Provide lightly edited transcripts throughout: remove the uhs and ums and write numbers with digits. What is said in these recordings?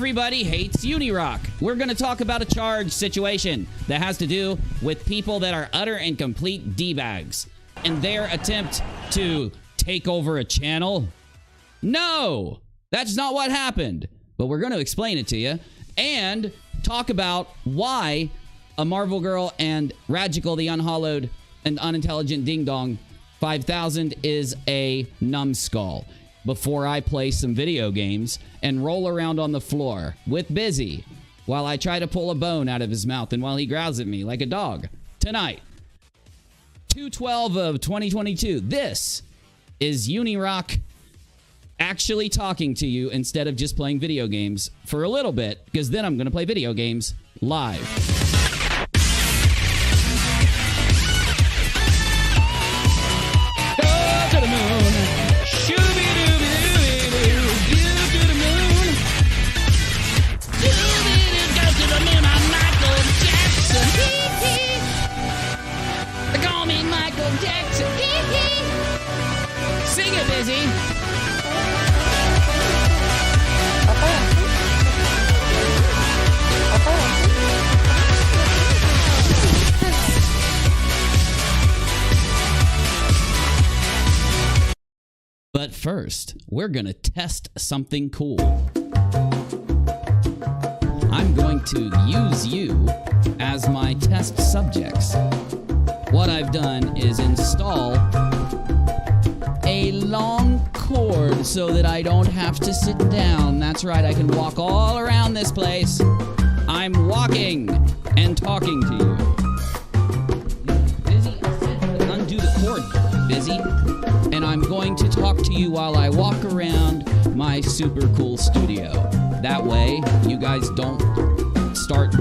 Everybody hates UNIRock. We're going to talk about a charge situation that has to do with people that are utter and complete D-bags and their attempt to take over a channel. No, that's not what happened, but we're going to explain it to you and talk about why a Marvel Girl and Ragical The Unhallowed and Unintelligent Ding Dong 5000 is a numbskull. Before I play some video games and roll around on the floor with Busy while I try to pull a bone out of his mouth and while he growls at me like a dog. Tonight, 2/12 of 2022, this is UNIRock actually talking to you instead of just playing video games for a little bit, because then I'm going to play video games live. Sing it, Busy. But first, we're gonna test something cool. I'm going to use you as my test subjects. What I've done is install a long cord so that I don't have to sit down. That's right, I can walk all around this place. I'm walking and talking to you. Busy, I said undo the cord, Busy. And I'm going to talk to you while I walk around my super cool studio. That way, you guys don't start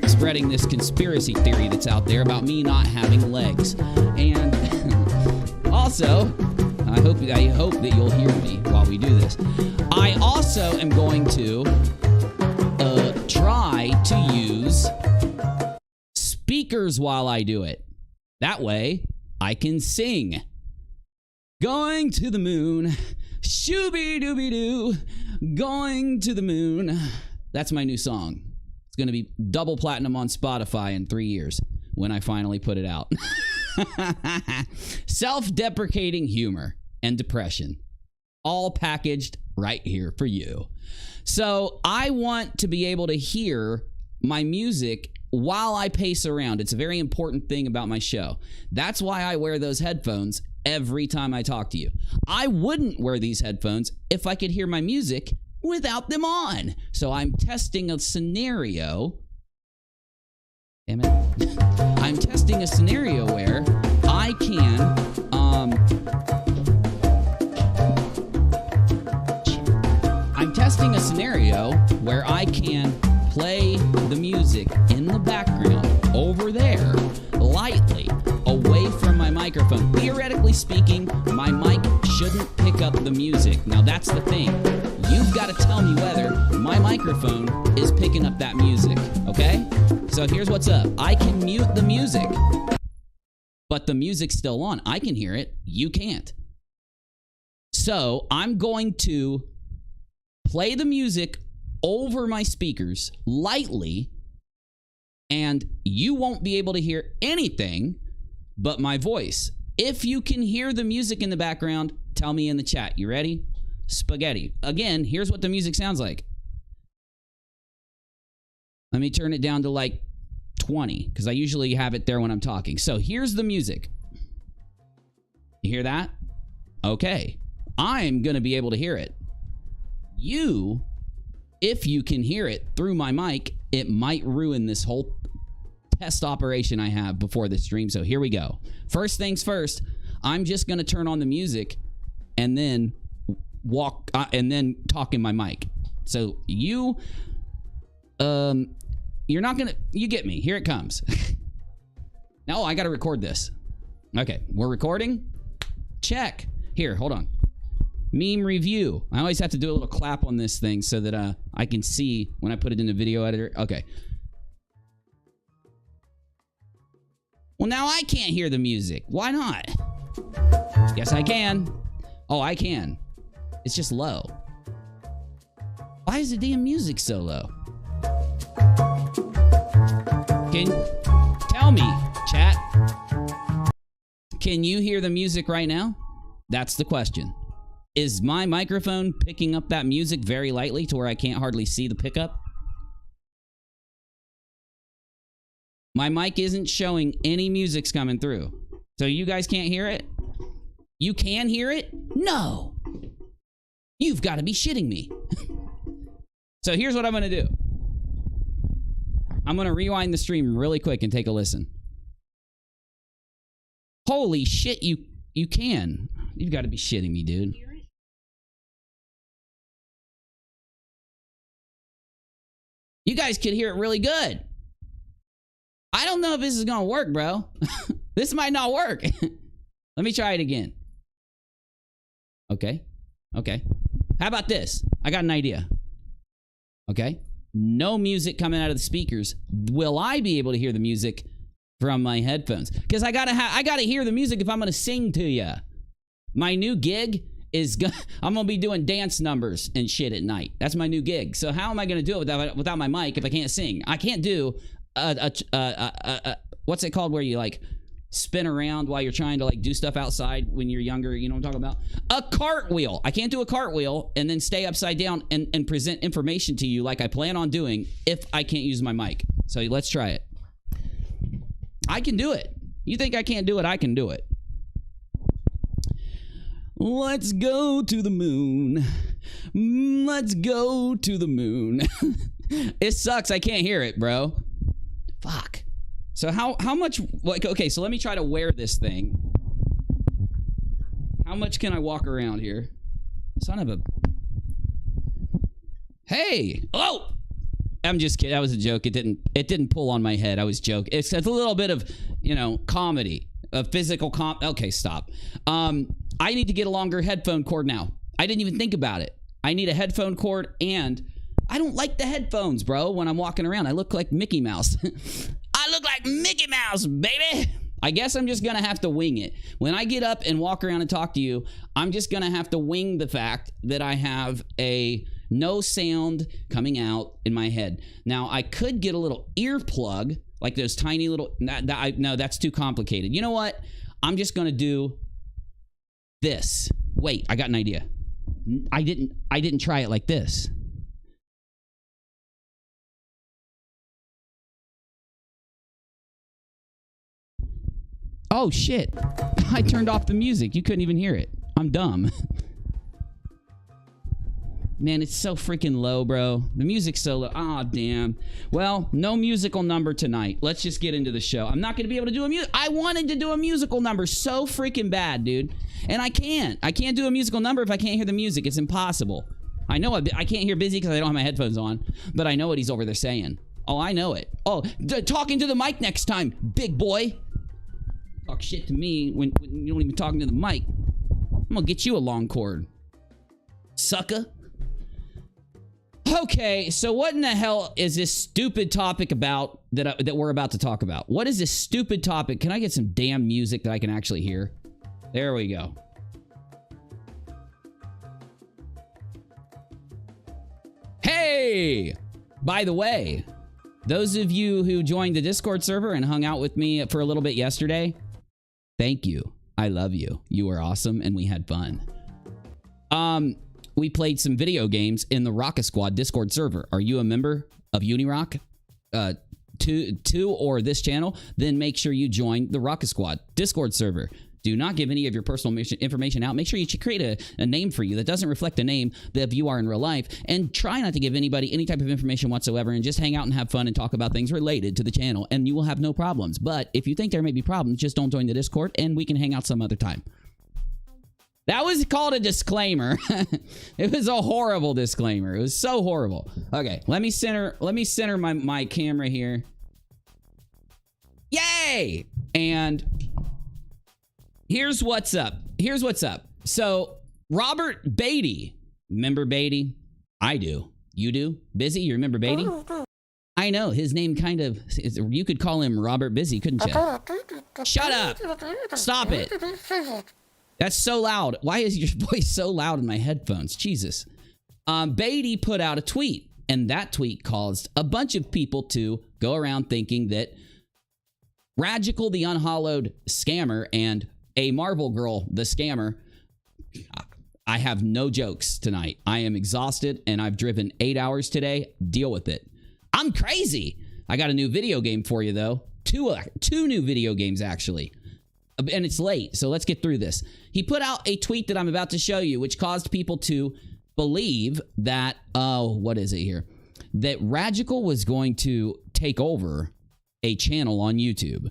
spreading this conspiracy theory that's out there about me not having legs. And also, I hope that you'll hear me while we do this. I also am going to try to use speakers while I do it. That way, I can sing. Going to the moon, shooby-dooby-doo, going to the moon. That's my new song. It's going to be double platinum on Spotify in 3 years when I finally put it out. Self-deprecating humor and depression, all packaged right here for you. So I want to be able to hear my music while I pace around. It's a very important thing about my show. That's why I wear those headphones every time I talk to you. I wouldn't wear these headphones if I could hear my music without them on. So I'm testing a scenario. Damn it. I'm testing a scenario where I can play the music in the background over there, lightly, away from my microphone. Theoretically speaking, my mic shouldn't pick up the music. Now that's the thing. You've got to tell me whether my microphone is picking up that music, okay? So here's what's up. I can mute the music, but the music's still on. I can hear it. You can't. So I'm going to play the music over my speakers lightly, and you won't be able to hear anything but my voice. If you can hear the music in the background, tell me in the chat. You ready? Spaghetti. Again, here's what the music sounds like. Let me turn it down to like 20, because I usually have it there when I'm talking. So here's the music. You hear that? Okay. I'm going to be able to hear it. You, if you can hear it through my mic, it might ruin this whole test operation I have before the stream. So here we go. First things first, I'm just going to turn on the music and then walk and then talk in my mic. So you're not going to, you get me. Here it comes. Now I got to record this. Okay, we're recording. Check. Here, hold on. Meme review. I always have to do a little clap on this thing so that I can see when I put it in the video editor. Okay. Well, now I can't hear the music. Why not? Yes, I can. Oh, I can. It's just low. Why is the damn music so low? Can tell me, chat. Can you hear the music right now? That's the question. Is my microphone picking up that music very lightly to where I can't hardly see the pickup? My mic isn't showing any music's coming through. So you guys can't hear it? You can hear it? No. You've got to be shitting me. So here's what I'm going to do. I'm going to rewind the stream really quick and take a listen. Holy shit, you can. You've got to be shitting me, dude. You guys could hear it really good. I don't know if this is going to work, bro. This might not work. Let me try it again. Okay. Okay. How about this? I got an idea. Okay. No music coming out of the speakers. Will I be able to hear the music from my headphones? Because I gotta hear the music if I'm gonna sing to you. My new gig is I'm gonna be doing dance numbers and shit at night. That's my new gig. So how am I gonna do it without my mic if I can't sing? I can't do what's it called where you like spin around while you're trying to like do stuff outside when you're younger, you know what I'm talking about? A cartwheel. I can't do a cartwheel and then stay upside down and present information to you like I plan on doing if I can't use my mic. So let's try it. I can do it. You think I can't do it? I can do it. Let's go to the moon. Let's go to the moon. It sucks. I can't hear it, bro. Fuck. So how much, like, okay, so let me try to wear this thing. How much can I walk around here? Son of a... Hey! Oh! I'm just kidding. That was a joke. It didn't pull on my head. I was joking. It's a little bit of, you know, comedy. A physical okay, stop. I need to get a longer headphone cord now. I didn't even think about it. I need a headphone cord, and I don't like the headphones, bro, when I'm walking around. I look like Mickey Mouse. I look like Mickey Mouse, baby. I guess I'm just going to have to wing it. When I get up and walk around and talk to you, I'm just going to have to wing the fact that I have a no sound coming out in my head. Now, I could get a little earplug, like those tiny little... No, that's too complicated. You know what? I'm just going to do this. Wait, I got an idea. I didn't try it like this. Oh, shit. I turned off the music. You couldn't even hear it. I'm dumb. Man, it's so freaking low, bro. The music's so low. Ah, damn. Well, no musical number tonight. Let's just get into the show. I'm not going to be able to do a I wanted to do a musical number so freaking bad, dude. And I can't. I can't do a musical number if I can't hear the music. It's impossible. I know I can't hear Busy because I don't have my headphones on. But I know what he's over there saying. Oh, I know it. Oh, talking to the mic next time, big boy. Talk shit to me when you don't even talking to the mic. I'm gonna get you a long cord, sucker. Okay, so what in the hell is this stupid topic about that we're about to talk about? What is this stupid topic? Can I get some damn music that I can actually hear? There we go. Hey! By the way, those of you who joined the Discord server and hung out with me for a little bit yesterday, thank you. I love you. You were awesome and we had fun. We played some video games in the Rocket Squad Discord server. Are you a member of UNIRock? To or this channel? Then make sure you join the Rocket Squad Discord server. Do not give any of your personal information out. Make sure you create a name for you that doesn't reflect the name that you are in real life. And try not to give anybody any type of information whatsoever, and just hang out and have fun and talk about things related to the channel, and you will have no problems. But if you think there may be problems, just don't join the Discord and we can hang out some other time. That was called a disclaimer. It was a horrible disclaimer. It was so horrible. Okay, let me center my camera here. Yay! And here's what's up. Here's what's up. So, Robert Beatty. Remember Beatty? I do. You do? Busy? You remember Beatty? I know. His name kind of... You could call him Robert Busy, couldn't you? Shut up. Stop it. That's so loud. Why is your voice so loud in my headphones? Jesus. Beatty put out a tweet, and that tweet caused a bunch of people to go around thinking that Ragical the Unhallowed scammer and a Marvel Girl the scammer. I have no jokes tonight. I am exhausted, and I've driven 8 hours today. Deal with it. I'm crazy. I got a new video game for you, though. Two new video games, actually. And it's late, so let's get through this. He put out a tweet that I'm about to show you, which caused people to believe that, what is it here? That Ragical was going to take over a channel on YouTube.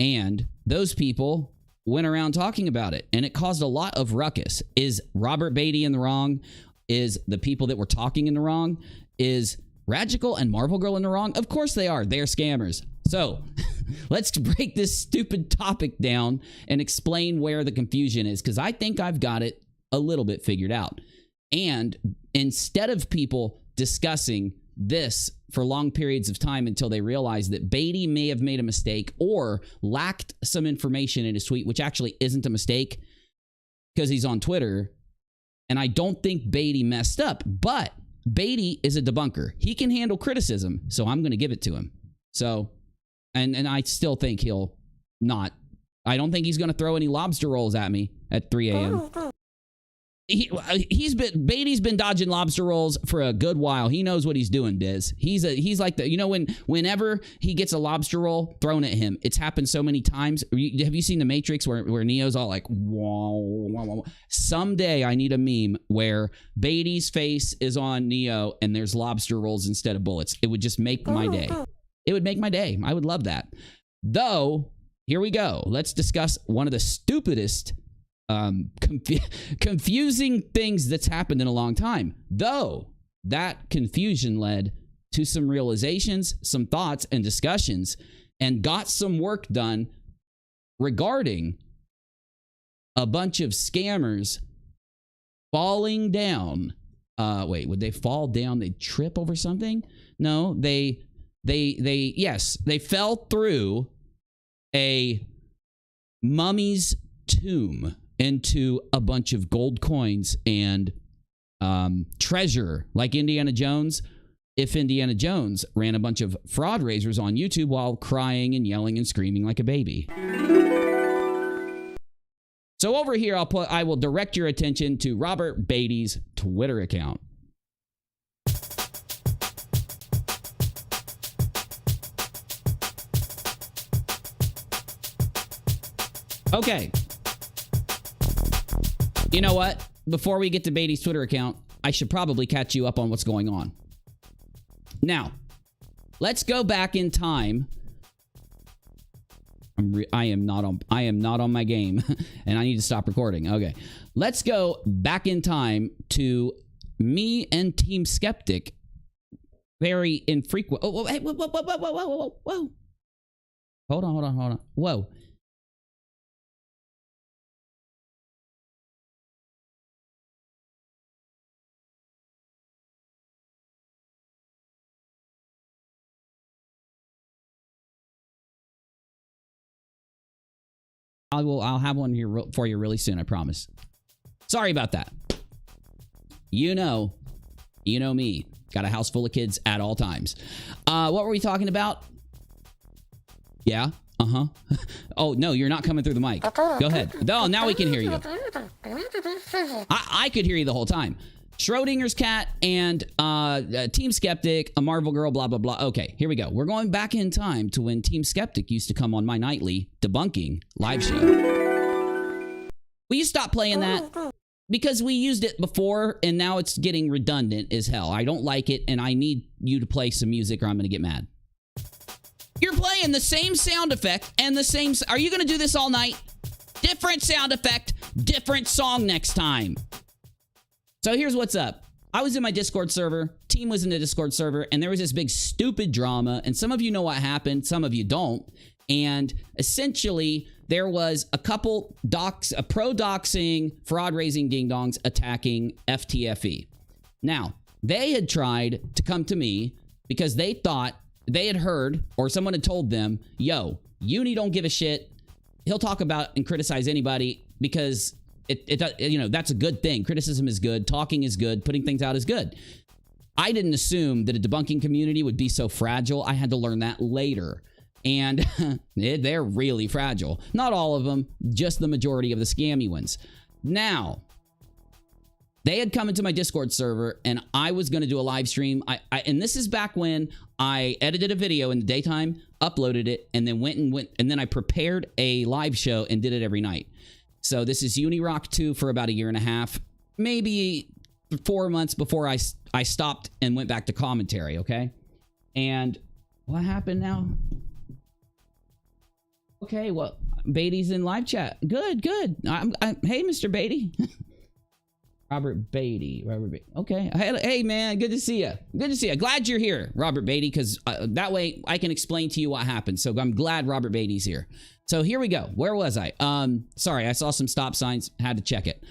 And those people went around talking about it, and it caused a lot of ruckus. Is Robert Beatty in the wrong? Is the people that were talking in the wrong? Is Ragical and Marvel Girl in the wrong? Of course they are. They're scammers. So let's break this stupid topic down and explain where the confusion is, because I think I've got it a little bit figured out. And instead of people discussing this for long periods of time until they realize that Beatty may have made a mistake or lacked some information in his tweet, which actually isn't a mistake because he's on Twitter, and I don't think Beatty messed up, but Beatty is a debunker. He can handle criticism, so I'm going to give it to him. So, and I still think he'll not. I don't think he's going to throw any lobster rolls at me at 3 a.m. Beatty's been dodging lobster rolls for a good while. He knows what he's doing, Diz. He's like the, you know, whenever he gets a lobster roll thrown at him, it's happened so many times. Have you seen The Matrix where Neo's all like, whoa, whoa, whoa. Someday I need a meme where Beatty's face is on Neo and there's lobster rolls instead of bullets. It would just make my day. It would make my day. I would love that. Though, here we go. Let's discuss one of the stupidest confusing things that's happened in a long time. Though that confusion led to some realizations, some thoughts and discussions, and got some work done regarding a bunch of scammers falling down. Wait, would they fall down? They'd trip over something? No, they fell through a mummy's tomb into a bunch of gold coins and treasure, like Indiana Jones. If Indiana Jones ran a bunch of fraud raisers on YouTube while crying and yelling and screaming like a baby. So over here, I will direct your attention to Robert Beatty's Twitter account. Okay. You know what? Before we get to Beatty's Twitter account, I should probably catch you up on what's going on. Now, let's go back in time. I am not on my game, and I need to stop recording. Okay. Let's go back in time to me and Team Skeptic. Very infrequent. Oh, hey, whoa. Hold on. Whoa. I'll have one here for you really soon, I promise. Sorry about that. You know me. Got a house full of kids at all times. What were we talking about? Yeah. Oh, no, you're not coming through the mic. Go ahead. Oh, now we can hear you. I could hear you the whole time. Schrodinger's cat and Team Skeptic, a Marvel Girl, blah, blah, blah. Okay, here we go. We're going back in time to when Team Skeptic used to come on my nightly debunking live show. Will you stop playing that? Because we used it before, and now it's getting redundant as hell. I don't like it, and I need you to play some music or I'm going to get mad. You're playing the same sound effect and the same... Are you going to do this all night? Different sound effect, different song next time. So here's what's up. I was in my Discord server. Team was in the Discord server, and there was this big stupid drama, and some of you know what happened, some of you don't. And essentially, there was a couple pro-doxing, fraud-raising ding-dongs attacking FTFE. Now, they had tried to come to me because they thought they had heard, or someone had told them, yo, Uni don't give a shit. He'll talk about and criticize anybody because you know, that's a good thing. Criticism is good. Talking is good. Putting things out is good. I didn't assume that a debunking community would be so fragile. I had to learn that later. And they're really fragile. Not all of them, just the majority of the scammy ones. Now, they had come into my Discord server, and I was going to do a live stream. And this is back when I edited a video in the daytime, uploaded it, and then and then I prepared a live show and did it every night. So this is UNIRocktv for about a year and a half, maybe 4 months before I stopped and went back to commentary, okay? And what happened now? Okay, well, Beatty's in live chat. Good, good. Hey, Mr. Beatty. Robert Beatty. Okay. Hey, man, good to see you. Good to see you. Glad you're here, Robert Beatty, because that way I can explain to you what happened. So I'm glad Robert Beatty's here. So here we go. Where was I? Sorry, I saw some stop signs. Had to check it.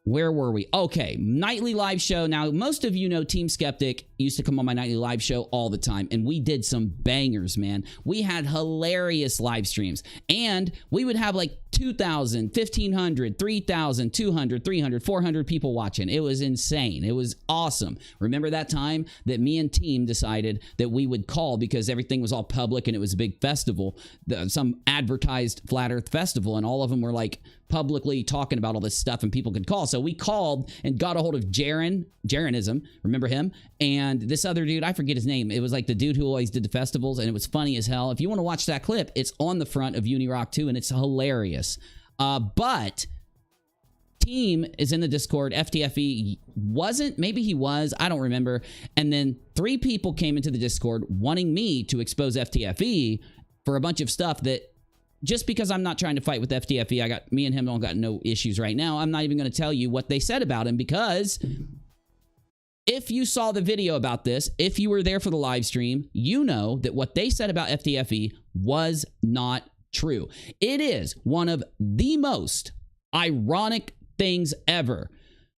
Where were we? Okay, nightly live show. Now, most of you know Team Skeptic used to come on my nightly live show all the time, and we did some bangers, man. We had hilarious live streams, and we would have like 2,000, 1,500, 3,000, 200, 300, 400 people watching. It was insane. It was awesome. Remember that time that me and Team decided that we would call because everything was all public and it was a big festival, some advertised Flat Earth festival, and all of them were like publicly talking about all this stuff and people could call. So we called and got a hold of Jarenism, remember him? And this other dude, I forget his name. It was like the dude who always did the festivals, and it was funny as hell. If you want to watch that clip, it's on the front of UNIRocktv, and it's hilarious. But Team is in the Discord. FTFE wasn't. Maybe he was. I don't remember. And then 3 people came into the Discord wanting me to expose FTFE for a bunch of stuff that, just because I'm not trying to fight with FTFE, me and him don't got no issues right now. I'm not even going to tell you what they said about him, because if you saw the video about this, if you were there for the live stream, you know that what they said about FTFE was not true. It is one of the most ironic things ever.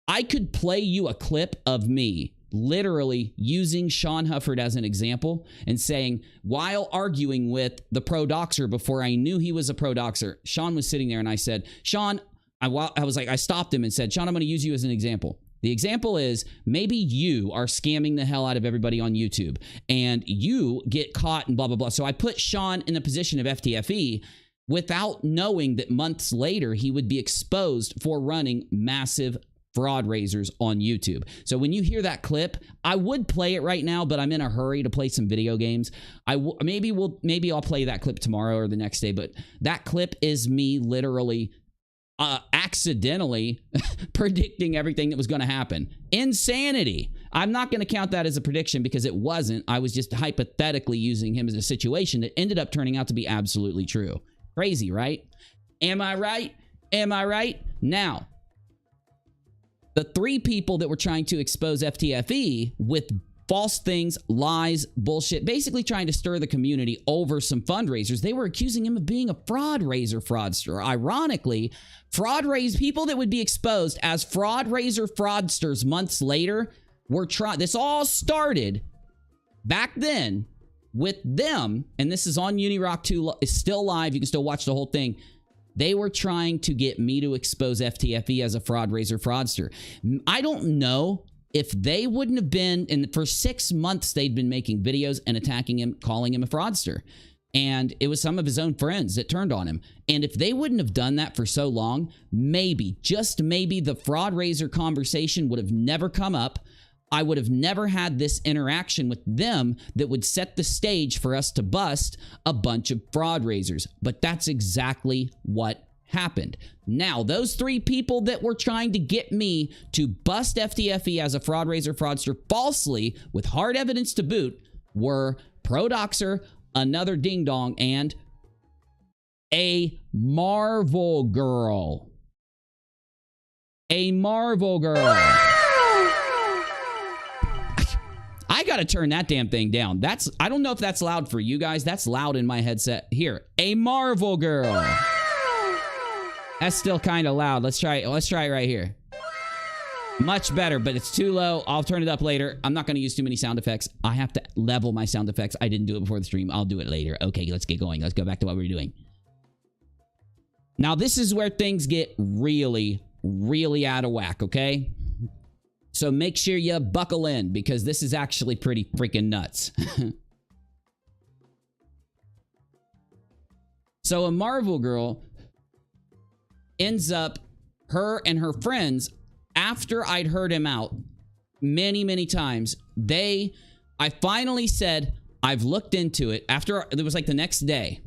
I could play you a clip of me literally using Sean Hufford as an example and saying, while arguing with the pro-doxer before I knew he was a pro-doxer, Sean was sitting there and I said, Sean, I stopped him and said, Sean, I'm going to use you as an example. The example is, maybe you are scamming the hell out of everybody on YouTube and you get caught and blah, blah, blah. So I put Sean in the position of FTFE without knowing that months later he would be exposed for running massive fraud raisers on YouTube. So when you hear that clip, I would play it right now, but I'm in a hurry to play some video games. Maybe I'll play that clip tomorrow or the next day, but that clip is me literally accidentally predicting everything that was going to happen. Insanity. I'm not going to count that as a prediction because it wasn't. I was just hypothetically using him as a situation that ended up turning out to be absolutely true. Crazy, right? Am I right? Am I right? Now, the 3 people that were trying to expose FTFE with false things, lies, bullshit, basically trying to stir the community over some fundraisers, they were accusing him of being a fraud raiser fraudster. Ironically, people that would be exposed as fraud raiser fraudsters months later were trying. This all started back then with them, and this is on UNIRocktv. It's still live. You can still watch the whole thing. They were trying to get me to expose FTFE as a fraud raiser fraudster. I don't know if they wouldn't have been, and for 6 months they'd been making videos and attacking him, calling him a fraudster. And it was some of his own friends that turned on him. And if they wouldn't have done that for so long, maybe, just maybe, the fraud raiser conversation would have never come up. I would have never had this interaction with them that would set the stage for us to bust a bunch of fraud raisers. But that's exactly what happened. Now, those 3 people that were trying to get me to bust FTFE as a fraud raiser fraudster falsely with hard evidence to boot were pro-doxer, another ding dong, and a Marvel girl. A Marvel girl. I gotta turn that damn thing down. I don't know if that's loud for you guys. That's loud in my headset. Here, a Marvel girl. That's still kind of loud. Let's try it right here. Much better, but it's too low. I'll turn it up later. I'm not going to use too many sound effects. I have to level my sound effects. I didn't do it before the stream. I'll do it later. Okay, let's get going. Let's go back to what we were doing. Now, this is where things get really, really out of whack, okay? So make sure you buckle in, because this is actually pretty freaking nuts. So a Marvel girl ends up, her and her friends, after I'd heard him out many, many times, I finally said, I've looked into it. After, it was like the next day,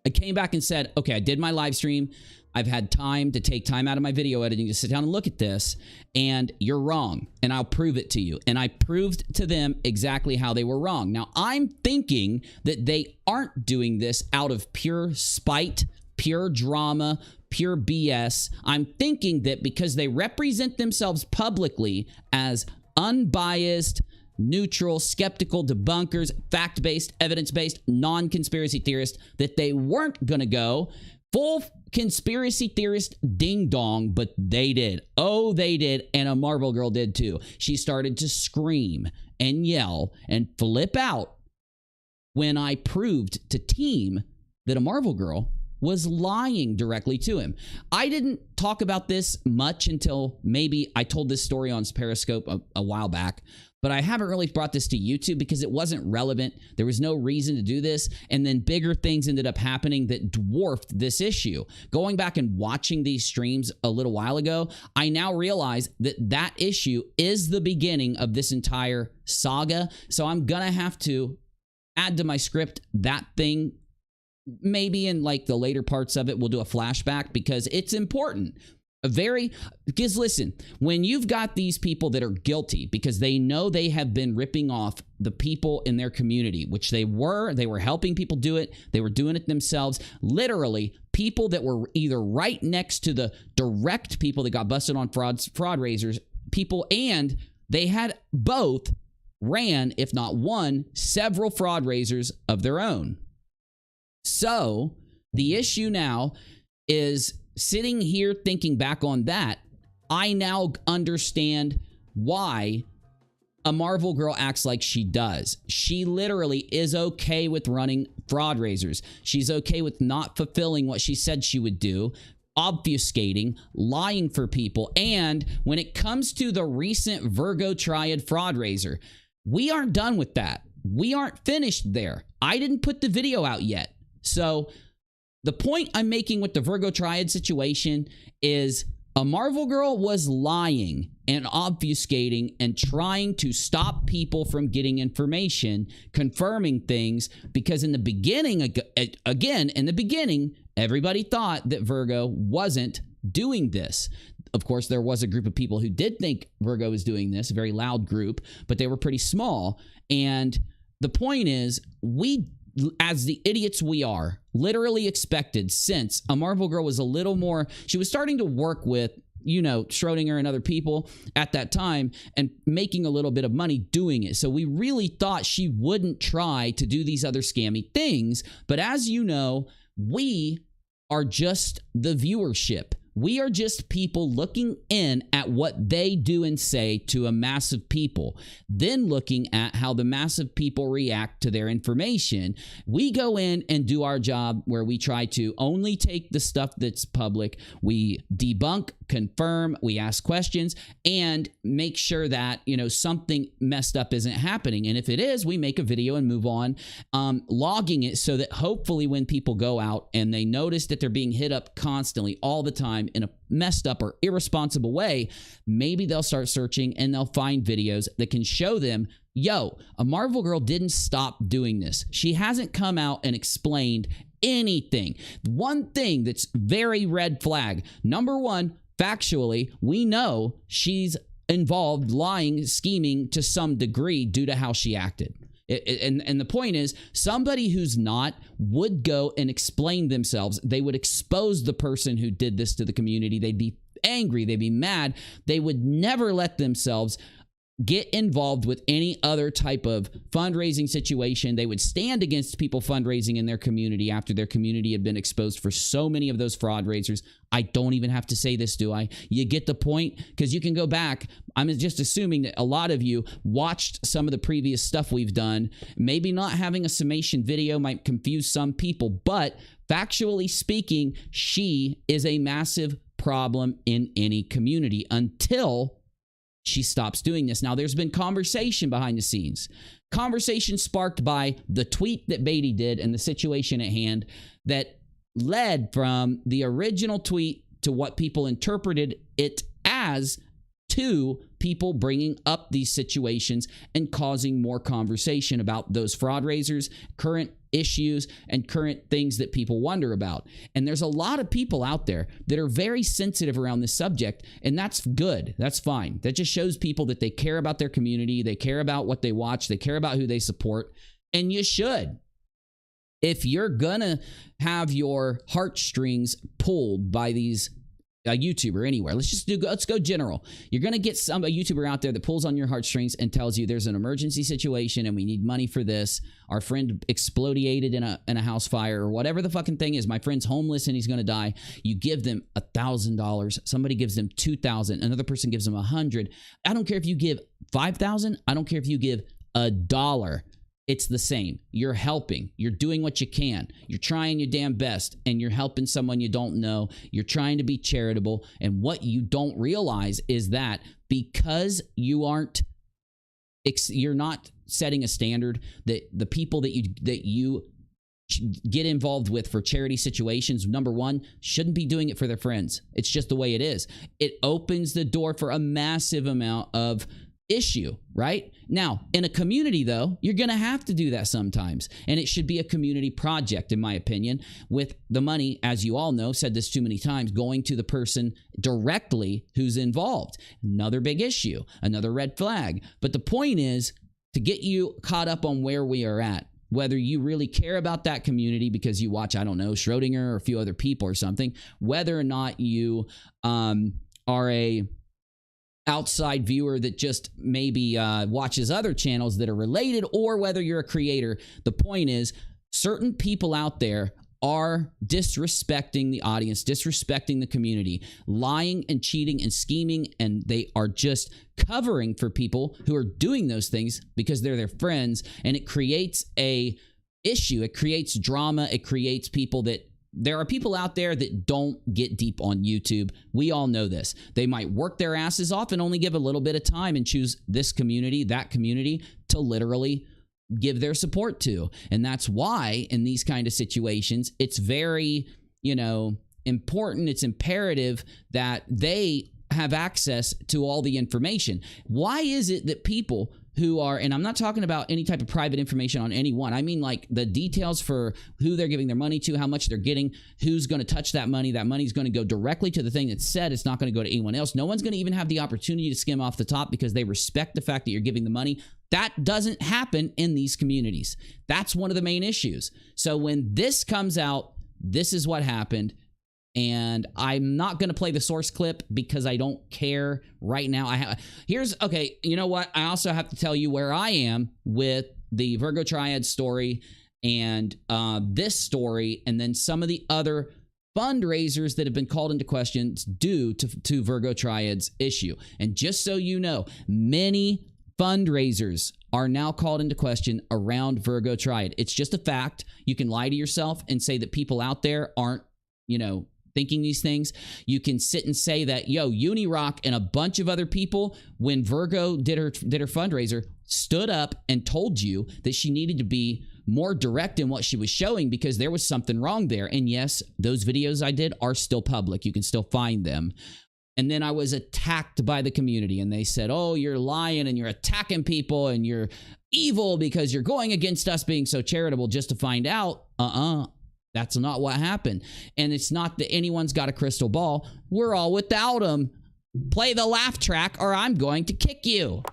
I came back and said, okay, I did my live stream. I've had time to take time out of my video editing to sit down and look at this, and you're wrong, and I'll prove it to you. And I proved to them exactly how they were wrong. Now, I'm thinking that they aren't doing this out of pure spite, pure drama, pure BS. I'm thinking that because they represent themselves publicly as unbiased, neutral, skeptical debunkers, fact-based, evidence-based, non-conspiracy theorists, that they weren't going to go full conspiracy theorist ding-dong, but they did. Oh, they did, and a Marvel girl did too. She started to scream and yell and flip out when I proved to Team that a Marvel girl was lying directly to him. I didn't talk about this much until maybe I told this story on Periscope a while back, but I haven't really brought this to YouTube because it wasn't relevant. There was no reason to do this, and then bigger things ended up happening that dwarfed this issue. Going back and watching these streams a little while ago, I now realize that that issue is the beginning of this entire saga, so I'm gonna have to add to my script that thing. Maybe in like the later parts of it, we'll do a flashback, because it's important. Because listen, when you've got these people that are guilty because they know they have been ripping off the people in their community, which they were helping people do it. They were doing it themselves. Literally, people that were either right next to the direct people that got busted on fraudraisers people, and they had both ran, if not won, several fraudraisers of their own. So the issue now is, sitting here thinking back on that, I now understand why a Marvel girl acts like she does. She literally is okay with running fraudraisers. She's okay with not fulfilling what she said she would do, obfuscating, lying for people. And when it comes to the recent Virgo Triad fraudraiser, we aren't done with that. We aren't finished there. I didn't put the video out yet. So the point I'm making with the Virgo Triad situation is a Marvel girl was lying and obfuscating and trying to stop people from getting information, confirming things, because in the beginning, again, in the beginning, everybody thought that Virgo wasn't doing this. Of course, there was a group of people who did think Virgo was doing this, a very loud group, but they were pretty small. And the point is, we, as the idiots we are, literally expected, since a Marvel girl was a little more, she was starting to work with, you know, Schrodinger and other people at that time and making a little bit of money doing it. So we really thought she wouldn't try to do these other scammy things. But as you know, we are just the viewership. We are just people looking in at what they do and say to a mass of people, then looking at how the mass of people react to their information. We go in and do our job where we try to only take the stuff that's public. We debunk, confirm, we ask questions, and make sure that, you know, something messed up isn't happening. And if it is, we make a video and move on, logging it so that hopefully when people go out and they notice that they're being hit up constantly all the time in a messed up or irresponsible way, maybe they'll start searching and they'll find videos that can show them, yo, a Marvel girl didn't stop doing this. She hasn't come out and explained anything. One thing that's very red flag. Number one, factually, we know she's involved, lying, scheming to some degree due to how she acted. And the point is, somebody who's not would go and explain themselves. They would expose the person who did this to the community. They'd be angry. They'd be mad. They would never let themselves get involved with any other type of fundraising situation. They would stand against people fundraising in their community after their community had been exposed for so many of those fraud raisers. I don't even have to say this, do I? You get the point? Because you can go back. I'm just assuming that a lot of you watched some of the previous stuff we've done. Maybe not having a summation video might confuse some people, but factually speaking, she is a massive problem in any community until she stops doing this. Now, there's been conversation behind the scenes. Conversation sparked by the tweet that Beatty did and the situation at hand that led from the original tweet to what people interpreted it as, to people bringing up these situations and causing more conversation about those fraud raisers, current issues, and current things that people wonder about. And there's a lot of people out there that are very sensitive around this subject, and that's good. That's fine. That just shows people that they care about their community, they care about what they watch, they care about who they support, and you should. If you're gonna have your heartstrings pulled by these a YouTuber anywhere, let's go general. You're going to get a YouTuber out there that pulls on your heartstrings and tells you there's an emergency situation and we need money for this. Our friend exploded in a house fire, or whatever the fucking thing is. My friend's homeless and he's going to die. You give them $1,000. Somebody gives them $2,000. Another person gives them $100. I don't care if you give $5,000. I don't care if you give $1. It's the same. You're helping. You're doing what you can. You're trying your damn best, and you're helping someone you don't know. You're trying to be charitable. And what you don't realize is that because you're not setting a standard, that the people that you get involved with for charity situations, number one, shouldn't be doing it for their friends. It's just the way it is. It opens the door for a massive amount of issue, right? Now, in a community, though, you're going to have to do that sometimes. And it should be a community project, in my opinion, with the money, as you all know, said this too many times, going to the person directly who's involved. Another big issue, another red flag. But the point is to get you caught up on where we are at, whether you really care about that community because you watch, I don't know, Schrodinger or a few other people or something, whether or not you are a outside viewer that just maybe watches other channels that are related, or whether you're a creator. The point is, certain people out there are disrespecting the audience, disrespecting the community, lying and cheating and scheming, and they are just covering for people who are doing those things because they're their friends, and it creates a issue. It creates drama. It creates people that there are people out there that don't get deep on YouTube. We all know this. They might work their asses off and only give a little bit of time and choose this community, that community to literally give their support to. And that's why in these kind of situations, it's very, important. It's imperative that they have access to all the information. Why is it that people who are, and I'm not talking about any type of private information on anyone, I mean like the details for who they're giving their money to, how much they're getting, who's going to touch that money's going to go directly to the thing that's said. It's not going to go to anyone else. No one's going to even have the opportunity to skim off the top because they respect the fact that you're giving the money. That doesn't happen in these communities. That's one of the main issues. So when this comes out, this is what happened. And I'm not going to play the source clip because I don't care right now. Okay, you know what? I also have to tell you where I am with the Virgo Triad story and this story, and then some of the other fundraisers that have been called into question due to Virgo Triad's issue. And just so you know, many fundraisers are now called into question around Virgo Triad. It's just a fact. You can lie to yourself and say that people out there aren't, thinking these things. You can sit and say that, UNIRock and a bunch of other people, when Virgo did her fundraiser, stood up and told you that she needed to be more direct in what she was showing because there was something wrong there. And yes, those videos I did are still public. You can still find them. And then I was attacked by the community, and they said, oh, you're lying and you're attacking people and you're evil because you're going against us being so charitable, just to find out, that's not what happened. And it's not that anyone's got a crystal ball. We're all without them. Play the laugh track or I'm going to kick you.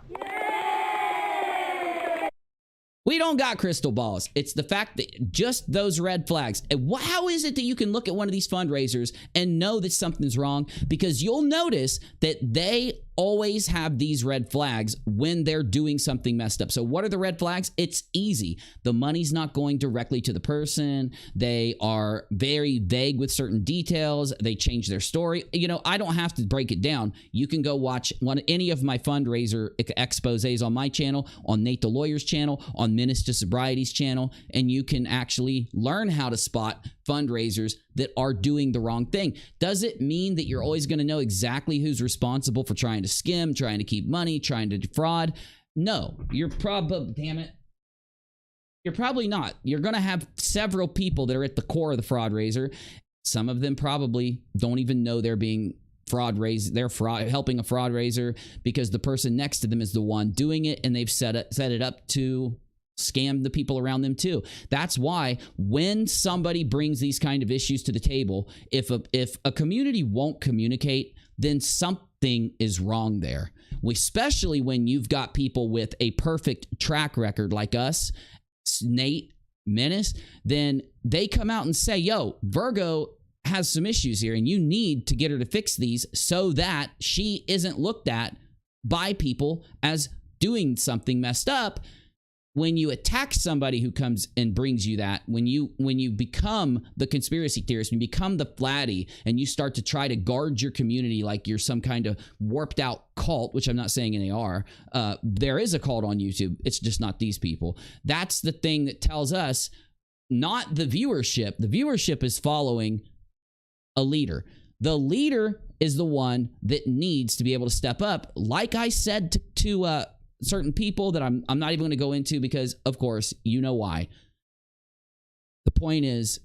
We don't got crystal balls. It's the fact that just those red flags. How is it that you can look at one of these fundraisers and know that something's wrong? Because you'll notice that they always have these red flags when they're doing something messed up. So what are the red flags? It's easy. The money's not going directly to the person. They are very vague with certain details. They change their story. I don't have to break it down. You can go watch any of my fundraiser exposés on my channel, on Nate the Lawyer's channel, on Menace to Sobriety's channel, and you can actually learn how to spot fundraisers that are doing the wrong thing. Does it mean that you're always going to know exactly who's responsible for trying to skim, trying to keep money, trying to defraud? No, you're probably, damn it. You're probably not. You're going to have several people that are at the core of the fraud raiser. Some of them probably don't even know they're being they're helping a fraud raiser because the person next to them is the one doing it, and they've set it up to scam the people around them too. That's why when somebody brings these kind of issues to the table, if a community won't communicate, then something is wrong there. Especially when you've got people with a perfect track record like us, Nate, Menace, then they come out and say, yo, Virgo has some issues here and you need to get her to fix these so that she isn't looked at by people as doing something messed up. When you attack somebody who comes and brings you that, when you become the conspiracy theorist, when you become the flatty and you start to try to guard your community like you're some kind of warped out cult, which I'm not saying they are, there is a cult on YouTube. It's just not these people. That's the thing that tells us, not the viewership. The viewership is following a leader. The leader is the one that needs to be able to step up. Like I said to certain people that I'm not even going to go into because, of course, you know why. The point is,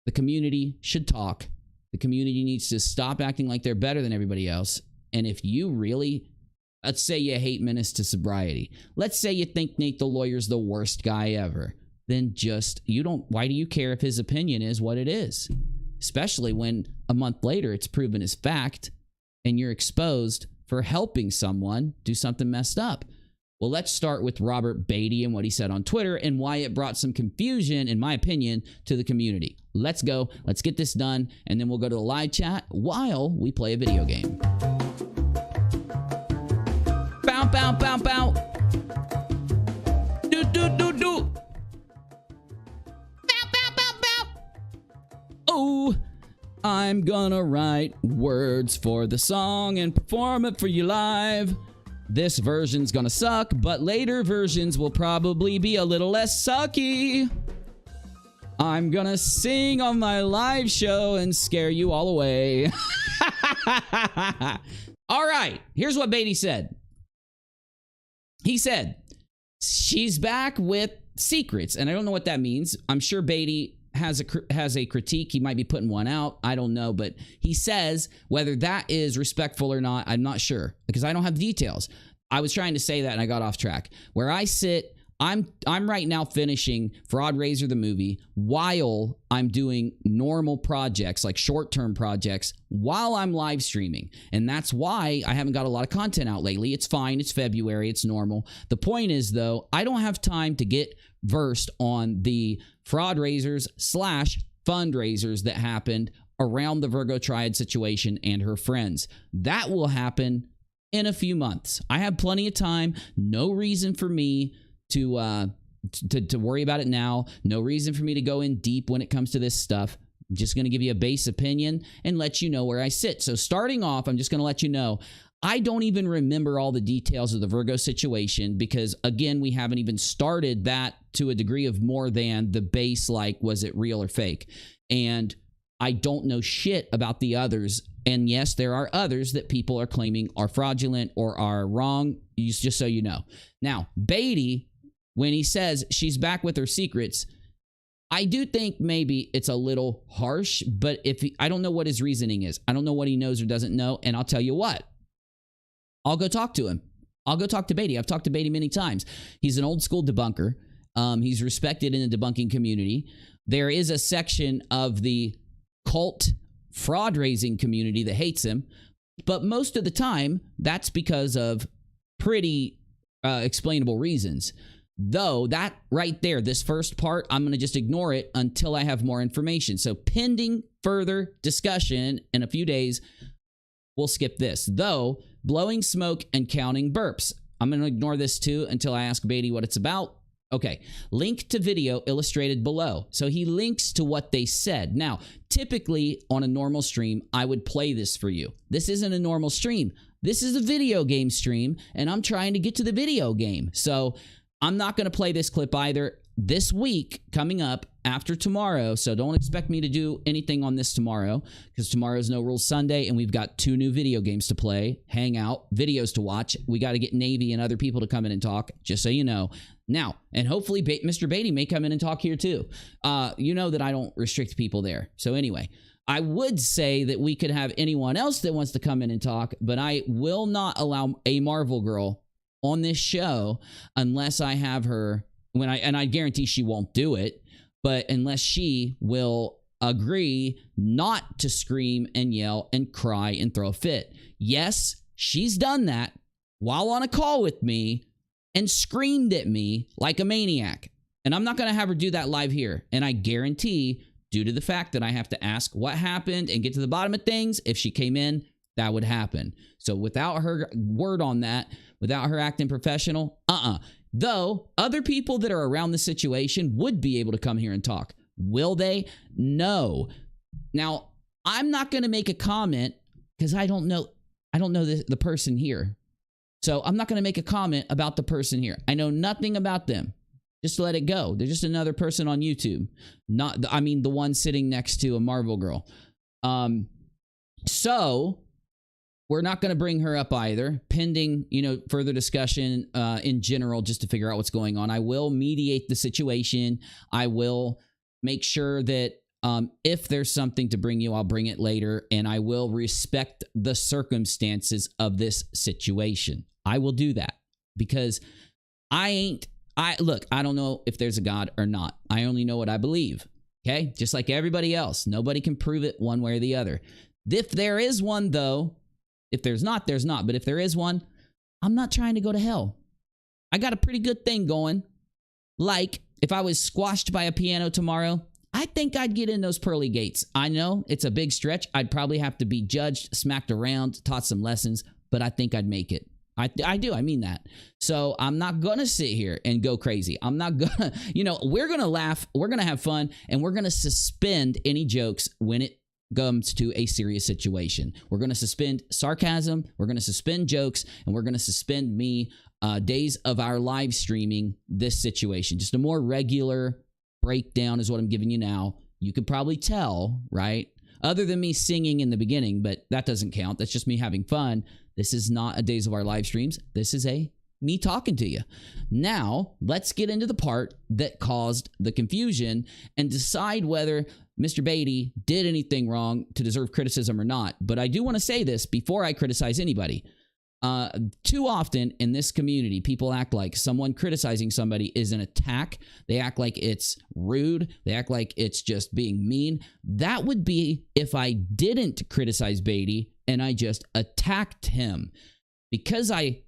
the community should talk. The community needs to stop acting like they're better than everybody else. And if you really, let's say you hate Menace to Sobriety. Let's say you think Nate the Lawyer's the worst guy ever. Then why do you care if his opinion is what it is? Especially when a month later it's proven as fact and you're exposed for helping someone do something messed up. Well, let's start with Robert Beatty and what he said on Twitter and why it brought some confusion, in my opinion, to the community. Let's go. Let's get this done, and then we'll go to the live chat while we play a video game. Bow, bow, bow, bow. Do, do, do, do. Bow, bow, bow, bow. Oh, I'm gonna write words for the song and perform it for you live. This version's gonna suck, but later versions will probably be a little less sucky. I'm gonna sing on my live show and scare you all away. All right, here's what Beatty said. He said, she's back with secrets, and I don't know what that means. I'm sure Beatty has a critique. He might be putting one out. I don't know, but he says whether that is respectful or not, I'm not sure because I don't have the details. I was trying to say that and I got off track. Where I sit, I'm right now finishing Fraud Raiser the movie while I'm doing normal projects like short-term projects while I'm live streaming. And that's why I haven't got a lot of content out lately. It's fine. It's February. It's normal. The point is, though, I don't have time to get versed on the fraud raisers / fundraisers that happened around the Virgo Triad situation and her friends. That will happen in a few months. I have plenty of time. No reason for me to worry about it now. No reason for me to go in deep when it comes to this stuff. I'm just going to give you a base opinion and let you know where I sit. So starting off, I'm just going to let you know, I don't even remember all the details of the Virgo situation because, again, we haven't even started that to a degree of more than the base, like, was it real or fake? And I don't know shit about the others. And yes, there are others that people are claiming are fraudulent or are wrong, just so you know. Now, Beatty, when he says she's back with her secrets, I do think maybe it's a little harsh, but I don't know what his reasoning is. I don't know what he knows or doesn't know, and I'll tell you what. I'll go talk to him. I'll go talk to Beatty. I've talked to Beatty many times. He's an old school debunker. He's respected in the debunking community. There is a section of the cult fraud raising community that hates him, but most of the time that's because of pretty explainable reasons. Though that right there, this first part, I'm going to just ignore it until I have more information. So pending further discussion in a few days, we'll skip this. Though blowing smoke and counting burps, I'm going to ignore this too until I ask Beatty what it's about. Okay, link to video illustrated below. So he links to what they said. Now, typically on a normal stream, I would play this for you. This isn't a normal stream. This is a video game stream, and I'm trying to get to the video game. So I'm not going to play this clip either. This week, coming up after tomorrow, so don't expect me to do anything on this tomorrow, because tomorrow's No Rules Sunday, and we've got 2 new video games to play, hang out, videos to watch. We got to get Navy and other people to come in and talk, just so you know. Now, and hopefully Mr. Beatty may come in and talk here too. You know that I don't restrict people there. So anyway, I would say that we could have anyone else that wants to come in and talk, but I will not allow a Marvel girl on this show unless I have her, and I guarantee she won't do it, but unless she will agree not to scream and yell and cry and throw a fit. Yes, she's done that while on a call with me and screamed at me like a maniac. And I'm not going to have her do that live here. And I guarantee, due to the fact that I have to ask what happened and get to the bottom of things, if she came in, that would happen. So without her word on that, without her acting professional, Though other people that are around the situation would be able to come here and talk. Will they? No. Now, I'm not going to make a comment because I don't know the person here. So I'm not going to make a comment about the person here. I know nothing about them. Just let it go. They're just another person on YouTube. The one sitting next to a Marvel girl. So we're not going to bring her up either, pending, further discussion in general, just to figure out what's going on. I will mediate the situation. I will make sure that if there's something to bring you, I'll bring it later, and I will respect the circumstances of this situation. I will do that because I don't know if there's a God or not. I only know what I believe. Okay? Just like everybody else. Nobody can prove it one way or the other. If there is one, though, if there's not, there's not. But if there is one, I'm not trying to go to hell. I got a pretty good thing going. Like, if I was squashed by a piano tomorrow, I think I'd get in those pearly gates. I know it's a big stretch. I'd probably have to be judged, smacked around, taught some lessons, but I think I'd make it. I do. I mean that. So I'm not going to sit here and go crazy. I'm not going to, we're going to laugh. We're going to have fun, and we're going to suspend any jokes when it comes to a serious situation. We're going to suspend sarcasm. We're going to suspend jokes, and we're going to suspend me days of our live streaming this situation. Just a more regular breakdown is what I'm giving you now. You could probably tell, right? Other than me singing in the beginning, but that doesn't count. That's just me having fun. This is not a days of our live streams. This is me talking to you. Now, let's get into the part that caused the confusion and decide whether Mr. Beatty did anything wrong to deserve criticism or not. But I do want to say this before I criticize anybody. Too often in this community, people act like someone criticizing somebody is an attack. They act like it's rude. They act like it's just being mean. That would be if I didn't criticize Beatty and I just attacked him. Because I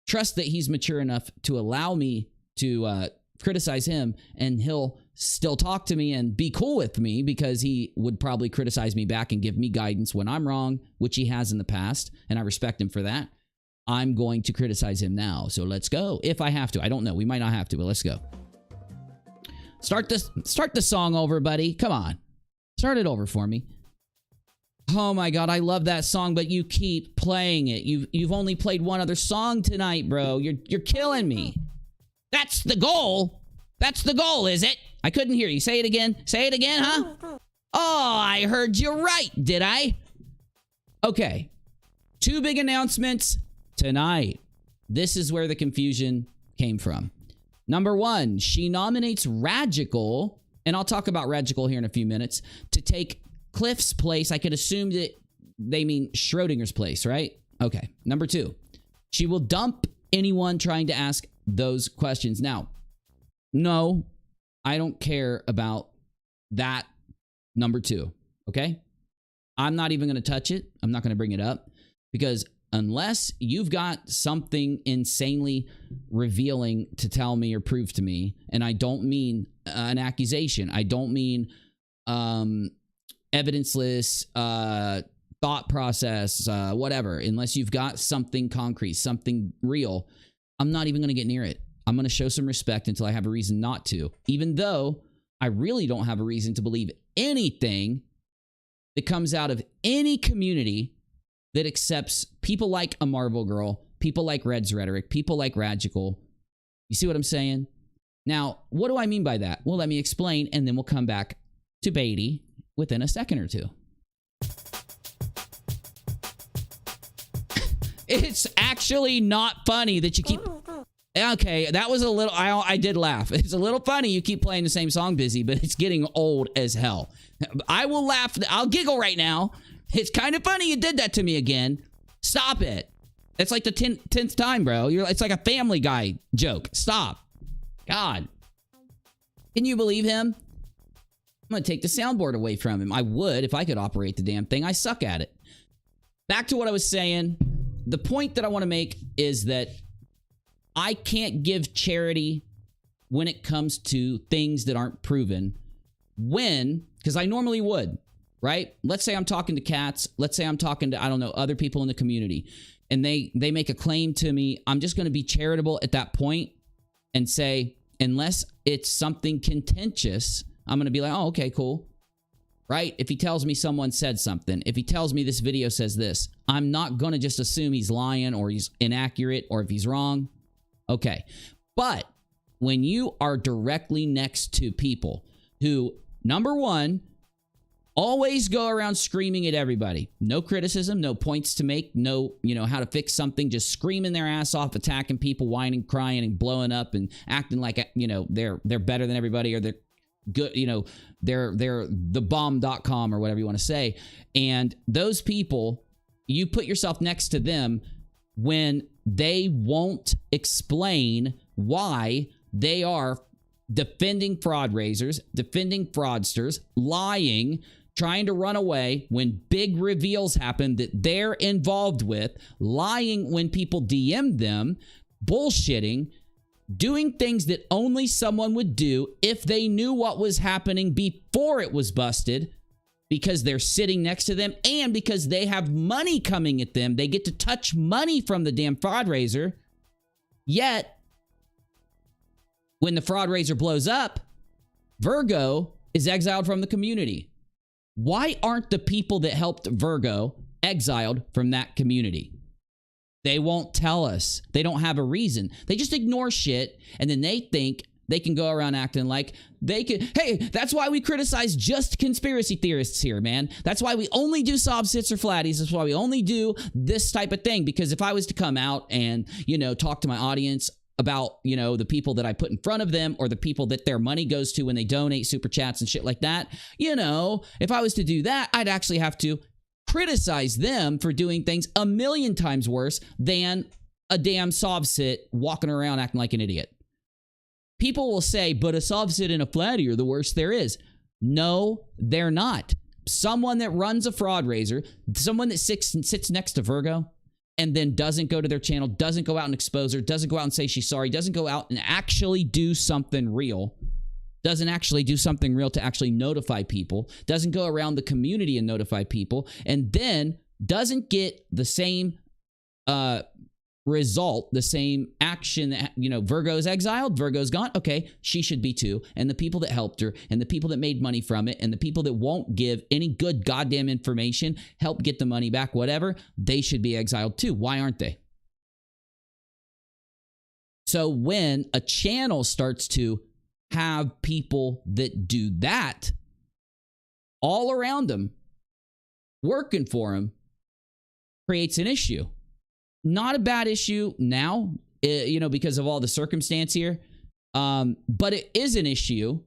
trust that he's mature enough to allow me to criticize him, and he'll still talk to me and be cool with me because he would probably criticize me back and give me guidance when I'm wrong, which he has in the past, and I respect him for that. I'm going to criticize him now. So let's go. If I have to. I don't know. We might not have to, but let's go. Start the song over, buddy. Come on. Start it over for me. Oh my God, I love that song, but you keep playing it. You've only played one other song tonight, bro. You're killing me. That's the goal. That's the goal, is it? I couldn't hear you. Say it again. Say it again, huh? Oh, I heard you right, did I? Okay. 2 big announcements tonight. This is where the confusion came from. Number 1, she nominates Ragical, and I'll talk about Ragical here in a few minutes, to take Cliff's place. I could assume that they mean Schrodinger's place, right? Okay. Number 2, she will dump anyone trying to ask those questions. Now, no, I don't care about that number 2, okay? I'm not even going to touch it. I'm not going to bring it up because unless you've got something insanely revealing to tell me or prove to me, and I don't mean an accusation. I don't mean evidenceless thought process, whatever. Unless you've got something concrete, something real, I'm not even going to get near it. I'm going to show some respect until I have a reason not to, even though I really don't have a reason to believe anything that comes out of any community that accepts people like a Marvel girl, people like Red's Rhetoric, people like Ragical. You see what I'm saying? Now, what do I mean by that? Well, let me explain, and then we'll come back to Beatty within a second or two. It's actually not funny that you keep... Okay, that was a little... I did laugh. It's a little funny you keep playing the same song, Busy, but it's getting old as hell. I will laugh. I'll giggle right now. It's kind of funny you did that to me again. Stop it. It's like the 10th time, bro. It's like a Family Guy joke. Stop. God. Can you believe him? I'm going to take the soundboard away from him. I would if I could operate the damn thing. I suck at it. Back to what I was saying. The point that I want to make is that I can't give charity when it comes to things that aren't proven. Because I normally would, right? Let's say I'm talking to cats. Let's say I'm talking to, I don't know, other people in the community. And they make a claim to me. I'm just going to be charitable at that point and say, unless it's something contentious, I'm going to be like, oh, okay, cool. Right? If he tells me someone said something, if he tells me this video says this, I'm not going to just assume he's lying or he's inaccurate or if he's wrong. Okay. But when you are directly next to people who, number one, always go around screaming at everybody. No criticism, no points to make, no, how to fix something, just screaming their ass off, attacking people, whining, crying, and blowing up and acting like, they're better than everybody or they're good, they're the bomb.com or whatever you want to say. And those people, you put yourself next to them when they won't explain why they are defending fraud raisers, defending fraudsters, lying, trying to run away when big reveals happen that they're involved with, lying when people DM them, bullshitting, doing things that only someone would do if they knew what was happening before it was busted, because they're sitting next to them and because they have money coming at them. They get to touch money from the damn fraud raiser. Yet, when the fraud raiser blows up, Virgo is exiled from the community. Why aren't the people that helped Virgo exiled from that community? They won't tell us. They don't have a reason. They just ignore shit, and then they think they can go around acting like they can. Hey, that's why we criticize just conspiracy theorists here, man. That's why we only do sob sits or flatties. That's why we only do this type of thing. Because if I was to come out and, talk to my audience about, the people that I put in front of them or the people that their money goes to when they donate super chats and shit like that, if I was to do that, I'd actually have to criticize them for doing things a million times worse than a damn sob sit walking around acting like an idiot. People will say, but a sob sit and a flatty are the worst there is. No, they're not. Someone that runs a fraud raiser, someone that sits next to Virgo and then doesn't go to their channel, doesn't go out and expose her, doesn't go out and say she's sorry, doesn't go out and actually do something real, doesn't actually do something real to actually notify people, doesn't go around the community and notify people, and then doesn't get the same result, the same action that, Virgo's exiled, Virgo's gone. Okay, she should be too. And the people that helped her and the people that made money from it and the people that won't give any good goddamn information, help get the money back, whatever, they should be exiled too. Why aren't they? So when a channel starts to have people that do that all around them, working for them, creates an issue. Not a bad issue now, because of all the circumstance here. But it is an issue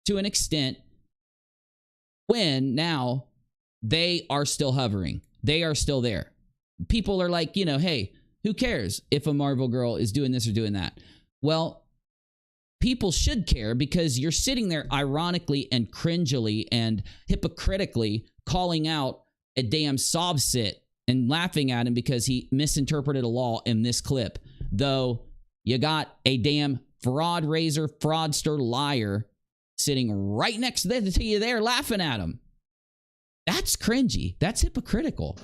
to an extent when now they are still hovering. They are still there. People are like, hey, who cares if a Marvel girl is doing this or doing that? Well, people should care because you're sitting there ironically and cringily and hypocritically calling out a damn sob sit and laughing at him because he misinterpreted a law in this clip. Though you got a damn fraud raiser, fraudster, liar sitting right next to you there laughing at him. That's cringy. That's hypocritical.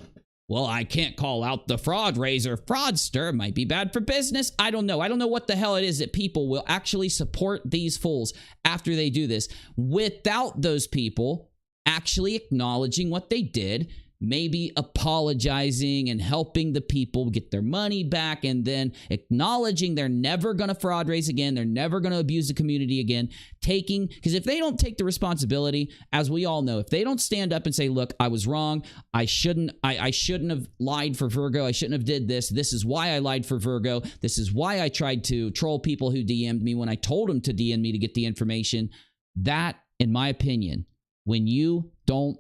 Well, I can't call out the fraud raiser, fraudster. It might be bad for business. I don't know. I don't know what the hell it is that people will actually support these fools after they do this without those people actually acknowledging what they did maybe apologizing and helping the people get their money back, and then acknowledging they're never going to fraud raise again, they're never going to abuse the community again, because if they don't take the responsibility, as we all know, if they don't stand up and say, look, I was wrong, I shouldn't have lied for Virgo, I shouldn't have did this is why I lied for Virgo, this is why I tried to troll people who DM'd me when I told them to DM me to get the information. That, in my opinion, when you don't,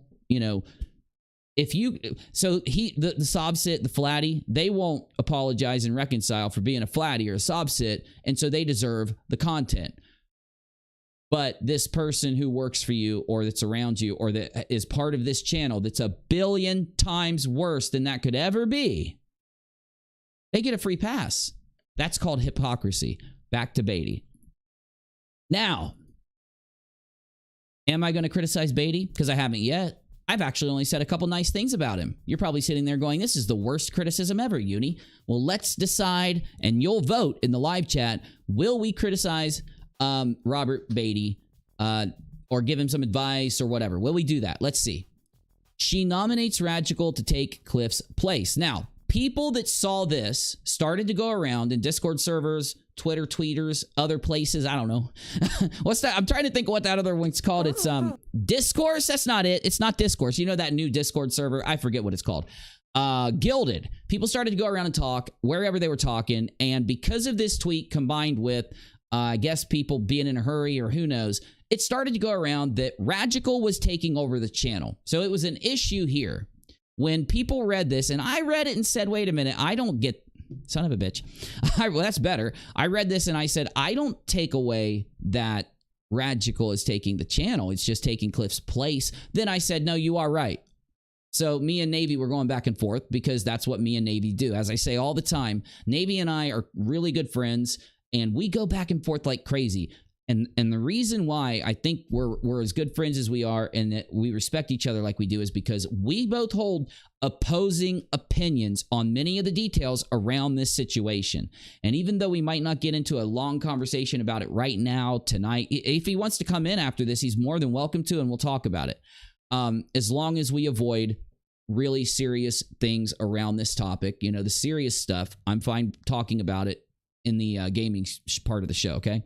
if you, so the Sobsit, the Flatty, they won't apologize and reconcile for being a Flatty or a Sobsit, and so they deserve the content. But this person who works for you or that's around you or that is part of this channel that's a billion times worse than that could ever be, they get a free pass. That's called hypocrisy. Back to Beatty. Now, am I going to criticize Beatty? Because I haven't yet. I've actually only said a couple nice things about him. You're probably sitting there going, this is the worst criticism ever, Uni. Well, let's decide, and you'll vote in the live chat. Will we criticize Robert Beatty or give him some advice or whatever? Will we do that? Let's see. She nominates Ragical to take Cliff's place. Now, people that saw this started to go around in Discord servers, Twitter tweeters, other places. I don't know. What's that? I'm trying to think of what that other one's called. It's Discourse. That's not it. It's not Discourse. You know that new Discord server? I forget what it's called. Gilded. People started to go around and talk wherever they were talking. And because of this tweet combined with, I guess, people being in a hurry or who knows, it started to go around that Ragical was taking over the channel. So it was an issue here. When people read this, and I read it and said, wait a minute, I don't get, son of a bitch. Well, that's better. I read this and I said, I don't take away that Ragical is taking the channel. It's just taking Cliff's place. Then I said, no, you are right. So me and Navy were going back and forth because that's what me and Navy do. As I say all the time, Navy and I are really good friends and we go back and forth like crazy. And the reason why I think we're as good friends as we are and that we respect each other like we do is because we both hold opposing opinions on many of the details around this situation. And even though we might not get into a long conversation about it right now, tonight, if he wants to come in after this, he's more than welcome to, and we'll talk about it. As long as we avoid really serious things around this topic, the serious stuff, I'm fine talking about it in the gaming part of the show, okay?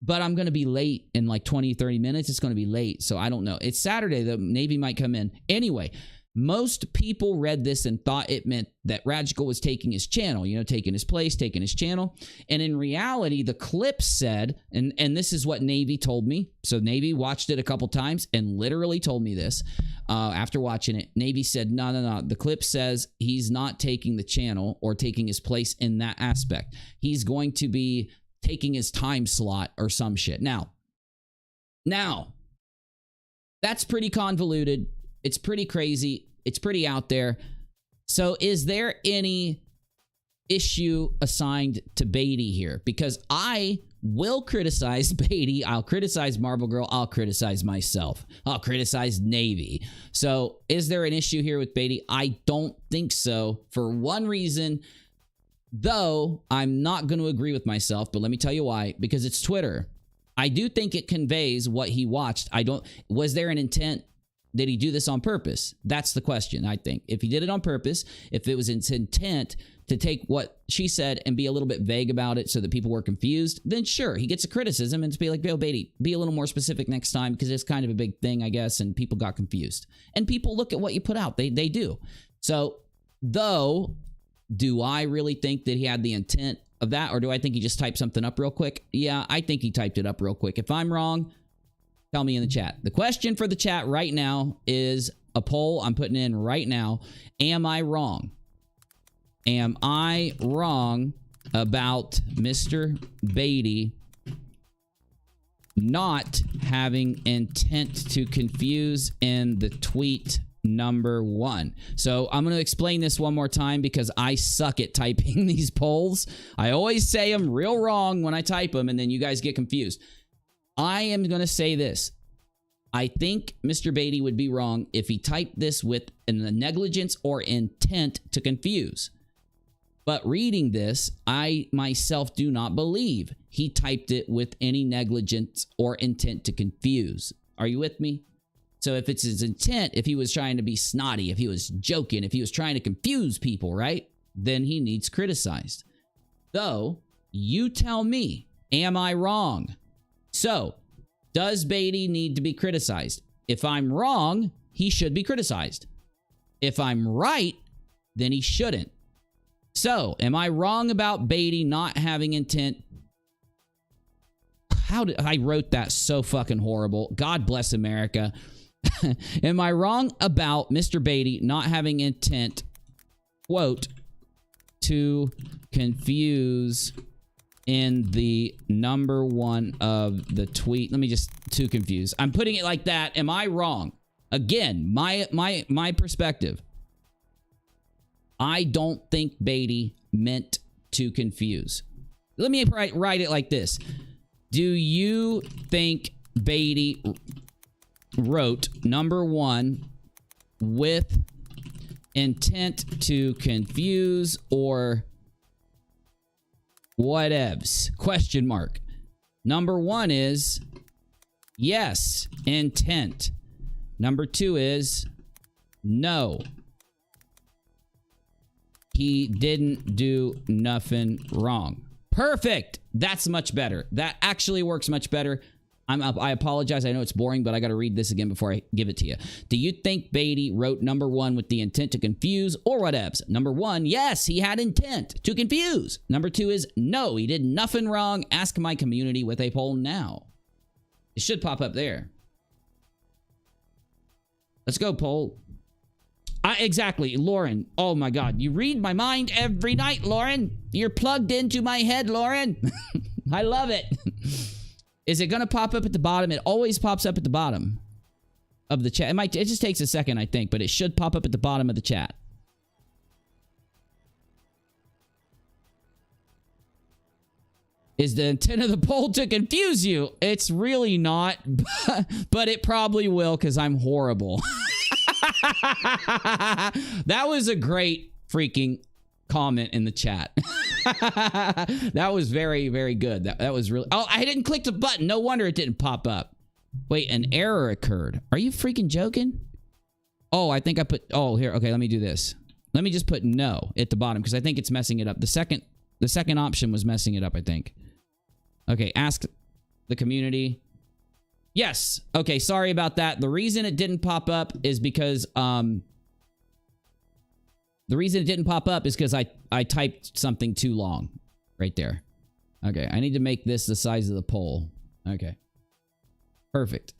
But I'm going to be late in like 20, 30 minutes. It's going to be late, so I don't know. It's Saturday. The Navy might come in. Anyway, most people read this and thought it meant that Ragical was taking his channel, taking his place, taking his channel. And in reality, the clip said, and this is what Navy told me. So Navy watched it a couple times and literally told me this after watching it. Navy said, no. The clip says he's not taking the channel or taking his place in that aspect. He's going to be taking his time slot or some shit. Now, that's pretty convoluted. It's pretty crazy. It's pretty out there. So is there any issue assigned to Beatty here? Because I will criticize Beatty. I'll criticize Marble Girl. I'll criticize myself. I'll criticize Navy. So is there an issue here with Beatty? I don't think so, for one reason. Though I'm not going to agree with myself, but let me tell you why. Because it's Twitter. I do think it conveys what he watched. Was there an intent? Did he do this on purpose? That's the question, I think. If he did it on purpose, if it was his intent to take what she said and be a little bit vague about it so that people were confused, then sure, he gets a criticism and to be like, Bill Beatty, be a little more specific next time because it's kind of a big thing, I guess, and people got confused. And people look at what you put out. They do. So, though, do I really think that he had the intent of that, or do I think he just typed something up real quick? Yeah, I think he typed it up real quick. If I'm wrong, tell me in the chat. The question for the chat right now is a poll I'm putting in right now. Am I wrong? Am I wrong about Mr. Beatty not having intent to confuse in the tweet number 1? So I'm going to explain this one more time because I suck at typing these polls. I always say them real wrong when I type them and then you guys get confused. I am going to say this. I think Mr. Beatty would be wrong if he typed this with a negligence or intent to confuse. But reading this, I myself do not believe he typed it with any negligence or intent to confuse. Are you with me? So if it's his intent, if he was trying to be snotty, if he was joking, if he was trying to confuse people, right? Then he needs criticized. Though, you tell me, am I wrong? So, does Beatty need to be criticized? If I'm wrong, he should be criticized. If I'm right, then he shouldn't. So, am I wrong about Beatty not having intent? How did I wrote that so fucking horrible? God bless America. Am I wrong about Mr. Beatty not having intent, quote, to confuse in the number one of the tweet? Let me just, to confuse. I'm putting it like that. Am I wrong? Again, my perspective. I don't think Beatty meant to confuse. Let me write it like this. Do you think Beatty wrote number one with intent to confuse or whatevs? Question mark. Number one is yes, intent. Number two is no. He didn't do nothing wrong. Perfect. That's much better. That actually works much better. I apologize. I know it's boring, but I got to read this again before I give it to you. Do you think Beatty wrote number one with the intent to confuse or whatevs? Number one, yes, he had intent to confuse. Number two is no, he did nothing wrong. Ask my community with a poll now. It should pop up there. Let's go, poll. Exactly, Lauren. Oh my God, you read my mind every night, Lauren. You're plugged into my head, Lauren. I love it. Is it gonna pop up at the bottom? It always pops up at the bottom of the chat. It just takes a second, I think, but it should pop up at the bottom of the chat. Is the intent of the poll to confuse you? It's really not, but it probably will because I'm horrible. That was a great freaking comment in the chat. That was very, very good. That was really... Oh, I didn't click the button. No wonder it didn't pop up. Wait, an error occurred. Are you freaking joking? Oh, I think I put... Oh, here. Okay, let me do this. Let me just put no at the bottom because I think it's messing it up. The second option was messing it up, I think. Okay, ask the community. Yes. Okay, sorry about that. The reason it didn't pop up is because I typed something too long right there. Okay, I need to make this the size of the poll. Okay. Perfect.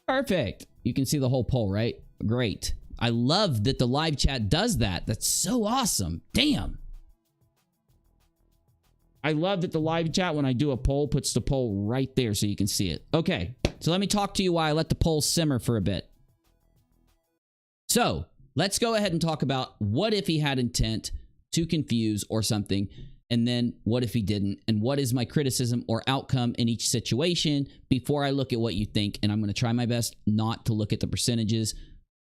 Perfect. You can see the whole poll, right? Great. I love that the live chat does that. That's so awesome. Damn. I love that the live chat, when I do a poll, puts the poll right there so you can see it. Okay, so let me talk to you while I let the poll simmer for a bit. So, let's go ahead and talk about what if he had intent to confuse or something, and then what if he didn't, and what is my criticism or outcome in each situation before I look at what you think, and I'm going to try my best not to look at the percentages.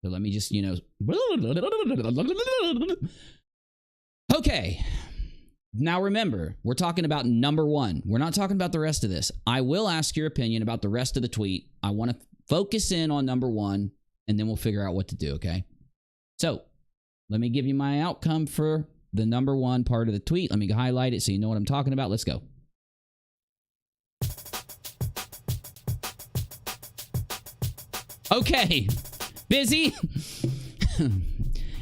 So let me just, you know... Okay. Now remember, we're talking about number one. We're not talking about the rest of this. I will ask your opinion about the rest of the tweet. I want to focus in on number one, and then we'll figure out what to do, okay? So, let me give you my outcome for the number one part of the tweet. Let me highlight it so you know what I'm talking about. Let's go. Okay. Busy?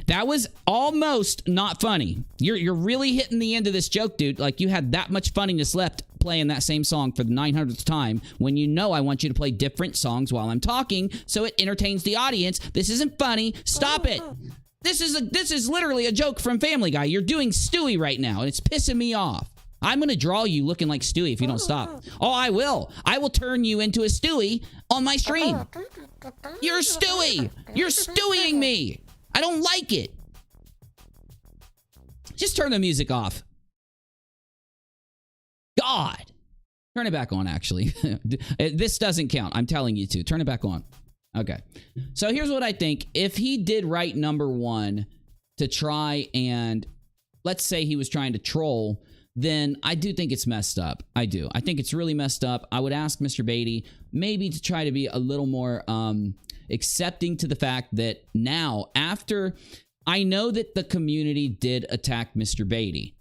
That was almost not funny. You're really hitting the end of this joke, dude. Like, you had that much funniness left playing that same song for the 900th time when you know I want you to play different songs while I'm talking so it entertains the audience. This isn't funny. Stop it. This is literally a joke from Family Guy. You're doing Stewie right now, and it's pissing me off. I'm going to draw you looking like Stewie if you don't stop. Oh, I will. I will turn you into a Stewie on my stream. You're Stewie. You're Stewieing me. I don't like it. Just turn the music off. God. Turn it back on, actually. This doesn't count. I'm telling you to. Turn it back on. Okay. So here's what I think. If he did write number one to try and, let's say he was trying to troll, then I do think it's messed up. I do. I think it's really messed up. I would ask Mr. Beatty, maybe to try to be a little more accepting to the fact that now, after I know that the community did attack Mr. Beatty,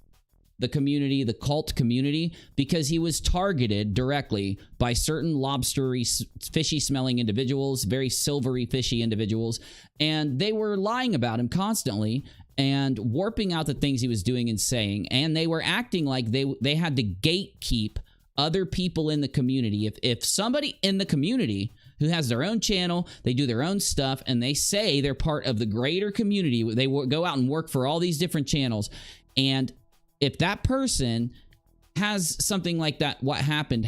the community, the cult community, because he was targeted directly by certain lobstery, fishy smelling individuals, very silvery, fishy individuals, and they were lying about him constantly and warping out the things he was doing and saying, and they were acting like they had to gatekeep other people in the community. If somebody in the community who has their own channel, they do their own stuff, and they say they're part of the greater community, they go out and work for all these different channels, and if that person has something like that, what happened,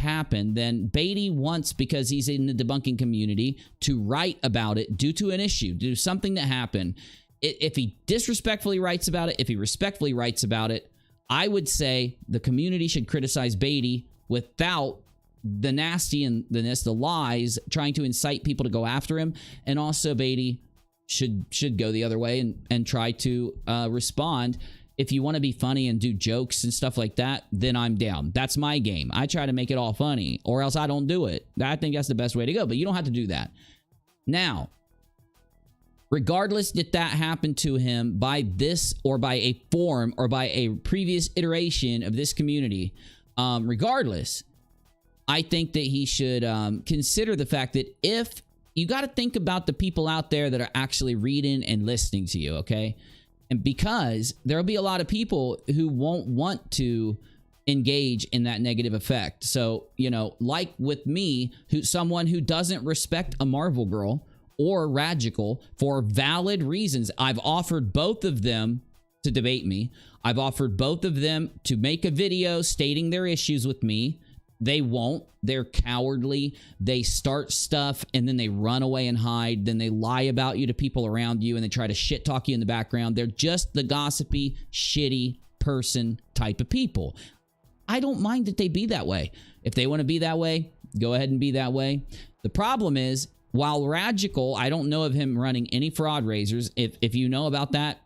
then Beatty wants, because he's in the debunking community, to write about it due to an issue, due to something that happened. If he disrespectfully writes about it, if he respectfully writes about it, I would say the community should criticize Beatty without the nasty and the lies, trying to incite people to go after him. And also Beatty should go the other way and try to respond. If you want to be funny and do jokes and stuff like that, then I'm down. That's my game. I try to make it all funny, or else I don't do it. I think that's the best way to go, but you don't have to do that. Now, regardless that happened to him by this or by a forum or by a previous iteration of this community, regardless, I think that he should consider the fact that if you got to think about the people out there that are actually reading and listening to you, okay? And because there'll be a lot of people who won't want to engage in that negative effect. So, you know, like with me, someone who doesn't respect a Marvel girl or Ragical for valid reasons, I've offered both of them to debate me. I've offered both of them to make a video stating their issues with me. They won't. They're cowardly. They start stuff and then they run away and hide. Then they lie about you to people around you and they try to shit talk you in the background. They're just the gossipy, shitty person type of people. I don't mind that they be that way. If they want to be that way, go ahead and be that way. The problem is, while Ragical, I don't know of him running any fraud raisers. If you know about that,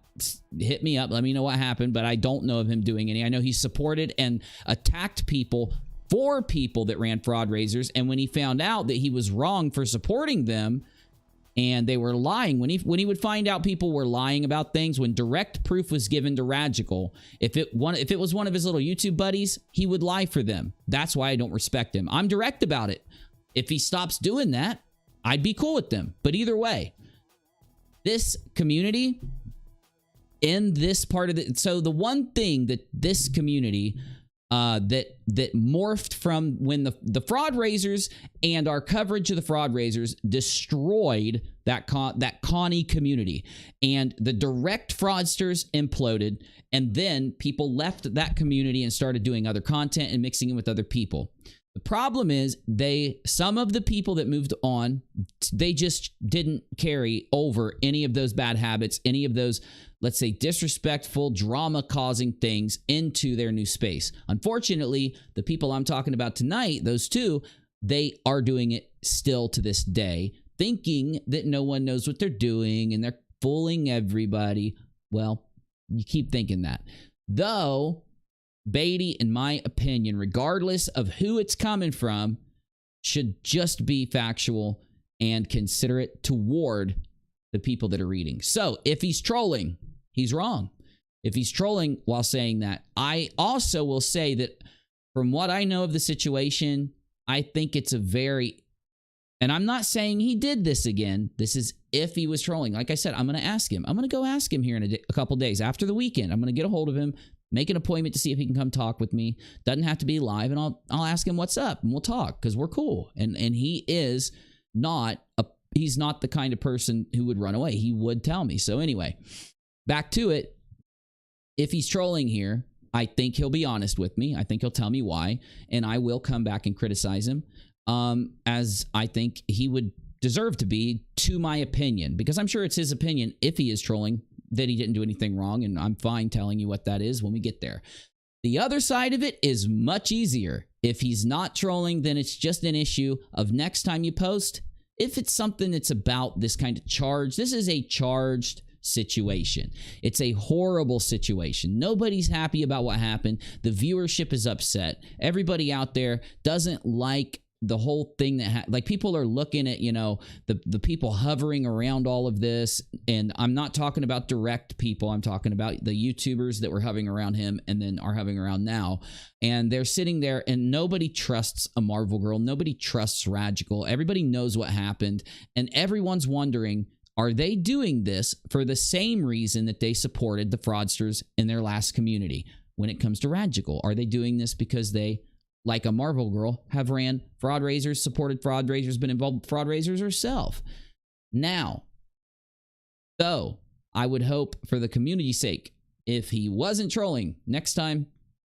hit me up. Let me know what happened, but I don't know of him doing any. I know he supported and attacked people for people that ran fraud raisers, and when he found out that he was wrong for supporting them and they were lying, when he would find out people were lying about things, when direct proof was given to Ragical, if it was one of his little YouTube buddies, he would lie for them. That's why I don't respect him. I'm direct about it. If he stops doing that, I'd be cool with them. But either way, this community in this part of the, so the one thing that this community that morphed from when the fraud raisers and our coverage of the fraud raisers destroyed that Connie community, and the direct fraudsters imploded, and then people left that community and started doing other content and mixing in with other people. The problem is some of the people that moved on, they just didn't carry over any of those bad habits, any of those, let's say, disrespectful, drama-causing things into their new space. Unfortunately, the people I'm talking about tonight, those two, they are doing it still to this day, thinking that no one knows what they're doing and they're fooling everybody. Well, you keep thinking that. Though Beatty, in my opinion, regardless of who it's coming from, should just be factual and considerate toward the people that are reading. So if he's trolling, he's wrong. If he's trolling while saying that, I also will say that from what I know of the situation, I think it's a very, and I'm not saying he did this again. This is if he was trolling. Like I said, I'm going to ask him. I'm going to go ask him here in a couple days after the weekend. I'm going to get a hold of him, make an appointment to see if he can come talk with me. Doesn't have to be live, and I'll ask him what's up, and we'll talk because we're cool. And he is not he's not the kind of person who would run away. He would tell me. So anyway, back to it. If he's trolling here, I think he'll be honest with me. I think he'll tell me why, and I will come back and criticize him, as I think he would deserve to be, to my opinion, because I'm sure it's his opinion, if he is trolling, that he didn't do anything wrong, and I'm fine telling you what that is when we get there. The other side of it is much easier. If he's not trolling, then it's just an issue of next time you post, if it's something that's about this kind of charge, this is a charged situation. It's a horrible situation. Nobody's happy about what happened. The viewership is upset. Everybody out there doesn't like the whole thing that like people are looking at, you know, the people hovering around all of this, and I'm not talking about direct people, I'm talking about the YouTubers that were hovering around him and then are hovering around now, and they're sitting there and nobody trusts a Marvel girl, nobody trusts Ragical, everybody knows what happened, and everyone's wondering, are they doing this for the same reason that they supported the fraudsters in their last community when it comes to Ragical? Are they doing this because they, like a Marvel girl, have ran fraudraisers, supported fraudraisers, been involved with fraudraisers herself? Now, though, I would hope for the community's sake, if he wasn't trolling, next time,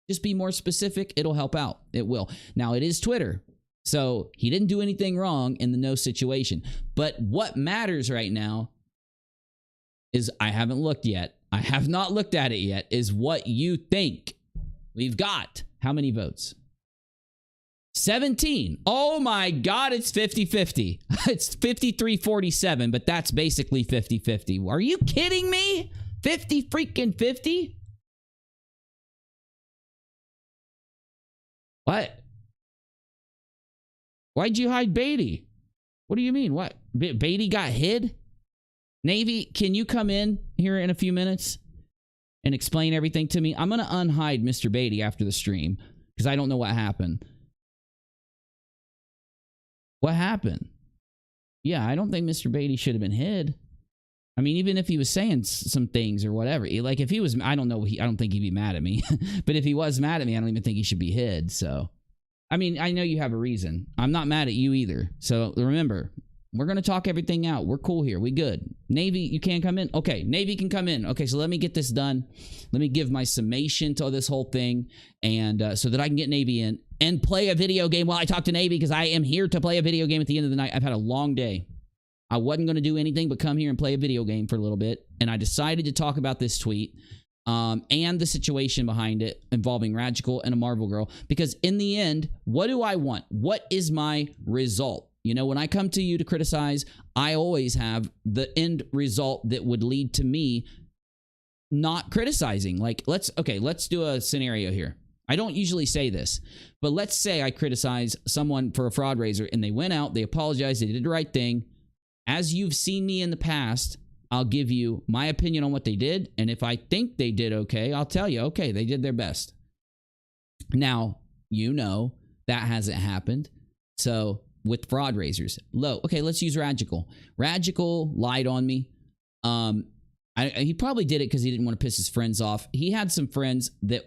just be more specific. It'll help out. It will. Now, it is Twitter, so he didn't do anything wrong in the no situation. But what matters right now is, I haven't looked yet. I have not looked at it yet, is what you think. We've got how many votes? 17. Oh my God, it's 50-50. It's 53-47, but that's basically 50-50. Are you kidding me? 50 freaking 50? What? Why'd you hide Beatty? What do you mean? What? Beatty got hid? Navy, can you come in here in a few minutes and explain everything to me? I'm going to unhide Mr. Beatty after the stream because I don't know what happened. What happened? Yeah, I don't think Mr. Beatty should have been hid. I mean, even if he was saying some things or whatever, like if he was, I don't know, I don't think he'd be mad at me. But if he was mad at me, I don't even think he should be hid. So, I mean, I know you have a reason. I'm not mad at you either. So remember, we're going to talk everything out. We're cool here. We good. Navy, you can't come in? Okay, Navy can come in. Okay, so let me get this done. Let me give my summation to this whole thing, and so that I can get Navy in and play a video game while I talk to Navy, because I am here to play a video game at the end of the night. I've had a long day. I wasn't going to do anything but come here and play a video game for a little bit, and I decided to talk about this tweet and the situation behind it involving Ragical and a Marvel girl, because in the end, what do I want? What is my result? You know, when I come to you to criticize, I always have the end result that would lead to me not criticizing. Like, let's do a scenario here. I don't usually say this, but let's say I criticize someone for a fraud raiser and they went out, they apologized, they did the right thing. As you've seen me in the past, I'll give you my opinion on what they did. And if I think they did okay, I'll tell you, okay, they did their best. Now, you know that hasn't happened. So with fraud raisers, okay, let's use Ragical. Ragical lied on me. He probably did it because he didn't want to piss his friends off. He had some friends that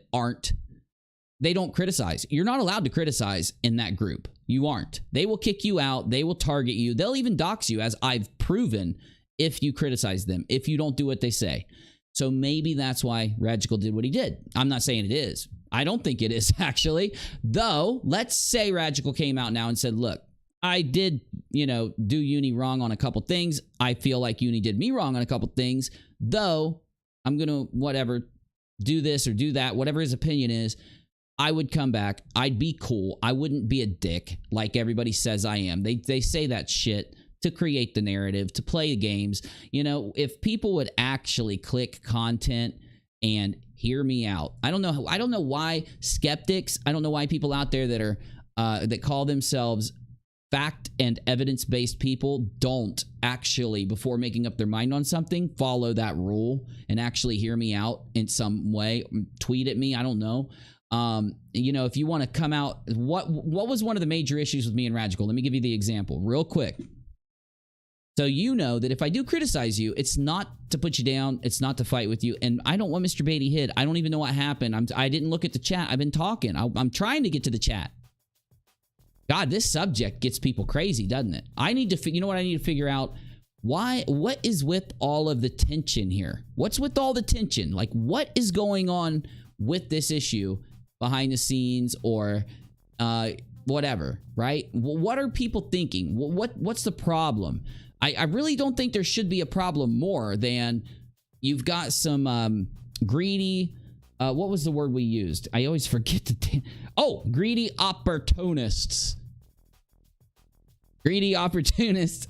they don't criticize. You're not allowed to criticize in that group. You aren't. They will kick you out. They will target you. They'll even dox you, as I've proven, if you criticize them, if you don't do what they say. So maybe that's why Ragical did what he did. I'm not saying it is. I don't think it is, actually. Though, let's say Ragical came out now and said, look, I did, do Uni wrong on a couple things. I feel like Uni did me wrong on a couple things. Though, I'm going to, do this or do that, whatever his opinion is. I would come back. I'd be cool. I wouldn't be a dick like everybody says I am. They say that shit to create the narrative, to play the games. If people would actually click content and hear me out. I don't know why skeptics, I don't know why people out there that are that call themselves fact and evidence-based people don't actually, before making up their mind on something, follow that rule and actually hear me out in some way. Tweet at me. I don't know. If you want to come out, what was one of the major issues with me and Ragical? Let me give you the example real quick. So that if I do criticize you, it's not to put you down, it's not to fight with you, and I don't want Mr. Beatty hid. I don't even know what happened. I didn't look at the chat. I've been talking. I'm trying to get to the chat. God, this subject gets people crazy, doesn't it? I need to, you know what I need to figure out? What is with all of the tension here? What's with all the tension? Like, what is going on with this issue behind the scenes, or whatever, right? What are people thinking? What's the problem? I really don't think there should be a problem more than you've got some greedy, what was the word we used? I always forget greedy opportunists. Greedy opportunists.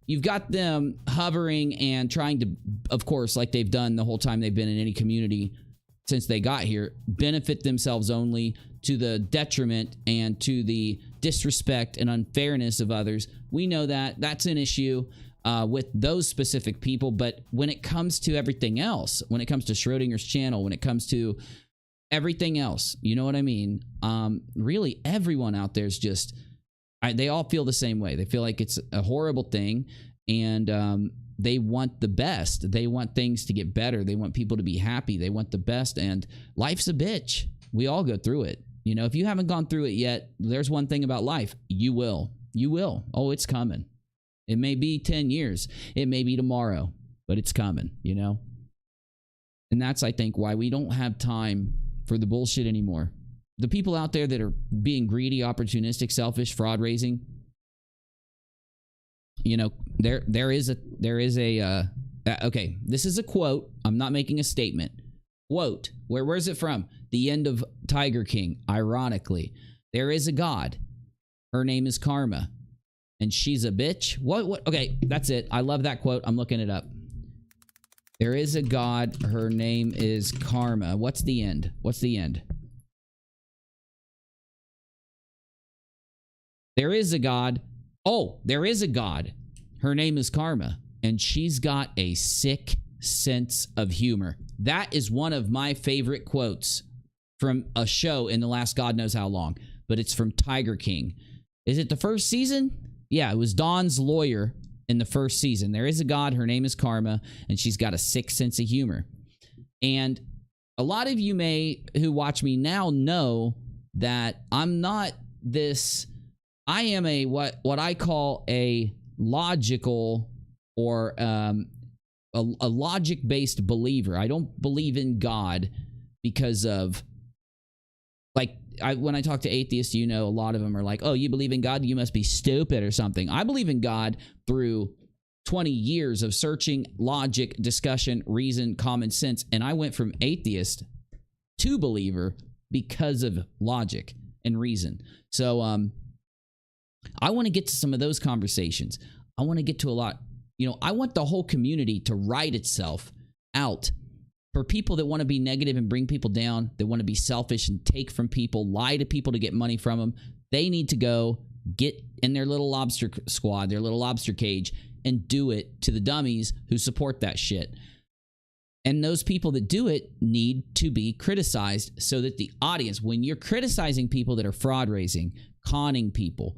You've got them hovering and trying to, of course, like they've done the whole time they've been in any community since they got here, benefit themselves only, to the detriment and to the disrespect and unfairness of others. We know that that's an issue with those specific people. But when it comes to everything else, when it comes to Schrodinger's channel, when it comes to everything else, you know what I mean? Really, everyone out there is just, they all feel the same way. They feel like it's a horrible thing, and they want the best. They want things to get better. They want people to be happy. They want the best, and life's a bitch. We all go through it. You know, if you haven't gone through it yet, there's one thing about life. You will. You will. Oh, it's coming. It may be 10 years. It may be tomorrow, but it's coming, you know? And that's, I think, why we don't have time for the bullshit anymore. The people out there that are being greedy, opportunistic, selfish, fraud raising, you know, there is a okay, this is a quote. I'm not making a statement. Quote, where's it from? The end of Tiger King, ironically. There is a God. Her name is Karma. And she's a bitch. What? Okay, that's it. I love that quote. I'm looking it up. There is a God. Her name is Karma. What's the end? What's the end? There is a God. Oh, there is a God. Her name is Karma. And she's got a sick sense of humor. That is one of my favorite quotes from a show in the last God knows how long. But it's from Tiger King. Is it the first season? Yeah, it was Dawn's lawyer in the first season. There is a God. Her name is Karma. And she's got a sick sense of humor. And a lot of you who watch me now know that I'm not this... I am a what I call a logical or a logic-based believer. I don't believe in God because of, like, when I talk to atheists, you know, a lot of them are like, oh, you believe in God? You must be stupid or something. I believe in God through 20 years of searching, logic, discussion, reason, common sense. And I went from atheist to believer because of logic and reason. So, I want to get to some of those conversations. I want to get to a lot. You know, I want the whole community to write itself out. For people that want to be negative and bring people down, that want to be selfish and take from people, lie to people to get money from them, they need to go get in their little lobster squad, their little lobster cage, and do it to the dummies who support that shit. And those people that do it need to be criticized so that the audience, when you're criticizing people that are fraud raising, conning people,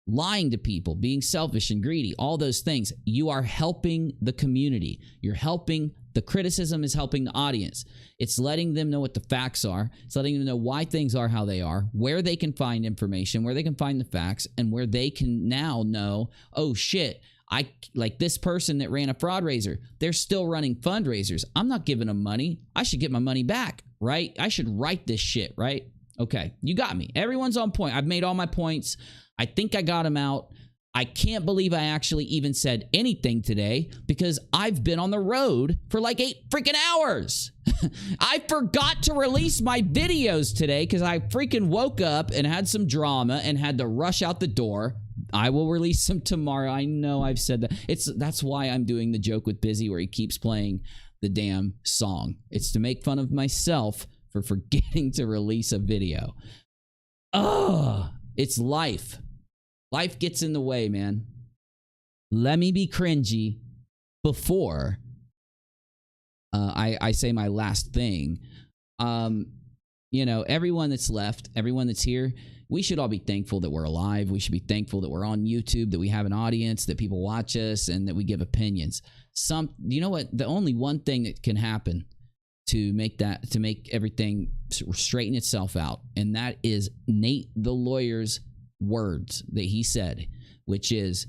lying to people, being selfish and greedy, all those things, you are helping the community. You're helping, the criticism is helping the audience. It's letting them know what the facts are. It's letting them know why things are how they are, where they can find information, where they can find the facts, and where they can now know, oh shit, I like this person that ran a fraud raiser. They're still running fundraisers. I'm not giving them money. I should get my money back, right? I should write this shit, right? Okay, you got me. Everyone's on point. I've made all my points. I think I got them out. I can't believe I actually even said anything today because I've been on the road for like 8 freaking hours. I forgot to release my videos today because I freaking woke up and had some drama and had to rush out the door. I will release them tomorrow. I know I've said that. That's why I'm doing the joke with Busy where he keeps playing the damn song. It's to make fun of myself for forgetting to release a video. Ugh, it's life. Life gets in the way, man. Let me be cringy before I say my last thing. You know, everyone that's left, everyone that's here, we should all be thankful that we're alive. We should be thankful that we're on YouTube, that we have an audience, that people watch us, and that we give opinions. You know what? The only one thing that can happen to make everything straighten itself out, and that is Nate the lawyer's words that he said, which is,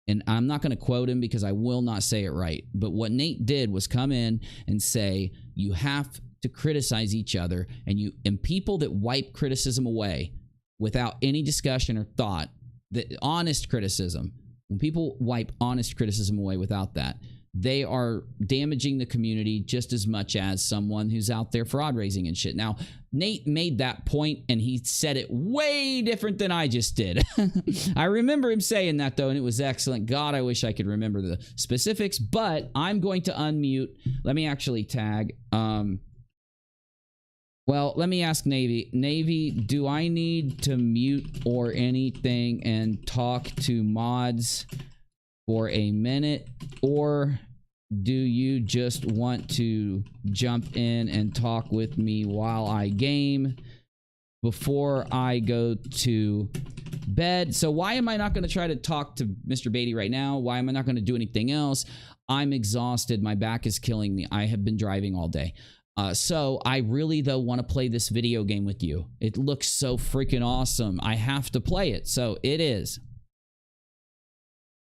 and I'm not going to quote him because I will not say it right, but what Nate did was come in and say, you have to criticize each other, and people that wipe criticism away without any discussion or thought, the honest criticism, when people wipe honest criticism away without that, they are damaging the community just as much as someone who's out there fraud raising and shit. Now, Nate made that point and he said it way different than I just did. I remember him saying that though, and it was excellent. God, I wish I could remember the specifics, but I'm going to unmute. Let me actually tag. Well, Well, let me ask Navy. Navy, do I need to mute or anything and talk to mods for a minute? Or do you just want to jump in and talk with me while I game before I go to bed? So why am I not going to try to talk to Mr. Beatty right now? Why am I not going to do anything else? I'm exhausted. My back is killing me. I have been driving all day. So I really, though, want to play this video game with you. It looks so freaking awesome. I have to play it. So it is.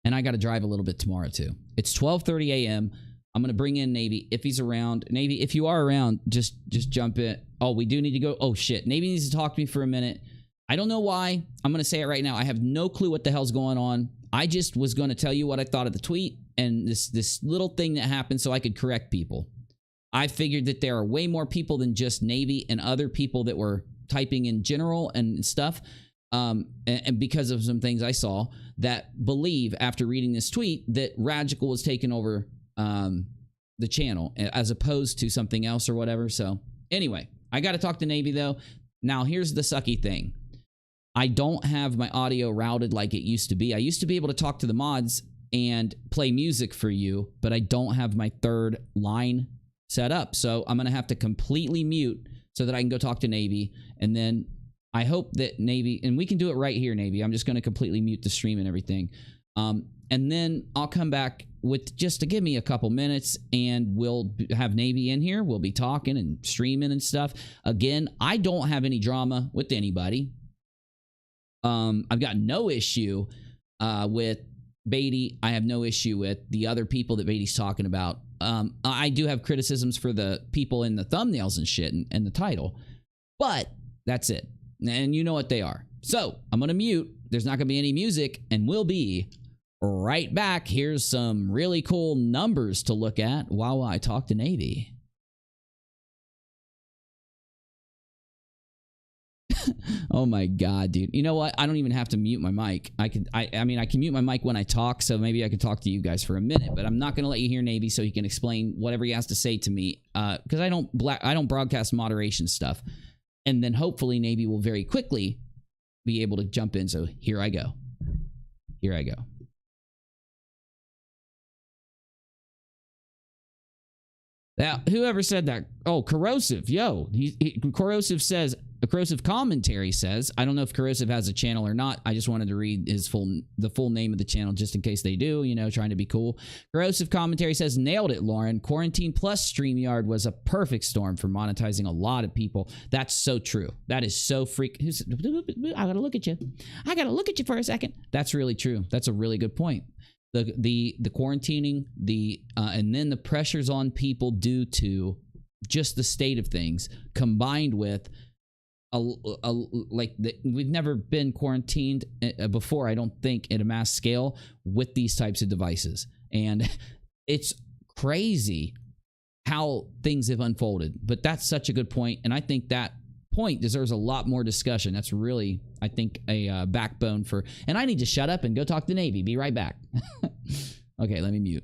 And I got to drive a little bit tomorrow, too. It's 12:30 a.m. I'm going to bring in Navy if he's around. Navy, if you are around, just jump in. Oh, we do need to go. Oh, shit. Navy needs to talk to me for a minute. I don't know why. I'm going to say it right now. I have no clue what the hell's going on. I just was going to tell you what I thought of the tweet and this little thing that happened so I could correct people. I figured that there are way more people than just Navy and other people that were typing in general and stuff. And because of some things I saw that believe after reading this tweet that Ragical was taking over the channel as opposed to something else or whatever. So anyway, I got to talk to Navy though. Now here's the sucky thing. I don't have my audio routed like it used to be. I used to be able to talk to the mods and play music for you, but I don't have my third line set up. So I'm going to have to completely mute so that I can go talk to Navy. And then I hope that Navy, and we can do it right here, Navy. I'm just going to completely mute the stream and everything. And then I'll come back with just to give me a couple minutes and we'll have Navy in here. We'll be talking and streaming and stuff. Again, I don't have any drama with anybody. I've got no issue with Beatty. I have no issue with the other people that Beatty's talking about. I do have criticisms for the people in the thumbnails and shit and the title, but that's it. And you know what they are. So I'm going to mute. There's not going to be any music and we'll be right back. Here's some really cool numbers to look at while I talk to Navy. Oh my god, dude. You know what? I don't even have to mute my mic. I mean I can mute my mic when I talk, so maybe I could talk to you guys for a minute, but I'm not going to let you hear Navy so he can explain whatever he has to say to me cuz I don't broadcast moderation stuff. And then hopefully Navy will very quickly be able to jump in. So here I go. Here I go. Now, whoever said that? Oh, Corrosive. Yo, Corrosive says, a Corrosive commentary says, I don't know if Corrosive has a channel or not. I just wanted to read the full name of the channel just in case they do, you know, trying to be cool. Corrosive commentary says, nailed it, Lauren. Quarantine plus StreamYard was a perfect storm for monetizing a lot of people. That's so true. That is so freak. I gotta look at you. I gotta look at you for a second. That's really true. That's a really good point. The quarantining, and then the pressures on people due to just the state of things, combined with we've never been quarantined before, I don't think, at a mass scale with these types of devices, and it's crazy how things have unfolded. But that's such a good point, and I think that point deserves a lot more discussion. That's really, I think, a backbone for, and I need to shut up and go talk to Navy. Be right back. Okay, let me mute.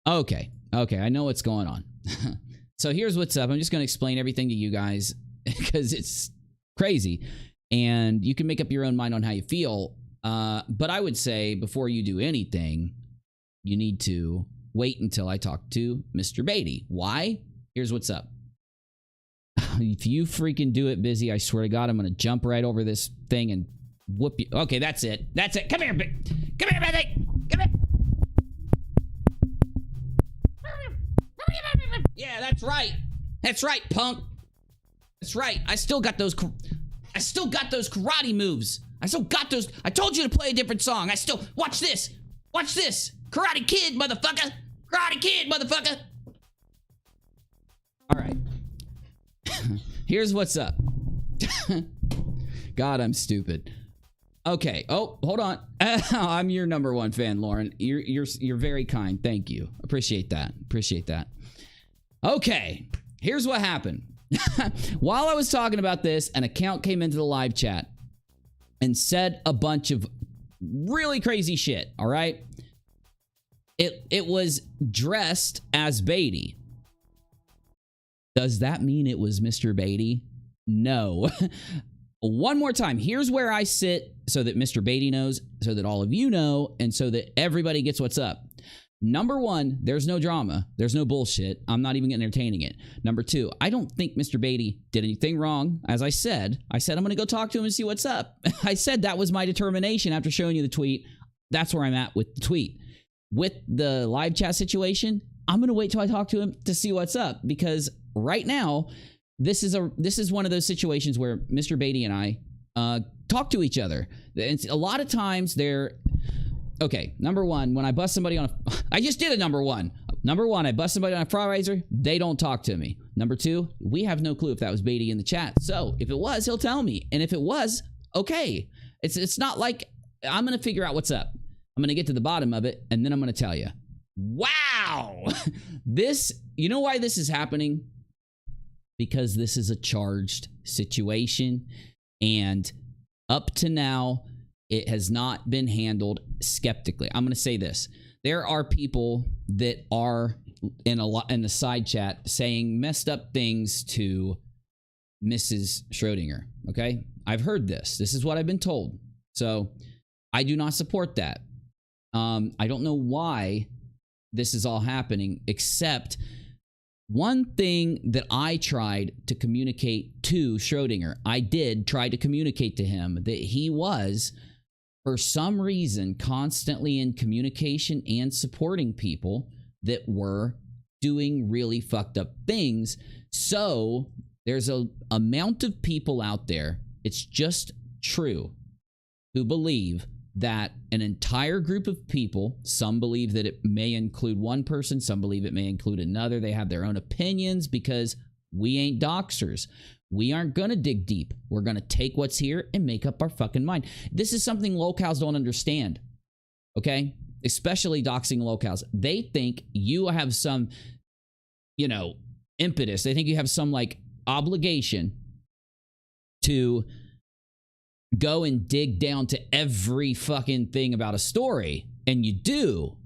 Okay. Okay, I know what's going on. So here's what's up. I'm just going to explain everything to you guys because it's crazy. And you can make up your own mind on how you feel. But I would say before you do anything, you need to wait until I talk to Mr. Beatty. Why? Here's what's up. If you freaking do it, Busy, I swear to God, I'm going to jump right over this thing and whoop you. Okay, that's it. That's it. Come here, Busy. Come here, Busy. Come here. Yeah, that's right. That's right, punk. That's right. I still got those karate moves. I still got those. I told you to play a different song. Watch this. Watch this. Karate Kid, motherfucker. Karate Kid, motherfucker. All right. Here's what's up. God, I'm stupid. Okay. Oh, hold on. I'm your #1 fan, Lauren. You're very kind. Thank you. Appreciate that. Appreciate that. Okay. Here's what happened. While I was talking about this, an account came into the live chat and said a bunch of really crazy shit. All right. It was dressed as Beatty. Does that mean it was Mr. Beatty? No. One more time. Here's where I sit so that Mr. Beatty knows, so that all of you know, and so that everybody gets what's up. #1, there's no drama. There's no bullshit. I'm not even entertaining it. #2, I don't think Mr. Beatty did anything wrong. As I said I'm going to go talk to him and see what's up. I said that was my determination after showing you the tweet. That's where I'm at with the tweet. With the live chat situation, I'm going to wait till I talk to him to see what's up, because right now, this is one of those situations where Mr. Beatty and I talk to each other. And a lot of times they're... Okay, #1, when I bust somebody on a... I just did a #1. #1, I bust somebody on a fraudraiser, they don't talk to me. #2, we have no clue if that was Beatty in the chat. So if it was, he'll tell me. And if it was, okay. It's not like I'm going to figure out what's up. I'm going to get to the bottom of it, and then I'm going to tell you. Wow! You know why this is happening? Because this is a charged situation, and up to now, it has not been handled skeptically. I'm going to say this. There are people that are in the side chat saying messed up things to Mrs. Schrodinger, okay? I've heard this. This is what I've been told. So I do not support that. I don't know why this is all happening, except one thing that I tried to communicate to Schrodinger. I did try to communicate to him that he was, for some reason, constantly in communication and supporting people that were doing really fucked up things. So there's a amount of people out there, it's just true, who believe that an entire group of people, some believe that it may include one person, some believe it may include another. They have their own opinions because we ain't doxers. We aren't going to dig deep. We're going to take what's here and make up our fucking mind. This is something locals don't understand, okay? Especially doxing locals. They think you have some, impetus. They think you have some, obligation to go and dig down to every fucking thing about a story. And you do,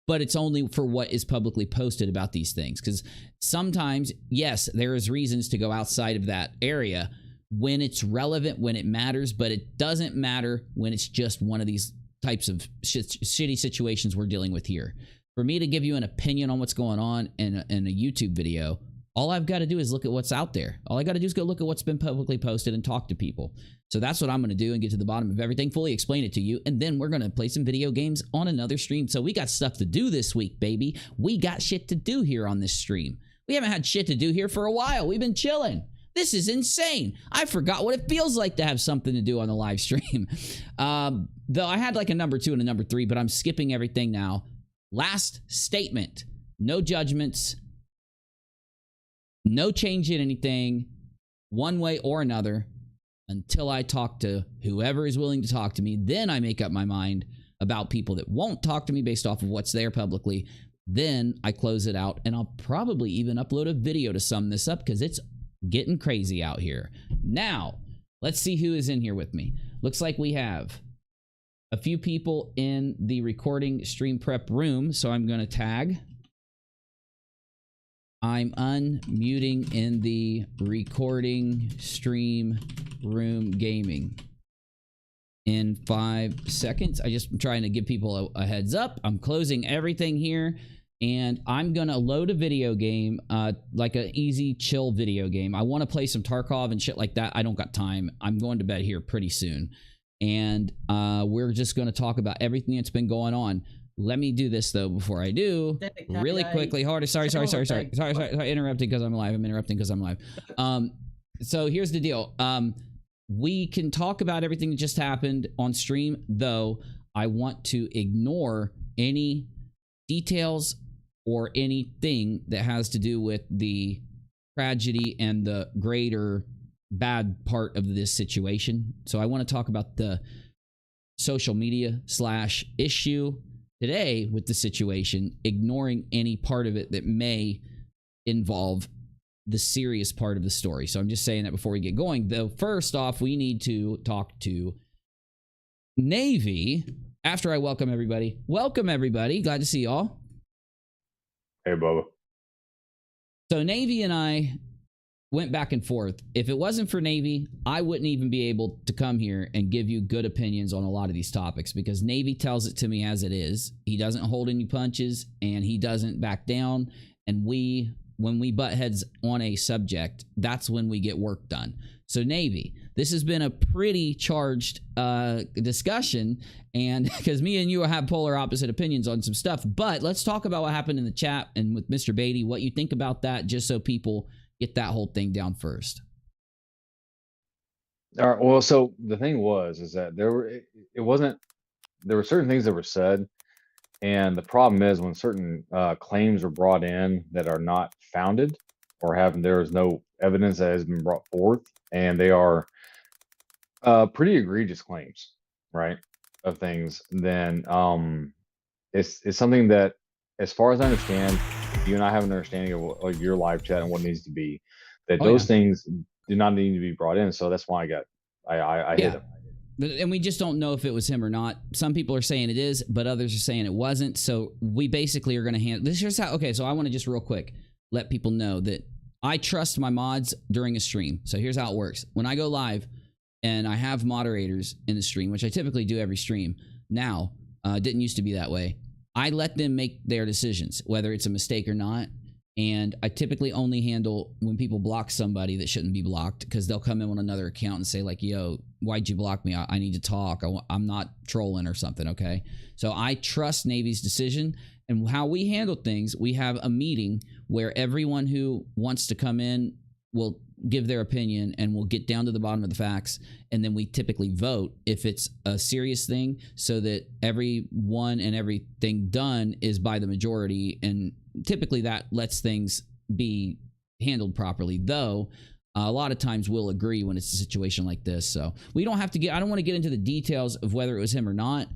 but it's only for what is publicly posted about these things. Because sometimes, yes, there is reasons to go outside of that area when it's relevant, when it matters, but it doesn't matter when it's just one of these types of shitty situations we're dealing with here. For me to give you an opinion on what's going on in a YouTube video, all I've got to do is look at what's out there. All I got to do is go look at what's been publicly posted and talk to people. So that's what I'm going to do and get to the bottom of everything, fully explain it to you, and then we're going to play some video games on another stream. So we got stuff to do this week, baby. We got shit to do here on this stream. We haven't had shit to do here for a while. We've been chilling. This is insane. I forgot what it feels like to have something to do on the live stream. Though I had a #2 and a #3, but I'm skipping everything now. Last statement. No judgments. No change in anything, one way or another, until I talk to whoever is willing to talk to me. Then I make up my mind about people that won't talk to me based off of what's there publicly. Then I close it out, and I'll probably even upload a video to sum this up because it's getting crazy out here. Now, let's see who is in here with me. Looks like we have a few people in the recording stream prep room, so I'm going to tag I'm unmuting in the recording stream room gaming in 5 seconds. I'm trying to give people a heads up. I'm closing everything here, and I'm gonna load a video game, like an easy chill video game. I want to play some Tarkov and shit like that. I don't got time. I'm going to bed here pretty soon, and we're just going to talk about everything that's been going on. Let me do this though before I do, really quickly. Sorry, interrupting because I'm live. I'm interrupting because I'm live. So here's the deal. We can talk about everything that just happened on stream, though I want to ignore any details or anything that has to do with the tragedy and the greater bad part of this situation. So I want to talk about the social media / issue today with the situation, ignoring any part of it that may involve the serious part of the story. So I'm just saying that before we get going. Though first off, we need to talk to Navy after I welcome everybody. Welcome everybody. Glad to see y'all. Hey, Bubba. So Navy and I went back and forth. If it wasn't for Navy, I wouldn't even be able to come here and give you good opinions on a lot of these topics, because Navy tells it to me as it is. He doesn't hold any punches and he doesn't back down. And when we butt heads on a subject, that's when we get work done. So Navy, this has been a pretty charged discussion, and because me and you have polar opposite opinions on some stuff, but let's talk about what happened in the chat and with Mr. Beatty, what you think about that, just so people get that whole thing down first. All right. Well, so the thing is that there were certain things that were said, and the problem is when certain claims are brought in that are not founded or there is no evidence that has been brought forth, and they are pretty egregious claims, right, of things, then it's something that, as far as I understand, you and I have an understanding of your live chat and what needs to be, that those things do not need to be brought in. So that's why I hit him. And we just don't know if it was him or not. Some people are saying it is, but others are saying it wasn't. So we basically are going to handle this. Here's how. Okay, so I want to just real quick let people know that I trust my mods during a stream. So here's how it works. When I go live and I have moderators in the stream, which I typically do every stream now, didn't used to be that way. I let them make their decisions, whether it's a mistake or not. And I typically only handle when people block somebody that shouldn't be blocked, because they'll come in on another account and say like, yo, why'd you block me? I need to talk. I'm not trolling or something, okay? So I trust Navy's decision. And how we handle things, we have a meeting where everyone who wants to come in will give their opinion, and we'll get down to the bottom of the facts, and then we typically vote if it's a serious thing, so that everyone and everything done is by the majority, and typically that lets things be handled properly, though a lot of times we'll agree when it's a situation like this. So we don't have to I don't want to get into the details of whether it was him or not,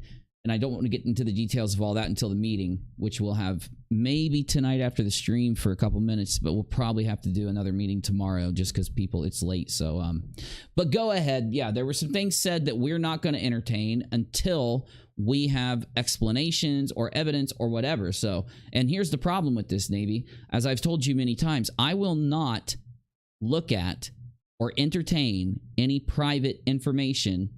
and I don't want to get into the details of all that until the meeting, which we'll have maybe tonight after the stream for a couple minutes, but we'll probably have to do another meeting tomorrow just because it's late. So, but go ahead. Yeah, there were some things said that we're not going to entertain until we have explanations or evidence or whatever. So, and here's the problem with this, Navy. As I've told you many times, I will not look at or entertain any private information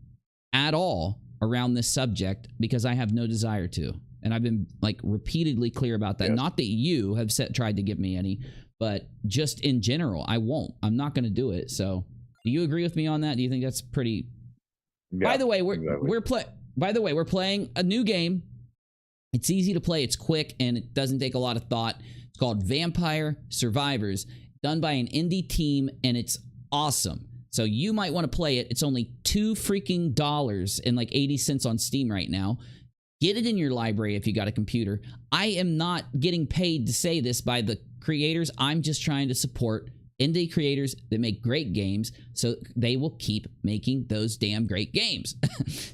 at all around this subject, because I have no desire to. And I've been like repeatedly clear about that. Yes. Not that you have tried to give me any, but just in general, I won't. I'm not going to do it. So, do you agree with me on that? Do you think that's pretty? Yeah, by the way, we're playing a new game. It's easy to play. It's quick and it doesn't take a lot of thought. It's called Vampire Survivors, done by an indie team, and it's awesome. So you might want to play it. It's only $2 freaking and like 80 cents on Steam right now. Get it in your library if you got a computer. I am not getting paid to say this by the creators. I'm just trying to support indie creators that make great games, so they will keep making those damn great games.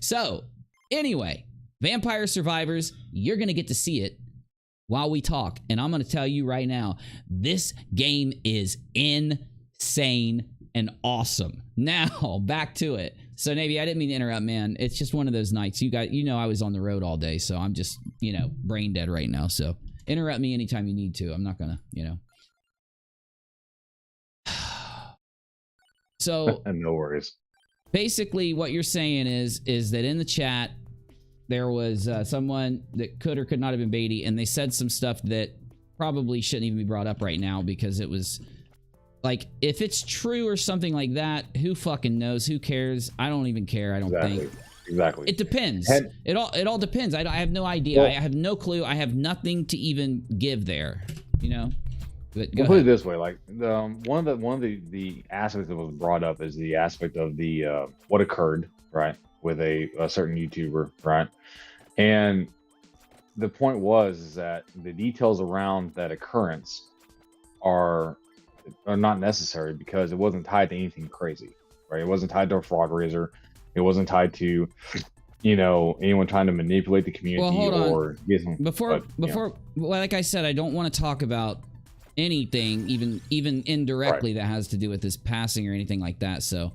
So anyway, Vampire Survivors, you're going to get to see it while we talk. And I'm going to tell you right now, this game is insane and awesome. Now, back to it. So, Navy, I didn't mean to interrupt, man. It's just one of those nights. You know I was on the road all day, so I'm just, brain dead right now. So, interrupt me anytime you need to. I'm not going to, So No worries. basically what you're saying is that in the chat there was someone that could or could not have been Beatty, and they said some stuff that probably shouldn't even be brought up right now, because it was like, if it's true or something like that, who fucking knows? Who cares? I don't even care. I don't think. Exactly. It depends. It all depends. I have no idea. Well, I have no clue. I have nothing to even give there, you know? But we'll put it this way, like one of the aspects that was brought up is the aspect of the what occurred, right, with a certain YouTuber, right? And the point was that the details around that occurrence are not necessary, because it wasn't tied to anything crazy, right? It wasn't tied to a fraud raiser. It wasn't tied to, you know, anyone trying to manipulate the community. Well, hold on. Or get some, before, well, like I said, I don't want to talk about anything, even indirectly, that has to do with this passing or anything like that. So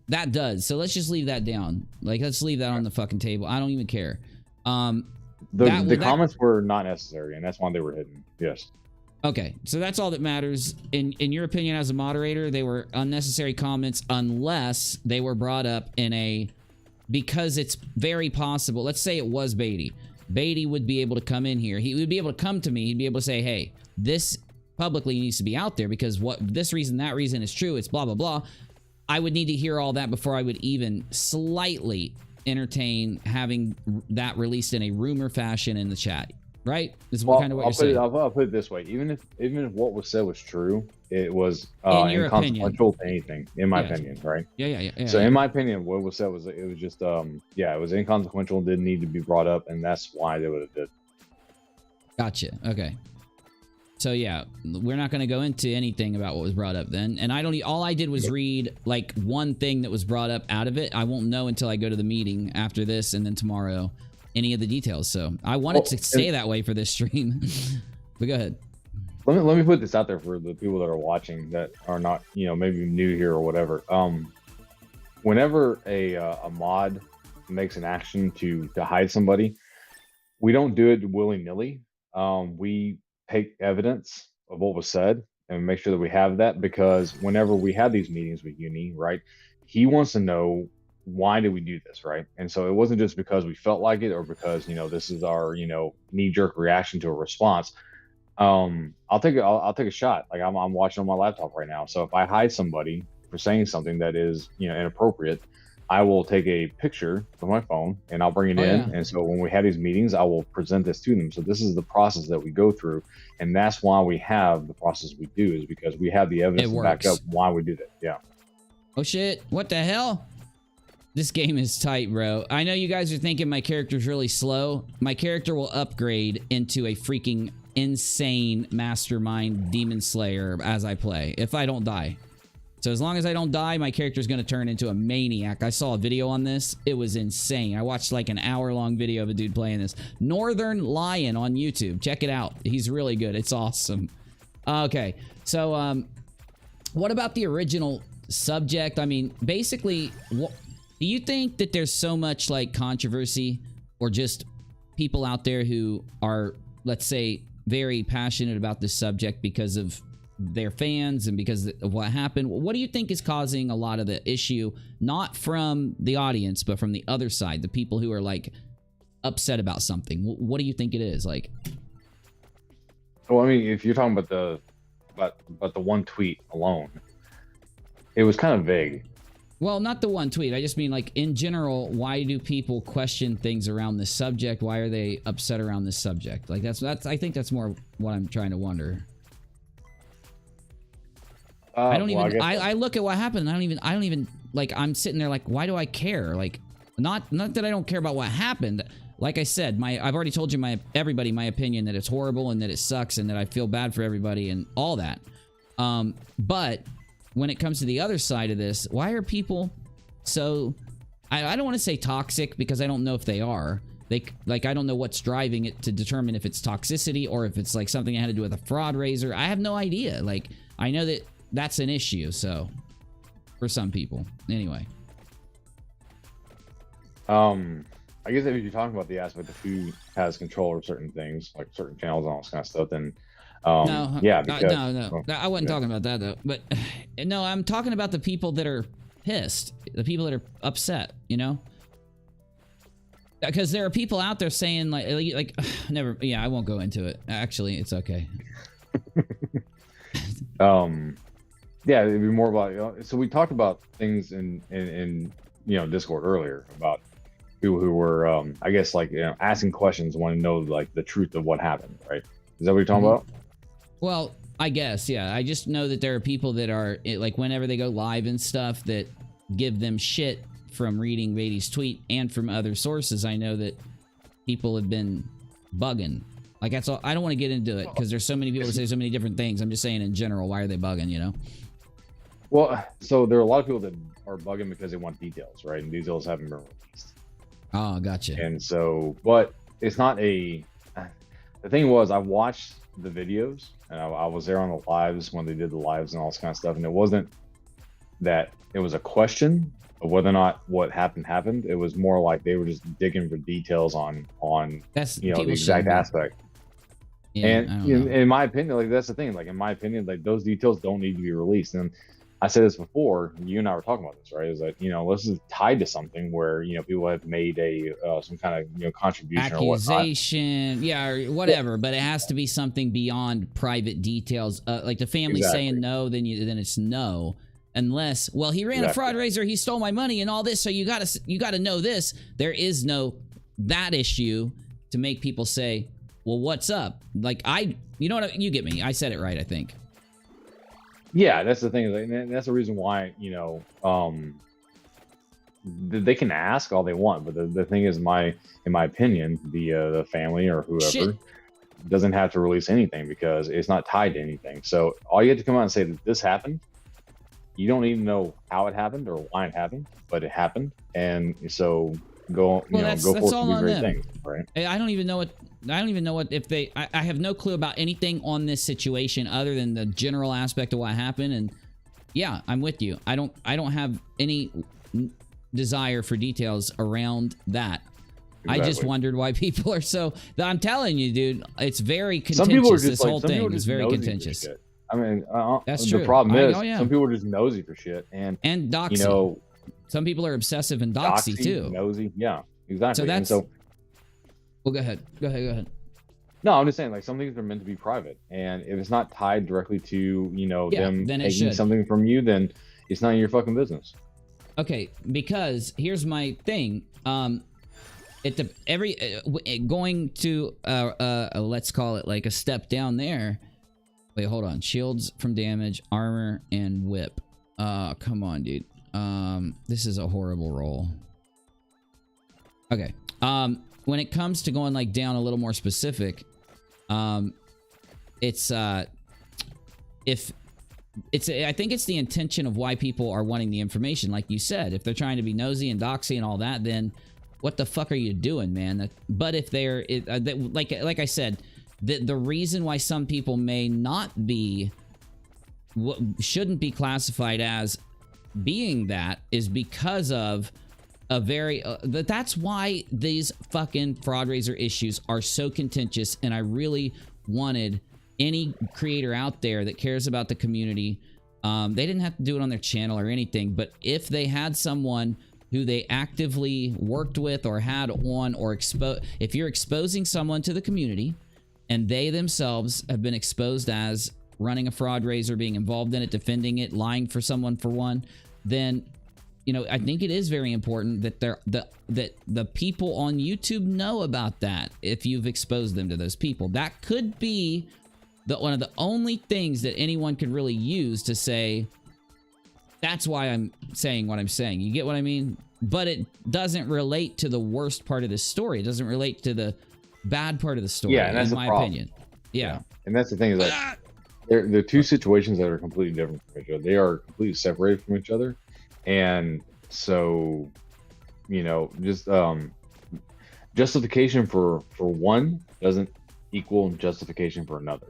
that does. So let's just leave that down. Like, let's leave that on the fucking table. I don't even care. The comments were not necessary, and that's why they were hidden. Yes. Okay, so that's all that matters. In your opinion as a moderator, they were unnecessary comments, unless they were brought up in a, because it's very possible. Let's say it was Beatty. Beatty would be able to come in here. He would be able to come to me. He'd be able to say, hey, this publicly needs to be out there because what this reason, that reason is true. It's blah, blah, blah. I would need to hear all that before I would even slightly entertain having that released in a rumor fashion in the chat. Right? This is what kind of what you're saying. I'll put it this way: even if what was said was true, it was inconsequential to anything, in my opinion, right? Yeah. So in my opinion, what was said was, it was just it was inconsequential, didn't need to be brought up, and that's why they would have did. Gotcha. Okay. So yeah, we're not going to go into anything about what was brought up then. And all I did was read like one thing that was brought up out of it. I won't know until I go to the meeting after this, and then tomorrow any of the details. So I wanted to stay that way for this stream. But go ahead. Let me put this out there for the people that are watching that are not, you know, maybe new here or whatever. Whenever a mod makes an action to hide somebody, we don't do it willy-nilly. We take evidence of what was said and make sure that we have that, because whenever we have these meetings with Uni, right, he wants to know, why did we do this, right? And so it wasn't just because we felt like it, or because, you know, this is our, you know, knee-jerk reaction to a response. I'll take a shot. Like I'm watching on my laptop right now. So if I hide somebody for saying something that is, you know, inappropriate, I will take a picture from my phone and I'll bring it in. Yeah. And so when we have these meetings, I will present this to them. So this is the process that we go through, and that's why we have the process we do, is because we have the evidence to back up why we do that. Yeah. Oh shit! What the hell? This game is tight, bro. I know you guys are thinking my character's really slow. My character will upgrade into a freaking insane mastermind demon slayer as I play, if I don't die. So as long as I don't die, my character's going to turn into a maniac. I saw a video on this. It was insane. I watched like an hour-long video of a dude playing this. Northern Lion on YouTube. Check it out. He's really good. It's awesome. Okay. So, what about the original subject? I mean, basically, do you think that there's so much like controversy, or just people out there who are, let's say, very passionate about this subject because of their fans and because of what happened? What do you think is causing a lot of the issue, not from the audience, but from the other side, the people who are like upset about something? What do you think it is? Like, well, I mean, if you're talking about the one tweet alone, it was kind of vague. Well, not the one tweet. I just mean, like, in general, why do people question things around this subject? Why are they upset around this subject? Like, that's I think that's more what I'm trying to wonder. I don't even, I look at what happened, and I don't even, like, I'm sitting there like, why do I care? Like, not that I don't care about what happened. Like I said, I've already told you everybody my opinion, that it's horrible and that it sucks and that I feel bad for everybody and all that. But when it comes to the other side of this, why are people so, I don't want to say toxic, because I don't know if they are. I don't know what's driving it to determine if it's toxicity or if it's like something that had to do with a fraud raiser. I have no idea. Like, I know that that's an issue, so, for some people. Anyway. I guess if you're talking about the aspect of who has control over certain things, like certain channels and all this kind of stuff, then no, yeah, because, no, I wasn't talking about that though. But No, I'm talking about the people that are pissed, the people that are upset, you know? Because there are people out there saying like never, yeah, I won't go into it. Actually, it's okay. Yeah, it'd be more about, you know, so we talked about things in you know, Discord earlier about people who were I guess like, you know, asking questions, want to know like the truth of what happened, right? Is that what you're talking about? Well, I guess, yeah. I just know that there are people that are like, whenever they go live and stuff, that give them shit from reading Beatty's tweet and from other sources. I know that people have been bugging. Like, that's all. I don't want to get into it because there's so many people that say so many different things. I'm just saying in general, why are they bugging, you know? Well, so there are a lot of people that are bugging because they want details, right? And details haven't been released. Oh, gotcha. And so, but it's not a, the thing was, I watched the videos and I was there on the lives when they did the lives and all this kind of stuff. And it wasn't that it was a question of whether or not what happened. It was more like they were just digging for details on that's, you know, the exact aspect. Yeah, and in my opinion, like that's the thing, like in my opinion, like those details don't need to be released. And I said this before, you and I were talking about this, right? Is that, you know, this is tied to something where, you know, people have made a some kind of, you know, contribution accusation, yeah, or whatever, yeah. But it has to be something beyond private details. Like the family saying no, then it's no. Unless, well, he ran a fraud raiser, he stole my money and all this, so you gotta know this. There is no that issue to make people say, well, what's up? Like you know what, you get me. I said it right, I think. Yeah, that's the thing. And that's the reason why, you know, they can ask all they want, but the thing is, in my opinion, the family or whoever doesn't have to release anything because it's not tied to anything. So all you have to come out and say that this happened. You don't even know how it happened or why it happened, but it happened, and so go, you know, go forth and do great things, right? I don't even know what if they. I have no clue about anything on this situation other than the general aspect of what happened. And yeah, I'm with you. I don't have any desire for details around that. Exactly. I just wondered why people are so. I'm telling you, dude, it's very contentious. Some people are just, this whole thing is very contentious. I mean, that's true. The problem is, some people are just nosy for shit, and doxy. You know, some people are obsessive and doxy too. Nosy, yeah, exactly. So that's well, go ahead. No, I'm just saying, like, some things are meant to be private, and if it's not tied directly to, you know, them taking something from you, then it's not your fucking business. Okay, because here's my thing. Going to let's call it like a step down there. Wait, hold on. Shields from damage, armor, and whip. Come on, dude. This is a horrible roll. Okay. When it comes to going like down a little more specific, it's I think it's the intention of why people are wanting the information. Like you said, if they're trying to be nosy and doxy and all that, then what the fuck are you doing, man? But if they're like I said, the reason why some people may not be, shouldn't be classified as being that is because of a very that's why these fucking fraud raiser issues are so contentious. And I really wanted any creator out there that cares about the community, they didn't have to do it on their channel or anything, but if they had someone who they actively worked with or had on, or if you're exposing someone to the community and they themselves have been exposed as running a fraud raiser, being involved in it, defending it, lying for someone for one, then, you know, I think it is very important that that the people on YouTube know about that. If you've exposed them to those people, that could be one of the only things that anyone could really use to say, that's why I'm saying what I'm saying. You get what I mean? But it doesn't relate to the worst part of the story. It doesn't relate to the bad part of the story, yeah, and that's in my opinion. Yeah. And that's the thing, is that they're two situations that are completely different from each other. They are completely separated from each other. And so, you know, just justification for one doesn't equal justification for another.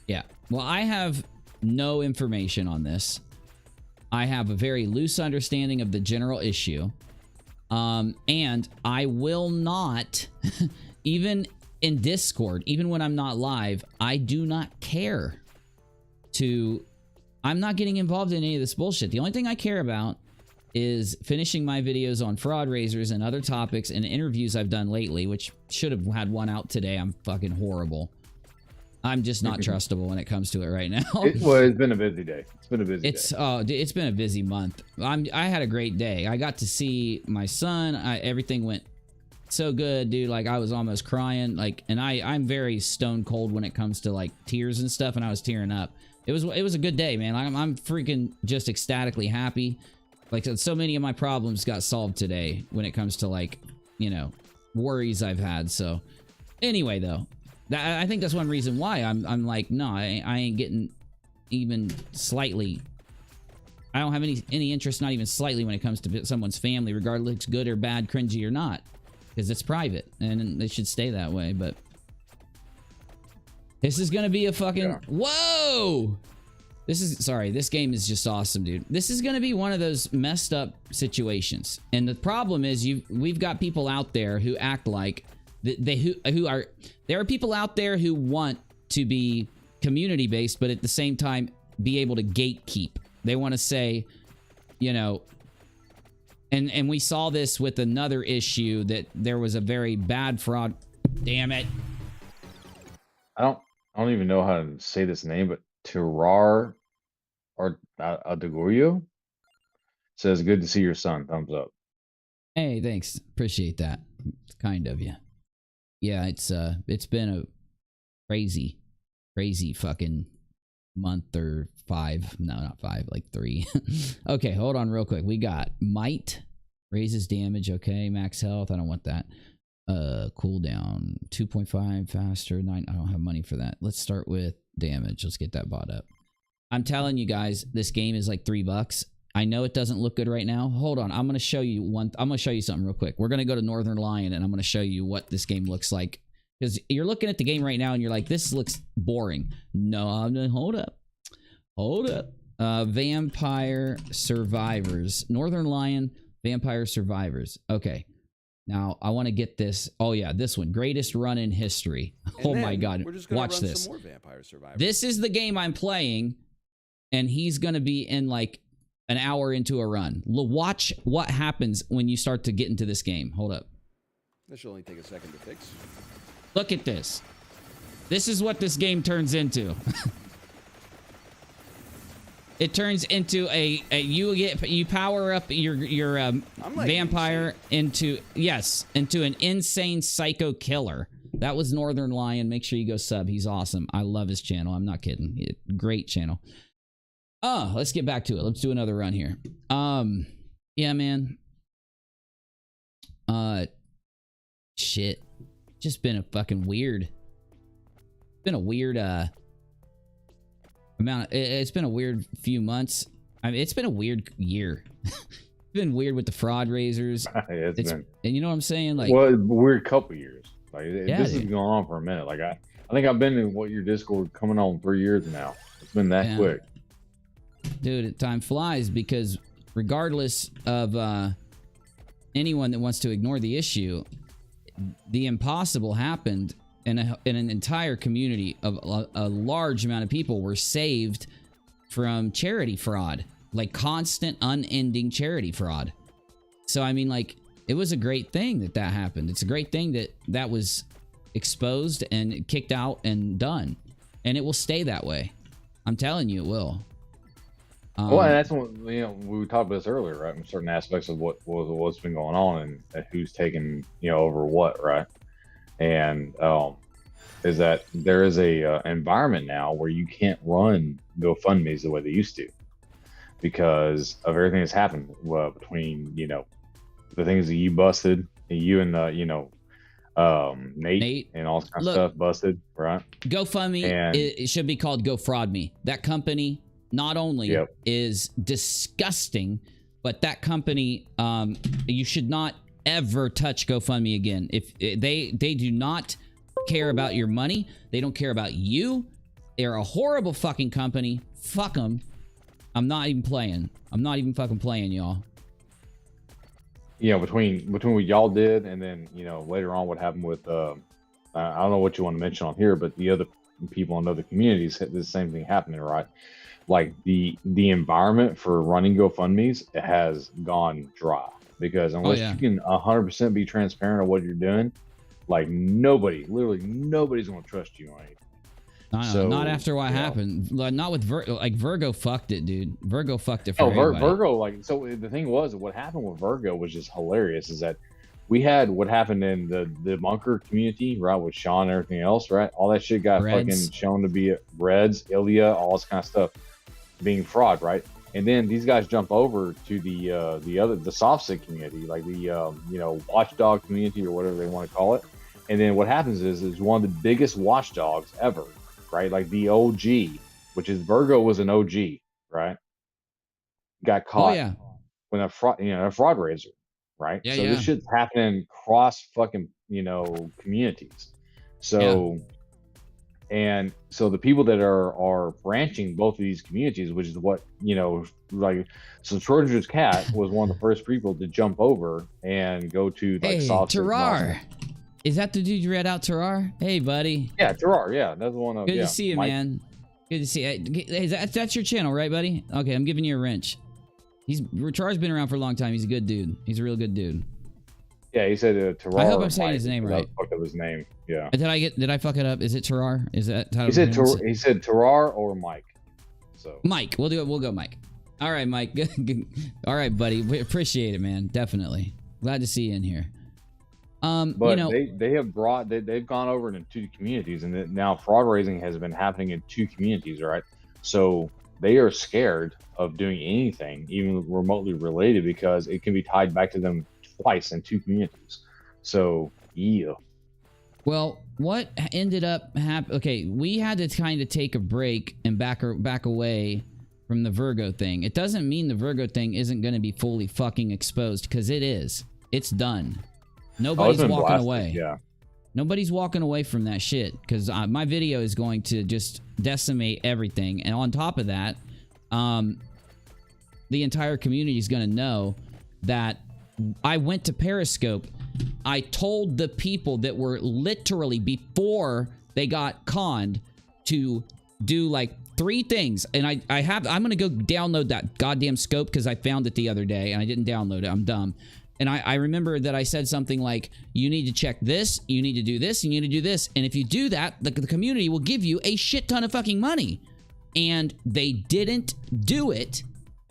Yeah. Well, I have no information on this. I have a very loose understanding of the general issue. And I will not, even in Discord, even when I'm not live, I do not care to I'm not getting involved in any of this bullshit. The only thing I care about is finishing my videos on fraudraisers and other topics and interviews I've done lately, which should have had one out today. I'm fucking horrible. I'm just not trustable when it comes to it right now. Well, it's been a busy day. It's been a busy day. It's been a busy month. I had a great day. I got to see my son. Everything went so good, dude. Like, I was almost crying. Like, and I'm very stone cold when it comes to like tears and stuff, and I was tearing up. It was a good day, man. I'm freaking just ecstatically happy. Like, so many of my problems got solved today when it comes to, like, you know, worries I've had. So anyway, though, I think that's one reason why I'm like, no, I ain't getting even slightly. I don't have any interest, not even slightly, when it comes to someone's family, regardless if it's good or bad, cringy or not, because it's private and it should stay that way. But this is gonna be a fucking whoa. This game is just awesome, dude. This is gonna be one of those messed up situations, and the problem is we've got people out there who act like there are people out there who want to be community based, but at the same time be able to gatekeep. They want to say, you know, and we saw this with another issue, that there was a very bad fraud. Damn it! I don't even know how to say this name, but Tirar or Adegorio says, "Good to see your son." Thumbs up. Hey, thanks. Appreciate that. It's kind of you. Yeah, it's been a crazy fucking month or 5. No, not 5, like 3. Okay, hold on real quick. We got might raises damage. Okay, max health. I don't want that. Cooldown 2.5 faster. 9. I don't have money for that. Let's start with damage. Let's get that bought up. I'm telling you guys, this game is like $3. I know it doesn't look good right now. Hold on. I'm going to show you something real quick. We're going to go to Northern Lion, and I'm going to show you what this game looks like. Because you're looking at the game right now, and you're like, this looks boring. No, hold up. Hold up. Vampire Survivors. Northern Lion, Vampire Survivors. Okay. Now, I want to get this. Oh, yeah, this one. Greatest run in history. Oh, my God. Watch this. Some more Vampire Survivors. This is the game I'm playing, and he's going to be in, like, an hour into a run. Watch what happens when you start to get into this game. Hold up. This should only take a second to fix. Look at this. This is what this game turns into. It turns into you power up your vampire into an insane psycho killer. That was Northern Lion. Make sure you go sub. He's awesome. I love his channel. I'm not kidding. Great channel. Oh, let's get back to it. Let's do another run here. Yeah, man. Shit. Just been a fucking weird. Been a weird it's been a weird few months. I mean, it's been a weird year. It's been weird with the fraud raisers. It's been, and you know what I'm saying? Like, well, weird couple years. Like, yeah, this has been going on for a minute. Like, I think I've been in your Discord coming on 3 years now. It's been that quick. Dude, time flies, because regardless of anyone that wants to ignore the issue, the impossible happened, and an entire community of a large amount of people were saved from charity fraud, like constant, unending charity fraud. So, I mean, like, it was a great thing that happened. It's a great thing that was exposed and kicked out and done, and it will stay that way. I'm telling you, it will. Well, and that's what, you know, we talked about this earlier, right? In certain aspects of what's been going on and who's taking, you know, over what, right? And is that there is a environment now where you can't run GoFundMe's the way they used to, because of everything that's happened between, you know, the things that you busted, you and you know, Nate and all kinds of stuff busted, right? GoFundMe, it should be called GoFraudMe. That company not only is disgusting, but that company, you should not ever touch GoFundMe again. If they do not care about your money, they don't care about you. They're a horrible fucking company. Fuck them. I'm not even playing. I'm not even fucking playing, y'all. You know, between what y'all did and then, you know, later on what happened with I don't know what you want to mention on here, but the other people in other communities, the same thing happening, right? like the environment for running GoFundMe's has gone dry, because unless you can 100% be transparent of what you're doing, like literally nobody's going to trust you on anything. So, not after what happened. Not with Virgo fucked it, dude. Virgo fucked it for everybody. Virgo, like, so the thing was, what happened with Virgo was just hilarious, is that we had what happened in the bunker community, right, with Sean and everything else, right? All that shit got fucking shown to be Reds, Ilya, all this kind of stuff being fraud, right? And then these guys jump over to the soft stick community, like the you know, watchdog community or whatever they want to call it. And then what happens is one of the biggest watchdogs ever, right? Like the OG, which is Virgo, was an OG, right? Got caught when a fraud raiser, right? So this shit's happening cross fucking, you know, communities. So and so the people that are branching both of these communities, which is what, you know, like, so Schrodinger's cat was one of the first people to jump over and go to like soft stick. rrrr. Is that the dude you read out, rrrr? Hey, buddy. Yeah, rrrr. Yeah, that's the one. Good to see you, man. Good to see you. Hey, that's your channel, right, buddy? Okay, I'm giving you a wrench. Rrrr's been around for a long time. He's a good dude. He's a real good dude. Yeah, he said rrrr. I hope I'm saying his name right. I fucked up his name. Yeah. Did I fuck it up? Is it rrrr? Is that how he said rrrr or Mike. So Mike, we'll do it. We'll go Mike. All right, Mike. All right, buddy. We appreciate it, man. Definitely. Glad to see you in here. But you know, they've gone over into 2 communities, and now fraud raising has been happening in 2 communities, right? So they are scared of doing anything, even remotely related, because it can be tied back to them twice in 2 communities. So yeah. Well, what ended up happening? Okay, we had to kind of take a break and back away from the Virgo thing. It doesn't mean the Virgo thing isn't going to be fully fucking exposed, because it is. It's done. Nobody's walking away. Yeah. Nobody's walking away from that shit, because my video is going to just decimate everything. And on top of that, the entire community is going to know that I went to Periscope. I told the people that were literally, before they got conned, to do like 3 things. And I'm going to go download that goddamn scope, because I found it the other day and I didn't download it. I'm dumb. And I remember that I said something like, you need to check this, you need to do this, you need to do this. And if you do that, the community will give you a shit ton of fucking money. And they didn't do it.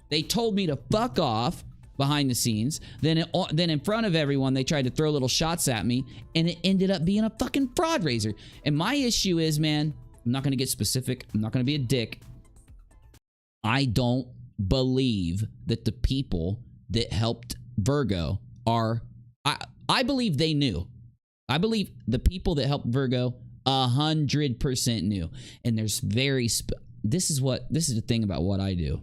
They told me to fuck off behind the scenes. Then in front of everyone, they tried to throw little shots at me. And it ended up being a fucking fraud raiser. And my issue is, man, I'm not going to get specific. I'm not going to be a dick. I don't believe that the people that helped Virgo are, I believe they knew. I believe the people that helped Virgo 100% knew. And there's this is the thing about what I do.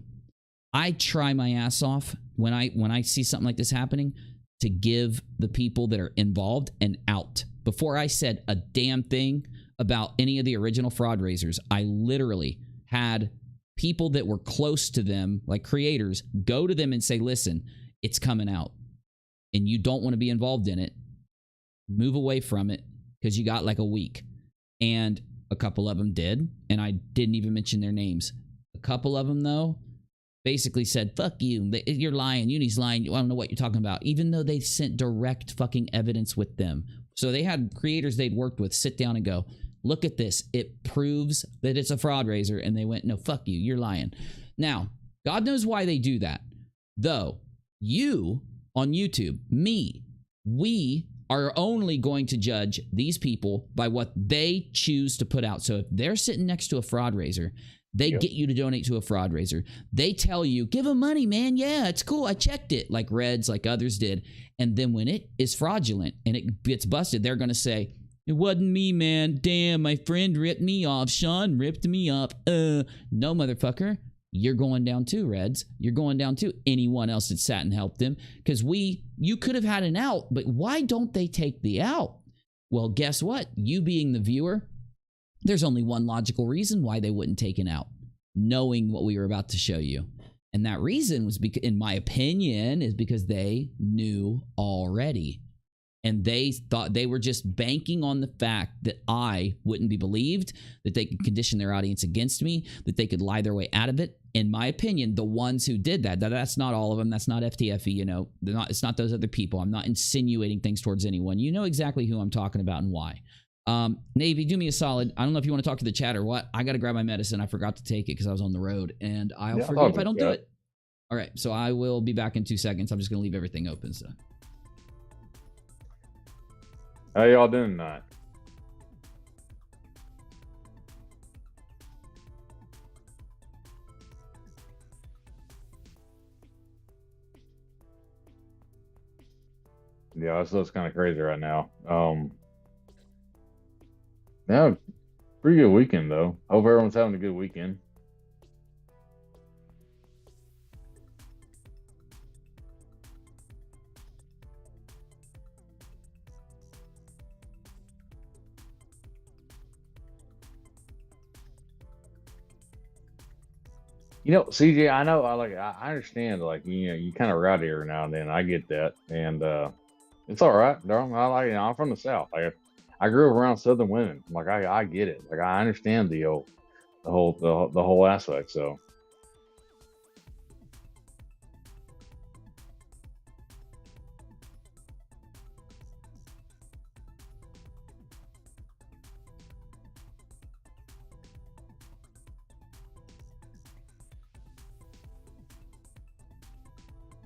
I try my ass off when I see something like this happening to give the people that are involved an out. Before I said a damn thing about any of the original fraud raisers, I literally had people that were close to them, like creators, go to them and say, listen, it's coming out and you don't want to be involved in it. Move away from it, because you got like a week. And a couple of them did, and I didn't even mention their names. A couple of them, though, basically said, fuck you, you're lying, Uni's lying, I don't know what you're talking about, even though they sent direct fucking evidence with them. So they had creators they'd worked with sit down and go, look at this, it proves that it's a fraud raiser. And they went, no, fuck you, you're lying. Now, God knows why they do that. Though, you on YouTube, me, we are only going to judge these people by what they choose to put out. So if they're sitting next to a fraud raiser, they get you to donate to a fraud raiser. They tell you, give them money, man. Yeah, it's cool. I checked it, like Reds, like others did. And then when it is fraudulent and it gets busted, they're going to say, it wasn't me, man. Damn, my friend ripped me off. Sean ripped me up. No, motherfucker. You're going down too, Reds. You're going down too. Anyone else that sat and helped them. Because you could have had an out, but why don't they take the out? Well, guess what? You being the viewer, there's only one logical reason why they wouldn't take an out, knowing what we were about to show you. And that reason was, in my opinion, is because they knew already. And they thought they were just banking on the fact that I wouldn't be believed, that they could condition their audience against me, that they could lie their way out of it. In my opinion, the ones who did that, that's not all of them. That's not FTFE, you know. It's not those other people. I'm not insinuating things towards anyone. You know exactly who I'm talking about and why. Navy, do me a solid. I don't know if you want to talk to the chat or what. I got to grab my medicine. I forgot to take it because I was on the road, and I'll forget if I don't do it. All right, so I will be back in 2 seconds. I'm just going to leave everything open, so. How y'all doing tonight? Yeah, that's kind of crazy right now. Yeah, pretty good weekend though. Hope everyone's having a good weekend. You know, CJ, I know, I understand, like, you know, you kind of rowdy every now and then. I get that, and it's all right, darling. I'm from the South. I grew up around Southern women. Like, I get it. Like, I understand the whole aspect. So,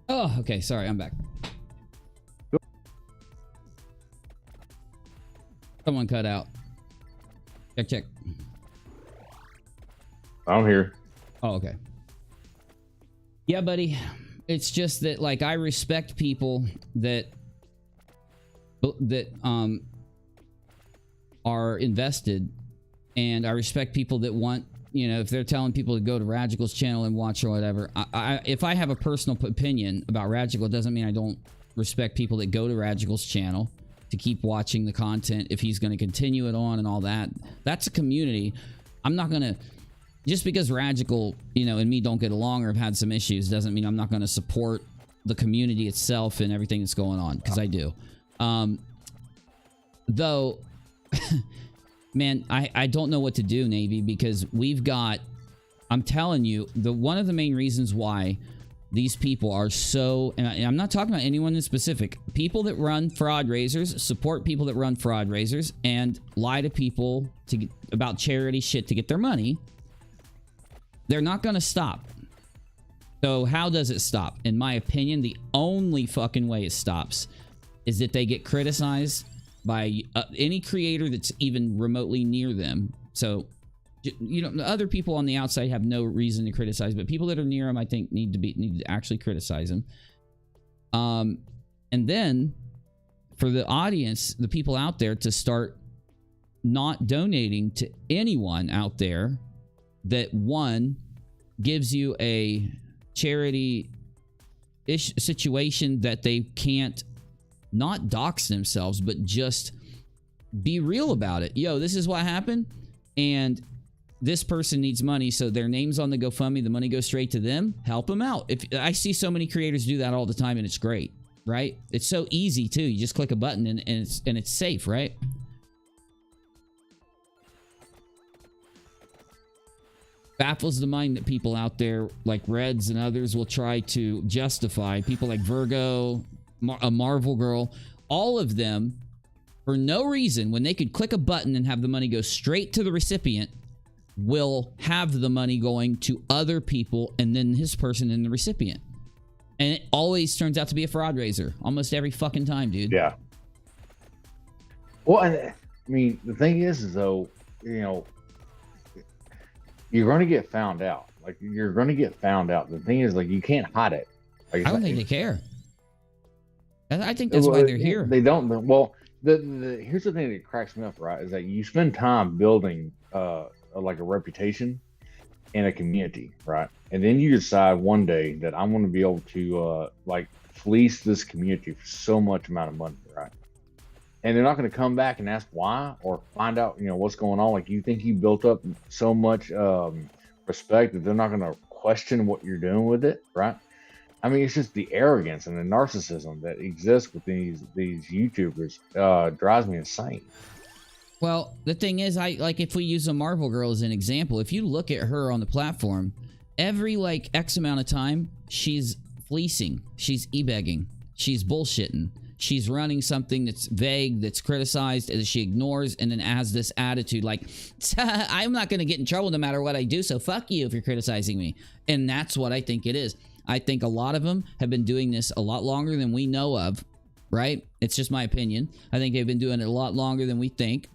oh, okay. Sorry, I'm back. Someone cut out. Check. I'm here. Oh, okay. Yeah, buddy. It's just that, like, I respect people that are invested, and I respect people that want, you know, if they're telling people to go to Ragical's channel and watch or whatever. If I have a personal opinion about Ragical, it doesn't mean I don't respect people that go to Ragical's channel to keep watching the content if he's going to continue it on and all that. That's a community. I'm not going to, just because Ragical, you know, and me don't get along or have had some issues doesn't mean I'm not going to support the community itself and everything that's going on, because I do. Though, man, I don't know what to do, Navy, because we've got, I'm telling you, one of the main reasons why these people are so, and I'm not talking about anyone in specific, people that run fraud raisers, support people that run fraud raisers, and lie to people about charity shit to get their money, they're not going to stop. So how does it stop? In my opinion, the only fucking way it stops is that they get criticized by any creator that's even remotely near them. So, you know, other people on the outside have no reason to criticize, but people that are near them, I think, need to actually criticize them. And then for the audience, the people out there, to start not donating to anyone out there that, one, gives you a charity-ish situation that they can't not dox themselves, but just be real about it. Yo, this is what happened, and this person needs money, so their name's on the GoFundMe, the money goes straight to them. Help them out. If I see so many creators do that all the time, and it's great, right? It's so easy too. You just click a button and it's safe, right? Baffles the mind that people out there like Reds and others will try to justify. People like Virgo, a Marvel Girl, all of them, for no reason, when they could click a button and have the money go straight to the recipient, will have the money going to other people and then his person and the recipient. And it always turns out to be a fraud raiser. Almost every fucking time, dude. Yeah. Well, and I mean, the thing is though, you know, you're going to get found out. Like, you're going to get found out. The thing is, like, you can't hide it. Like, I don't think they care. I think that's why they're here. They don't. Well, here's the thing that cracks me up, right? Is that you spend time building like a reputation in a community, right? And then you decide one day that I'm going to be able to like fleece this community for so much amount of money, right? And they're not going to come back and ask why or find out, you know, what's going on. Like, you think you built up so much respect that they're not going to question what you're doing with it, right? I mean, it's just the arrogance and the narcissism that exists with these YouTubers drives me insane. Well, the thing is, if we use a Marvel girl as an example, if you look at her on the platform, every like X amount of time, she's fleecing, she's e-begging, she's bullshitting, she's running something that's vague, that's criticized, that she ignores, and then has this attitude like, I'm not going to get in trouble no matter what I do, so fuck you if you're criticizing me. And that's what I think it is. I think a lot of them have been doing this a lot longer than we know of, right? It's just my opinion. I think they've been doing it a lot longer than we think.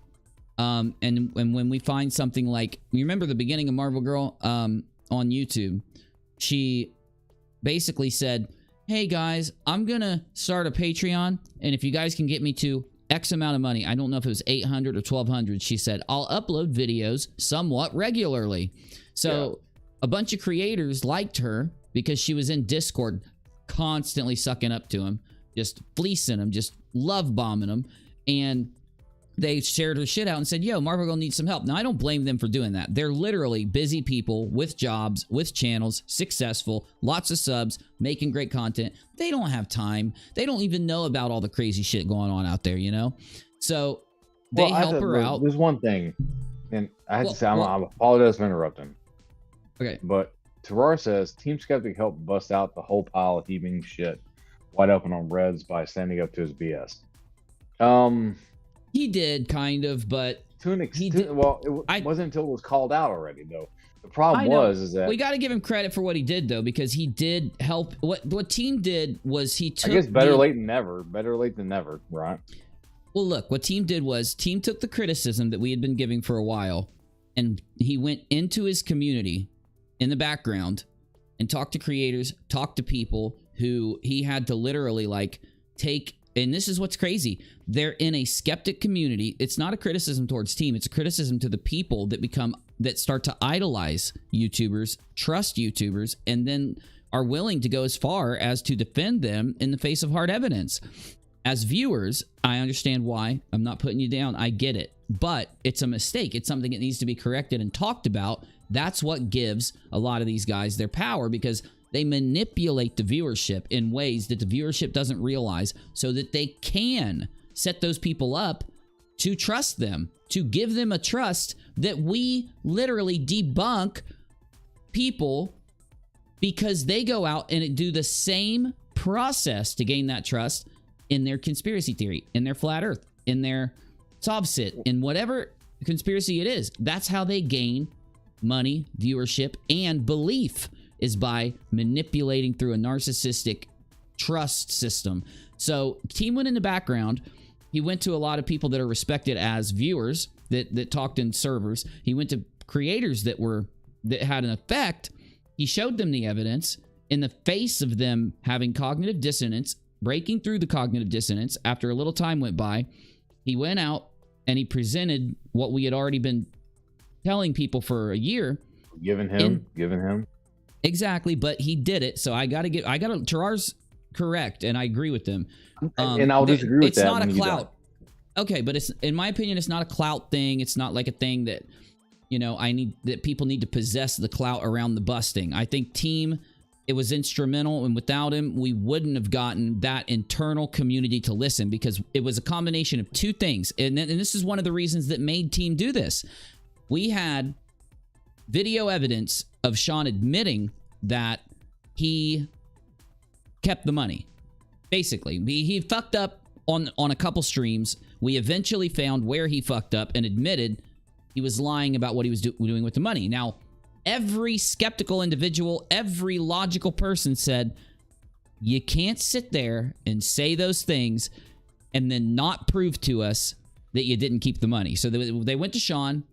And when we find something like, you remember the beginning of Marvel Girl on YouTube, she basically said, hey guys, I'm gonna start a Patreon, and if you guys can get me to X amount of money, I don't know if it was 800 or 1200, she said, I'll upload videos somewhat regularly. So a bunch of creators liked her because she was in Discord constantly sucking up to him, just fleecing him, just love bombing him, and they shared her shit out and said, yo, Marvel Girl needs some help. Now, I don't blame them for doing that. They're literally busy people with jobs, with channels, successful, lots of subs, making great content. They don't have time. They don't even know about all the crazy shit going on out there, you know? So they help her out. There's one thing, and I have to say, I apologize for interrupting. Okay. But Terrar says, Team Skeptic helped bust out the whole pile of heaving shit wide open on Reds by standing up to his BS. He did, kind of, but to an extent. Well, it wasn't until it was called out already, though. The problem is that we got to give him credit for what he did, though, because he did help. What Team did was he took. I guess better late than never. Better late than never, right? Well, look, what Team did was Team took the criticism that we had been giving for a while, and he went into his community in the background and talked to creators, talked to people who he had to literally like take. And this is what's crazy. They're in a skeptic community. It's not a criticism towards Team. It's a criticism to the people that start to idolize YouTubers, trust YouTubers, and then are willing to go as far as to defend them in the face of hard evidence. As viewers, I understand why. I'm not putting you down. I get it. But it's a mistake. It's something that needs to be corrected and talked about. That's what gives a lot of these guys their power, because they manipulate the viewership in ways that the viewership doesn't realize, so that they can set those people up to trust them, to give them a trust that we literally debunk people because they go out and do the same process to gain that trust in their conspiracy theory, in their flat earth, in their Sovsit, in whatever conspiracy it is. That's how they gain money, viewership, and belief, is by manipulating through a narcissistic trust system. So Team went in the background. He went to a lot of people that are respected as viewers that talked in servers. He went to creators that had an effect. He showed them the evidence in the face of them having cognitive dissonance, breaking through the cognitive dissonance. After a little time went by, he went out and he presented what we had already been telling people for a year. Giving him. Exactly, but he did it. So Terrar's correct, and I agree with them. And I'll disagree with that. It's not a clout. Okay, but it's, in my opinion, it's not a clout thing. It's not like a thing that, you know, that people need to possess the clout around the busting. I think Team, it was instrumental, and without him, we wouldn't have gotten that internal community to listen, because it was a combination of two things. And this is one of the reasons that made Team do this. We had video evidence of Sean admitting that he kept the money. Basically, he fucked up on a couple streams. We eventually found where he fucked up and admitted he was lying about what he was doing with the money. Now, every skeptical individual, every logical person said, you can't sit there and say those things and then not prove to us that you didn't keep the money. So they went to Sean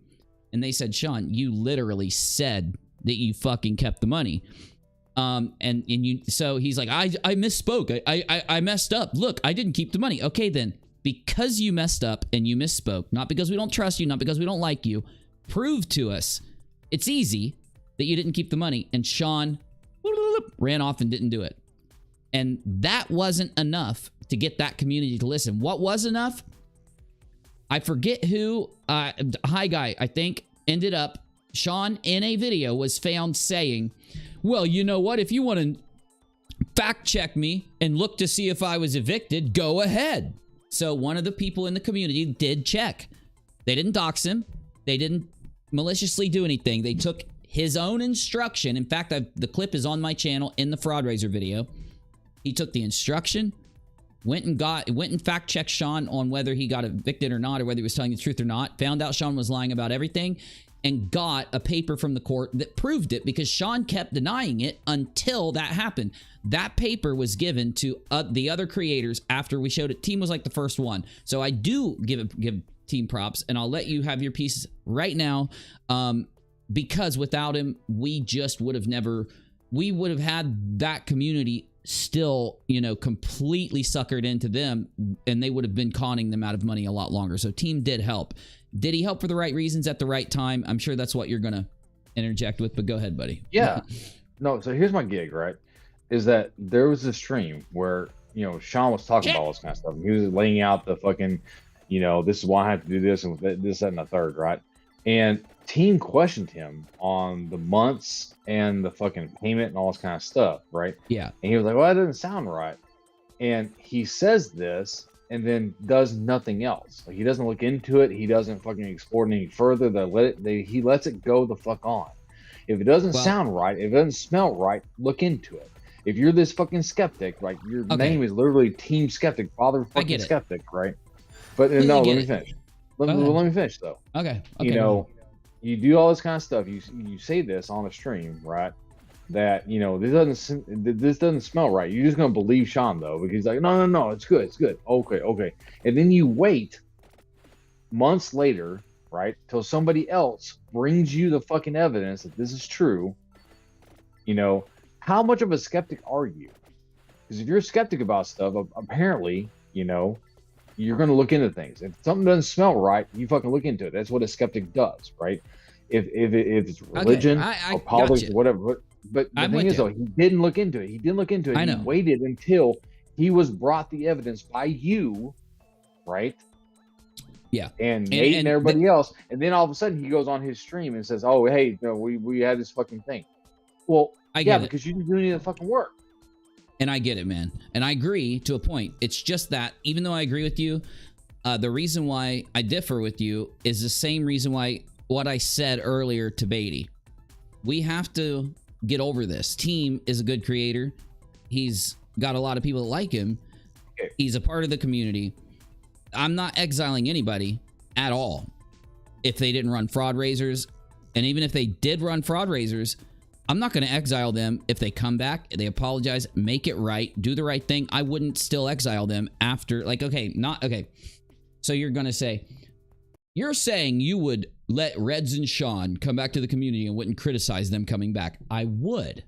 and they said, Sean, you literally said that you fucking kept the money. So he's like, I misspoke. I messed up. Look, I didn't keep the money. Okay, then, because you messed up and you misspoke, not because we don't trust you, not because we don't like you, prove to us, it's easy, that you didn't keep the money. And Sean ran off and didn't do it. And that wasn't enough to get that community to listen. What was enough? I forget who, Hi Guy, I think, ended up, Sean in a video was found saying, well, you know what? If you want to fact check me and look to see if I was evicted, go ahead. So one of the people in the community did check. They didn't dox him. They didn't maliciously do anything. They took his own instruction. In fact, the clip is on my channel in the FraudRaiser video. He took the instruction, went and fact checked Sean on whether he got evicted or not, or whether he was telling the truth or not. Found out Sean was lying about everything, and got a paper from the court that proved it, because Sean kept denying it until that happened. That paper was given to the other creators after we showed it. Team was like the first one. So I do give Team props, and I'll let you have your piece right now, because without him, we just would have never, we would have had that community still, you know, completely suckered into them, and they would have been conning them out of money a lot longer. So Team did help. Did he help for the right reasons at the right time? I'm sure that's what you're going to interject with, but go ahead, buddy. Yeah. No, so here's my gig, right? Is that there was a stream where, you know, Sean was talking about all this kind of stuff. He was laying out the fucking, you know, this is why I have to do this and this, that, and the third, right? And Team questioned him on the months and the fucking payment and all this kind of stuff, right? Yeah. And he was like, well, that doesn't sound right. And he says this and then does nothing else. Like, he doesn't look into it. He doesn't fucking explore it any further. He lets it go the fuck on. If it doesn't sound right, if it doesn't smell right, look into it. If you're this fucking skeptic, like, your name is literally Team Skeptic, Father fucking Skeptic, right? But no, let me finish. Let me finish though. Okay. You know, you do all this kind of stuff. You say this on the stream, right? That, you know, this doesn't smell right. You're just gonna believe Sean though, because he's like, no, it's good, okay. And then you wait months later, right, till somebody else brings you the fucking evidence that this is true. You know, how much of a skeptic are you? Because if you're a skeptic about stuff, apparently, you know, you're going to look into things. If something doesn't smell right, you fucking look into it. That's what a skeptic does, right? If it's religion or politics or whatever. But the thing is, though, he didn't look into it. He didn't look into it. I know. He waited until he was brought the evidence by you, right? Yeah. And Nate and everybody else. And then all of a sudden he goes on his stream and says, oh, hey, no, we had this fucking thing. Well, because you didn't do any of the fucking work. And I get it, man. And I agree to a point. It's just that, even though I agree with you, the reason why I differ with you is the same reason why what I said earlier to Beatty. We have to get over this. Team is a good creator. He's got a lot of people that like him. He's a part of the community. I'm not exiling anybody at all if they didn't run FraudRaisers. And even if they did run FraudRaisers, I'm not going to exile them if they come back, they apologize, make it right, do the right thing. I wouldn't still exile them after, like, okay. So you're going to say, you're saying you would let Reds and Sean come back to the community and wouldn't criticize them coming back. I would,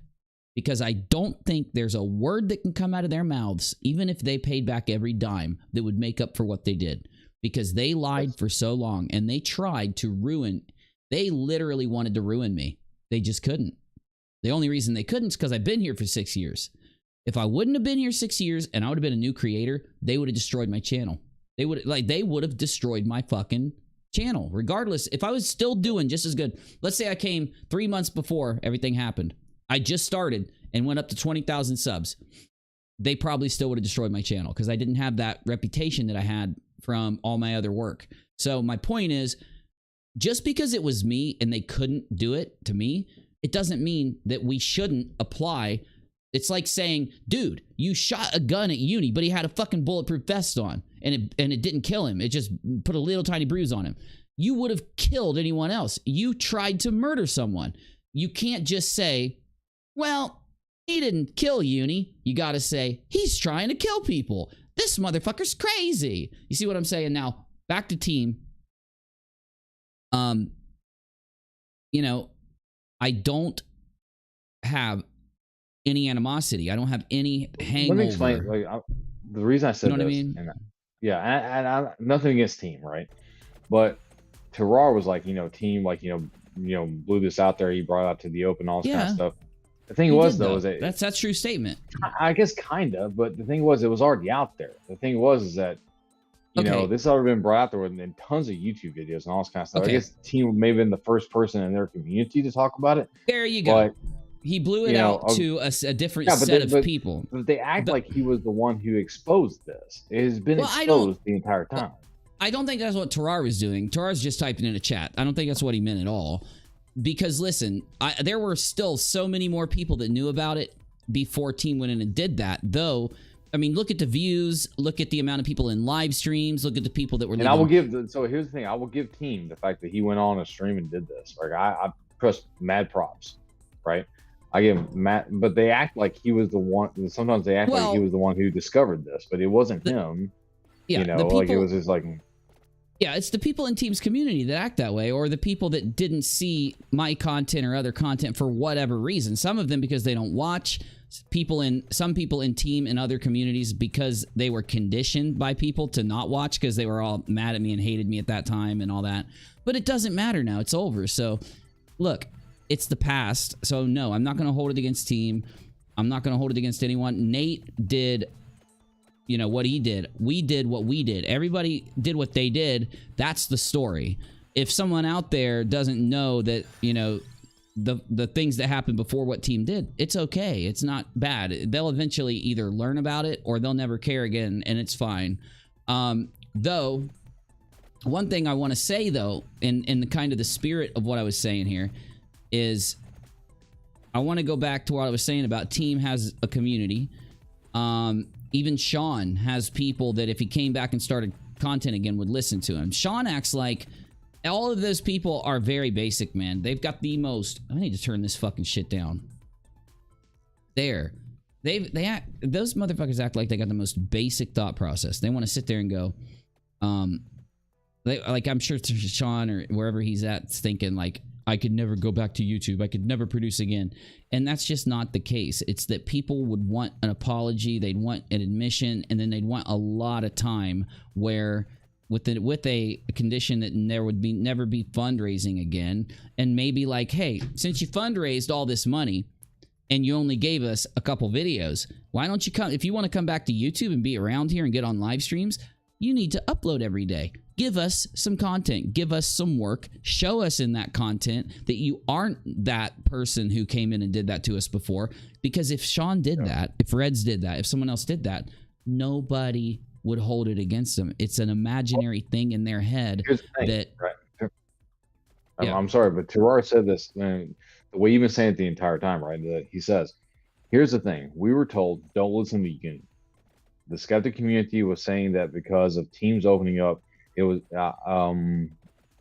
because I don't think there's a word that can come out of their mouths, even if they paid back every dime, that would make up for what they did, because they lied for so long and they tried to ruin. They literally wanted to ruin me. They just couldn't. The only reason they couldn't is because I've been here for 6 years. If I wouldn't have been here 6 years and I would have been a new creator, they would have destroyed my channel. They would have destroyed my fucking channel. Regardless, if I was still doing just as good. Let's say I came 3 months before everything happened. I just started and went up to 20,000 subs. They probably still would have destroyed my channel because I didn't have that reputation that I had from all my other work. So my point is, just because it was me and they couldn't do it to me, it doesn't mean that we shouldn't apply. It's like saying, dude, you shot a gun at uni, but he had a fucking bulletproof vest on, and it didn't kill him. It just put a little tiny bruise on him. You would have killed anyone else. You tried to murder someone. You can't just say, well, he didn't kill uni. You got to say, he's trying to kill people. This motherfucker's crazy. You see what I'm saying? Now, back to Team. You know, I don't have any animosity. I don't have any hangover. Let me explain. The reason I said you know this, what I mean? And I nothing against Team, right? But Terrar was like, you know, Team, like, you know, blew this out there. He brought it out to the open, all this kind of stuff. The thing was, though, is that that's a true statement. I guess kind of, but the thing was, it was already out there. The thing was, is that, you know, this had already been brought out there in tons of YouTube videos and all this kind of stuff. I guess Team may have been the first person in their community to talk about it. There you go. He blew it you know, out to a different yeah, but set of people. But they act like he was the one who exposed this. It has been Well, exposed the entire time. I don't think that's what Terrar was doing. Terrar's just typing in a chat. I don't think that's what he meant at all. Because listen, there were still so many more people that knew about it before Team went in and did that. Though, I mean, look at the views, look at the amount of people in live streams, look at the people that were. And I will give. So here's the thing: I will give Team the fact that he went on a stream and did this. Like I trust mad props, right? I give him mad, but they act like he was the one. Sometimes they act like he was the one who discovered this, but it wasn't him. Yeah, you know, like it was just like. Yeah, it's the people in Team's community that act that way, or the people that didn't see my content or other content for whatever reason. Some of them because they don't watch. Some people in Team and other communities because they were conditioned by people to not watch because they were all mad at me and hated me at that time and all that. But it doesn't matter now. It's over. So, look, it's the past. So, no, I'm not going to hold it against Team. I'm not going to hold it against anyone. Nate did... You know, what he did. We did what we did. Everybody did what they did. That's the story. If someone out there doesn't know that, you know, the things that happened before what Team did, it's okay. It's not bad. They'll eventually either learn about it or they'll never care again, and it's fine. Though, one thing I want to say, though, in the kind of the spirit of what I was saying here, is I want to go back to what I was saying about Team has a community. Even Sean has people that if he came back and started content again would listen to him. Sean acts like all of those people are very basic, man. They've got the most... I need to turn this fucking shit down. Those motherfuckers act like they got the most basic thought process. They want to sit there and go, like I'm sure Sean or wherever he's at is thinking like, I could never go back to YouTube. I could never produce again. And that's just not the case. It's that people would want an apology. They'd want an admission. And then they'd want a lot of time where with a condition that there would never be fundraising again. And maybe like, hey, since you fundraised all this money and you only gave us a couple videos, why don't you come? If you want to come back to YouTube and be around here and get on live streams, you need to upload every day. Give us some content. Give us some work. Show us in that content that you aren't that person who came in and did that to us before. Because if Sean did that, if Reds did that, if someone else did that, nobody would hold it against them. It's an imaginary thing in their head that... Right. I'm sorry, but Terrar said this, the way you've been saying it the entire time, right? He says, here's the thing. We were told, don't listen to Uni. The skeptic community was saying that because of Teams opening up, it was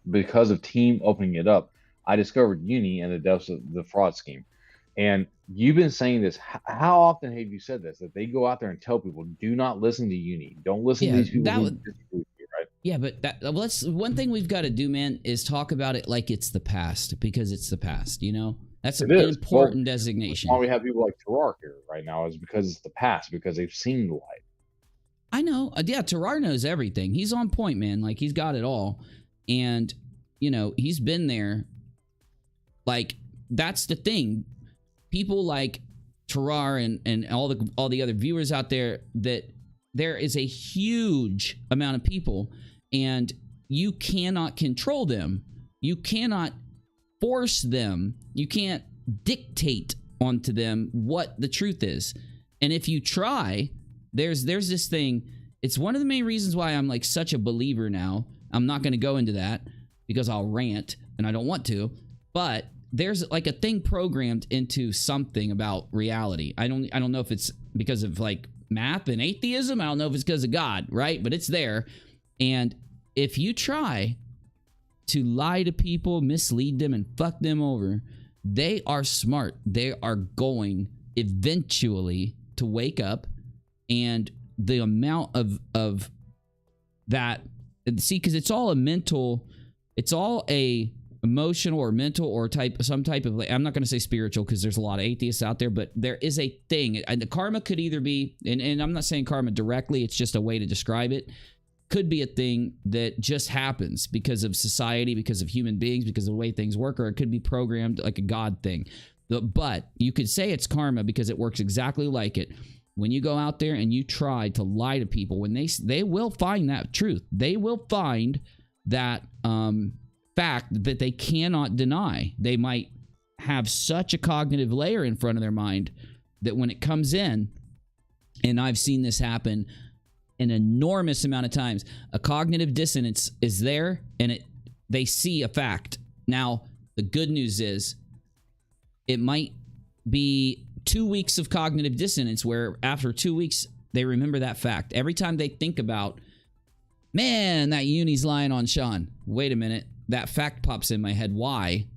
because of Team opening it up, I discovered Uni and the depths of the fraud scheme. And you've been saying this. How often have you said this? That they go out there and tell people, do not listen to Uni. Don't listen to these people who disagree with you, right? Yeah, but that's one thing we've got to do, man, is talk about it like it's the past, because it's the past, you know? That's an important designation. Why we have people like Terrar here right now is because it's the past, because they've seen the light. I know. Yeah, Terrar knows everything. He's on point, man. Like, he's got it all. And, you know, he's been there. Like, that's the thing. People like Terrar and all the other viewers out there, that there is a huge amount of people, and you cannot control them. You cannot force them. You can't dictate onto them what the truth is. And if you try... There's this thing. It's one of the main reasons why I'm like such a believer now. I'm not going to go into that because I'll rant and I don't want to. But there's like a thing programmed into something about reality. I don't know if it's because of like math and atheism. I don't know if it's because of God, right? But it's there. And if you try to lie to people, mislead them, and fuck them over, they are smart. They are going eventually to wake up. And the amount of that, see, because it's all a mental, it's all a emotional or mental or some type of, I'm not going to say spiritual because there's a lot of atheists out there, but there is a thing. And the karma could either be, and I'm not saying karma directly, it's just a way to describe it, could be a thing that just happens because of society, because of human beings, because of the way things work, or it could be programmed like a God thing. But you could say it's karma because it works exactly like it. When you go out there and you try to lie to people, when they will find that truth. They will find that fact that they cannot deny. They might have such a cognitive layer in front of their mind that when it comes in, and I've seen this happen an enormous amount of times, a cognitive dissonance is there, and they see a fact. Now, the good news is it might be 2 weeks of cognitive dissonance where after 2 weeks, they remember that fact. Every time they think about, man, that Uni's lying on Sean. Wait a minute. That fact pops in my head. Why?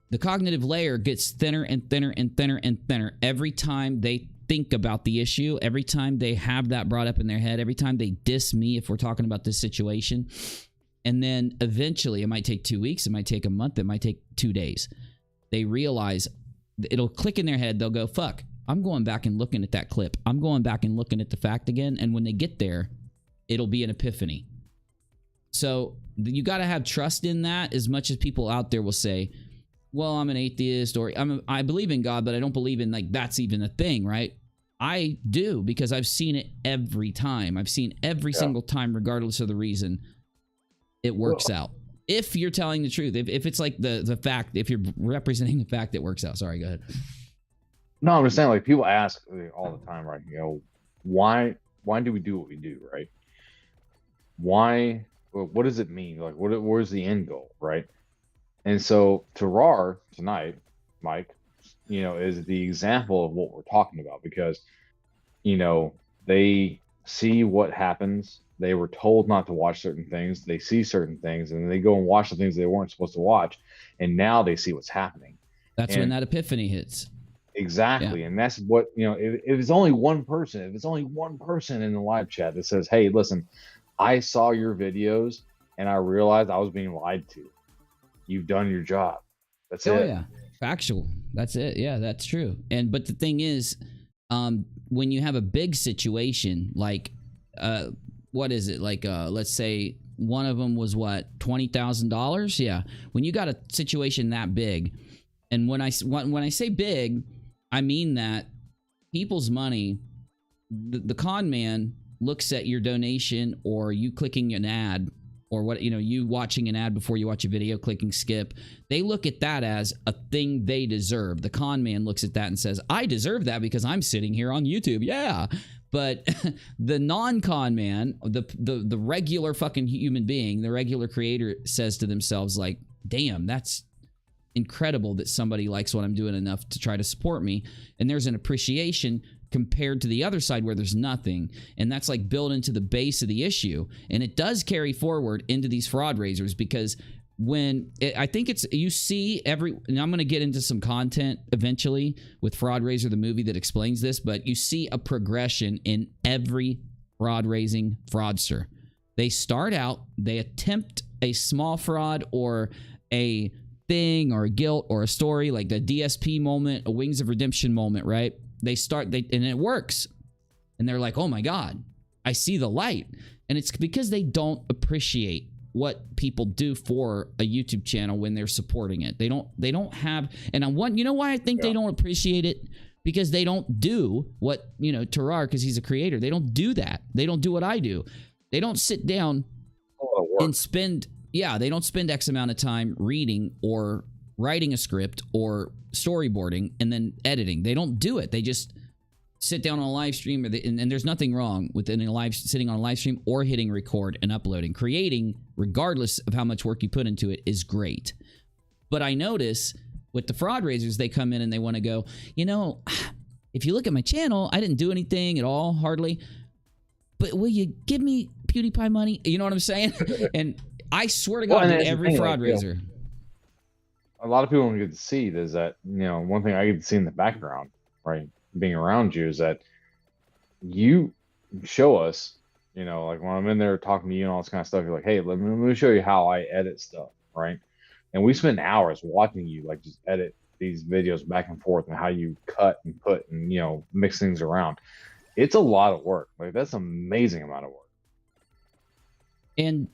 The cognitive layer gets thinner and thinner and thinner and thinner every time they think about the issue, every time they have that brought up in their head, every time they diss me if we're talking about this situation. And then eventually, it might take 2 weeks, it might take a month, it might take 2 days. They realize, it'll click in their head, they'll go, fuck, I'm going back and looking at that clip. I'm going back and looking at the fact again. And when they get there, it'll be an epiphany. So you got to have trust in that, as much as people out there will say, well, I'm an atheist, or I believe in God, but I don't believe in, like, that's even a thing, right? I do, because I've seen it every time. I've seen every single time, regardless of the reason, it works out. If you're telling the truth, if it's like the fact, if you're representing the fact, it works out. Sorry, go ahead. No, I'm just saying, like, people ask all the time, right? You know, why do we do what we do, right? Why? What does it mean? Like, where's the end goal, right? And so to rrrr tonight, Mike, you know, is the example of what we're talking about, because, you know, they see what happens. They were told not to watch certain things. They see certain things, and they go and watch the things they weren't supposed to watch. And now they see what's happening. That's when that epiphany hits. Exactly. Yeah. And that's what, you know, if it's only one person, if it's only one person in the live chat that says, hey, listen, I saw your videos and I realized I was being lied to. You've done your job. That's it. Oh, yeah. Factual. That's it. Yeah, that's true. But the thing is, when you have a big situation, like, what is it? Like, let's say one of them was what, $20,000? Yeah. When you got a situation that big, and when I say big, I mean that people's money, the con man looks at your donation, or you clicking an ad, or what, you know, you watching an ad before you watch a video, clicking skip. They look at that as a thing they deserve. The con man looks at that and says, I deserve that because I'm sitting here on YouTube. Yeah. But the non-con man, the regular fucking human being, the regular creator, says to themselves, like, damn, that's incredible that somebody likes what I'm doing enough to try to support me. And there's an appreciation compared to the other side where there's nothing. And that's like built into the base of the issue. And it does carry forward into these fraud raisers, because when I think it's, you see and I'm going to get into some content eventually with Fraud Raiser, the movie, that explains this, but you see a progression in every fraud raising fraudster. They start out, they attempt a small fraud or a thing or a guilt or a story, like the DSP moment, a Wings of Redemption moment, right? They start, and it works. And they're like, oh my God, I see the light. And it's because they don't appreciate what people do for a YouTube channel when they're supporting it. They don't have, and you know why I think they don't appreciate it? Because they don't do what, you know, rrrr, because he's a creator, they don't do that. They don't do what I do. They don't sit down and spend, they don't spend X amount of time reading or writing a script or storyboarding and then editing. They don't do it. They just sit down on a live stream, and there's nothing wrong with sitting on a live stream or hitting record and uploading. Creating, regardless of how much work you put into it, is great. But I notice with the fraud raisers, they come in and they want to go, you know, if you look at my channel, I didn't do anything at all, hardly. But will you give me PewDiePie money? You know what I'm saying? And I swear to God, every fraud raiser. A lot of people don't get to see is that, you know, one thing I get to see in the background, right, being around you, is that you show us, you know, like when I'm in there talking to you and all this kind of stuff, you're like, hey, let me show you how I edit stuff, right? And we spend hours watching you, like, just edit these videos back and forth, and how you cut and put and, you know, mix things around. It's a lot of work. Like, that's an amazing amount of work. And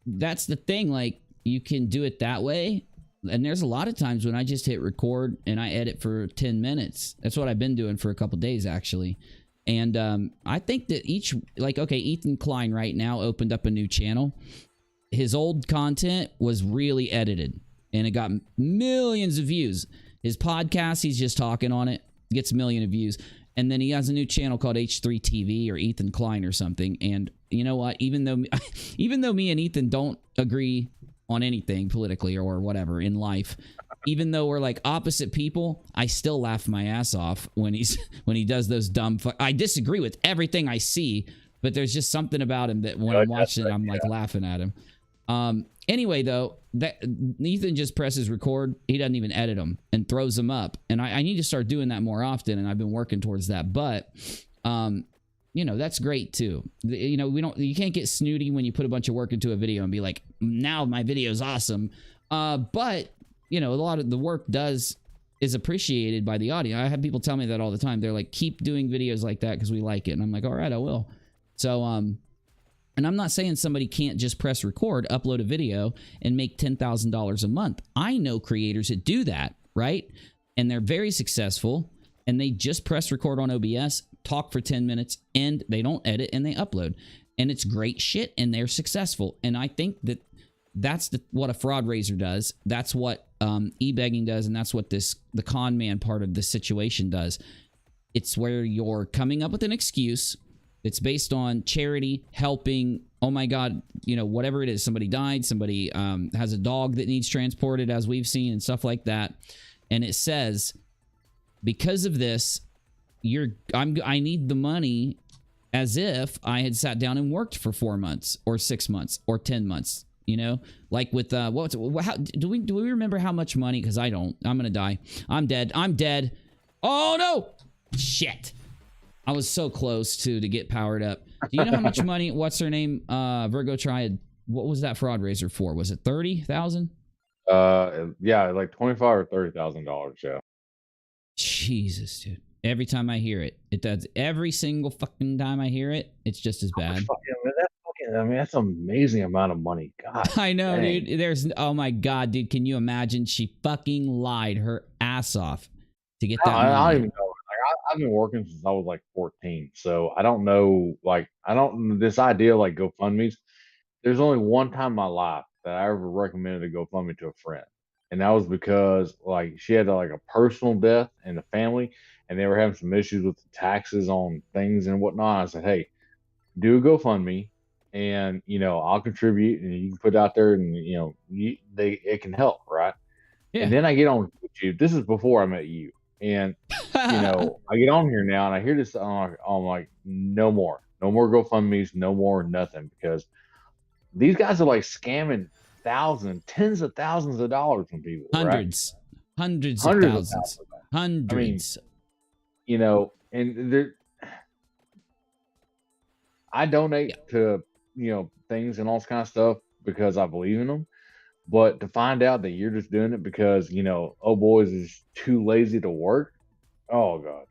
that's the thing, like, you can do it that way. And there's a lot of times when I just hit record and I edit for 10 minutes. That's what I've been doing for a couple days, actually. And I think that okay, Ethan Klein right now opened up a new channel. His old content was really edited, and it got millions of views. His podcast, he's just talking on it, gets 1 million views. And then he has a new channel called H3TV or Ethan Klein or something. And you know what? Even though me and Ethan don't agree on anything politically or whatever in life, even though we're like opposite people, I still laugh my ass off when he does those dumb. I disagree with everything I see, but there's just something about him that when I'm watching it, I'm like laughing at him. Anyway, though, that Ethan just presses record. He doesn't even edit them and throws them up. And I need to start doing that more often, and I've been working towards that. But, you know, that's great too. You know, you can't get snooty when you put a bunch of work into a video and be like, now my video is awesome. But, you know, a lot of the work is appreciated by the audience. I have people tell me that all the time. They're like, keep doing videos like that because we like it. And I'm like, all right, I will. So, and I'm not saying somebody can't just press record, upload a video, and make $10,000 a month. I know creators that do that, right? And they're very successful, and they just press record on OBS, talk for 10 minutes, and they don't edit, and they upload. And it's great shit, and they're successful. And I think that that's what a fraud raiser does. That's what e-begging does, and that's what the con man part of this situation does. It's where you're coming up with an excuse. It's based on charity, helping, oh my God, you know, whatever it is. Somebody died, somebody has a dog that needs transported, as we've seen, and stuff like that. And it says, because of this, I need the money, as if I had sat down and worked for 4 months or 6 months or 10 months. You know, like with do we remember how much money? Because I don't. I'm gonna die. I'm dead. I'm dead. Oh no! Shit. I was so close to get powered up. Do you know how much money? What's her name? Virgo tried. What was that fraud raiser for? Was it 30,000? Yeah, like $25,000 or $30,000. Yeah. Jesus, dude. Every time I hear it, it does. Every single fucking time I hear it, it's just as bad. I mean, that's an amazing amount of money. God, I know, dang. dude. Oh my God, dude. Can you imagine? She fucking lied her ass off to get that money. I don't even know. I've been working since I was like 14, so I don't know. Like, this idea like GoFundMe's. There's only one time in my life that I ever recommended a GoFundMe to a friend, and that was because like she had like a personal death in the family, and they were having some issues with the taxes on things and whatnot. I said, hey, do a GoFundMe, and you know I'll contribute, and you can put it out there, and you know it can help, right? Yeah. And then I get on YouTube. This is before I met you. And, you know, I get on here now and I hear this. I'm like, no more GoFundMe's, no more nothing, because these guys are like scamming tens of thousands of dollars from people. Hundreds of thousands. I mean, you know, and I donate to, you know, things and all this kind of stuff because I believe in them. But to find out that you're just doing it because, you know, oh boys is too lazy to work. Oh God.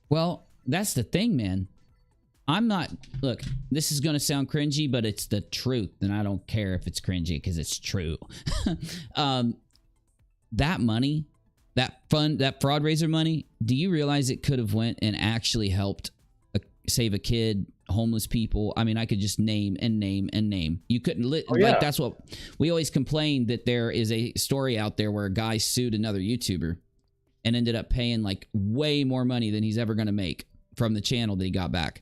Well, that's the thing, man. I'm not, look, this is going to sound cringy, but it's the truth. And I don't care if it's cringy because it's true. That money, that fraud raiser money, do you realize it could have went and actually helped save a kid, homeless people? I mean, I could just name and name and name. You couldn't like, that's what we always complain, that there is a story out there where a guy sued another YouTuber and ended up paying like way more money than he's ever going to make from the channel that he got back.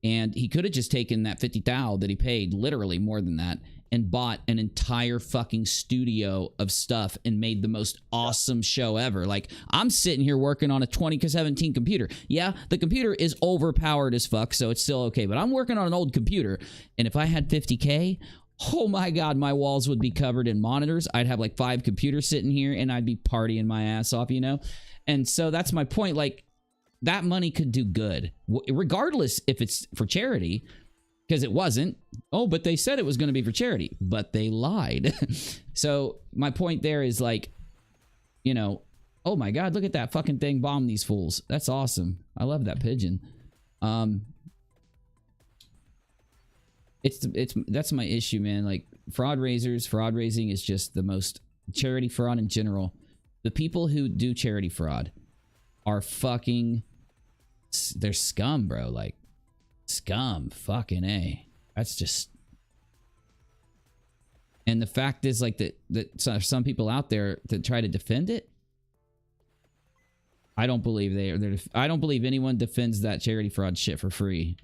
And he could have just taken that 50,000 that he paid, literally more than that, and bought an entire fucking studio of stuff and made the most awesome show ever. Like, I'm sitting here working on a 2017 computer. Yeah, the computer is overpowered as fuck, so it's still okay. But I'm working on an old computer, and if I had 50K, oh my God, my walls would be covered in monitors. I'd have like 5 computers sitting here, and I'd be partying my ass off, you know? And so that's my point. Like, that money could do good, regardless if it's for charity. Because it wasn't. Oh, but they said it was going to be for charity, but they lied. So my point there is like, you know, oh my God, look at that fucking thing bomb these fools. That's awesome. I love that pigeon. That's my issue, man. Like, fraud raising is just the most, charity fraud in general. The people who do charity fraud are fucking, they're scum, bro. Like, scum, fucking A. That's just, and the fact is like that some people out there that try to defend it, I don't believe I don't believe anyone defends that charity fraud shit for free.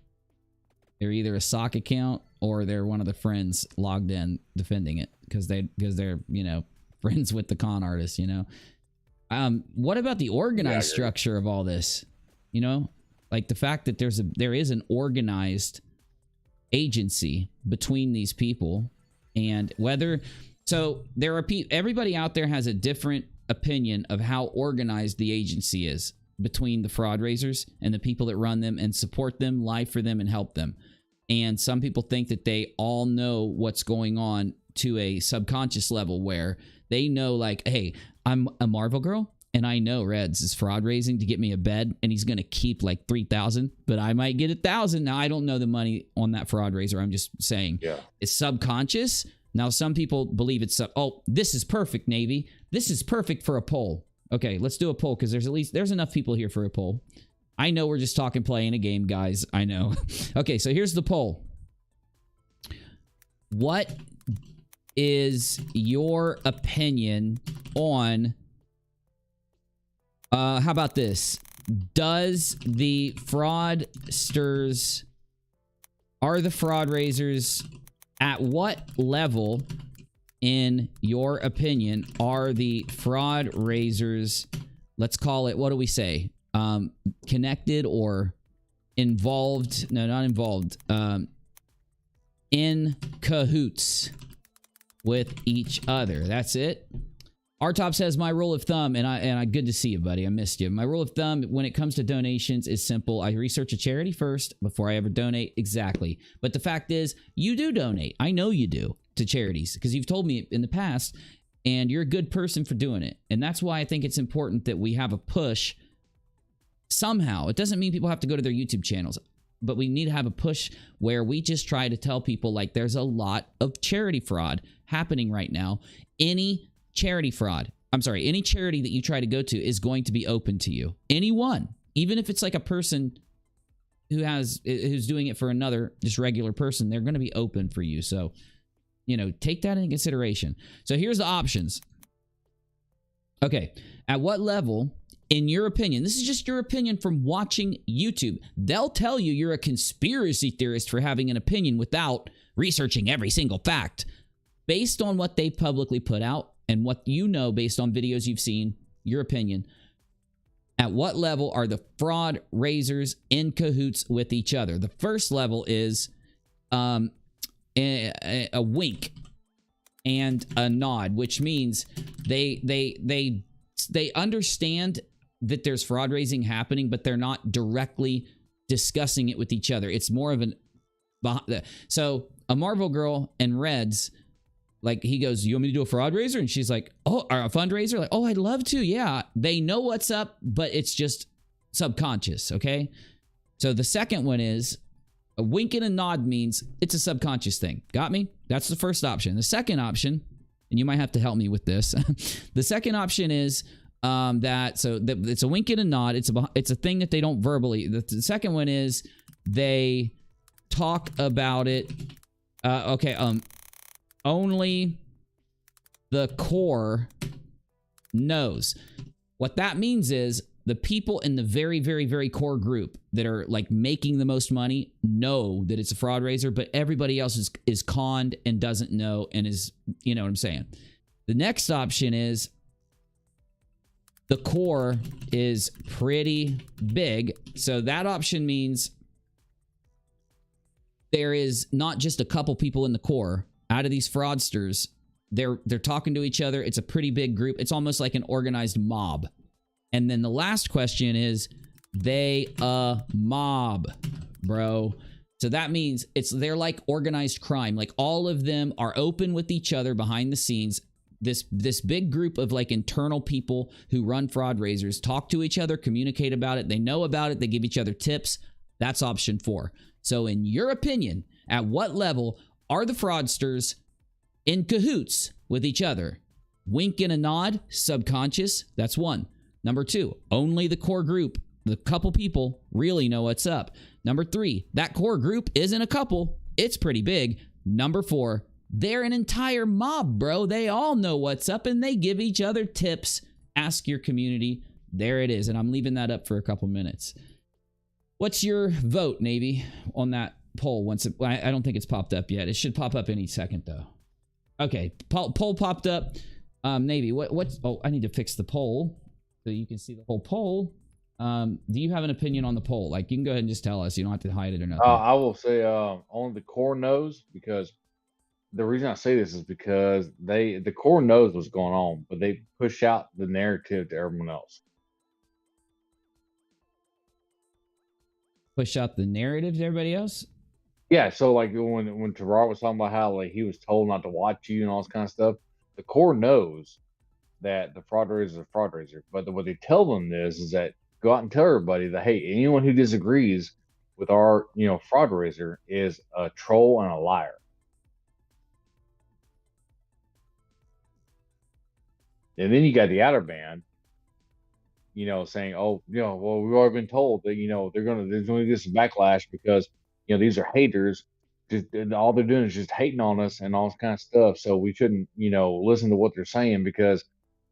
They're either a sock account or they're one of the friends logged in defending it because they're, you know, friends with the con artists, you know. What about the organized structure of all this? You know, like the fact that there is an organized agency between these people, and whether so there are everybody out there has a different opinion of how organized the agency is between the fraud raisers and the people that run them and support them, lie for them, and help them. And some people think that they all know what's going on to a subconscious level where they know, like, hey, I'm a Marvel girl and I know Reds is fraud raising to get me a bed and he's going to keep like 3,000, but I might get 1,000. Now, I don't know the money on that fraud raiser. I'm just saying it's subconscious. Now, some people believe it's, oh, this is perfect, Navy. This is perfect for a poll. Okay, let's do a poll because there's enough people here for a poll. I know we're just talking playing a game, guys. I know. Okay, so here's the poll. What is your opinion on, how about this? Does the fraudsters, are the fraud raisers, at what level, in your opinion, are the fraud raisers, let's call it, what do we say? Connected or involved? No, not involved. In cahoots with each other. That's it. R-Top says, my rule of thumb, and I good to see you, buddy. I missed you. My rule of thumb when it comes to donations is simple. I research a charity first before I ever donate. Exactly. But the fact is, you do donate. I know you do to charities because you've told me in the past, and you're a good person for doing it. And that's why I think it's important that we have a push somehow. It doesn't mean people have to go to their YouTube channels, but we need to have a push where we just try to tell people, like, there's a lot of charity fraud happening right now. Any charity fraud, I'm sorry, any charity that you try to go to is going to be open to you. Anyone, even if it's like a person who's doing it for another just regular person, they're going to be open for you. So, you know, take that into consideration. So here's the options. Okay, at what level, in your opinion, this is just your opinion from watching YouTube. They'll tell you you're a conspiracy theorist for having an opinion without researching every single fact. Based on what they publicly put out and what you know based on videos you've seen, your opinion, at what level are the fraud raisers in cahoots with each other? The first level is a wink and a nod, which means they understand that there's fraud raising happening, but they're not directly discussing it with each other. It's more of an... So a Marvel girl and Reds, like, he goes, you want me to do a fraud raiser? And she's like, oh, or a fundraiser? Like, oh, I'd love to. Yeah. They know what's up, but it's just subconscious. Okay. So the second one is a wink and a nod means it's a subconscious thing. Got me? That's the first option. The second option, and you might have to help me with this. The second option is it's a wink and a nod. It's a thing that they don't verbally. The second one is they talk about it. Only the core knows. What that means is the people in the very, very, very core group that are like making the most money know that it's a fraud raiser, but everybody else is conned and doesn't know and is, you know what I'm saying? The next option is the core is pretty big. So that option means there is not just a couple people in the core. Out of these fraudsters, they're talking to each other. It's a pretty big group. It's almost like an organized mob. And then the last question is, they a mob, bro. So that means they're like organized crime. Like, all of them are open with each other behind the scenes. This big group of like internal people who run fraud raisers talk to each other, communicate about it. They know about it. They give each other tips. That's option 4. So in your opinion, at what level are the fraudsters in cahoots with each other? Wink and a nod, subconscious, that's 1. Number 2, only the core group, the couple people, really know what's up. Number 3, that core group isn't a couple, it's pretty big. Number 4, they're an entire mob, bro. They all know what's up and they give each other tips. Ask your community There it is, and I'm leaving that up for a couple minutes. What's your vote, Navy, on that poll? Once I don't think it's popped up yet. It should pop up any second, though. Okay, poll popped up. Navy, what's... Oh, I need to fix the poll so you can see the whole poll. Do you have an opinion on the poll? Like, you can go ahead and just tell us. You don't have to hide it or nothing. I will say only the core knows, because the reason I say this is because the core knows what's going on, but they push out the narrative to everyone else. Push out the narrative to everybody else? Yeah, so like when Terrar was talking about how like he was told not to watch you and all this kind of stuff, the core knows that the fraud raiser is a fraud raiser. But what they tell them is that go out and tell everybody that, hey, anyone who disagrees with our fraud raiser is a troll and a liar. And then you got the outer band, saying, oh, well, we've already been told that, there's going to get some backlash because, these are haters. Just all they're doing is just hating on us and all this kind of stuff. So we shouldn't, listen to what they're saying because,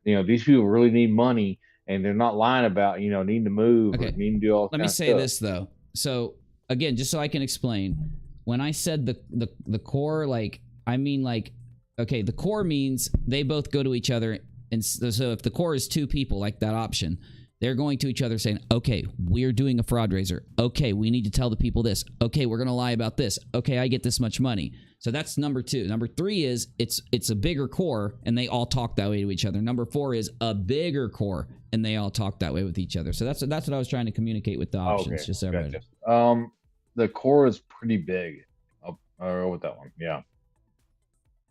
these people really need money and they're not lying about, needing to move or needing to do all. Let me say this though. So again, just so I can explain, when I said the core, like, I mean, like, okay, the core means they both go to each other. And so if the core is two people, like that option, they're going to each other saying, okay, we're doing a fraud raiser. Okay, we need to tell the people this. Okay, we're going to lie about this. Okay, I get this much money. So that's number 2. Number 3 is it's a bigger core and they all talk that way to each other. Number 4 is a bigger core and they all talk that way with each other. So that's what I was trying to communicate with the options. Okay, just so everybody. Gotcha. The core is pretty big. I'll go with that one. Yeah.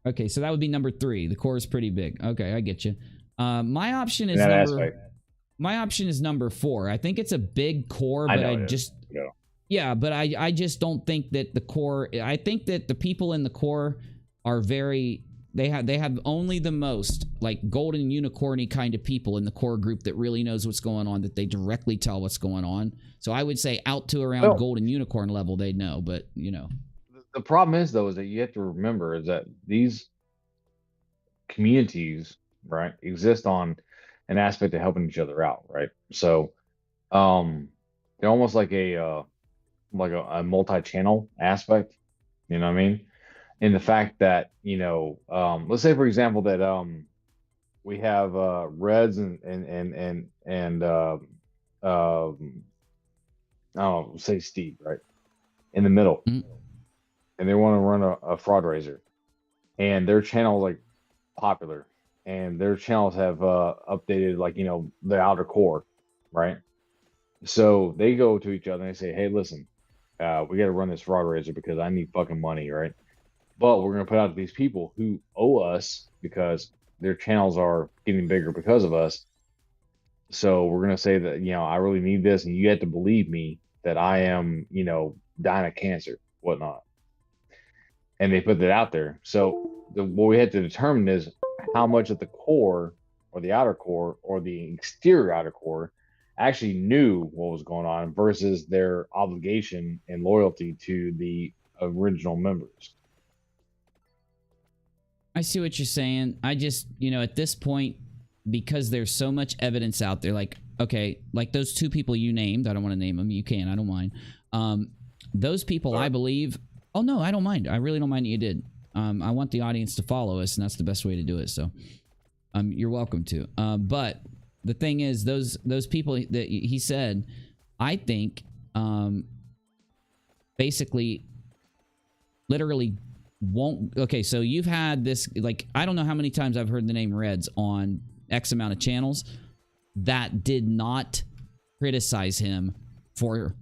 Okay, so that would be number 3. The core is pretty big. Okay, I get you. My option is my option is number 4. I think it's a big core, but I just don't think that the core. I think that the people in the core are they have only the most like golden unicorny kind of people in the core group that really knows what's going on, that they directly tell what's going on. So I would say out to around golden unicorn level, they know, but The problem is though, is that you have to remember is that these communities, right, exist on an aspect of helping each other out, right? So they're almost like a multi-channel aspect, you know what I mean? In the fact that, let's say for example that we have Reds and I don't know, say Steve, right? In the middle. Mm-hmm. And they want to run a fraud raiser. And their channel is like popular. And their channels have updated, like, the outer core, right? So they go to each other and they say, hey, listen, we got to run this fraud raiser because I need fucking money, right? But we're going to put out these people who owe us because their channels are getting bigger because of us. So we're going to say that, I really need this. And you have to believe me that I am, dying of cancer, whatnot. And they put that out there. So what we had to determine is how much of the core or the outer core or the exterior outer core actually knew what was going on versus their obligation and loyalty to the original members. I see what you're saying. I just, at this point, because there's so much evidence out there, like, okay, like those 2 people you named, I don't want to name them. You can, I don't mind. Those people, sorry. I believe, oh no, I don't mind. I really don't mind that you did. I want the audience to follow us, and that's the best way to do it. So, you're welcome to. But the thing is, those people that he said, I think, basically, literally won't. Okay, so you've had this, like, I don't know how many times I've heard the name Reds on X amount of channels that did not criticize him for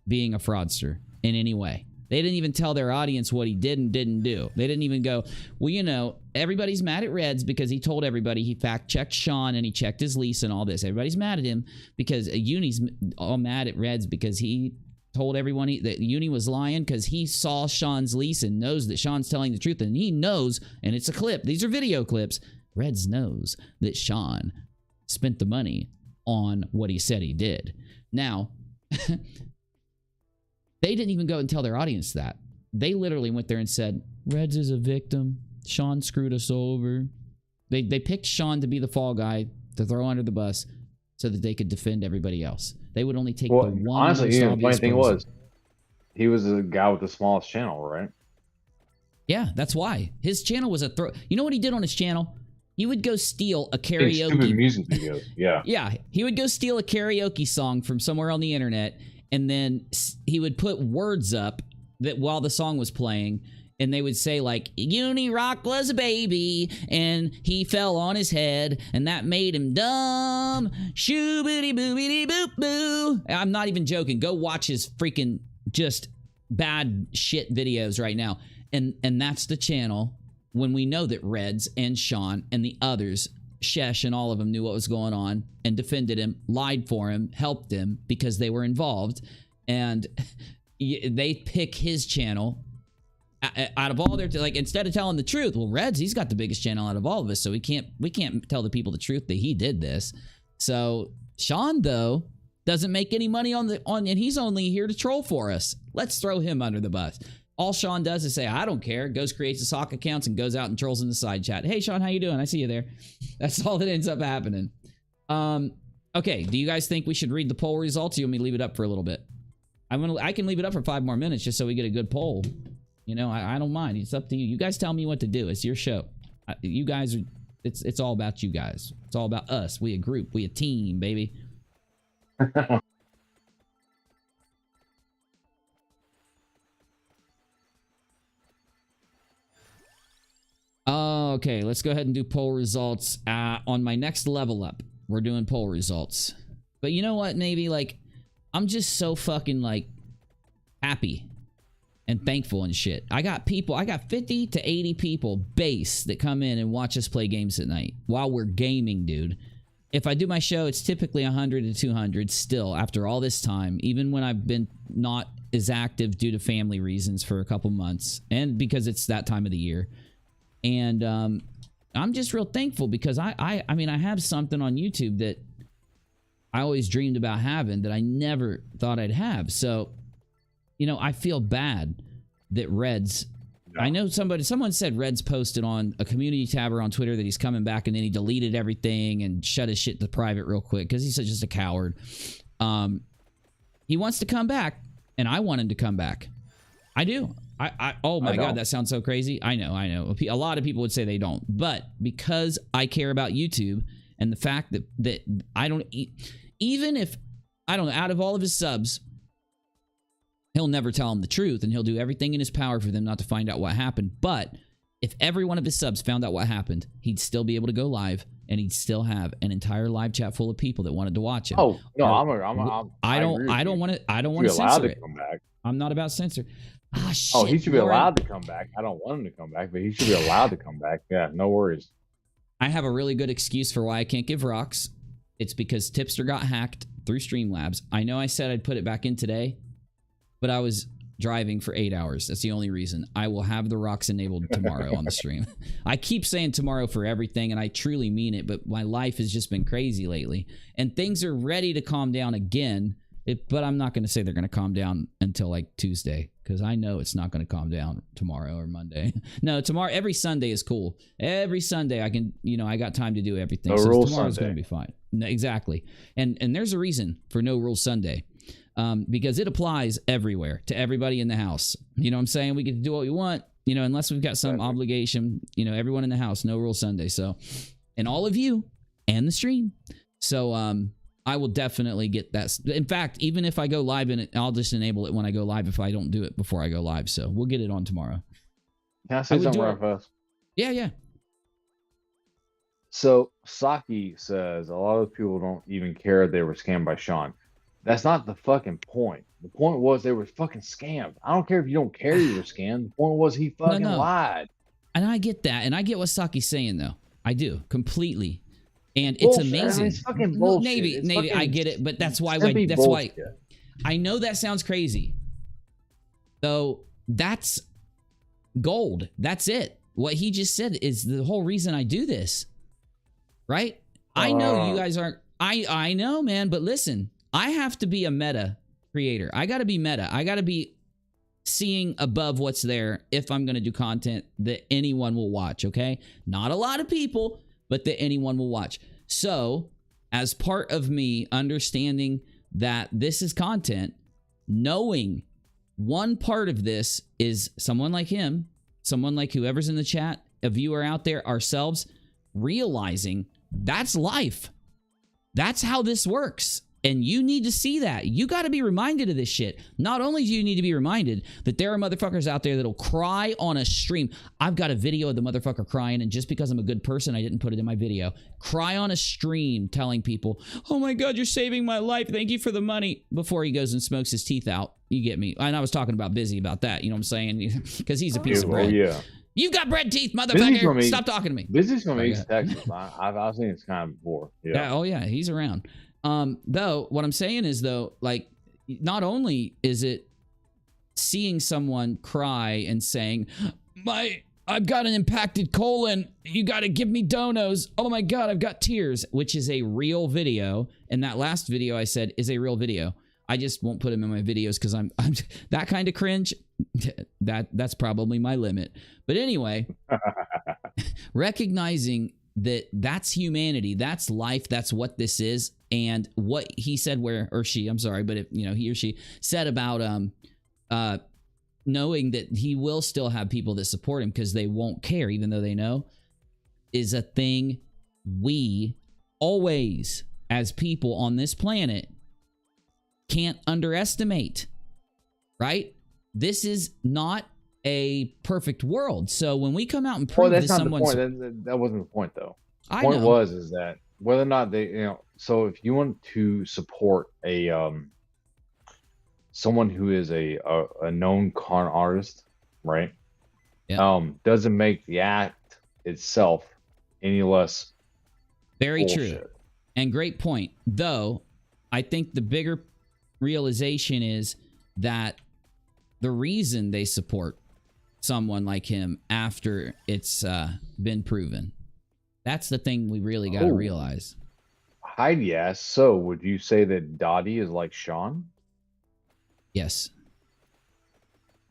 being a fraudster in any way. They didn't even tell their audience what he did and didn't do. They didn't even go, well, everybody's mad at Reds because he told everybody he fact-checked Sean and he checked his lease and all this. Everybody's mad at him because Uni's all mad at Reds because he told everyone that Uni was lying because he saw Sean's lease and knows that Sean's telling the truth. And he knows, and it's a clip. These are video clips. Reds knows that Sean spent the money on what he said he did. Now... They didn't even go and tell their audience that. They literally went there and said, Reds is a victim. Sean screwed us over. They picked Sean to be the fall guy, to throw under the bus. so that they could defend everybody else. They would only take Well, the one. honestly, most the funny obvious thing person. was, he was the guy with the smallest channel, right? Yeah, that's why. His channel was a throw. You know what he did on his channel? He would go steal a Stupid karaoke. music videos. Yeah. Yeah, he would go steal a karaoke song from somewhere on the internet, and then he would put words up that while the song was playing, and they would say like, UNIRock was a baby, and he fell on his head, and that made him dumb. Shoo-booty boobity boop boo. I'm not even joking. Go watch his freaking just bad shit videos right now. And that's the channel when we know that Reds and Sean and the others, Shesh and all of them, knew what was going on and defended him, lied for him, helped him because they were involved. And they pick his channel out of all their, like, instead of telling the truth, well, Reds, he's got the biggest channel out of all of us, so we can't tell the people the truth that he did this. So Sean, though, doesn't make any money on and he's only here to troll for us. Let's throw him under the bus. All Sean does is say, I don't care, goes, creates his Hawk accounts, and goes out and trolls in the side chat. Hey, Sean, how you doing? I see you there. That's all that ends up happening. Okay, do you guys think we should read the poll results, or you want me to leave it up for a little bit? I can leave it up for 5 more minutes just so we get a good poll. You know, I don't mind. It's up to you. You guys tell me what to do. It's your show. You guys, it's all about you guys. It's all about us. We a group. We a team, baby. Okay, let's go ahead and do poll results. On my next level up, we're doing poll results. But you know what, Navy? Like, I'm just so fucking, like, happy and thankful and shit. I got 50 to 80 people base that come in and watch us play games at night while we're gaming, dude. If I do my show, it's typically 100 to 200 still after all this time, even when I've been not as active due to family reasons for a couple months and because it's that time of the year. And I'm just real thankful because I mean, I have something on YouTube that I always dreamed about having that I never thought I'd have. So, you know, I feel bad that Reds, I know someone said Reds posted on a community tab or on Twitter that he's coming back, and then he deleted everything and shut his shit to private real quick because he's just a coward. He wants to come back, and I want him to come back. I do. Oh my God, that sounds so crazy. I know. A lot of people would say they don't, but because I care about YouTube and the fact that I don't, even if, I don't know, out of all of his subs, he'll never tell them the truth, and he'll do everything in his power for them not to find out what happened. But if every one of his subs found out what happened, he'd still be able to go live, and he'd still have an entire live chat full of people that wanted to watch him. Oh no, I don't want to censor it. I'm not about censor. Ah, shit, oh, he should be allowed to come back. I don't want him to come back, but he should be allowed to come back. Yeah, no worries. I have a really good excuse for why I can't give rocks. It's because Tipster got hacked through Streamlabs. I know I said I'd put it back in today, but I was driving for 8 hours. That's the only reason. I will have the rocks enabled tomorrow on the stream. I keep saying tomorrow for everything, and I truly mean it, but my life has just been crazy lately. And things are ready to calm down again, but I'm not going to say they're going to calm down until like Tuesday, because I know it's not going to calm down tomorrow or Monday. No, tomorrow, every Sunday is cool. Every Sunday I can, you know, I got time to do everything. No so rule tomorrow's Sunday. going to be fine. No, exactly. And there's a reason for no rule Sunday. Because it applies everywhere to everybody in the house. You know what I'm saying? We get to do what we want, you know, unless we've got some obligation, you know, everyone in the house, no rule Sunday. So, and all of you and the stream. So, I will definitely get that. In fact, even if I go live in it, I'll just enable it when I go live if I don't do it before I go live. So we'll get it on tomorrow. Can I say something real fast? Yeah. So Saki says a lot of people don't even care they were scammed by Sean. That's not the fucking point. The point was they were fucking scammed. I don't care if you don't care you were scammed. The point was he fucking lied. And I get that. And I get what Saki's saying, though. I do. Completely. And it's amazing. I mean, it's fucking bullshit. Navy, I get it. But that's why. I know that sounds crazy. Though that's gold. That's it. What he just said is the whole reason I do this. Right? I know you guys aren't. I know, man. But listen. I have to be a meta creator. I got to be meta. I got to be seeing above what's there if I'm going to do content that anyone will watch, okay? Not a lot of people, but that anyone will watch. So, as part of me understanding that this is content, knowing one part of this is someone like him, someone like whoever's in the chat, a viewer out there, ourselves, realizing that's life. That's how this works. And you need to see that. You got to be reminded of this shit. Not only do you need to be reminded that there are motherfuckers out there that'll cry on a stream. I've got a video of the motherfucker crying, and just because I'm a good person, I didn't put it in my video. Cry on a stream telling people, oh my God, you're saving my life. Thank you for the money. Before he goes and smokes his teeth out. You get me? And I was talking about Busy about that. You know what I'm saying? Because he's a piece of bread. Oh, yeah. You've got bread teeth, motherfucker. Stop talking to me. Busy's from East Texas. I've seen this kind of before. Yeah. Oh, yeah. He's around. Though, what I'm saying is, though, like, not only is it seeing someone cry and saying, I've got an impacted colon. You got to give me donos. Oh, my God, I've got tears, which is a real video. And that last video I said is a real video. I just won't put them in my videos because I'm that kind of cringe. That's probably my limit. But anyway, recognizing that that's humanity, that's life, that's what this is, and what he said, or she, I'm sorry, but if, you know, he or she said about knowing that he will still have people that support him because they won't care, even though they know, is a thing we always, as people on this planet, can't underestimate, right? This is not a perfect world. So when we come out and prove that's that not someone's... the point. That wasn't the point, though. The I point know. is that whether or not they, you know, so if you want to support a someone who is a known con artist, right? Yeah. Doesn't make the act itself any less Very bullshit. true. And great point. Though, I think the bigger realization is that the reason they support someone like him after it's been proven, that's the thing we really got to realize. Heidi asks, so would you say that Dottie is like Sean? Yes.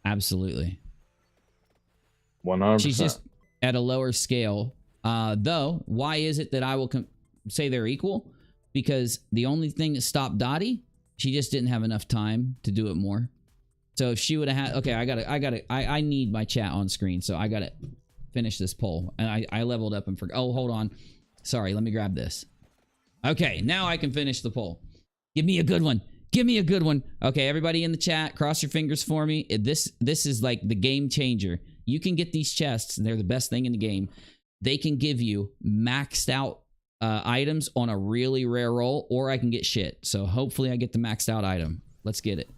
Absolutely. 100%. She's just at a lower scale. Though, why is it that I will say they're equal? Because the only thing that stopped Dottie, she just didn't have enough time to do it more. So if she would have had, okay, I need my chat on screen, so I gotta finish this poll. And I leveled up and forgot. Oh, hold on. Sorry, let me grab this. Okay, now I can finish the poll. Give me a good one. Give me a good one. Okay, everybody in the chat, cross your fingers for me. This is like the game changer. You can get these chests, and they're the best thing in the game. They can give you maxed out items on a really rare roll, or I can get shit. So hopefully I get the maxed out item. Let's get it.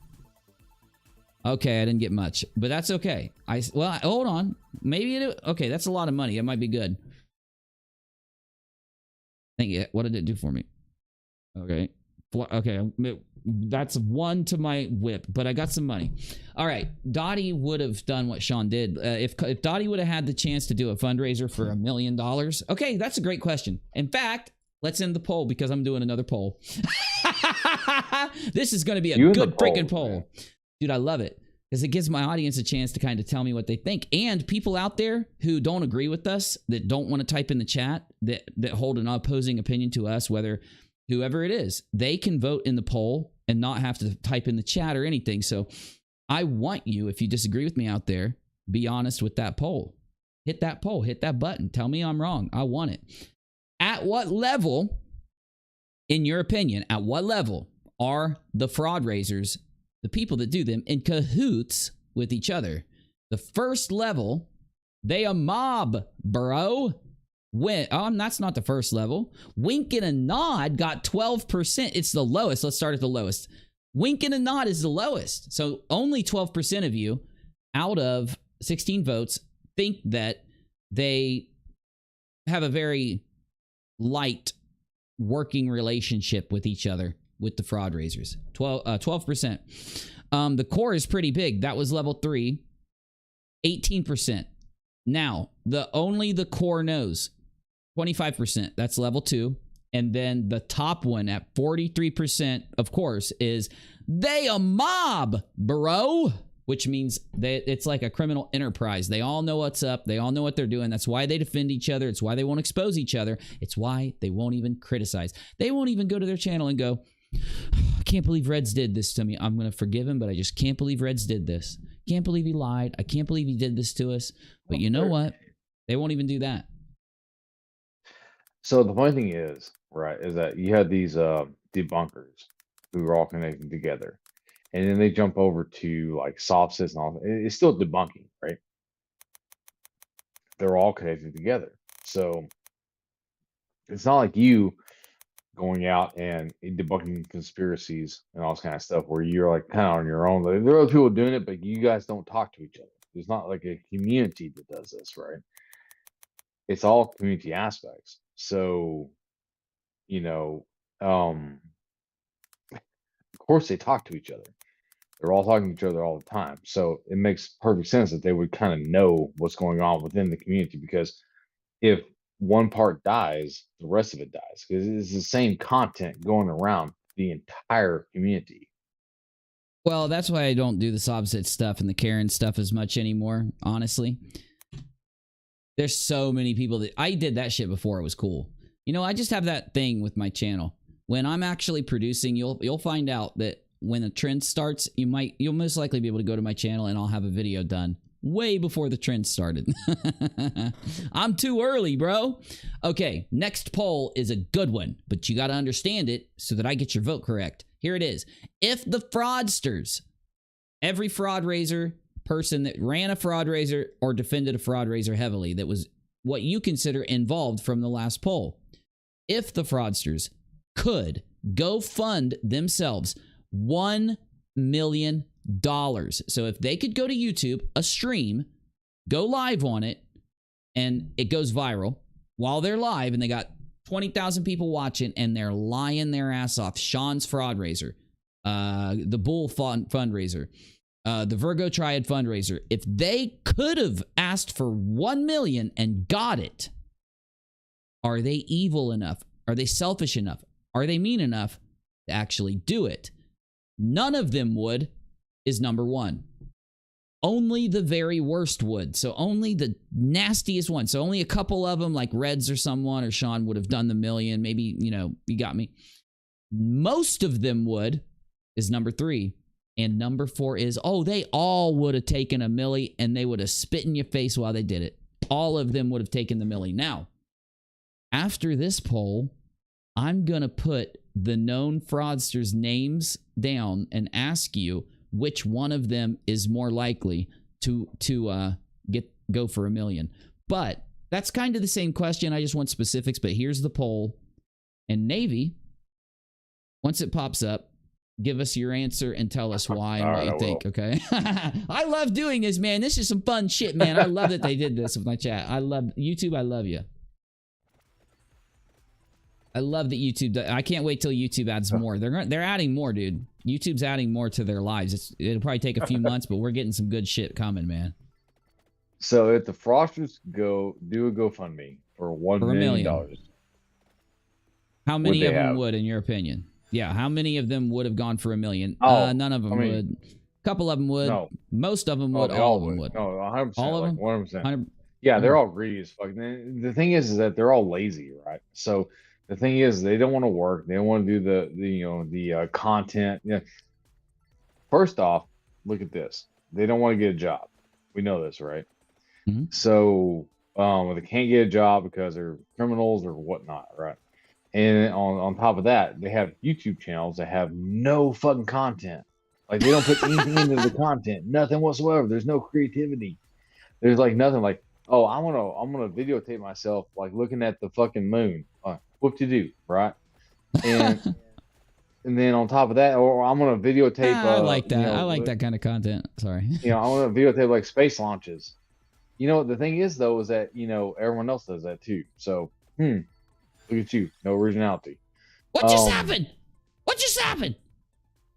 Okay, I didn't get much, but that's okay. Well, hold on. Maybe it... Okay, that's a lot of money. It might be good. Thank you. What did it do for me? Okay. Okay, that's one to my whip, but I got some money. All right, Dottie would have done what Sean did. If Dottie would have had the chance to do a fundraiser for $1 million, okay, that's a great question. In fact, let's end the poll because I'm doing another poll. This is going to be a good freaking poll. Dude, I love it because it gives my audience a chance to kind of tell me what they think. And people out there who don't agree with us, that don't want to type in the chat, that hold an opposing opinion to us, whether... whoever it is, they can vote in the poll and not have to type in the chat or anything. So I want you, if you disagree with me out there, be honest with that poll. Hit that poll, hit that button. Tell me I'm wrong. I want it. At what level, in your opinion, at what level are the fraud raisers, the people that do them, in cahoots with each other? The first level, they a mob, bro. That's not the first level. Wink and a nod got 12%. It's the lowest. Let's start at the lowest. Wink and a nod is the lowest. So only 12% of you out of 16 votes think that they have a very light working relationship with each other, with the fraud raisers. 12%. The core is pretty big. That was level 3. 18%. Now, only the core knows. 25%, that's level 2. And then the top one at 43%, of course, is they a mob, bro. which means that it's like a criminal enterprise. They all know what's up. They all know what they're doing. That's why they defend each other. It's why they won't expose each other. It's why they won't even criticize. They won't even go to their channel and go, I can't believe Reds did this to me. I'm going to forgive him, but I just can't believe Reds did this. Can't believe he lied. I can't believe he did this to us. But you know what? They won't even do that. So the funny thing is, right, is that you had these debunkers who were all connected together. And then they jump over to like sophos and all. It's still debunking, right? They're all connected together. So it's not like you going out and debunking conspiracies and all this kind of stuff where you're like kind of on your own. There are other people doing it, but you guys don't talk to each other. There's not like a community that does this, right? It's all community aspects. So, you know, of course they talk to each other. They're all talking to each other all the time. So it makes perfect sense that they would kind of know what's going on within the community, because if one part dies, the rest of it dies, because it's the same content going around the entire community. Well, that's why I don't do the opposite stuff and the Karen stuff as much anymore, honestly. There's so many people that I did that shit before it was cool. You know, I just have that thing with my channel. When I'm actually producing, you'll find out that when a trend starts, you'll most likely be able to go to my channel and I'll have a video done way before the trend started. I'm too early, bro. Okay, next poll is a good one, but you got to understand it so that I get your vote correct. Here it is. If the fraudsters, every fraud raiser person that ran a fraud raiser or defended a fraud raiser heavily, that was what you consider involved from the last poll, if the fraudsters could go fund themselves $1 million. So if they could go to YouTube, a stream, go live on it, and it goes viral while they're live, and they got 20,000 people watching, and they're lying their ass off. Sean's fraud raiser, the Bull fundraiser, the Virgo Triad fundraiser. If they could have asked for 1 million and got it, are they evil enough? Are they selfish enough? Are they mean enough to actually do it? None of them would, is number one. Only the very worst would. So only the nastiest one. So only a couple of them, like Reds or someone or Sean, would have done the million. Maybe, you know, you got me. Most of them would, is number three. And number four is, oh, they all would have taken a milli and they would have spit in your face while they did it. All of them would have taken the milli. Now, after this poll, I'm going to put the known fraudsters' names down and ask you which one of them is more likely to go for $1 million. But that's kind of the same question. I just want specifics, but here's the poll. And Navy, once it pops up, give us your answer and tell us why and what you think, okay? I love doing this, man. This is some fun shit, man. I love that they did this with my chat. I love YouTube. I love you. I love that YouTube. I can't wait till YouTube adds more. They're adding more, dude. YouTube's adding more to their lives. It'll probably take a few months, but we're getting some good shit coming, man. So if the fraudsters do a GoFundMe for $1 million, how many of them would, in your opinion? Yeah, how many of them would have gone for $1 million? None of them would. A couple of them would. No. Most of them would. All of them would. No, 100%. All of them? 100%. Yeah, they're all greedy as fuck. The thing is that they're all lazy, right? So the thing is, they don't want to work. They don't want to do the content. Yeah. First off, look at this. They don't want to get a job. We know this, right? Mm-hmm. So they can't get a job because they're criminals or whatnot, right? And on top of that, they have YouTube channels that have no fucking content. Like, they don't put anything into the content, nothing whatsoever. There's no creativity. There's like nothing. Like, oh, I'm gonna videotape myself like looking at the fucking moon. What to do, right? And and then on top of that, or I'm gonna videotape. I like that. I like that kind of content. Sorry. I want to videotape like space launches. The thing is though, is that everyone else does that too. So look at you, no originality. What just happened? What just happened?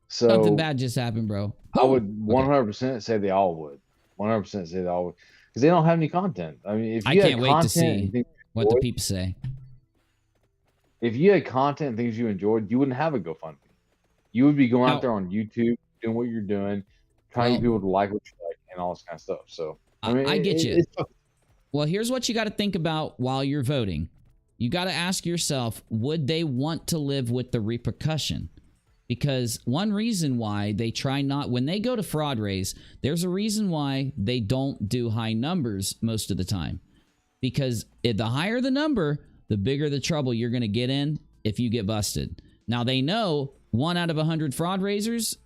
So something bad just happened, bro. I would 100% say they all would. 100% say they all would, because they don't have any content. I mean, if you can't wait to see what the people say. If you had content and things you enjoyed, you wouldn't have a GoFundMe. You would be going out there on YouTube, doing what you're doing, trying to Well, get people to like what you like and all this kind of stuff. So I mean, I get you. it's Well, here's what you got to think about while you're voting. You got to ask yourself, would they want to live with the repercussion? Because one reason why they try not, when they go to fraud raise, there's a reason why they don't do high numbers most of the time. Because the higher the number, the bigger the trouble you're going to get in if you get busted. Now, they know 1 out of 100 fraud raisers,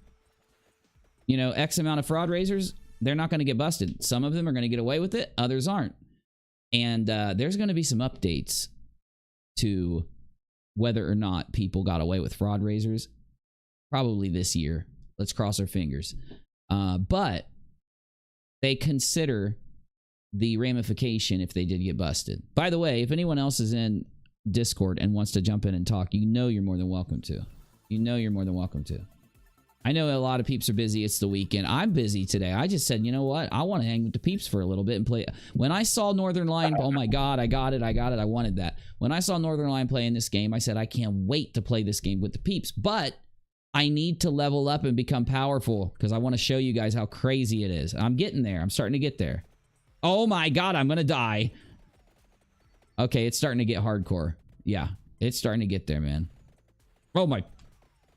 you know, X amount of fraud raisers, they're not going to get busted. Some of them are going to get away with it. Others aren't. And there's going to be some updates to whether or not people got away with fraud raisers. Probably this year. Let's cross our fingers. But they consider the ramification if they did get busted. By the way, if anyone else is in Discord and wants to jump in and talk, you know you're more than welcome to. You know you're more than welcome to. I know a lot of peeps are busy. It's the weekend. I'm busy today. I just said, you know what? I want to hang with the peeps for a little bit and play. When I saw Northern Lion, oh my God, I got it. I wanted that. When I saw Northern Lion playing this game, I said, I can't wait to play this game with the peeps. But I need to level up and become powerful because I want to show you guys how crazy it is. I'm getting there. I'm starting to get there. Oh my God, I'm going to die. Okay, it's starting to get hardcore. Yeah, it's starting to get there, man. Oh my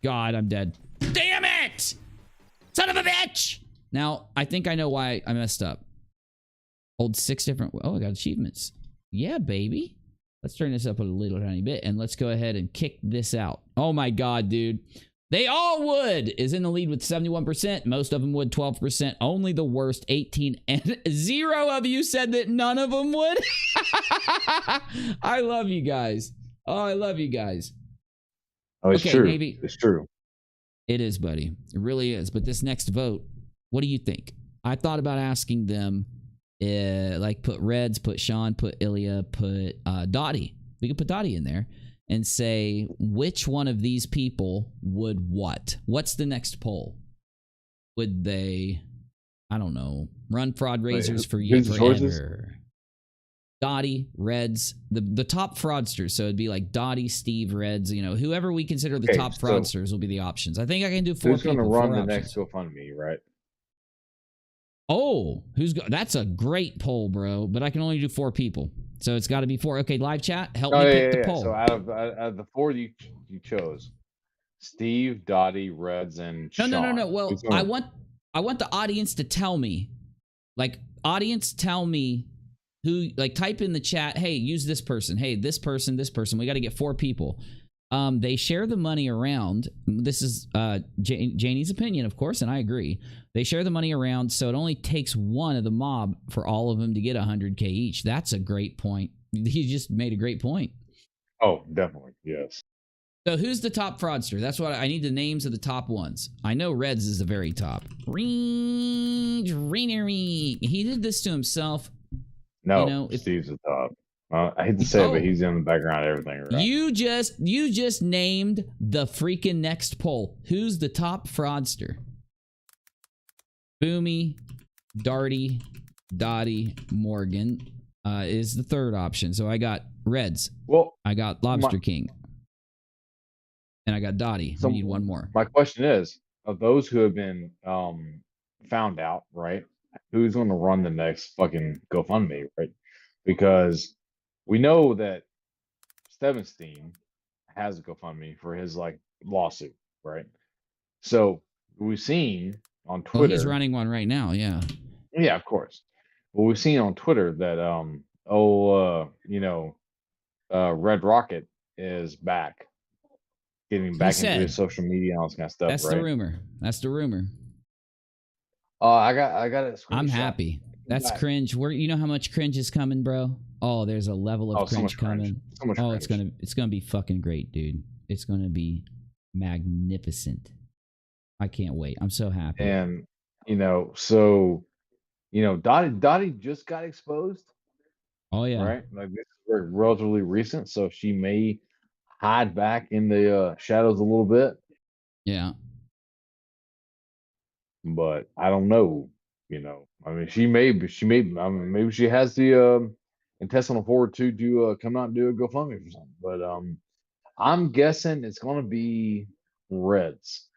God, I'm dead. Damn it! Son of a bitch! Now, I think I know why I messed up. Hold 6 different... Oh, I got achievements. Yeah, baby. Let's turn this up a little tiny bit and let's go ahead and kick this out. Oh my God, dude. They all would is in the lead with 71%. Most of them would 12%. Only the worst 18 and 0 of you said that none of them would. I love you guys. Oh, I love you guys. Oh, it's true. Navy. It's true. It is, buddy. It really is. But this next vote, what do you think? I thought about asking them, like put Reds, put Sean, put Ilya, put Dottie. We could put Dottie in there. And say, which one of these people would what? What's the next poll? Would they, I don't know, run fraud raisers for you forever? Dottie, Reds, the top fraudsters. So it'd be like Dottie, Steve, Reds, you know, whoever we consider the top fraudsters will be the options. I think I can do 4 people. Who's going to run the next GoFundMe, right? Oh, that's a great poll, bro. But I can only do 4 people. So it's got to be 4. Okay, live chat, help me pick the poll. So out of the 4 you chose, Steve, Dottie, Reds, and Sean. No. Well, I want the audience to tell me, like, audience tell me who, like, type in the chat, hey, use this person. Hey, this person. We got to get 4 people. They share the money around. This is Janie's opinion, of course, and I agree. They share the money around, so it only takes one of the mob for all of them to get 100K each. That's a great point. He just made a great point. Oh, definitely, yes. So who's the top fraudster? That's what I need. The names of the top ones. I know Reds is the very top. He did this to himself. No, you know, Steve's the top. I hate to say it, but he's in the background of everything. Right? You just named the freaking next poll. Who's the top fraudster? Boomy, Darty, Dottie, Morgan is the third option. So I got Reds. Well, I got Lobster King. And I got Dottie. So we need one more. My question is, of those who have been found out, right? Who's going to run the next fucking GoFundMe, right? Because we know that Stevenstein has a GoFundMe for his like lawsuit, right? So we've seen on Twitter. He's running one right now, yeah. Yeah, of course. Well, we've seen on Twitter that Red Rocket is back, getting back into his social media and all this kind of stuff. That's right? the rumor. That's the rumor. I got it. I'm happy. That's cringe. You know how much cringe is coming, bro? Oh, there's a level of cringe coming. So much cringe. It's gonna be fucking great, dude. It's gonna be magnificent. I can't wait. I'm so happy. And Dottie just got exposed. Oh yeah. Right? Like this is relatively recent, so she may hide back in the shadows a little bit. Yeah. But I don't know. I mean, she may. I mean, maybe she has the intestinal fortitude to come out and do a GoFundMe for something. But I'm guessing it's going to be Reds.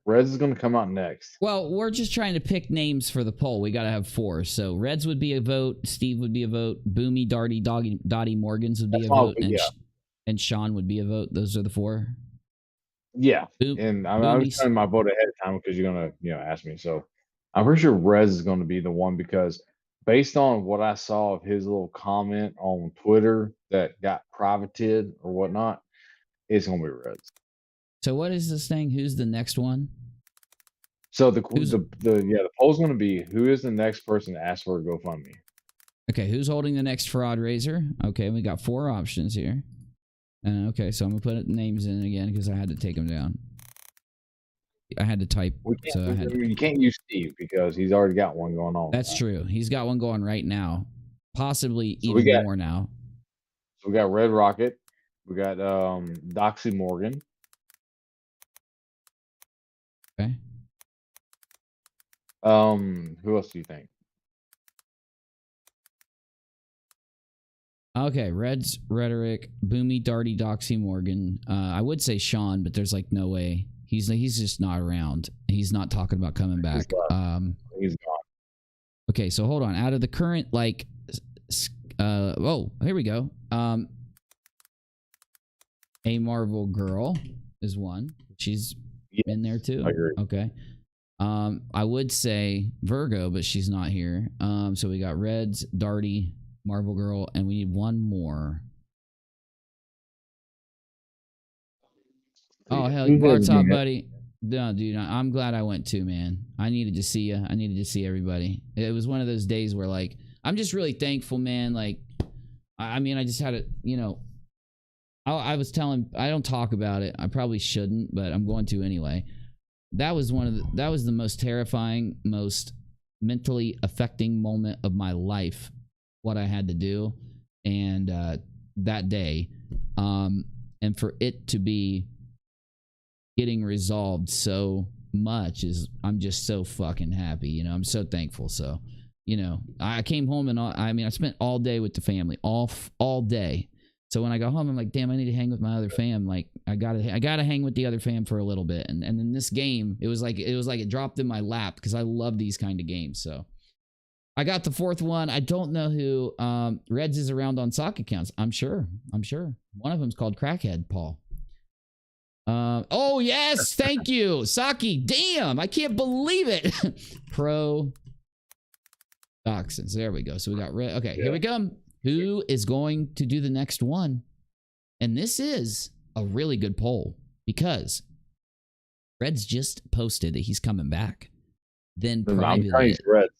Reds is going to come out next. Well, we're just trying to pick names for the poll. We got to have 4. So Reds would be a vote. Steve would be a vote. Boomy, Darty, Dottie Morgans would be a vote. And Sean would be a vote. Those are the 4. Yeah. And I was telling my vote ahead of time because you're going to, ask me. So I'm pretty sure Reds is going to be the one because based on what I saw of his little comment on Twitter that got privated or whatnot, it's going to be Reds. So what is this thing? Who's the next one? So the poll's going to be who is the next person to ask for a GoFundMe. Okay, who's holding the next fraud raiser? Okay, we got 4 options here. Okay, so I'm gonna put names in again because I had to take them down. I had to type. You can't use Steve because he's already got one going on. That's true. He's got one going right now, possibly even more now. So we got Red Rocket. We got Doxy Morgan. Okay. Who else do you think? Okay, Reds, Rhetoric, Boomy, Darty, Doxy, Morgan. I would say Sean, but there's like no way. He's just not around. He's not talking about coming back. He's gone. Okay, so hold on. Out of the current here we go. A Marvel Girl is one. She's in there too. I agree. Okay. I would say Virgo, but she's not here. So we got Reds, Darty, Marvel Girl, and we need one more. Oh, hell, what's up, buddy? No, dude, I'm glad I went too, man. I needed to see you. I needed to see everybody. It was one of those days where, like, I'm just really thankful, man. Like, I mean, I just had it, I was telling, I don't talk about it. I probably shouldn't, but I'm going to anyway. That was the most terrifying, most mentally affecting moment of my life, what I had to do. And that day, and for it to be getting resolved so much I'm just so fucking happy. I'm so thankful. So, I came home and I spent all day with the family, all day. So when I go home, I'm like, damn, I need to hang with my other fam. Like, I gotta hang with the other fam for a little bit. And in this game, it was like it dropped in my lap because I love these kind of games. So I got the 4th one. I don't know who Reds is around on sock accounts. I'm sure. One of them's called Crackhead Paul. Oh yes, thank you, Saki. Damn, I can't believe it. Pro Toxins. There we go. So we got Red. Okay, Here we go. Who is going to do the next one? And this is a really good poll because Reds just posted that he's coming back. Then privately, Reds.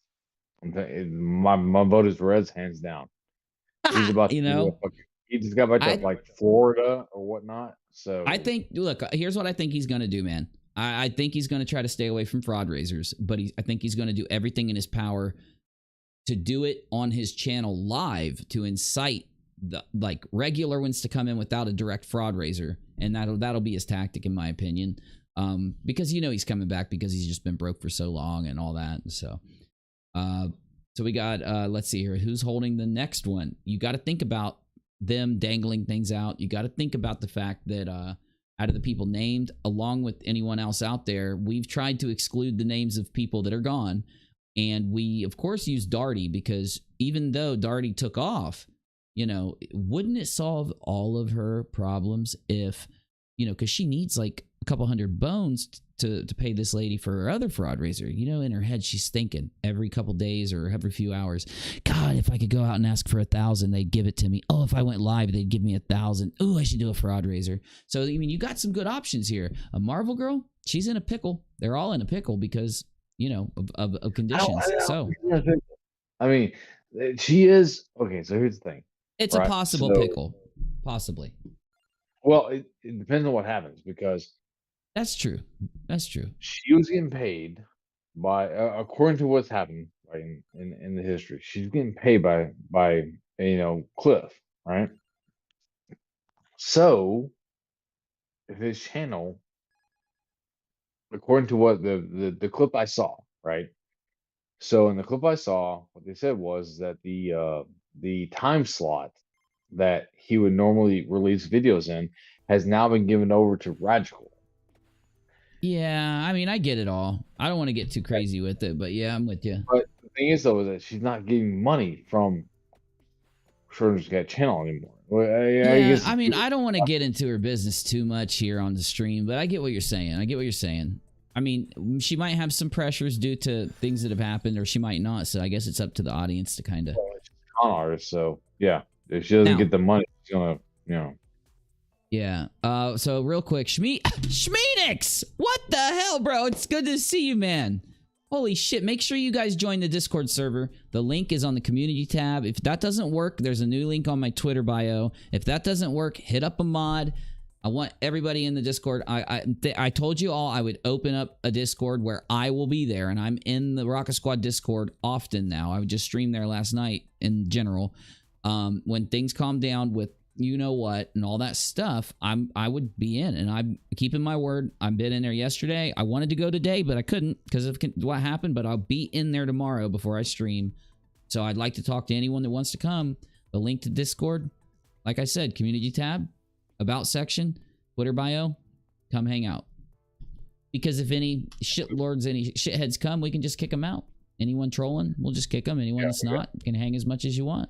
My vote is Reds, hands down. He's about to he just got back to like Florida or whatnot. So I think, look, here's what I think he's going to do, man. I think he's going to try to stay away from fraud raisers, but I think he's going to do everything in his power to do it on his channel live to incite the regular ones to come in without a direct fraud raiser, and that'll be his tactic, in my opinion. Because he's coming back because he's just been broke for so long and all that. So, so we got let's see here, who's holding the next one? You got to think about them dangling things out. You got to think about the fact that out of the people named, along with anyone else out there, we've tried to exclude the names of people that are gone. And we, of course, use Darty because even though Darty took off, wouldn't it solve all of her problems if, because she needs like a couple hundred bones to pay this lady for her other fraud raiser. In her head, she's thinking every couple days or every few hours, God, if I could go out and ask for 1,000, they'd give it to me. Oh, if I went live, they'd give me 1,000. Oh, I should do a fraud raiser. So, you got some good options here. A Marvel Girl, she's in a pickle. They're all in a pickle because of conditions. She is okay. So here's the thing. It's a possible pickle, possibly. Well, it depends on what happens because that's true. She was getting paid by, according to what's happened in the history. She's getting paid by Cliff, right? So if his channel, according to what the clip I saw, right? So in the clip I saw, what they said was that the time slot that he would normally release videos in has now been given over to Ragical. Yeah, I mean, I get it all. I don't want to get too crazy with it, but yeah, I'm with you. But the thing is, though, is that she's not getting money from Schrodinger's Cat channel anymore. Well, I guess I mean, I don't want to get into her business too much here on the stream, but I get what you're saying. I mean, she might have some pressures due to things that have happened, or she might not. So I guess it's up to the audience to kind of. she's a con artist, so yeah, if she doesn't get the money, she's gonna, Yeah. So real quick, Schmeenix! What the hell, bro? It's good to see you, man. Holy shit. Make sure you guys join the Discord server. The link is on the community tab. If that doesn't work, there's a new link on my Twitter bio. If that doesn't work, hit up a mod. I want everybody in the Discord. I told you all I would open up a Discord where I will be there, and I'm in the Rocket Squad Discord often now. I would just stream there last night in general. When things calm down with you know what and all that stuff, I would be in, and I'm keeping my word. I've been in there yesterday. I wanted to go today, but I couldn't because of what happened, but I'll be in there tomorrow before I stream. So I'd like to talk to anyone that wants to come. The link to Discord, like I said, community tab, about section, Twitter bio, come hang out. Because if any shitlords, any shitheads come, we can just kick them out. Anyone trolling, we'll just kick them. Anyone that's not, can hang as much as you want.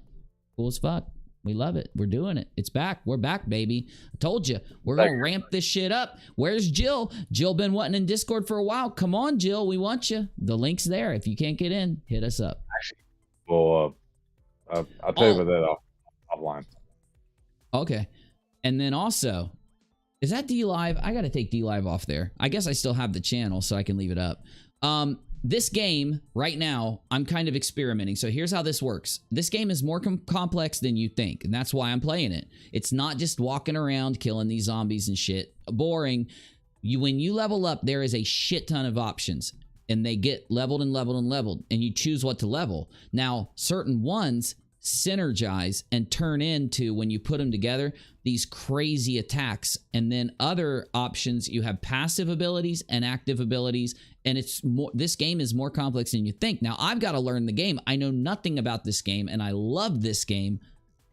Cool as fuck. We love it. We're doing it. It's back. We're back, baby. I told you. We're going to ramp this shit up. Where's Jill? Jill been wanting in Discord for a while. Come on, Jill. We want you. The link's there. If you can't get in, hit us up. Actually, well, I'll tell you about that offline. Okay. And then also, is that D-Live? I got to take D-Live off there. I guess I still have the channel, so I can leave it up. This game, right now, I'm kind of experimenting. So here's how this works. This game is more complex than you think, and that's why I'm playing it. It's not just walking around killing these zombies and shit. Boring. When you level up, there is a shit ton of options, and they get leveled and leveled and leveled, and you choose what to level. Now, certain ones synergize and turn into, when you put them together, these crazy attacks. And then other options, you have passive abilities and active abilities, and it's more, this game is more complex than you think. Now, I've got to learn the game. I know nothing about this game, and I love this game.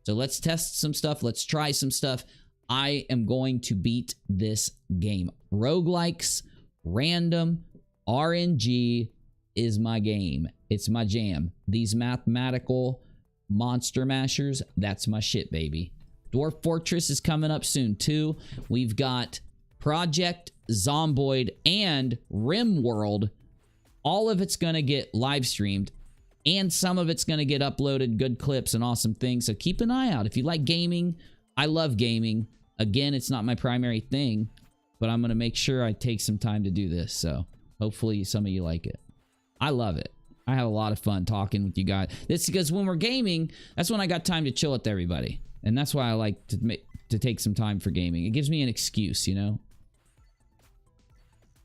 So let's test some stuff. Let's try some stuff. I am going to beat this game. Roguelikes, random, RNG is my game. It's my jam. These mathematical monster mashers, that's my shit, baby. Dwarf Fortress is coming up soon too. We've got Project Zomboid and RimWorld. All of it's gonna get live streamed, and some of it's gonna get uploaded, good clips and awesome things. So keep an eye out. If you like gaming, I love gaming. Again, it's not my primary thing, but I'm gonna make sure I take some time to do this. So hopefully some of you like it. I love it. I have a lot of fun talking with you guys. It's because when we're gaming, that's when I got time to chill with everybody. And that's why I like to take some time for gaming. It gives me an excuse, you know?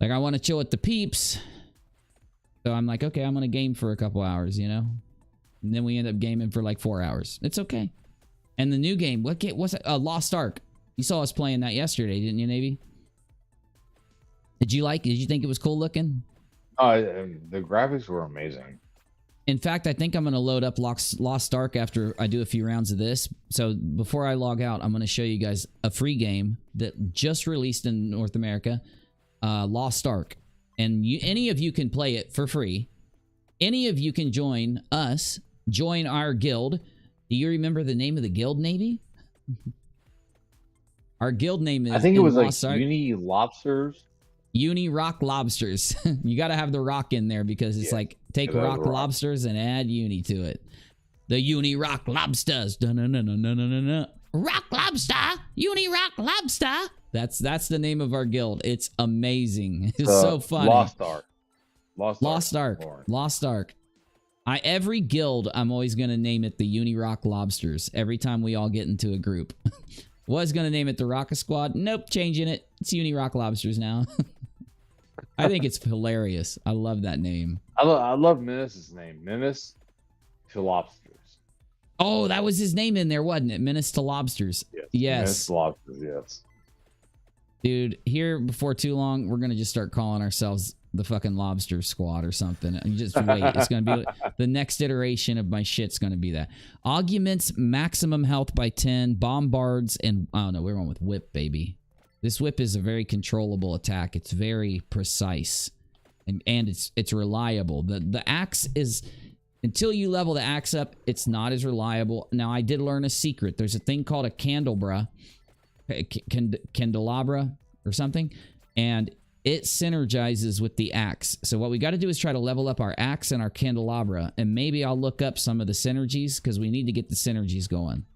Like, I want to chill with the peeps. So I'm like, okay, I'm going to game for a couple hours, you know? And then we end up gaming for like 4 hours. It's okay. And the new game, what's that? Lost Ark. You saw us playing that yesterday, didn't you, Navy? Did you think it was cool looking? The graphics were amazing. In fact, I think I'm going to load up Lost Ark after I do a few rounds of this. So before I log out, I'm going to show you guys a free game that just released in North America, Lost Ark. And any of you can play it for free. Any of you can join us, join our guild. Do you remember the name of the guild, Navy? Our guild name is... I think it was like UNILobsters. UNIRock lobsters. You got to have the rock in there because it's like take rock lobsters and add uni to it. The UNIRock lobsters. Rock lobster. UNIRock lobster. That's the name of our guild. It's amazing. It's so funny. Lost Ark. Lost Ark. Every guild, I'm always going to name it the UNIRock lobsters every time we all get into a group. Was going to name it the Rocket Squad. Nope, changing it. It's UNIRock lobsters now. I think it's hilarious. I love that name. I love Menace's name. Menace to Lobsters. Oh, that was his name in there, wasn't it? Menace to Lobsters. Yes. Menace to Lobsters, yes. Dude, here before too long, we're going to just start calling ourselves the fucking Lobster Squad or something. And just wait. It's going to be the next iteration of my shit's going to be that. Augments maximum health by 10, bombards, and I don't know, we're going with whip, baby. This whip is a very controllable attack. It's very precise, and it's reliable. The axe is, until you level the axe up, it's not as reliable. Now, I did learn a secret. There's a thing called a candelabra or something, and it synergizes with the axe. So what we got to do is try to level up our axe and our candelabra, and maybe I'll look up some of the synergies, because we need to get the synergies going.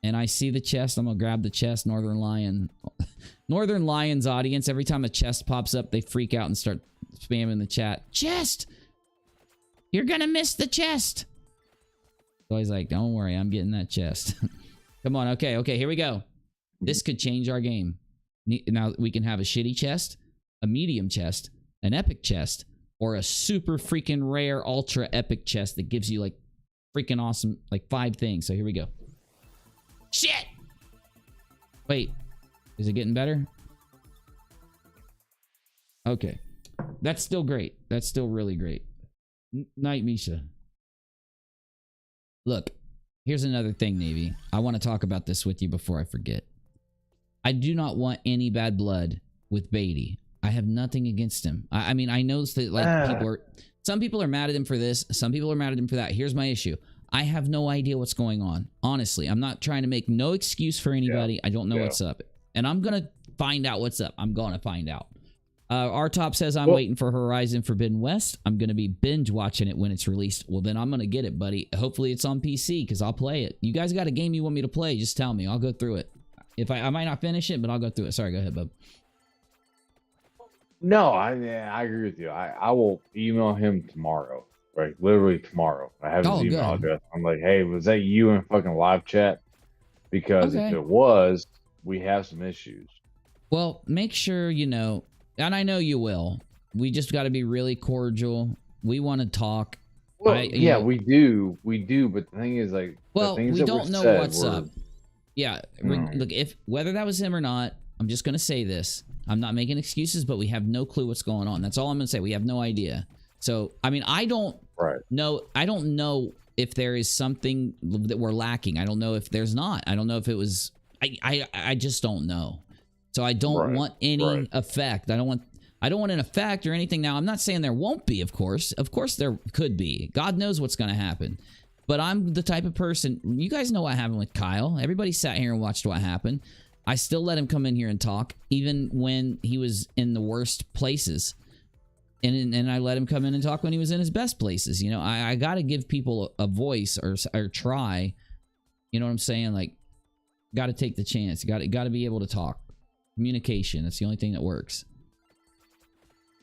And I see the chest. I'm gonna grab the chest. Northern Lion. Northern Lion's audience, every time a chest pops up, they freak out and start spamming the chat. Chest! You're gonna miss the chest! So he's like, don't worry, I'm getting that chest. Come on, okay, here we go. This could change our game. Now we can have a shitty chest, a medium chest, an epic chest, or a super freaking rare ultra epic chest that gives you like freaking awesome, like 5 things. So here we go. Shit! Wait, is it getting better? Okay. That's still great. That's still really great. Night, Misha. Look, here's another thing, Navy. I want to talk about this with you before I forget. I do not want any bad blood with Beatty. I have nothing against him. I mean, I know that like some people are mad at him for this. Some people are mad at him for that. Here's my issue. I have no idea what's going on. Honestly, I'm not trying to make no excuse for anybody. I don't know what's up. And I'm going to find out what's up. I'm going to find out. R-Top says, I'm waiting for Horizon Forbidden West. I'm going to be binge watching it when it's released. Well, then I'm going to get it, buddy. Hopefully it's on PC, because I'll play it. You guys got a game you want me to play, just tell me. I'll go through it. If I might not finish it, but I'll go through it. Sorry, go ahead, bub. No, I agree with you. I will email him tomorrow. Right, literally tomorrow. I have his email address. I'm like, hey, was that you in fucking live chat? Because if it was, we have some issues. Well, make sure you know, and I know you will. We just got to be really cordial. We want to talk. Well, yeah, we do. But the thing is, like, well, the things we that don't know what's up. Yeah, look, if whether that was him or not, I'm just gonna say this. I'm not making excuses, but we have no clue what's going on. That's all I'm gonna say. We have no idea. So, I mean, I don't know. I don't know if there is something that we're lacking. I don't know if there's not. I don't know if it was. I just don't know. So I don't want any effect. I don't want an effect or anything. Now, I'm not saying there won't be. Of course there could be. God knows what's going to happen. But I'm the type of person. You guys know what happened with Kyle. Everybody sat here and watched what happened. I still let him come in here and talk, even when he was in the worst places. And I let him come in and talk when he was in his best places. You know, I got to give people a voice or try. You know what I'm saying? Like, got to take the chance. Got to be able to talk. Communication. That's the only thing that works.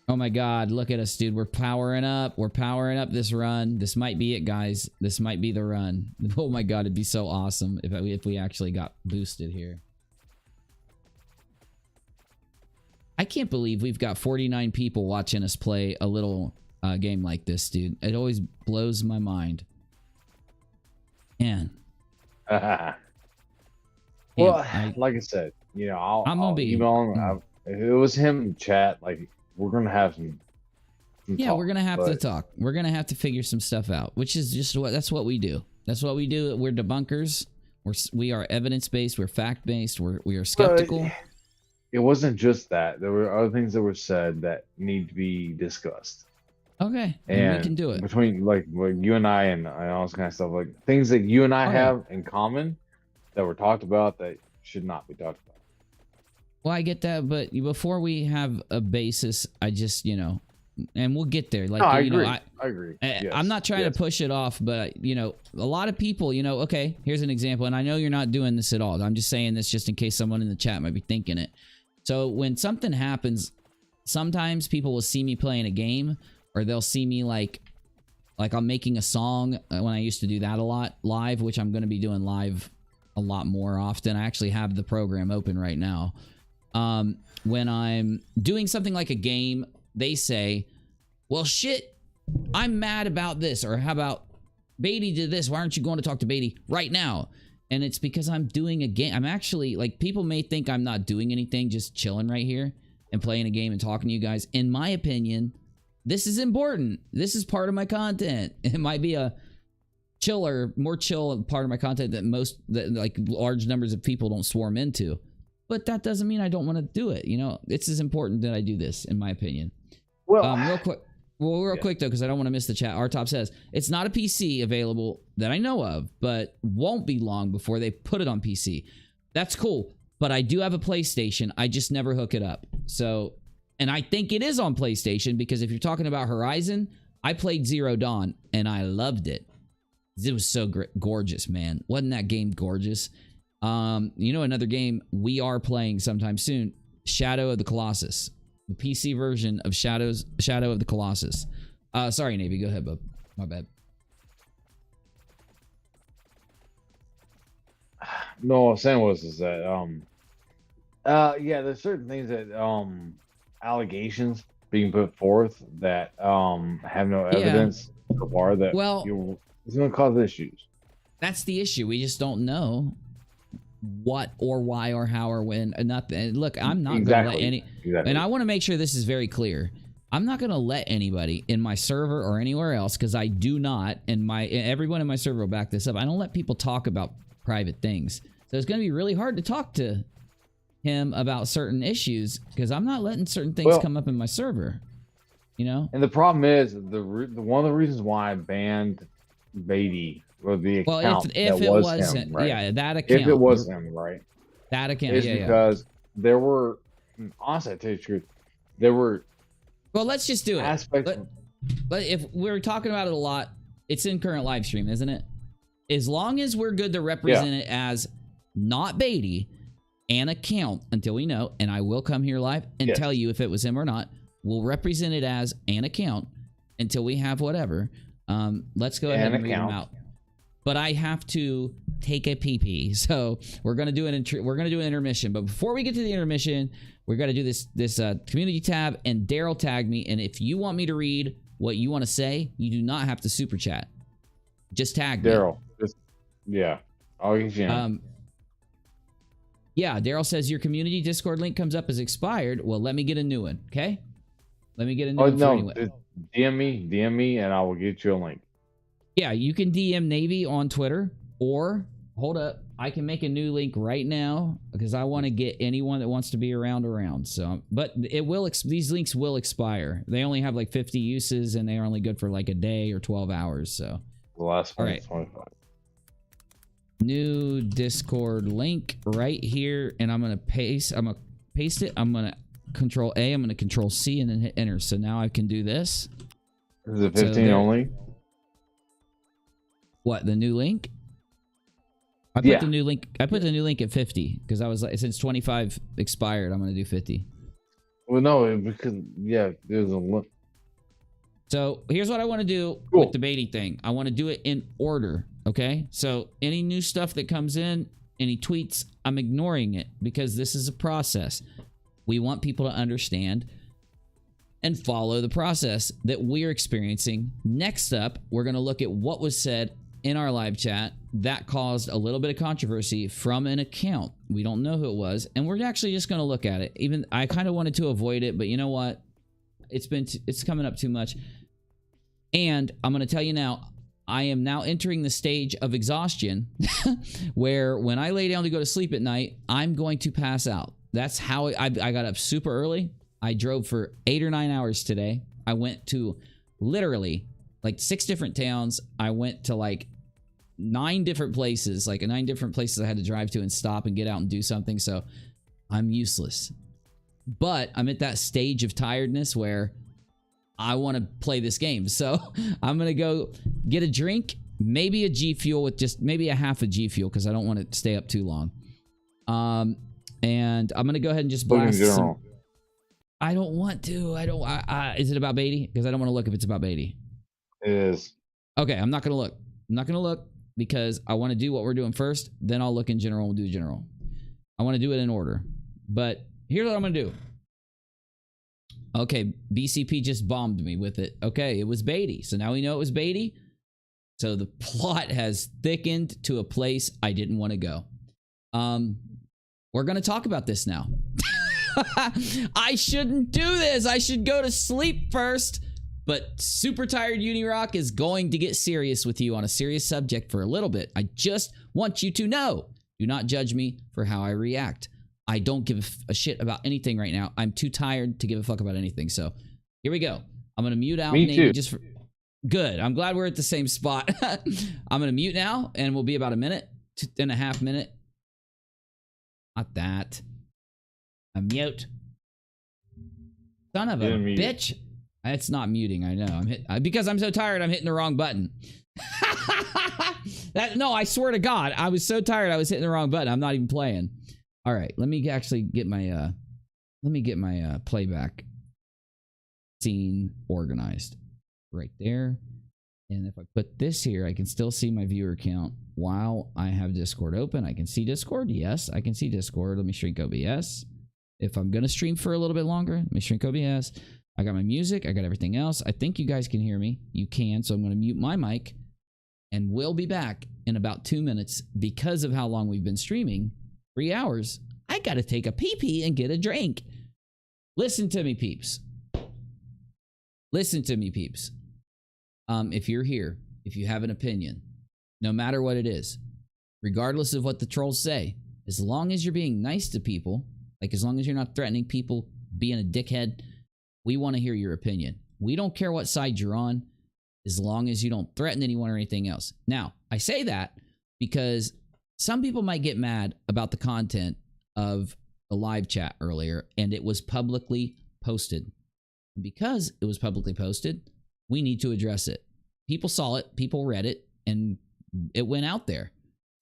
Oh my God, look at us, dude. We're powering up. We're powering up this run. This might be it, guys. This might be the run. Oh my God, it'd be so awesome if we actually got boosted here. I can't believe we've got 49 people watching us play a little game like this, dude. It always blows my mind. Man. Well, like I said, you know, I'll email him. If it was him in chat, like, we're going to have some talk, we're going to have to talk. We're going to have to figure some stuff out, which is just that's what we do. That's what we do. We're debunkers. We are evidence-based. We're fact-based. We are skeptical. It wasn't just that. There were other things that were said that need to be discussed. Okay, and we can do it. Between like you and I and all this kind of stuff, like things that you and I have in common that were talked about that should not be talked about. Well, I get that, but before we have a basis, I just, you know, and we'll get there. Like, no, I agree. I agree. Yes. I'm not trying to push it off, but, you know, a lot of people, you know, okay, here's an example, and I know you're not doing this at all. I'm just saying this just in case someone in the chat might be thinking it. So when something happens, sometimes people will see me playing a game, or they'll see me like I'm making a song when I used to do that a lot live, which I'm going to be doing live a lot more often. I actually have the program open right now. When I'm doing something like a game, they say, well, shit, I'm mad about this. Or how about Beatty did this? Why aren't you going to talk to Beatty right now? And it's because I'm doing a game. I'm actually, like, people may think I'm not doing anything, just chilling right here and playing a game and talking to you guys. In my opinion, this is important. This is part of my content. It might be a more chill part of my content that like large numbers of people don't swarm into. but that doesn't mean I don't want to do it. You know, it's as important that I do this, in my opinion. Well, Real quick. Well, real quick, though, because I don't want to miss the chat. R-Top says, it's not a PC available that I know of, but won't be long before they put it on PC. That's cool, but I do have a PlayStation. I just never hook it up. So, and I think it is on PlayStation, because if you're talking about Horizon, I played Zero Dawn, and I loved it. It was so gorgeous, man. Wasn't that game gorgeous? You know, another game we are playing sometime soon, Shadow of the Colossus. The PC version of Shadow of the Colossus. Sorry, Navy. Go ahead, bub. My bad. No, what I'm saying is that yeah, there's certain things that allegations being put forth that have no evidence so far that it's going to cause issues. That's the issue. We just don't know what or why or how or when. Nothing. Look, I'm not going to let any. And I want to make sure this is very clear. I'm not going to let anybody in my server or anywhere else, because I do not, and everyone in my server will back this up. I don't let people talk about private things. So it's going to be really hard to talk to him about certain issues, because I'm not letting certain things come up in my server. You know? And the problem is, one of the reasons why I banned Beatty, or the account if it wasn't him, right? Yeah, that account. If it was him, right? That account, is because there were, honestly, I tell you the truth, there were. Well, let's just do it. But if we're talking about it a lot, it's in current live stream, isn't it? As long as we're good to represent it as not Beatty, an account until we know, and I will come here live and tell you if it was him or not. We'll represent it as an account until we have whatever. Let's go ahead and read them out. But I have to take a pee-pee, so we're gonna do an intermission. But before we get to the intermission, we're gonna do this community tab, and Daryl tagged me. And if you want me to read what you want to say, you do not have to super chat. Just tag me. Daryl. I'll get you. Yeah, Daryl says your community Discord link comes up as expired. Well, let me get a new one, okay? Let me get a new one. Anyway. DM me, and I will get you a link. Yeah, you can DM Navy on Twitter, or hold up, I can make a new link right now, because I want to get anyone that wants to be around. So, but it will. These links will expire. They only have like 50 uses, and they're only good for like a day or 12 hours. So, the last one is 25. New Discord link right here, and I'm gonna paste. I'm gonna paste it. I'm gonna Control A. I'm gonna Control C, and then hit enter. So now I can do this. Is it 15 only? What, the new link? I put the new link. I put the new link at 50 because I was like, since 25 expired, I'm gonna do 50. Well, no, because there's a link. So here's what I want to do with the Beatty thing. I want to do it in order. Okay, so any new stuff that comes in, any tweets, I'm ignoring it because this is a process. We want people to understand and follow the process that we're experiencing. Next up, we're going to look at what was said in our live chat that caused a little bit of controversy from an account. We don't know who it was, and we're actually just going to look at it. Even I kind of wanted to avoid it, but you know what? It's coming up too much. And I'm going to tell you now, I am now entering the stage of exhaustion where when I lay down to go to sleep at night, I'm going to pass out. That's how I got up super early. I drove for 8 or 9 hours today. I went to literally like 6 different towns. I went to like 9 different places, I had to drive to and stop and get out and do something. So I'm useless. But I'm at that stage of tiredness where I want to play this game. So I'm going to go get a drink, maybe a G Fuel with just maybe a half a G Fuel because I don't want to stay up too long. And I'm going to go ahead and just blast some. I don't want to. Is it about Beatty? Because I don't want to look if it's about Beatty. It is. Okay, I'm not going to look. I'm not going to look because I want to do what we're doing first. Then I'll look in general and we'll do general. I want to do it in order. But here's what I'm going to do. Okay, BCP just bombed me with it. Okay, it was Beatty. So now we know it was Beatty. So the plot has thickened to a place I didn't want to go. We're going to talk about this now. I shouldn't do this. I should go to sleep first. But Super Tired UNIRock is going to get serious with you on a serious subject for a little bit. I just want you to know. Do not judge me for how I react. I don't give a shit about anything right now. I'm too tired to give a fuck about anything. So here we go. I'm going to mute out. Me Navy too. just for, good. I'm glad we're at the same spot. I'm going to mute now, and we'll be about a minute, 2.5 minutes. Not that. A mute. Son of a bitch. It's not muting. I know. Because I'm so tired. I'm hitting the wrong button. No, I swear to God, I was so tired. I was hitting the wrong button. I'm not even playing. All right, let me actually get my playback scene organized right there. And if I put this here, I can still see my viewer count while I have Discord open. I can see Discord. Yes, I can see Discord. Let me shrink OBS. If I'm going to stream for a little bit longer, let me shrink OBS. I got my music. I got everything else. I think you guys can hear me. You can, so I'm going to mute my mic. And we'll be back in about 2 minutes because of how long we've been streaming. 3 hours. I got to take a pee-pee and get a drink. Listen to me, peeps. Listen to me, peeps. If you're here, if you have an opinion, no matter what it is, regardless of what the trolls say, as long as you're being nice to people, like as long as you're not threatening people, being a dickhead, we want to hear your opinion. We don't care what side you're on, as long as you don't threaten anyone or anything else. Now, I say that because some people might get mad about the content of the live chat earlier, and it was publicly posted. And because it was publicly posted, we need to address it. People saw it, people read it, and it went out there.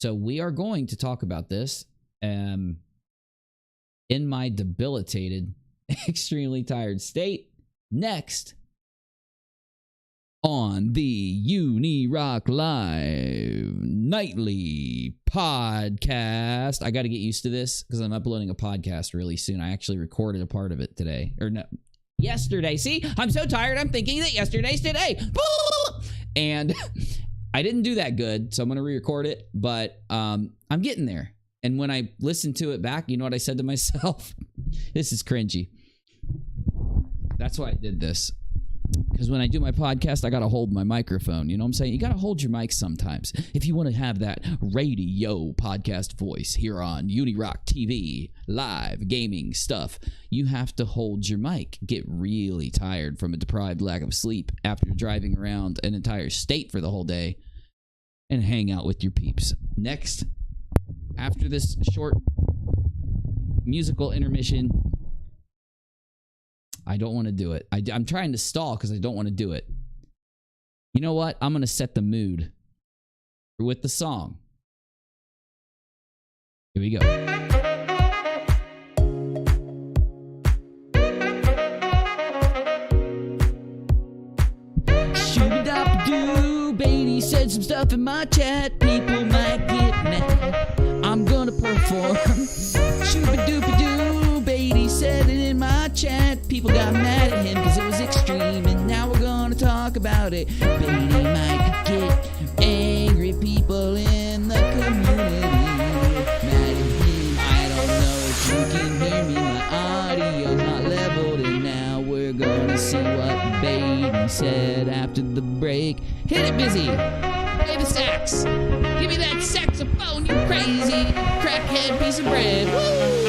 So we are going to talk about this in my debilitated, extremely tired state next on the UNIRock Live Nightly Podcast. I got to get used to this because I'm uploading a podcast really soon. I actually recorded a part of it today. Or no, yesterday. See, I'm so tired. I'm thinking that yesterday's today. And I didn't do that good, so I'm going to re-record it. But I'm getting there. And when I listened to it back, you know what I said to myself? This is cringy. That's why I did this. Because when I do my podcast, I got to hold my microphone. You know what I'm saying? You got to hold your mic sometimes. If you want to have that radio podcast voice here on UNIRock TV, live gaming stuff, you have to hold your mic. Get really tired from a deprived lack of sleep after driving around an entire state for the whole day and hang out with your peeps. Next, after this short musical intermission, I don't want to do it. I'm trying to stall because I don't want to do it. You know what? I'm going to set the mood with the song. Here we go. Shoot-a-dop-a-doo, Beatty said some stuff in my chat. People might get mad. I'm going to perform. Shoot-a-doop-a-doo, Beatty said it in my chat. People got mad at him because it was extreme, and now we're gonna talk about it. Beatty might get angry, people in the community mad at him. I don't know if you can hear me, my audio's not leveled, and now we're gonna see what Beatty said after the break. Hit it, Busy! Play the sax! Give me that saxophone, you crazy crackhead piece of bread! Woo!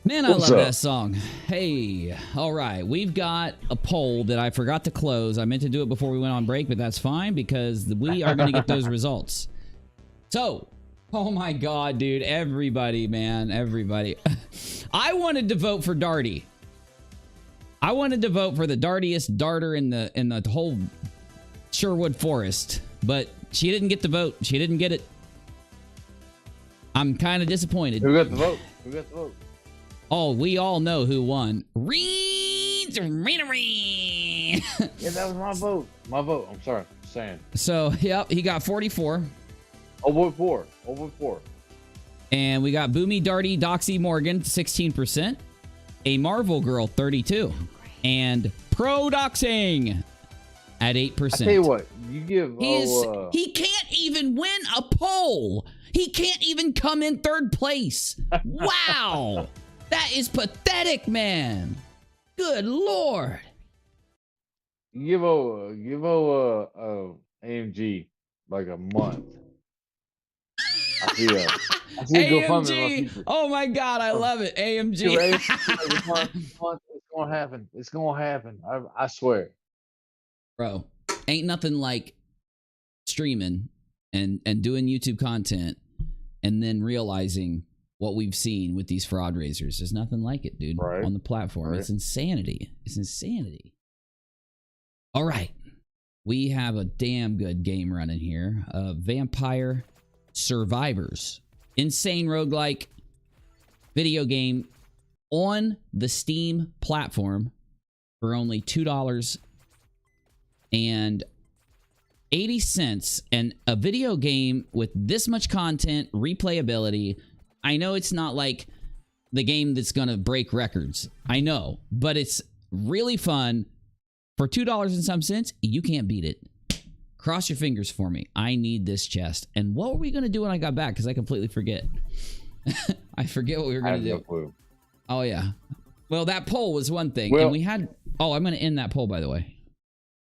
Man, I love that song. Hey, all right. We've got a poll that I forgot to close. I meant to do it before we went on break, but that's fine because we are going to get those results. So, oh my God, dude. Everybody, man. Everybody. I wanted to vote for Darty. I wanted to vote for the dartiest darter in the whole Sherwood Forest, but she didn't get the vote. She didn't get it. I'm kind of disappointed. Who got the vote? Who got the vote? Oh, we all know who won. Yeah, that was my vote. My vote. I'm sorry. I'm saying. So, yep, he got 44. Over 4. Over 4. And we got Boomy Darty Doxy Morgan, 16%. A Marvel Girl, 32. And Pro Doxing at 8%. I tell you what, you give. He can't even win a poll. He can't even come in third place. Wow. That is pathetic, man. Good Lord. Give AMG like a month. I see AMG. Oh my God, I love it. AMG. It's gonna happen. It's gonna happen. I swear. Bro, ain't nothing like streaming and doing YouTube content and then realizing what we've seen with these fraud raisers. There's nothing like it, dude, on the platform. Right. It's insanity. It's insanity. All right. We have a damn good game running here. Vampire Survivors. Insane roguelike video game on the Steam platform for only $2.80. And a video game with this much content, replayability. I know it's not like the game that's going to break records. I know, but it's really fun. For $2 and some cents, you can't beat it. Cross your fingers for me. I need this chest. And what were we going to do when I got back? Because I completely forget. I forget what we were going to do. No clue. Oh, yeah. Well, that poll was one thing. Well, and we had... Oh, I'm going to end that poll, by the way.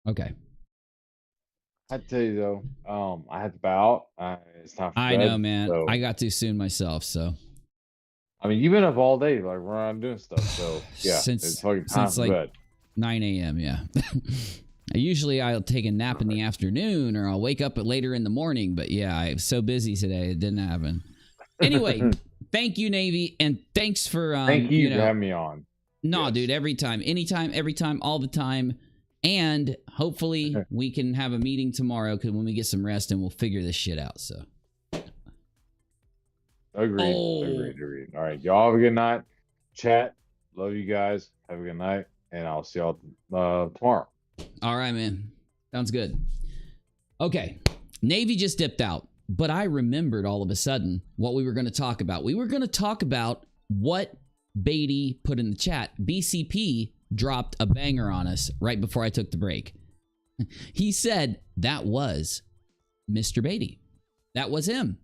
Okay. I tell you, though, I had to bow out. It's time for bed, know, man. So. I got too soon myself, so... I mean, you've been up all day, like, running doing stuff, so, yeah. It's fucking time for bed. 9 a.m., yeah. Usually I'll take a nap in the afternoon or I'll wake up later in the morning. But yeah, I was so busy today, it didn't happen. Anyway, thank you, Navy. And thanks for... thank you for having me on. No, dude, every time. Anytime, every time, all the time. And hopefully we can have a meeting tomorrow because when we get some rest and we'll figure this shit out. So. Agreed. All right, y'all have a good night. Chat. Love you guys. Have a good night. And I'll see y'all tomorrow. All right, man. Sounds good. Okay. Navy just dipped out, but I remembered all of a sudden what we were going to talk about. We were going to talk about what Beatty put in the chat. BCP dropped a banger on us right before I took the break. He said that was Mr. Beatty. That was him.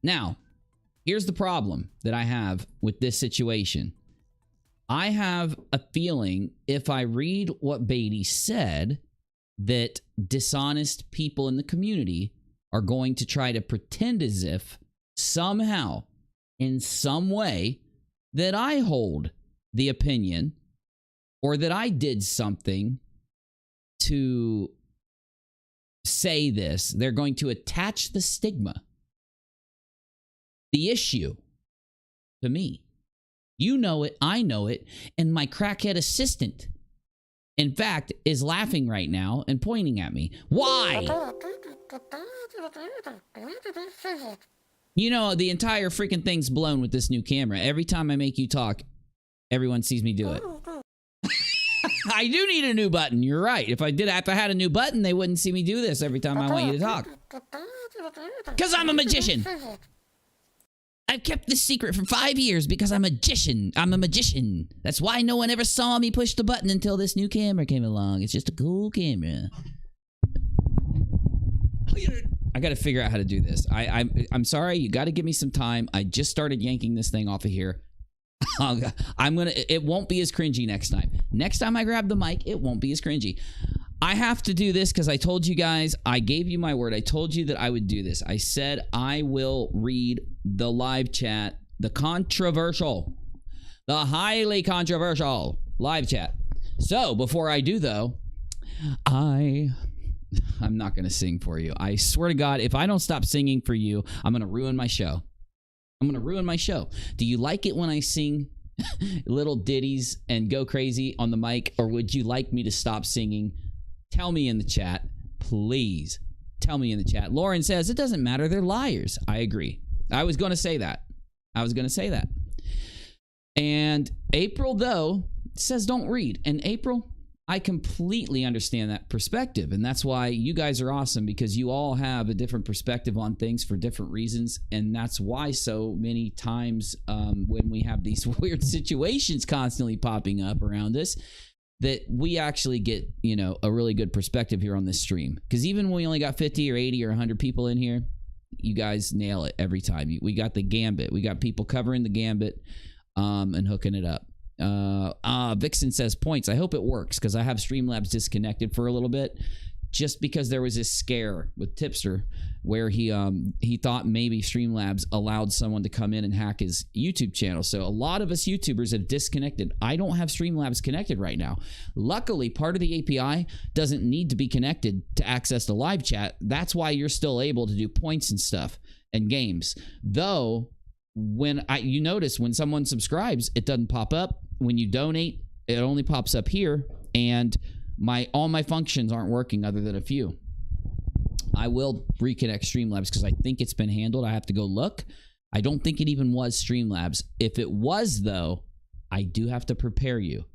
Now, here's the problem that I have with this situation. I have a feeling if I read what Beatty said, that dishonest people in the community are going to try to pretend as if somehow, in some way, that I hold the opinion or that I did something to say this. They're going to attach the stigma, the issue, to me. You know it, I know it, and my crackhead assistant, in fact, is laughing right now and pointing at me. Why? You know, the entire freaking thing's blown with this new camera. Every time I make you talk, everyone sees me do it. I do need a new button. You're right. If I had a new button, they wouldn't see me do this every time I want you to talk. Because I'm a magician. I've kept this secret for 5 years because I'm a magician. I'm a magician. That's why no one ever saw me push the button until this new camera came along. It's just a cool camera. I got to figure out how to do this. I'm sorry. You got to give me some time. I just started yanking this thing off of here. It won't be as cringy next time. Next time I grab the mic, it won't be as cringy. I have to do this because I told you guys, I gave you my word. I told you that I would do this. I said I will read the live chat, the highly controversial live chat. So before I do, though, I'm not going to sing for you. I swear to God, if I don't stop singing for you, I'm going to ruin my show. I'm going to ruin my show. Do you like it when I sing little ditties and go crazy on the mic, or would you like me to stop singing? Tell me in the chat, please. Tell me in the chat. Lauren says, it doesn't matter. They're liars. I agree. I was going to say that. And April, though, says don't read. And April, I completely understand that perspective. And that's why you guys are awesome, because you all have a different perspective on things for different reasons. And that's why so many times when we have these weird situations constantly popping up around us, that we actually get, you know, a really good perspective here on this stream. Because even when we only got 50 or 80 or 100 people in here, you guys nail it every time. We got the gambit. We got people covering the gambit and hooking it up. Vixen says points. I hope it works, because I have Streamlabs disconnected for a little bit, just because there was this scare with Tipster where he thought maybe Streamlabs allowed someone to come in and hack his YouTube channel. So a lot of us YouTubers have disconnected. I don't have Streamlabs connected right now. Luckily, part of the API doesn't need to be connected to access the live chat. That's why you're still able to do points and stuff and games. Though, when you notice when someone subscribes, it doesn't pop up. When you donate, it only pops up here, and all my functions aren't working other than a few. I will reconnect Streamlabs because I think it's been handled. I have to go look. I don't think it even was Streamlabs. If it was, though, I do have to prepare you.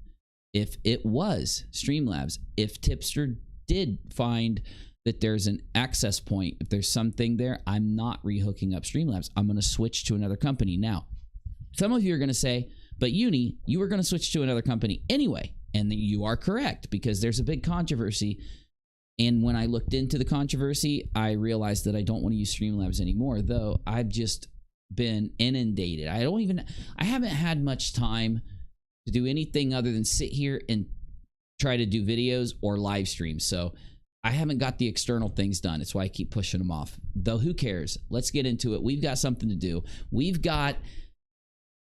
If it was Streamlabs, if Tipster did find that there's an access point, if there's something there, I'm not rehooking up Streamlabs. I'm going to switch to another company. Now, some of you are going to say, but Uni, you were going to switch to another company anyway. And you are correct, because there's a big controversy. And when I looked into the controversy, I realized that I don't want to use Streamlabs anymore, though I've just been inundated. I haven't had much time to do anything other than sit here and try to do videos or live streams. So I haven't got the external things done. It's why I keep pushing them off. Though who cares? Let's get into it. We've got something to do. We've got...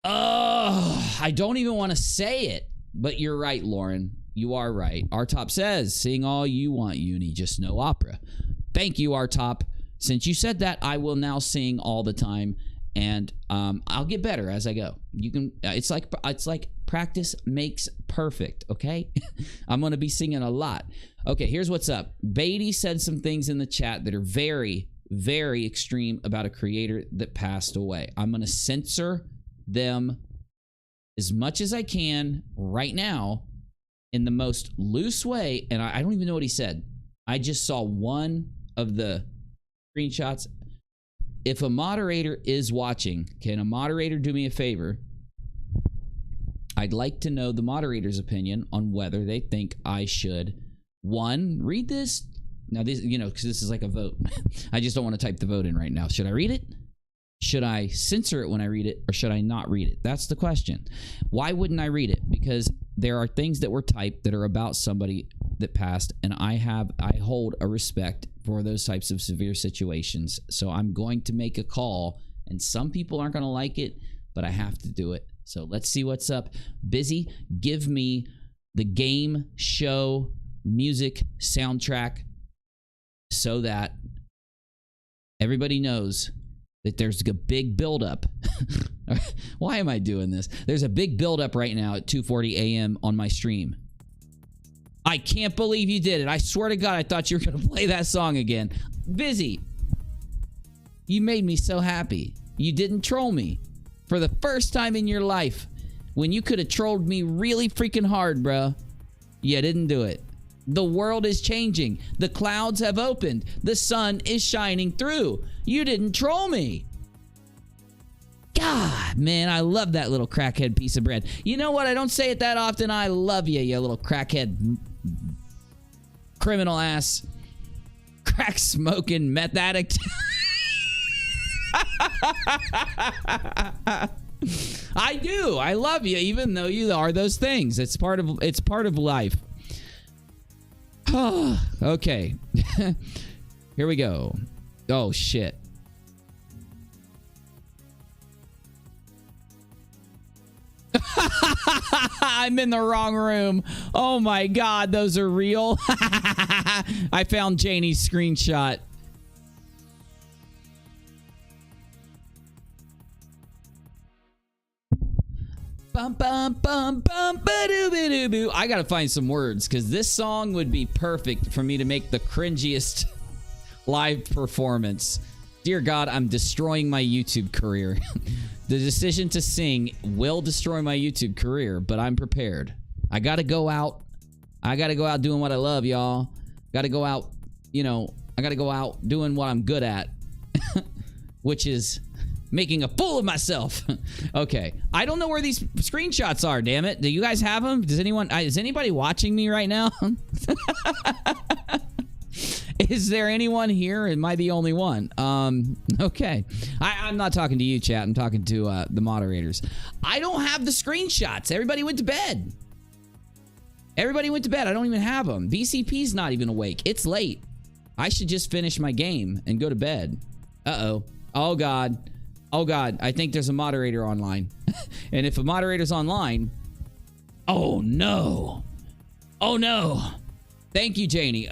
I don't even want to say it, but you're right, Lauren. You are right. Our Top says, sing all you want, Uni, just no opera. Thank you, Our Top. Since you said that, I will now sing all the time, and I'll get better as I go. You can. It's like practice makes perfect. Okay, I'm gonna be singing a lot. Okay, here's what's up. Beatty said some things in the chat that are very, very extreme about a creator that passed away. I'm gonna censor them as much as I can right now in the most loose way, and I don't even know what he said. I just saw one of the screenshots. If a moderator is watching, can a moderator do me a favor? I'd like to know the moderator's opinion on whether they think I should, one, read this. Now, this, you know, because this is like a vote. I just don't want to type the vote in right now. Should I read it? Should I censor it when I read it, or should I not read it? That's the question. Why wouldn't I read it? Because there are things that were typed that are about somebody that passed, and I hold a respect for those types of severe situations. So I'm going to make a call, and some people aren't going to like it, but I have to do it. So let's see what's up. Busy, give me the game, show, music, soundtrack, so that everybody knows that there's a big buildup. Why am I doing this? There's a big buildup right now at 2:40 a.m. on my stream. I can't believe you did it. I swear to God, I thought you were going to play that song again. Busy. You made me so happy. You didn't troll me. For the first time in your life, when you could have trolled me really freaking hard, bro, you didn't do it. The world is changing. The clouds have opened. The sun is shining through. You didn't troll me. God, man, I love that little crackhead piece of bread. You know what? I don't say it that often. I love you, you little crackhead, criminal ass, crack smoking meth addict. I do. I love you, even though you are those things. It's part of life. Okay. Here we go. Oh, shit. I'm in the wrong room. Oh my god, those are real. I found Janie's screenshot. Bum bum bum bum ba doo ba doo boo. I gotta find some words because this song would be perfect for me to make the cringiest live performance. Dear God, I'm destroying my YouTube career. The decision to sing will destroy my YouTube career, but I'm prepared. I gotta go out. I gotta go out doing what I love, y'all. Gotta go out, you know, I gotta go out doing what I'm good at, which is making a fool of myself. Okay. I don't know where these screenshots are, damn it. Do you guys have them? Does anyone, is anybody watching me right now? Is there anyone here? Am I the only one? Okay. I'm not talking to you, chat. I'm talking to the moderators. I don't have the screenshots. Everybody went to bed. Everybody went to bed. I don't even have them. VCP's not even awake. It's late. I should just finish my game and go to bed. Uh-oh. Oh, God. Oh, God. I think there's a moderator online. And if a moderator's online... Oh, no. Oh, no. Thank you, Janie.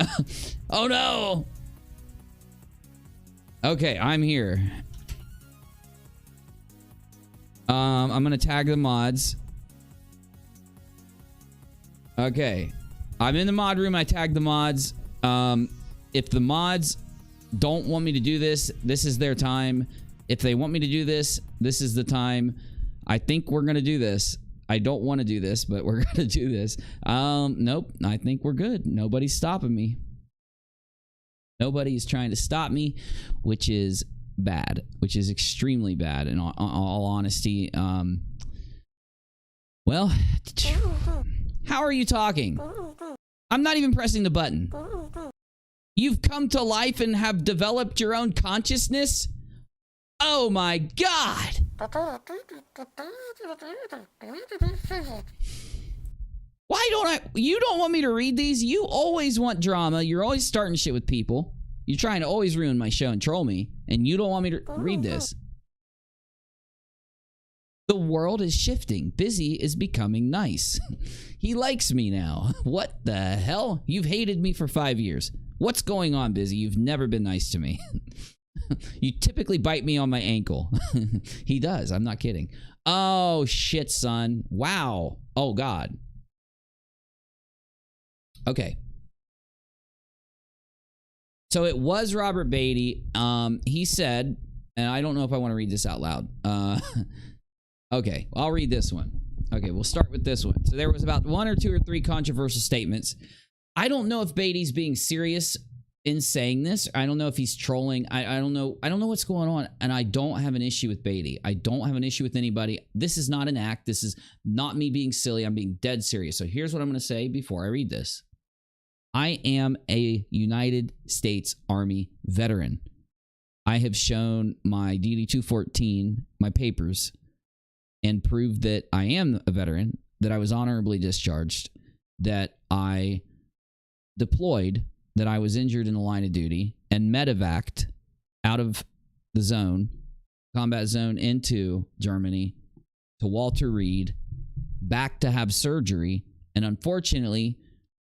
Oh, no. Okay, I'm here. I'm going to tag the mods. Okay. I'm in the mod room. I tag the mods. If the mods don't want me to do this, this is their time. If they want me to do this, this is the time. I think we're going to do this. I don't want to do this, but we're going to do this. Nope. I think we're good. Nobody's stopping me. Nobody's trying to stop me, which is bad, which is extremely bad in all honesty. Well, how are you talking? I'm not even pressing the button. You've come to life and have developed your own consciousness? Oh my God! Why don't I? You don't want me to read these? You always want drama. You're always starting shit with people. You're trying to always ruin my show and troll me. And you don't want me to read this. The world is shifting. Busy is becoming nice. He likes me now. What the hell? You've hated me for 5 years. What's going on, Busy? You've never been nice to me. You typically bite me on my ankle. He does. I'm not kidding. Oh, shit, son. Wow. Oh, God. Okay. So it was Robert Beatty. He said, and I don't know if I want to read this out loud. Okay, I'll read this one. Okay, we'll start with this one. So there was about 1 or 2 or 3 controversial statements. I don't know if Beatty's being serious in saying this. I don't know if he's trolling. I don't know. I don't know what's going on. And I don't have an issue with Beatty. I don't have an issue with anybody. This is not an act. This is not me being silly. I'm being dead serious. So here's what I'm going to say before I read this. I am a United States Army veteran. I have shown my DD-214, my papers, and proved that I am a veteran, that I was honorably discharged, that I deployed, that I was injured in the line of duty, and medevaced out of the zone, combat zone, into Germany, to Walter Reed, back to have surgery, and unfortunately,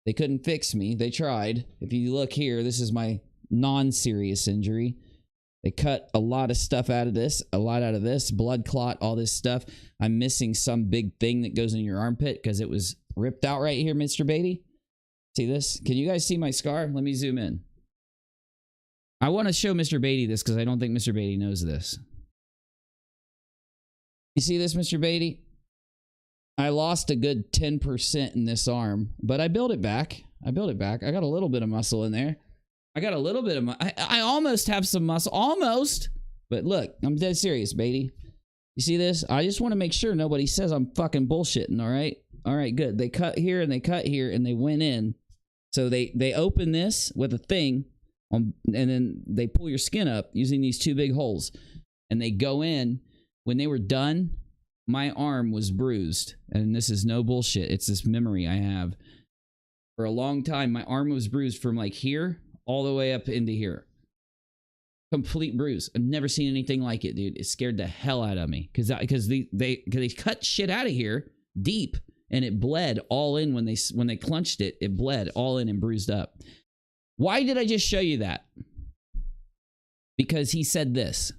they couldn't fix me. They tried. If you look here, this is my non-serious injury. They cut a lot of stuff out of this, a lot out of this, blood clot, all this stuff. I'm missing some big thing that goes in your armpit because it was ripped out right here, Mr. Beatty. See this? Can you guys see my scar? Let me zoom in. I want to show Mr. Beatty this because I don't think Mr. Beatty knows this. You see this, Mr. Beatty? I lost a good 10% in this arm, but I built it back. I got a little bit of muscle in there. I almost have some muscle. Almost. But look, I'm dead serious, Beatty. You see this? I just want to make sure nobody says I'm fucking bullshitting, all right? All right, good. They cut here and they cut here and they went in. So they open this with a thing, and then they pull your skin up using these 2 big holes. And they go in. When they were done, my arm was bruised. And this is no bullshit. It's this memory I have. For a long time, my arm was bruised from like here all the way up into here. Complete bruise. I've never seen anything like it, dude. It scared the hell out of me because they cut shit out of here deep, and it bled all in when they clenched it. It bled all in and bruised up. Why did I just show you that? Because he said this,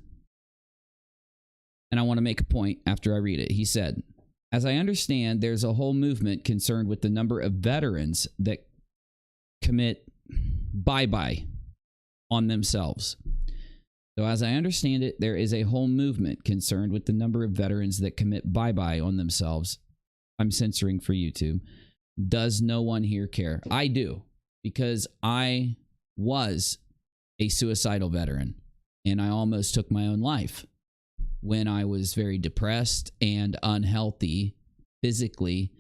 and I want to make a point after I read it. He said, as I understand, there's a whole movement concerned with the number of veterans that commit bye-bye on themselves. So as I understand it, there is a whole movement concerned with the number of veterans that commit bye-bye on themselves. I'm censoring for YouTube. Does no one here care? I do, because I was a suicidal veteran, and I almost took my own life when I was very depressed and unhealthy physically.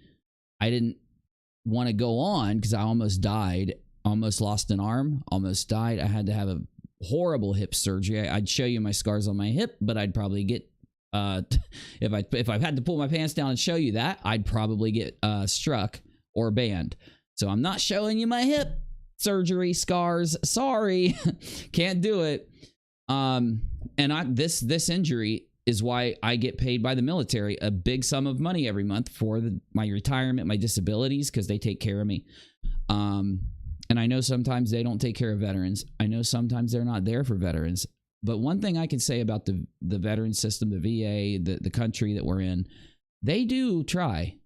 I didn't want to go on because I almost died, almost lost an arm, almost died. I had to have a horrible hip surgery. I'd show you my scars on my hip, but I'd probably get if I had to pull my pants down and show you that, I'd probably get struck or banned. So I'm not showing you my hip surgery scars. Sorry. Can't do it. And this injury is why I get paid by the military a big sum of money every month for my retirement, my disabilities, because they take care of me. And I know sometimes they don't take care of veterans. I know sometimes they're not there for veterans. But one thing I can say about the veteran system, the VA, the country that we're in, they do try.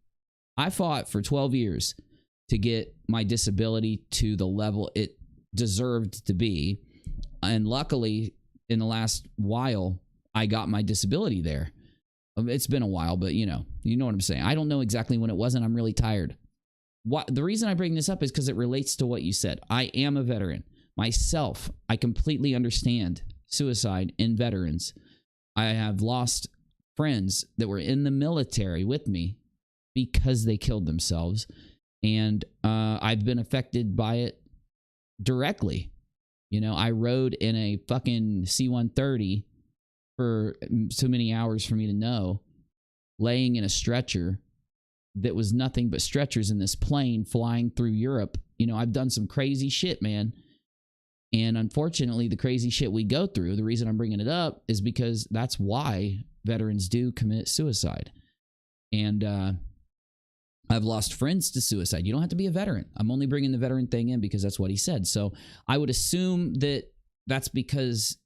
I fought for 12 years to get my disability to the level it deserved to be. And luckily, in the last while, I got my disability there. It's been a while, but you know what I'm saying. I don't know exactly when it was, and I'm really tired. The reason I bring this up is because it relates to what you said. I am a veteran. Myself, I completely understand suicide in veterans. I have lost friends that were in the military with me because they killed themselves. And I've been affected by it directly. You know, I rode in a fucking C-130 for so many hours for me to know, laying in a stretcher that was nothing but stretchers in this plane flying through Europe. You know, I've done some crazy shit, man. And unfortunately, the crazy shit we go through, the reason I'm bringing it up is because that's why veterans do commit suicide. And I've lost friends to suicide. You don't have to be a veteran. I'm only bringing the veteran thing in because that's what he said. So I would assume that that's because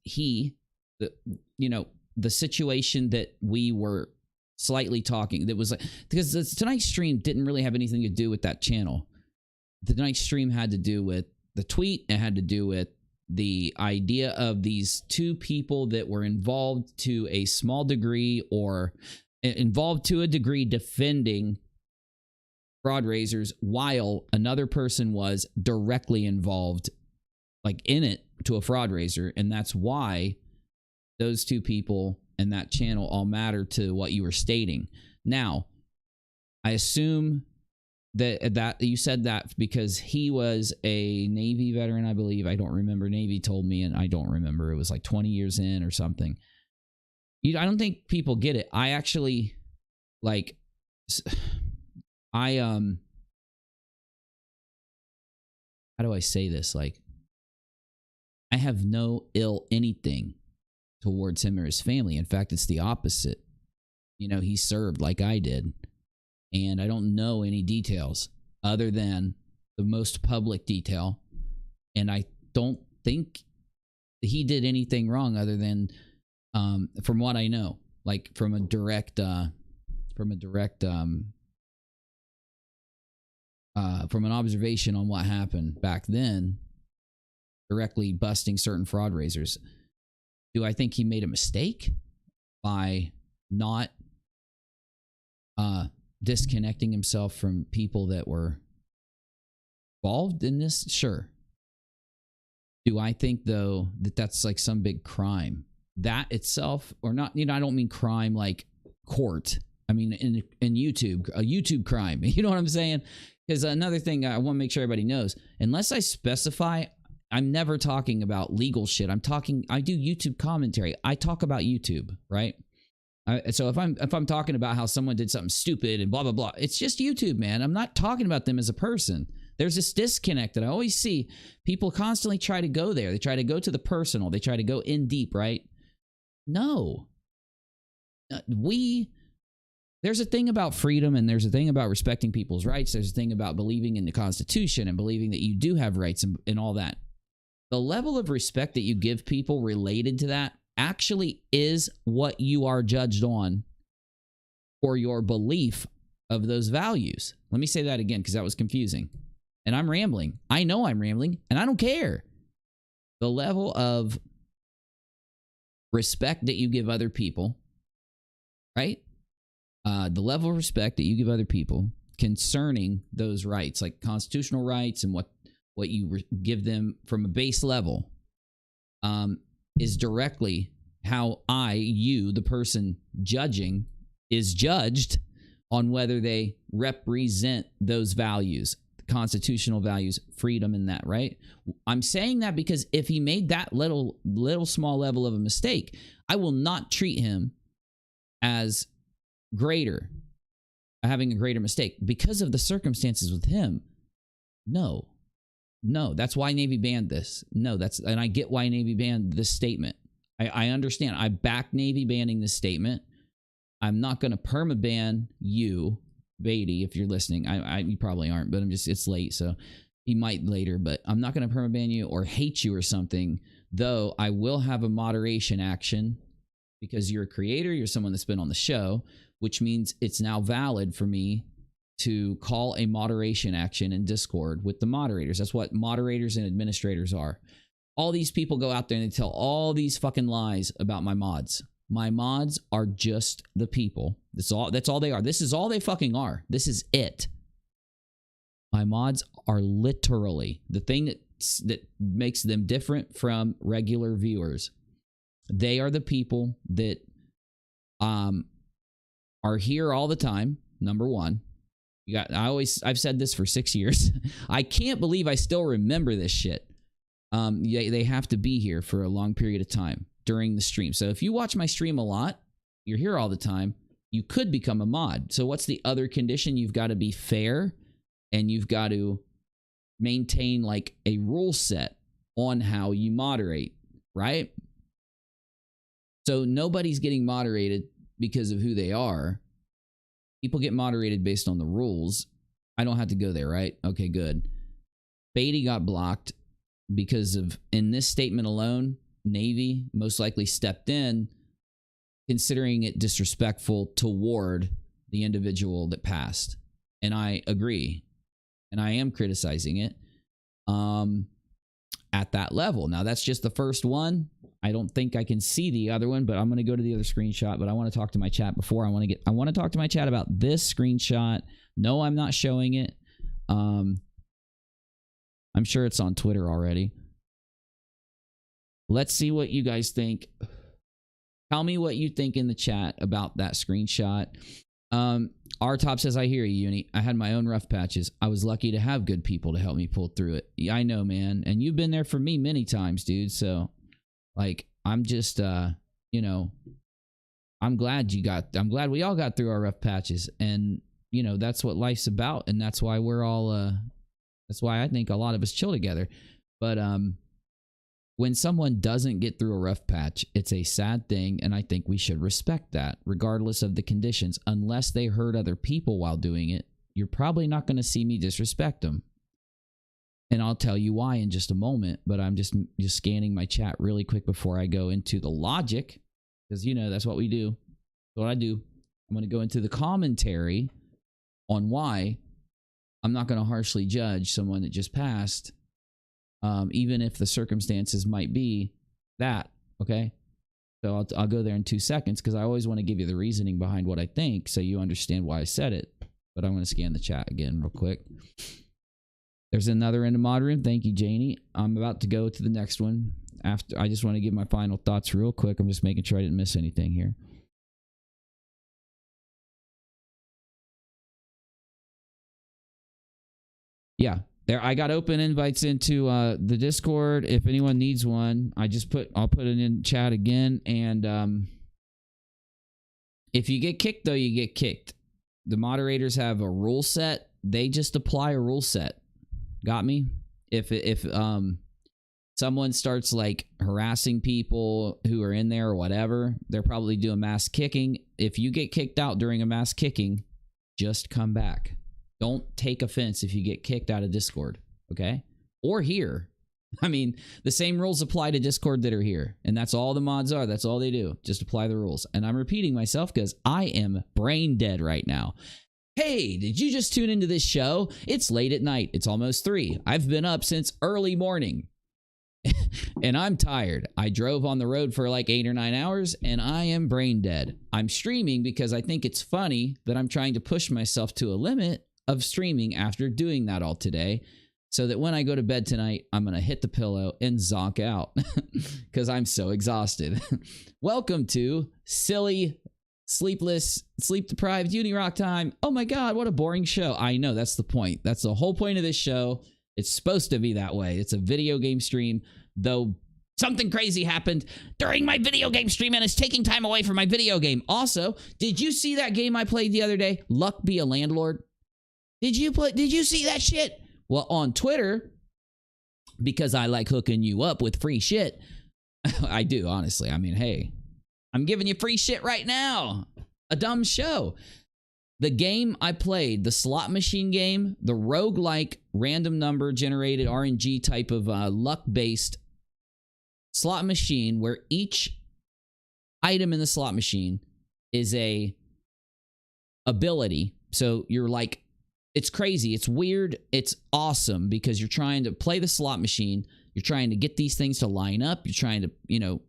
the situation that we were slightly talking, that was like, because tonight's stream didn't really have anything to do with that channel. The tonight's stream had to do with the tweet. It had to do with the idea of these two people that were involved to a small degree, or involved to a degree, defending fraudraisers, while another person was directly involved, like in it, to a fraudraiser. And that's why those two people and that channel all matter to what you were stating. Now, I assume that you said that because he was a Navy veteran, I believe. I don't remember. Navy told me, and I don't remember. It was like 20 years in or something. I don't think people get it. I actually, like, how do I say this? Like, I have no ill anything towards him or his family. In fact, it's the opposite. You know, he served like I did. And I don't know any details other than the most public detail. And I don't think he did anything wrong other than, from what I know, like from an observation on what happened back then, directly busting certain fraudraisers. Do I think he made a mistake by not disconnecting himself from people that were involved in this? Sure. Do I think, though, that that's like some big crime? That itself, or not, you know, I don't mean crime like court. I mean, in YouTube, a YouTube crime. You know what I'm saying? Because another thing I want to make sure everybody knows, unless I specify, I'm never talking about legal shit. I do YouTube commentary. I talk about YouTube, right? So if I'm talking about how someone did something stupid and blah, blah, blah, it's just YouTube, man. I'm not talking about them as a person. There's this disconnect that I always see. People constantly try to go there. They try to go to the personal. They try to go in deep, right? No. There's a thing about freedom, and there's a thing about respecting people's rights. There's a thing about believing in the Constitution and believing that you do have rights and all that. The level of respect that you give people related to that actually is what you are judged on for your belief of those values. Let me say that again, because that was confusing. And I'm rambling. I know I'm rambling, and I don't care. The level of respect that you give other people, right? The level of respect that you give other people concerning those rights, like constitutional rights and what you give them from a base level, is directly how you, the person judging, is judged on whether they represent those values, the constitutional values, freedom and that, right? I'm saying that because if he made that little small level of a mistake, I will not treat him as greater, having a greater mistake because of the circumstances with him. No, that's why Navy banned this. And I get why Navy banned this statement. I understand. I back Navy banning this statement. I'm not going to permaban you, Beatty, if you're listening. You probably aren't, but it's late, so he might later, but I'm not going to permaban you or hate you or something, though I will have a moderation action because you're a creator, you're someone that's been on the show, which means it's now valid for me to call a moderation action in Discord with the moderators. That's what moderators and administrators are. All these people go out there and they tell all these fucking lies about my mods. My mods are just the people. That's all they are. This is all they fucking are. This is it. My mods are literally the thing that makes them different from regular viewers. They are the people that are here all the time. Number one. I've said this for 6 years. I can't believe I still remember this shit. They have to be here for a long period of time during the stream. So if you watch my stream a lot, you're here all the time, you could become a mod. So what's the other condition? You've got to be fair and you've got to maintain like a rule set on how you moderate, right? So nobody's getting moderated because of who they are. People get moderated based on the rules. I don't have to go there, right? Okay, good. Beatty got blocked because of, in this statement alone, Navy most likely stepped in, considering it disrespectful toward the individual that passed. And I agree. And I am criticizing it at that level. Now, that's just the first one. I don't think I can see the other one, but I'm going to go to the other screenshot. But I want to talk to my chat before. I want to talk to my chat about this screenshot. No, I'm not showing it. I'm sure it's on Twitter already. Let's see what you guys think. Tell me what you think in the chat about that screenshot. R-Top says, I hear you, Uni. I had my own rough patches. I was lucky to have good people to help me pull through it. Yeah, I know, man. And you've been there for me many times, dude. So, like, I'm just, you know, I'm glad we all got through our rough patches. And, you know, that's what life's about. And that's why we're all, that's why I think a lot of us chill together. But, when someone doesn't get through a rough patch, it's a sad thing, and I think we should respect that, regardless of the conditions. Unless they hurt other people while doing it, you're probably not going to see me disrespect them. And I'll tell you why in just a moment, but I'm just scanning my chat really quick before I go into the logic, because, you know, that's what we do. That's what I do. I'm going to go into the commentary on why I'm not going to harshly judge someone that just passed. Even if the circumstances might be that, okay? So I'll go there in 2 seconds because I always want to give you the reasoning behind what I think so you understand why I said it. But I'm going to scan the chat again real quick. There's another in the mod room. Thank you, Janie. I'm about to go to the next one. After I just want to give my final thoughts real quick. I'm just making sure I didn't miss anything here. Yeah. There, I got open invites into the Discord. If anyone needs one, I'll put it in chat again. And if you get kicked, though, you get kicked. The moderators have a rule set. They just apply a rule set. got me. If someone starts like harassing people who are in there or whatever, they're probably doing mass kicking. If you get kicked out during a mass kicking, just come back. Don't take offense if you get kicked out of Discord, okay? Or here. I mean, the same rules apply to Discord that are here. And that's all the mods are. That's all they do. Just apply the rules. And I'm repeating myself because I am brain dead right now. Hey, did you just tune into this show? It's late at night. It's almost 3. I've been up since early morning. And I'm tired. I drove on the road for like 8 or 9 hours and I am brain dead. I'm streaming because I think it's funny that I'm trying to push myself to a limit of streaming after doing that all today. So that when I go to bed tonight, I'm going to hit the pillow and zonk out because I'm so exhausted. Welcome to silly, sleepless, sleep-deprived UNIRock time. Oh my God, what a boring show. I know, that's the point. That's the whole point of this show. It's supposed to be that way. It's a video game stream, though something crazy happened during my video game stream and it's taking time away from my video game. Also, did you see that game I played the other day? Luck Be a Landlord? Did you see that shit? Well, on Twitter, because I like hooking you up with free shit, I do, honestly. I mean, hey, I'm giving you free shit right now. A dumb show. The game I played, the slot machine game, the roguelike random number generated RNG type of luck-based slot machine where each item in the slot machine is a ability. So you're like, it's crazy. It's weird. It's awesome because you're trying to play the slot machine. You're trying to get these things to line up. You're trying to,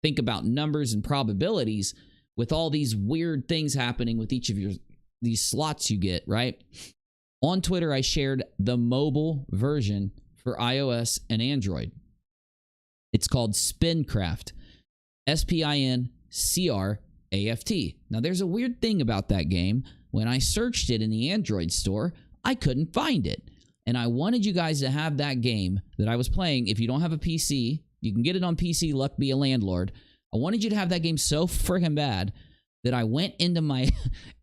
think about numbers and probabilities with all these weird things happening with each of these slots you get, right? On Twitter, I shared the mobile version for iOS and Android. It's called Spincraft. Spincraft. Now, there's a weird thing about that game. When I searched it in the Android store, I couldn't find it. And I wanted you guys to have that game that I was playing. If you don't have a PC, you can get it on PC, Luck Be a Landlord. I wanted you to have that game so freaking bad that I went into my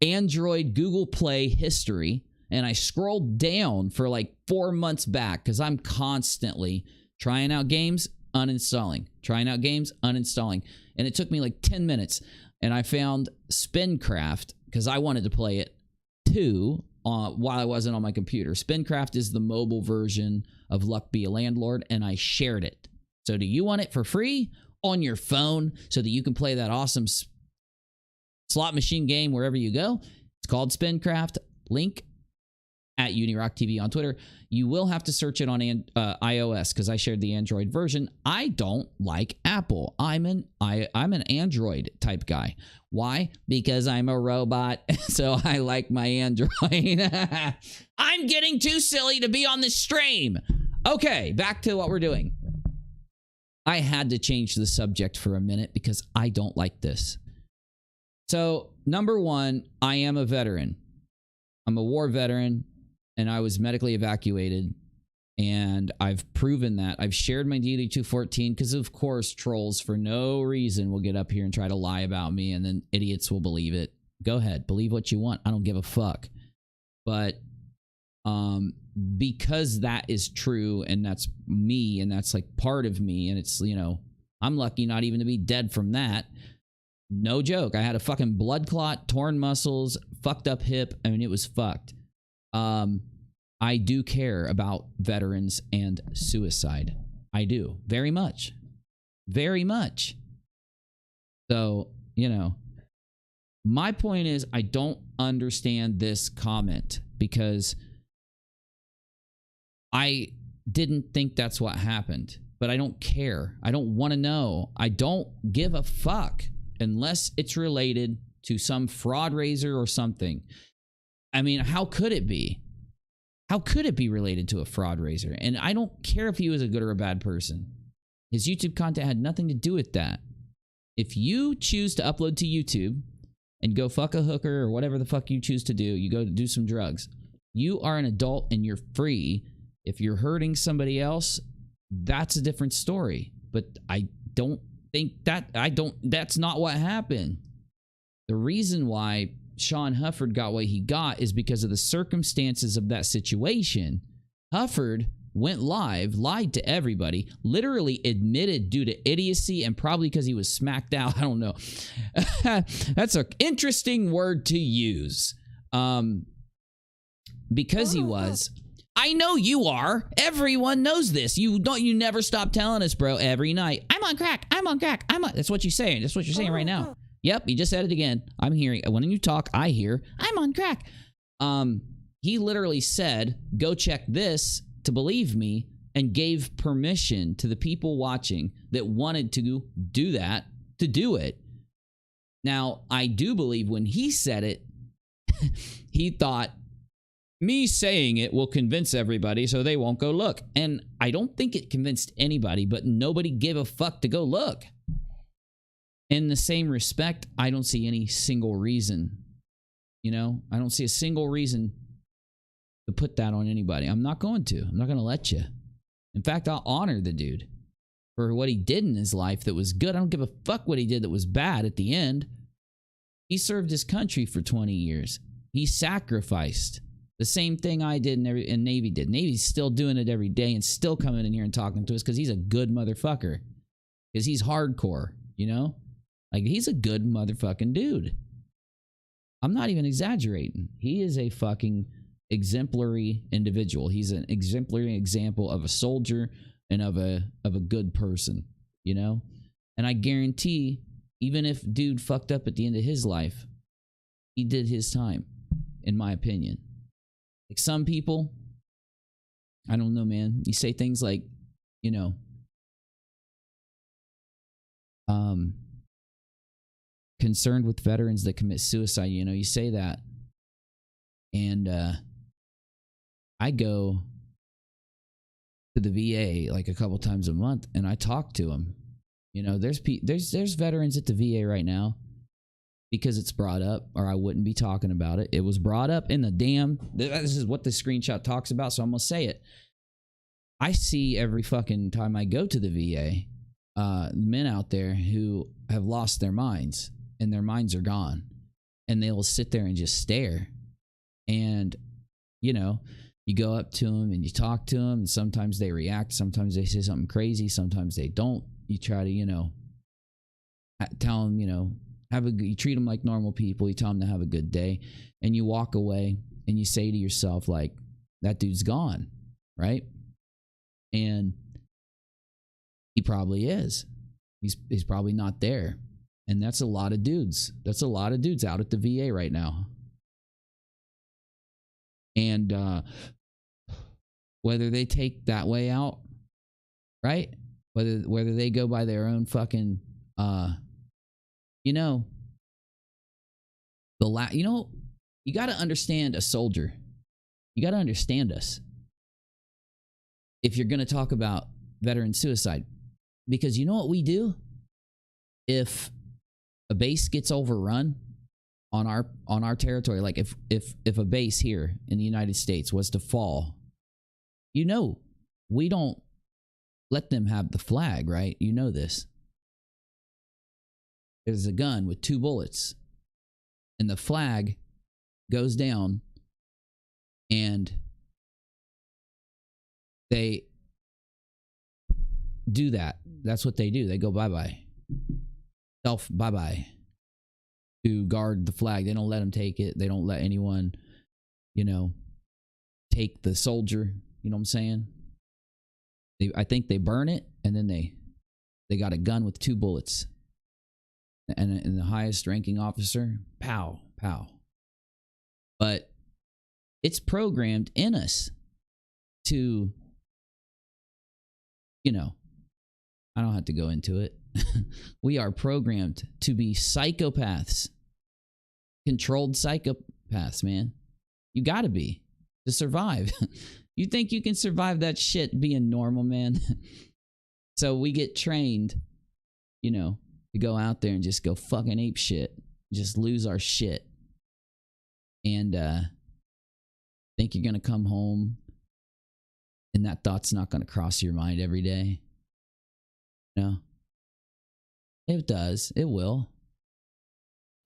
Android Google Play history and I scrolled down for like 4 months back because I'm constantly trying out games, uninstalling, trying out games, uninstalling. And it took me like 10 minutes. And I found Spincraft because I wanted to play it too while I wasn't on my computer. Spincraft is the mobile version of Luck Be a Landlord, and I shared it. So do you want it for free on your phone so that you can play that awesome slot machine game wherever you go? It's called Spincraft. Link at UNIRocktv on Twitter. You will have to search it on iOS because I shared the Android version. I don't like Apple. I'm an Android type guy. Why? Because I'm a robot, so I like my Android. I'm getting too silly to be on this stream. Okay, back to what we're doing. I had to change the subject for a minute because I don't like this. So, number one, I am a veteran. I'm a war veteran. And I was medically evacuated, and I've proven that. I've shared my DD-214 because, of course, trolls for no reason will get up here and try to lie about me, and then idiots will believe it. Go ahead. Believe what you want. I don't give a fuck. But because that is true, and that's me, and that's like part of me, and it's, I'm lucky not even to be dead from that. No joke. I had a fucking blood clot, torn muscles, fucked up hip. I mean, it was fucked. I do care about veterans and suicide. I do. Very much. Very much. So, my point is I don't understand this comment because I didn't think that's what happened, but I don't care. I don't want to know. I don't give a fuck unless it's related to some fraud raiser or something. I mean, how could it be? How could it be related to a fraud raiser? And I don't care if he was a good or a bad person. His YouTube content had nothing to do with that. If you choose to upload to YouTube and go fuck a hooker or whatever the fuck you choose to do, you go do some drugs, you are an adult and you're free. If you're hurting somebody else, that's a different story. But I don't think that's not what happened. The reason why Sean Hufford got what he got is because of the circumstances of that situation. Hufford went live, lied to everybody, literally admitted due to idiocy and probably because he was smacked out. I don't know. That's an interesting word to use. Because he was. I know you are. Everyone knows this. You never stop telling us, bro, every night. I'm on crack. I'm on crack. That's what you're saying. That's what you're saying right now. Yep, you just said it again. I'm hearing. When you talk, I hear, I'm on crack. He literally said, go check this to believe me, and gave permission to the people watching that wanted to do that to do it. Now, I do believe when he said it, he thought, me saying it will convince everybody so they won't go look. And I don't think it convinced anybody, but nobody gave a fuck to go look. In the same respect, I don't see any single reason. You know, I don't see a single reason to put that on anybody. I'm not going to. I'm not going to let you. In fact, I'll honor the dude for what he did in his life that was good. I don't give a fuck what he did that was bad at the end. He served his country for 20 years. He sacrificed. The same thing I did and Navy did. Navy's still doing it every day and still coming in here and talking to us because he's a good motherfucker. Because he's hardcore, you know? Like, he's a good motherfucking dude. I'm not even exaggerating. He is a fucking exemplary individual. He's an exemplary example of a soldier and of a good person, you know? And I guarantee, even if dude fucked up at the end of his life, he did his time, in my opinion. Like, some people, I don't know, man. You say things like, you know, concerned with veterans that commit suicide, you know, you say that. And I go to the VA like a couple times a month and I talk to them. You know, there's veterans at the VA right now because it's brought up, or I wouldn't be talking about it. It was brought up in the damn, this is what the screenshot talks about, so I'm going to say it. I see every fucking time I go to the VA, men out there who have lost their minds and their minds are gone, and they'll sit there and just stare. And, you know, you go up to them and you talk to them, and sometimes they react, sometimes they say something crazy, sometimes they don't. You try to, you know, tell them, you know, you treat them like normal people, you tell them to have a good day, and you walk away and you say to yourself, like, that dude's gone, right? And he probably is. He's probably not there. And that's a lot of dudes. That's a lot of dudes out at the VA right now. And whether they take that way out, right? Whether they go by their own fucking, you know, you got to understand a soldier. You got to understand us if you're going to talk about veteran suicide, because you know what we do if a base gets overrun on our territory. Like if a base here in the United States was to fall, you know, we don't let them have the flag, right? You know this. There's a gun with 2 bullets and the flag goes down, and they do that. That's what they do. They go bye-bye. Bye-bye. To guard the flag. They don't let them take it. They don't let anyone, you know, take the soldier. You know what I'm saying? I think they burn it, and then they got a gun with 2 bullets. And the highest ranking officer, pow, pow. But it's programmed in us to, you know, I don't have to go into it. We are programmed to be psychopaths. Controlled psychopaths, man. You gotta be to survive. You think you can survive that shit being normal, man? So we get trained, you know, to go out there and just go fucking ape shit. Just lose our shit. And think you're gonna come home and that thought's not gonna cross your mind every day. No. It does. It will.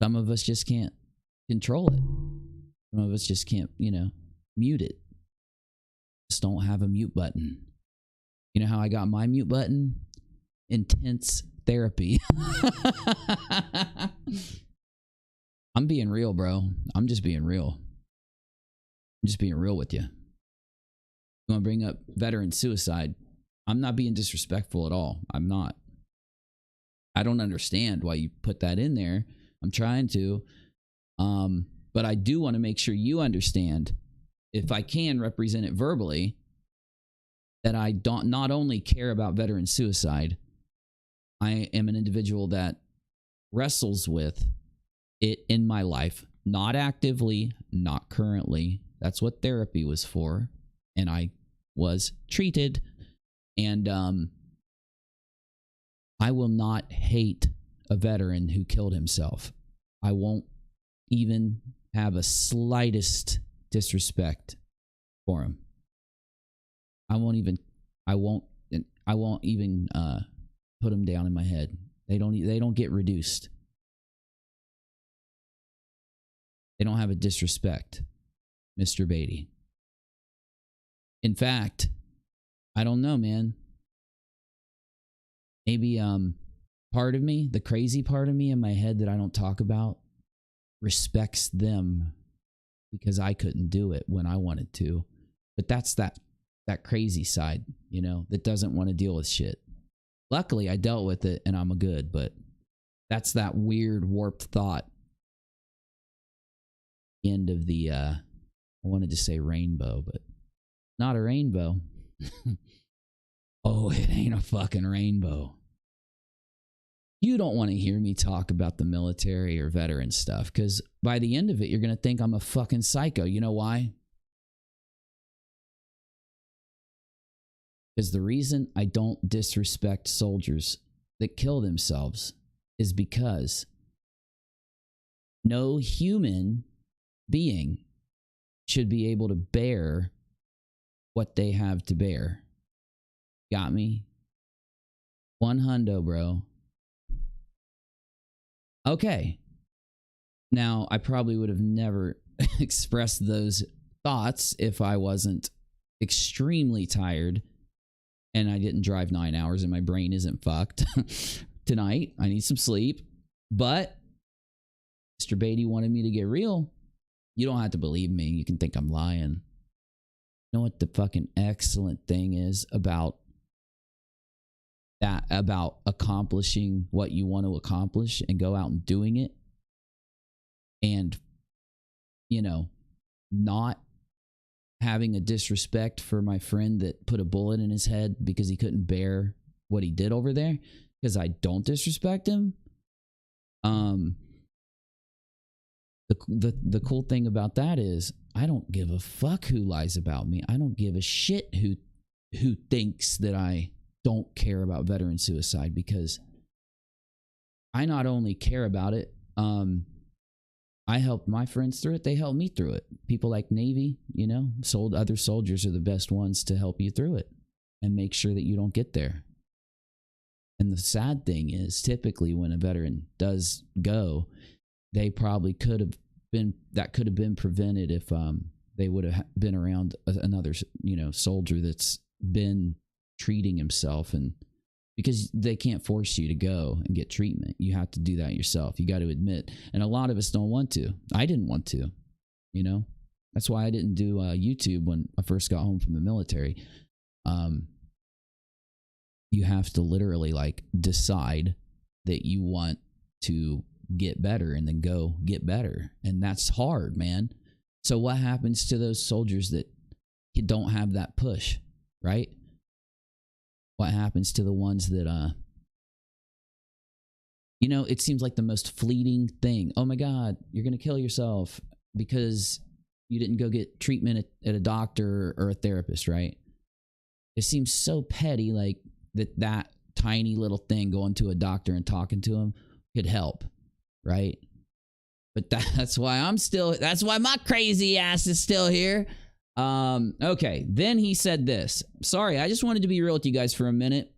Some of us just can't control it. Some of us just can't, you know, mute it. Just don't have a mute button. You know how I got my mute button? Intense therapy. I'm being real, bro. I'm just being real. I'm just being real with you. You want to bring up veteran suicide? I'm not being disrespectful at all. I'm not. I don't understand why you put that in there. I'm trying to. But I do want to make sure you understand, if I can represent it verbally, that I don't not only care about veteran suicide, I am an individual that wrestles with it in my life, not actively, not currently. That's what therapy was for, and I was treated. And I will not hate a veteran who killed himself. I won't even have a slightest disrespect for him. I won't even put them down in my head. They don't get reduced. They don't have a disrespect, Mr. Beatty. In fact, I don't know, man. Maybe part of me, the crazy part of me in my head that I don't talk about, respects them because I couldn't do it when I wanted to. But that's that crazy side, you know, that doesn't want to deal with shit. Luckily, I dealt with it and I'm a good, but that's that weird warped thought. End of the, I wanted to say rainbow, but not a rainbow. Oh, it ain't a fucking rainbow. You don't want to hear me talk about the military or veteran stuff, because by the end of it, you're going to think I'm a fucking psycho. You know why? Because the reason I don't disrespect soldiers that kill themselves is because no human being should be able to bear what they have to bear. Got me? 100, bro. Okay. Now, I probably would have never expressed those thoughts if I wasn't extremely tired and I didn't drive 9 hours and my brain isn't fucked tonight. I need some sleep. But Mr. Beatty wanted me to get real. You don't have to believe me. You can think I'm lying. You know what the fucking excellent thing is about that, about accomplishing what you want to accomplish and go out and doing it, and, you know, not having a disrespect for my friend that put a bullet in his head because he couldn't bear what he did over there, because I don't disrespect him. The cool thing about that is I don't give a fuck who lies about me. I don't give a shit who thinks that I don't care about veteran suicide, because I not only care about it, I helped my friends through it. They helped me through it. People like Navy, you know, other soldiers are the best ones to help you through it and make sure that you don't get there. And the sad thing is, typically when a veteran does go, they probably could have been prevented if they would have been around another, you know, soldier that's been treating himself, and because they can't force you to go and get treatment. You have to do that yourself. You got to admit. And a lot of us don't want to. I didn't want to, you know. That's why I didn't do YouTube when I first got home from the military. You have to literally like decide that you want to get better and then go get better. And that's hard, man. So what happens to those soldiers that don't have that push, right? What happens to the ones that, you know, it seems like the most fleeting thing. Oh my God, you're going to kill yourself because you didn't go get treatment at a doctor or a therapist, right? It seems so petty, like that tiny little thing, going to a doctor and talking to him could help, right? But that's why that's why my crazy ass is still here. Okay, then he said this. Sorry, I just wanted to be real with you guys for a minute,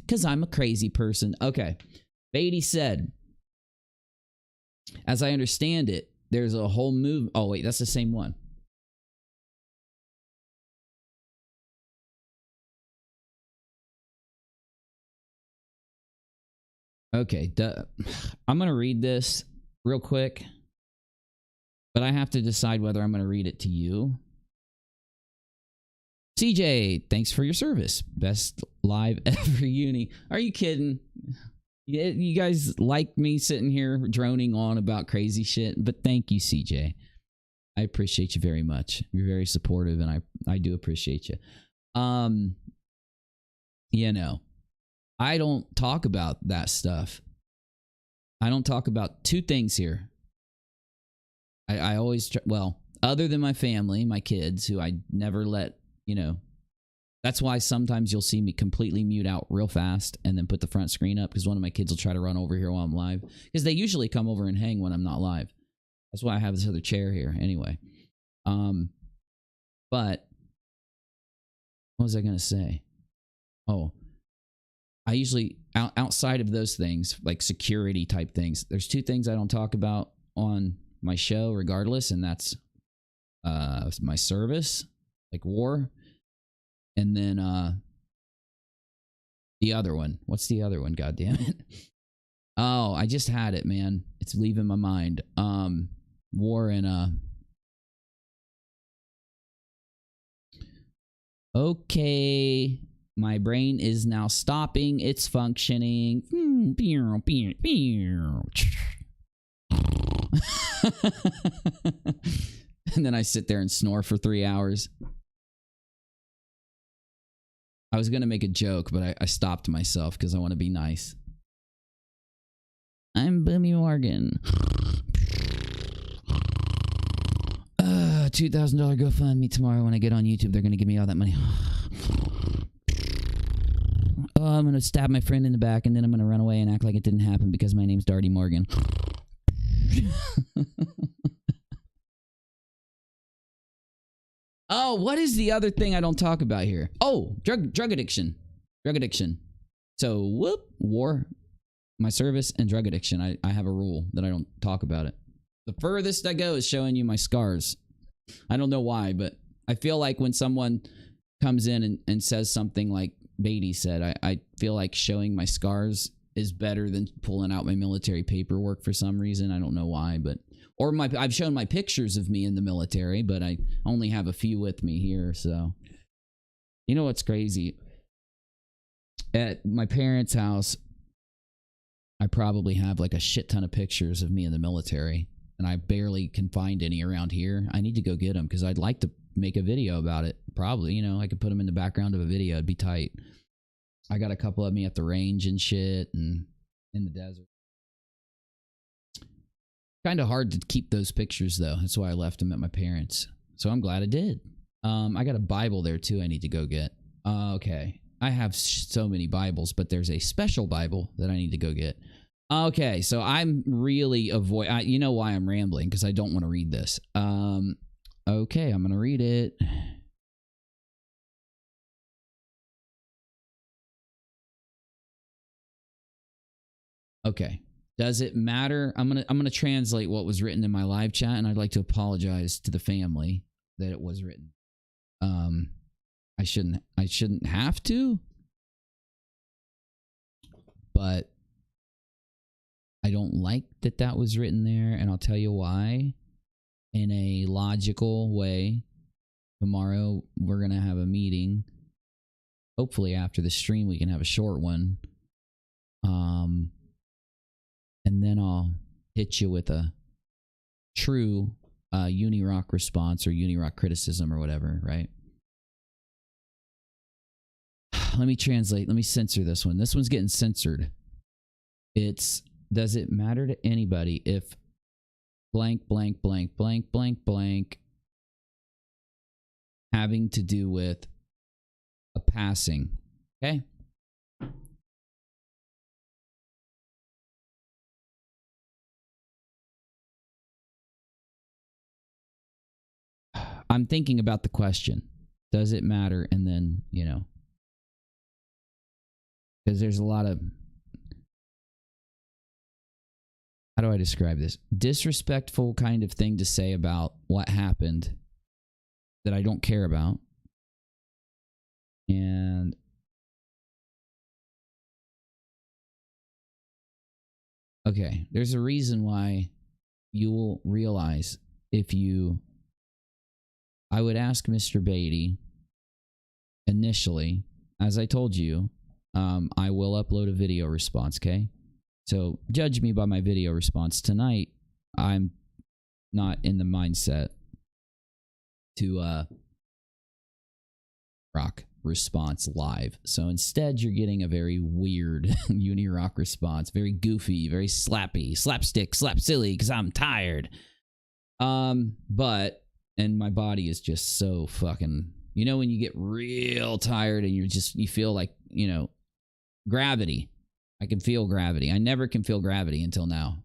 because I'm a crazy person. Okay, Beatty said, as I understand it, there's a whole move. Oh, wait, that's the same one. Okay, I'm going to read this real quick, but I have to decide whether I'm going to read it to you. CJ, thanks for your service. Best live ever, Uni. Are you kidding? You guys like me sitting here droning on about crazy shit, but thank you, CJ. I appreciate you very much. You're very supportive, and I do appreciate you. You know, I don't talk about that stuff. I don't talk about two things here. I always well, other than my family, my kids, who I never let, you know. That's why sometimes you'll see me completely mute out real fast and then put the front screen up, because one of my kids will try to run over here while I'm live, because they usually come over and hang when I'm not live. That's why I have this other chair here anyway. But what was I going to say? Oh, I usually, outside of those things, like security type things, there's two things I don't talk about on my show regardless, and that's my service, like war, and then the other one. What's the other one? God damn it. Oh, I just had it, man. It's leaving my mind. War and okay. My brain is now stopping its functioning. And then I sit there and snore for 3 hours. I was going to make a joke, but I stopped myself because I want to be nice. I'm Boomy Morgan. $2,000 GoFundMe tomorrow when I get on YouTube. They're going to give me all that money. Oh, I'm going to stab my friend in the back, and then I'm going to run away and act like it didn't happen because my name's Darty Morgan. Oh, what is the other thing I don't talk about here? Oh, drug addiction. Drug addiction. So, whoop, war, my service, and drug addiction. I have a rule that I don't talk about it. The furthest I go is showing you my scars. I don't know why, but I feel like when someone comes in and says something like Beatty said, I feel like showing my scars is better than pulling out my military paperwork for some reason. I don't know why, but I've shown my pictures of me in the military, but I only have a few with me here. So, you know what's crazy? At my parents' house, I probably have like a shit ton of pictures of me in the military, and I barely can find any around here. I need to go get them because I'd like to make a video about it. Probably, you know, I could put them in the background of a video. It'd be tight. I got a couple of me at the range and shit, and in the desert. Kind of hard to keep those pictures, though. That's why I left them at my parents'. So I'm glad I did. I got a Bible there, too, I need to go get. Okay. I have so many Bibles, but there's a special Bible that I need to go get. Okay, so I'm really you know why I'm rambling, because I don't want to read this. Okay, I'm going to read it. Okay. Does it matter? I'm gonna translate what was written in my live chat, and I'd like to apologize to the family that it was written. I shouldn't have to, but I don't like that was written there, and I'll tell you why in a logical way. Tomorrow we're gonna have a meeting. Hopefully after the stream we can have a short one. And then I'll hit you with a true UNIRock response or UNIRock criticism or whatever, right? Let me translate. Let me censor this one. This one's getting censored. It's, does it matter to anybody if blank, blank, blank, blank, blank, blank having to do with a passing, okay? I'm thinking about the question. Does it matter? And then, you know, because there's a lot of, how do I describe this? Disrespectful kind of thing to say about what happened that I don't care about. And Okay, there's a reason why you will realize if you... I would ask Mr. Beatty initially, as I told you, I will upload a video response, okay? So judge me by my video response. Tonight, I'm not in the mindset to rock response live. So instead, you're getting a very weird UNIRock response. Very goofy, very slappy, slapstick, slap silly, because I'm tired. But, and my body is just so fucking... You know when you get real tired and you feel like, you know, gravity. I can feel gravity. I never can feel gravity until now.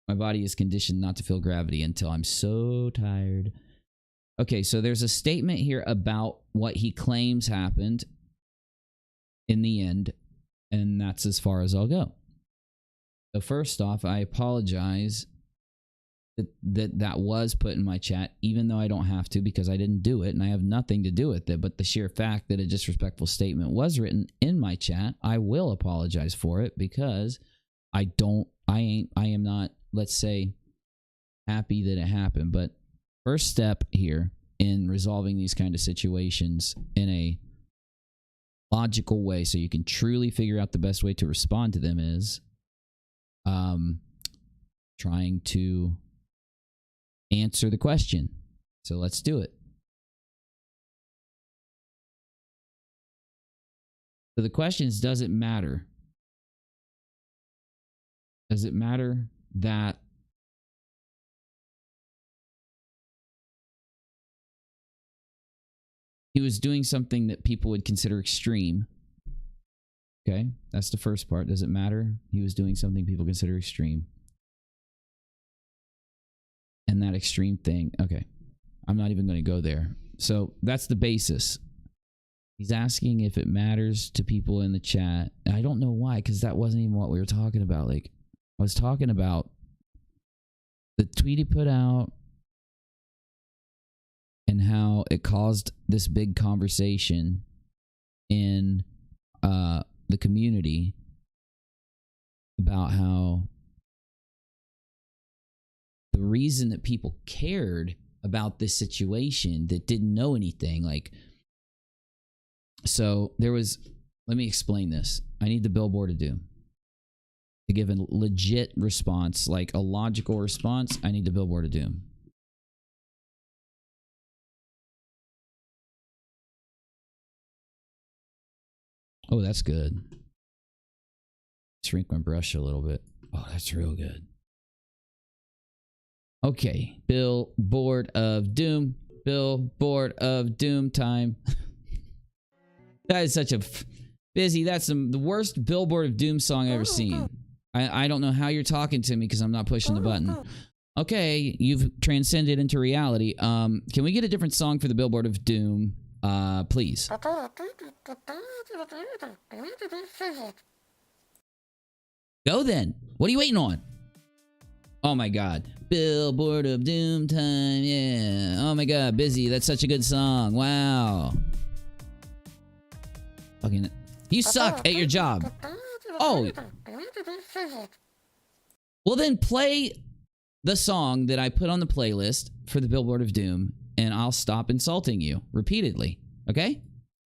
My body is conditioned not to feel gravity until I'm so tired. Okay, so there's a statement here about what he claims happened in the end, and that's as far as I'll go. So first off, I apologize that was put in my chat, even though I don't have to because I didn't do it and I have nothing to do with it. But the sheer fact that a disrespectful statement was written in my chat, I will apologize for it because I am not, let's say, happy that it happened. But first step here in resolving these kind of situations in a logical way so you can truly figure out the best way to respond to them is trying to answer the question. So let's do it. So the question is, does it matter? Does it matter that he was doing something that people would consider extreme? Okay, that's the first part. Does it matter? He was doing something people consider extreme. And that extreme thing, okay, I'm not even going to go there. So that's the basis. He's asking if it matters to people in the chat. And I don't know why, because that wasn't even what we were talking about. Like, I was talking about the tweet he put out and how it caused this big conversation in the community about how the reason that people cared about this situation that didn't know anything, like, so there was, let me explain this. I need the Billboard of Doom to give a legit response, like a logical response. I need the Billboard of Doom. Oh, that's good. Shrink my brush a little bit. Oh, that's real good. Okay, Billboard of Doom. Billboard of Doom time. That is such a busy. That's the worst Billboard of Doom song I've ever seen. I don't know how you're talking to me because I'm not pushing the button. Okay, you've transcended into reality. Can we get a different song for the Billboard of Doom, please? Go then. What are you waiting on? Oh my God. Billboard of Doom time, yeah. Oh my God, busy. That's such a good song. Wow. Fucking, you suck at your job. Oh. Well then play the song that I put on the playlist for the Billboard of Doom and I'll stop insulting you repeatedly. Okay?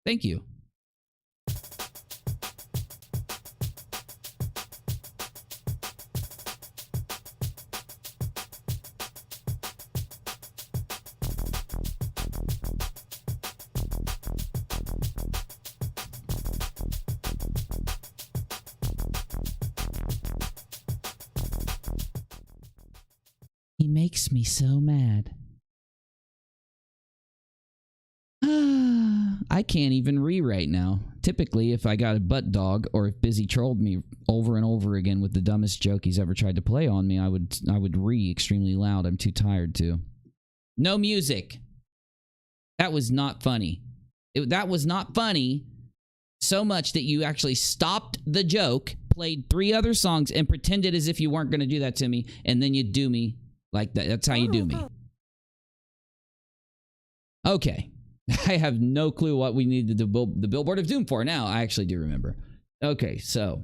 Thank you. He makes me so mad. I can't even rewrite now. Typically, if I got a butt dog or if Busy trolled me over and over again with the dumbest joke he's ever tried to play on me, I would re extremely loud. I'm too tired to. No music. That was not funny. That was not funny so much that you actually stopped the joke, played 3 other songs, and pretended as if you weren't going to do that to me, and then you do me like that. That's how you do me. Okay. I have no clue what we need the Billboard of Doom for now. I actually do remember. Okay, so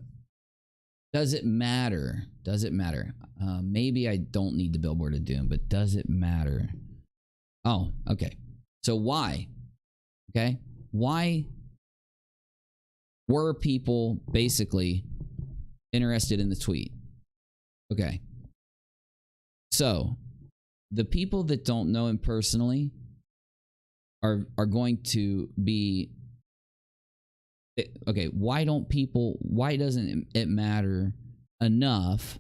Does it matter? Does it matter? Maybe I don't need the billboard of doom, but does it matter? Oh, okay. So why? Okay. Why were people basically interested in the tweet? Okay. So the people that don't know him personally are going to be okay. Why doesn't it matter enough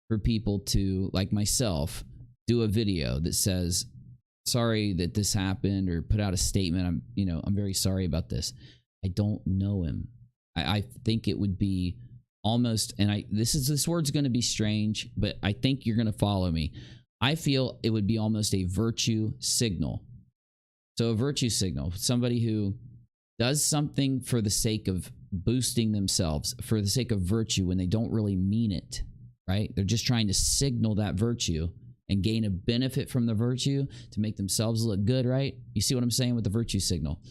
for people to, like myself, do a video that says, sorry that this happened, or put out a statement, I'm very sorry about this. I don't know him. I think it would be almost, and this word's going to be strange, but I think you're going to follow me. I feel it would be almost a virtue signal. So a virtue signal, somebody who does something for the sake of boosting themselves, for the sake of virtue, when they don't really mean it, right? They're just trying to signal that virtue and gain a benefit from the virtue to make themselves look good, right? You see what I'm saying with the virtue signal?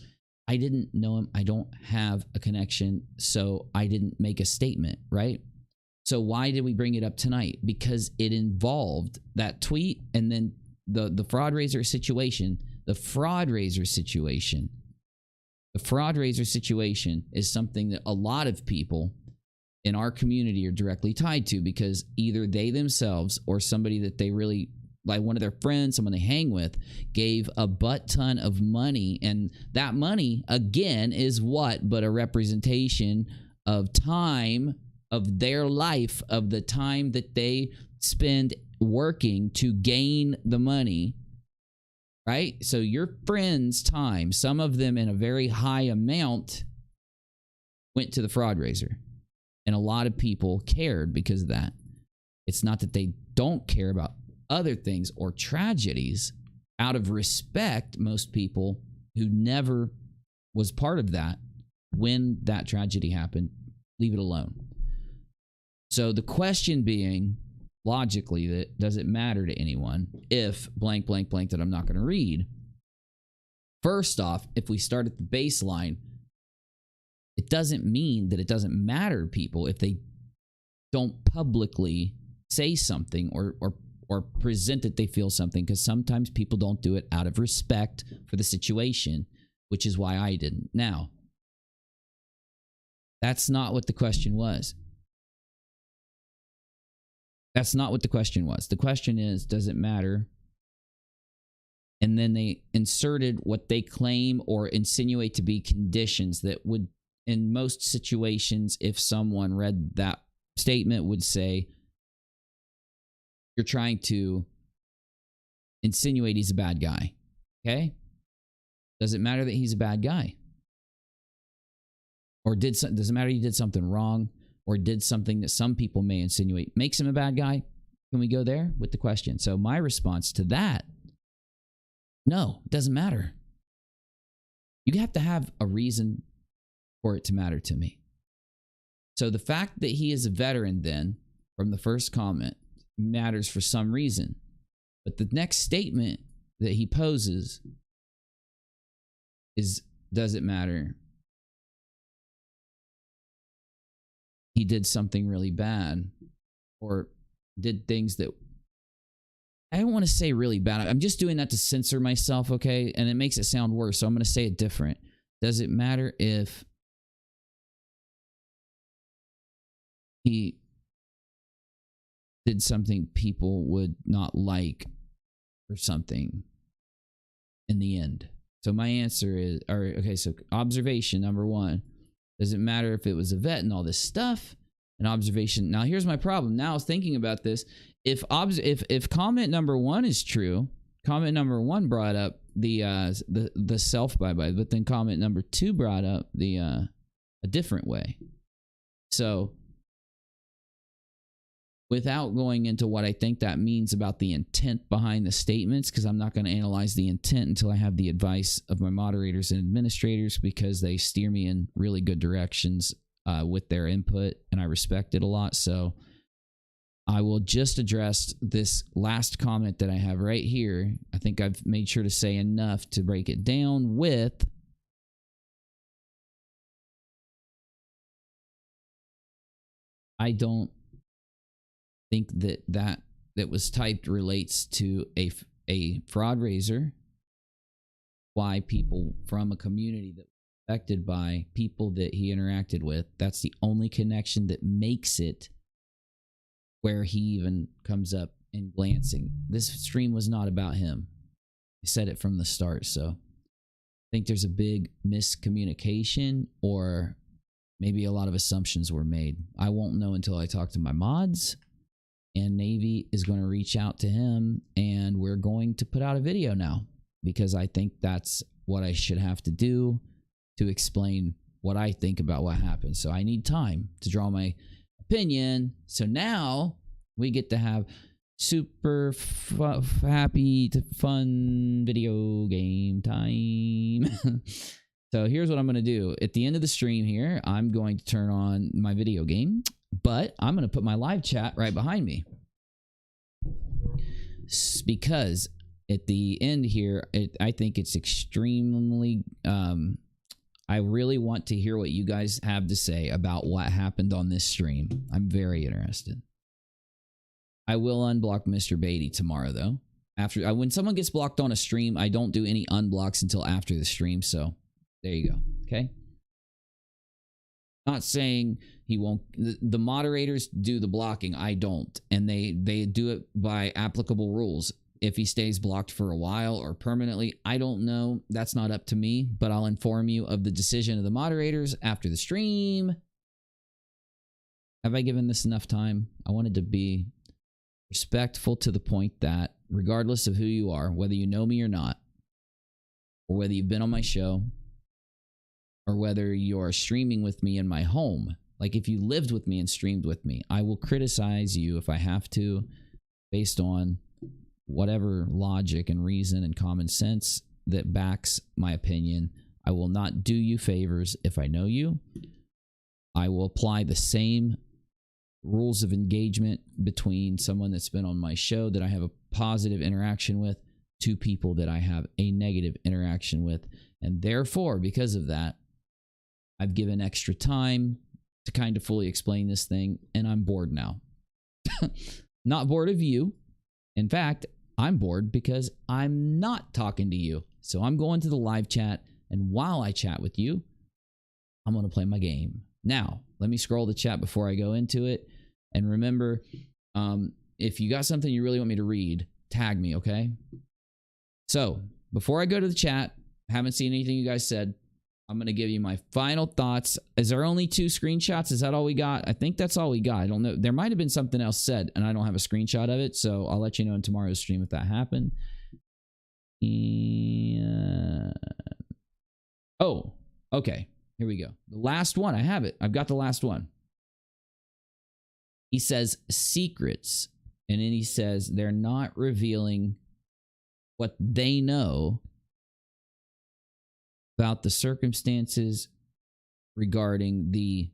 I didn't know him. I don't have a connection, so I didn't make a statement, right? So why did we bring it up tonight? Because it involved that tweet and then the fraud raiser situation. The fraud raiser situation. The fraud raiser situation is something that a lot of people in our community are directly tied to, because either they themselves or somebody that they really like, one of their friends, someone they hang with, gave a butt ton of money. And that money, again, is what but a representation of time, of their life, of the time that they spend working to gain the money, right? So your friends' time, some of them in a very high amount, went to the fraud raiser. And a lot of people cared because of that. It's not that they don't care about other things or tragedies. Out of respect, most people who never was part of that when that tragedy happened, leave it alone. So the question being, logically, that does it matter to anyone if blank, blank, blank that I'm not going to read? First off, if we start at the baseline, it doesn't mean that it doesn't matter to people if they don't publicly say something or present that they feel something, because sometimes people don't do it out of respect for the situation, which is why I didn't. Now, that's not what the question was. That's not what the question was. The question is, does it matter? And then they inserted what they claim or insinuate to be conditions that would, in most situations, if someone read that statement, would say, you're trying to insinuate he's a bad guy. Okay? Does it matter that he's a bad guy? Or does it matter he did something wrong, or did something that some people may insinuate makes him a bad guy? Can we go there with the question? So my response to that, no, it doesn't matter. You have to have a reason for it to matter to me. So the fact that he is a veteran then, from the first comment, matters for some reason. But the next statement that he poses is, does it matter he did something really bad, or did things that, I don't want to say really bad. I'm just doing that to censor myself, okay? And it makes it sound worse, so I'm going to say it different. Does it matter if he did something people would not like or something in the end? So my answer is, okay, so observation number one, does it matter if it was a vet and all this stuff? And observation, now here's my problem. Now I was thinking about this. If comment number one is true, comment number one brought up the self bye-bye, but then comment number two brought up the a different way. So without going into what I think that means about the intent behind the statements, because I'm not going to analyze the intent until I have the advice of my moderators and administrators, because they steer me in really good directions with their input, and I respect it a lot. So I will just address this last comment that I have right here. I think I've made sure to say enough to break it down with I don't think that was typed relates to a fraud raiser. Why people from a community that was affected by people that he interacted with. That's the only connection that makes it where he even comes up and glancing. This stream was not about him. I said it from the start, so I think there's a big miscommunication, or maybe a lot of assumptions were made. I won't know until I talk to my mods, and Navy is going to reach out to him, and we're going to put out a video now, because I think that's what I should have to do to explain what I think about what happened. So I need time to draw my opinion. So now we get to have super happy to fun video game time. So here's what I'm going to do. At the end of the stream here, I'm going to turn on my video game, but I'm going to put my live chat right behind me. Because at the end here, I think it's extremely... I really want to hear what you guys have to say about what happened on this stream. I'm very interested. I will unblock Mr. Beatty tomorrow, though. After when someone gets blocked on a stream, I don't do any unblocks until after the stream. So there you go. Okay. Not saying he won't. The moderators do the blocking. I don't, and they do it by applicable rules. If he stays blocked for a while or permanently, I don't know. That's not up to me, but I'll inform you of the decision of the moderators after the stream. Have I given this enough time? I wanted to be respectful to the point that regardless of who you are, whether you know me or not, or whether you've been on my show, or whether you're streaming with me in my home, like if you lived with me and streamed with me, I will criticize you if I have to, based on whatever logic and reason and common sense that backs my opinion. I will not do you favors if I know you. I will apply the same rules of engagement between someone that's been on my show that I have a positive interaction with to people that I have a negative interaction with. And therefore, because of that, I've given extra time to kind of fully explain this thing, and I'm bored now. Not bored of you. In fact, I'm bored because I'm not talking to you. So I'm going to the live chat, and while I chat with you, I'm going to play my game. Now, let me scroll the chat before I go into it. And remember, if you got something you really want me to read, tag me, okay? So, before I go to the chat, haven't seen anything you guys said, I'm going to give you my final thoughts. Is there only 2 screenshots? Is that all we got? I think that's all we got. I don't know. There might have been something else said, and I don't have a screenshot of it, so I'll let you know in tomorrow's stream if that happened. And... oh, okay. Here we go. The last one. I have it. I've got the last one. He says secrets, and then he says they're not revealing what they know about the circumstances regarding the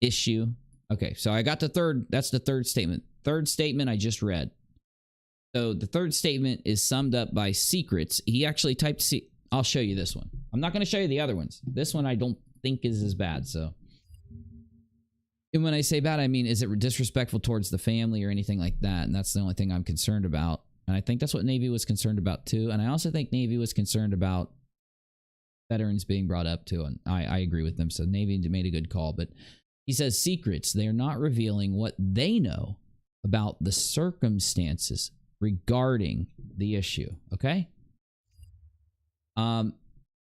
issue. Okay, so I got the third. That's the third statement. Third statement I just read. So the third statement is summed up by secrets. He actually typed I'll show you this one. I'm not going to show you the other ones. This one I don't think is as bad. So, and when I say bad, I mean, is it disrespectful towards the family or anything like that? And that's the only thing I'm concerned about. And I think that's what Navy was concerned about too. And I also think Navy was concerned about veterans being brought up too. And I agree with them. So Navy made a good call. But he says secrets. They are not revealing what they know about the circumstances regarding the issue. Okay?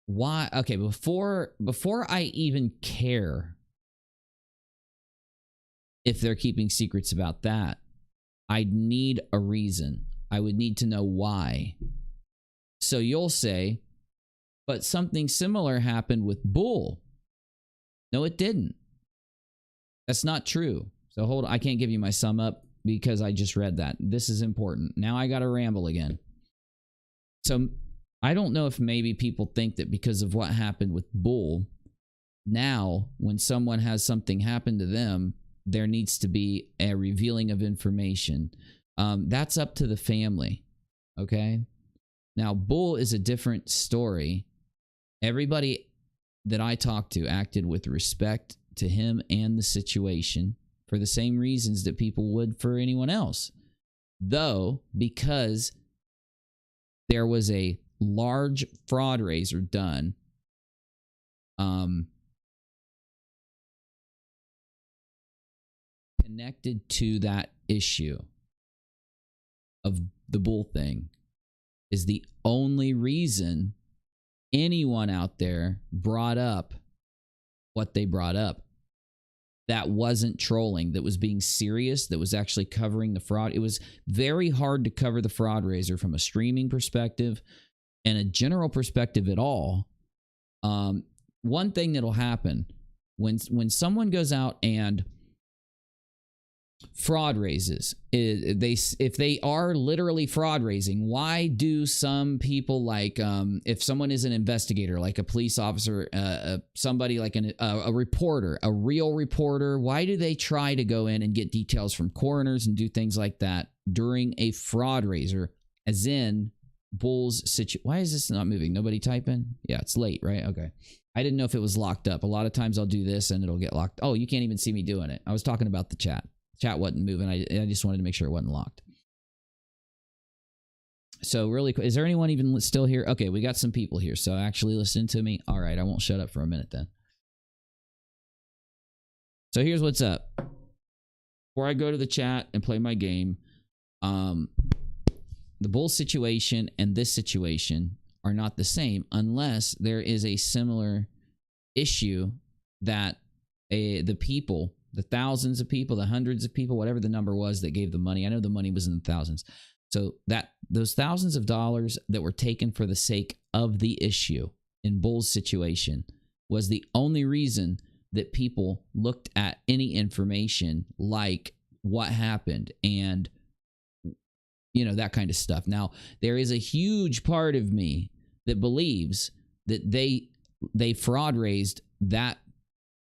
Why? Okay, before I even care if they're keeping secrets about that, I'd need a reason. I would need to know why. So you'll say, but something similar happened with Bull. No, it didn't. That's not true. So hold on. I can't give you my sum up because I just read that. This is important. Now I got to ramble again. So I don't know if maybe people think that because of what happened with Bull, now when someone has something happen to them, there needs to be a revealing of information. That's up to the family, okay? Now, Bull is a different story. Everybody that I talked to acted with respect to him and the situation. for the same reasons that people would for anyone else. Though, because there was a large fraud raiser done, connected to that issue of the bull thing, is the only reason anyone out there brought up what they brought up. That wasn't trolling, that was being serious, that was actually covering the fraud. It was very hard to cover the fraud raiser from a streaming perspective and a general perspective at all. One thing that'll happen when someone goes out and fraud raises, if they are literally fraud raising, why do some people, like if someone is an investigator, like a police officer, somebody like a reporter, a real reporter, why do they try to go in and get details from coroners and do things like that during a fraud raiser? As in Bull's why is this not moving? Nobody typing? Yeah, it's late, right? Okay. I didn't know if it was locked up. A lot of times I'll do this and it'll get locked. Oh, you can't even see me doing it. I was talking about the chat. Chat wasn't moving. I just wanted to make sure it wasn't locked. So really quick, is there anyone even still here? Okay, we got some people here. So actually listen to me. All right, I won't shut up for a minute then. So here's what's up. Before I go to the chat and play my game, the bull situation and this situation are not the same unless there is a similar issue that the people, the thousands of people, the hundreds of people, whatever the number was that gave the money. I know the money was in the thousands. So that those thousands of dollars that were taken for the sake of the issue in Bull's situation was the only reason that people looked at any information like what happened and, you know, that kind of stuff. Now, there is a huge part of me that believes that they fraud raised that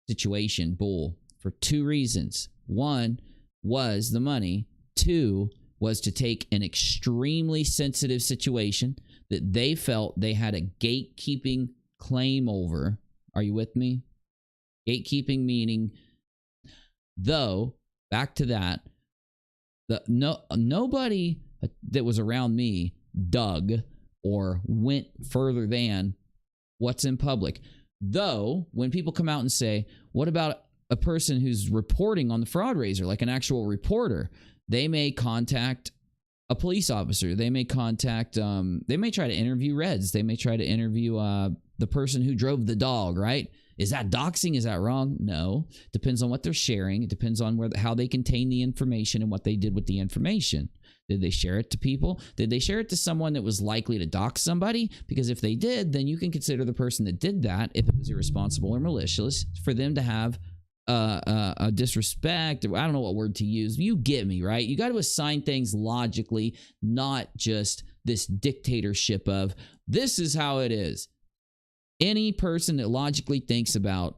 situation, Bull, for two reasons. One was the money. Two was to take an extremely sensitive situation that they felt they had a gatekeeping claim over. Are you with me? Gatekeeping meaning, though, back to that, nobody that was around me dug or went further than what's in public. Though, when people come out and say, what about a person who's reporting on the fraud raiser, like an actual reporter, they may contact a police officer. They may contact, they may try to interview Reds. They may try to interview the person who drove the dog, right? Is that doxing? Is that wrong? No. Depends on what they're sharing. It depends on how they contain the information and what they did with the information. Did they share it to people? Did they share it to someone that was likely to dox somebody? Because if they did, then you can consider the person that did that, if it was irresponsible or malicious, for them to have a disrespect, or I don't know what word to use. You get me, right? You got to assign things logically, not just this dictatorship of this is how it is. Any person that logically thinks about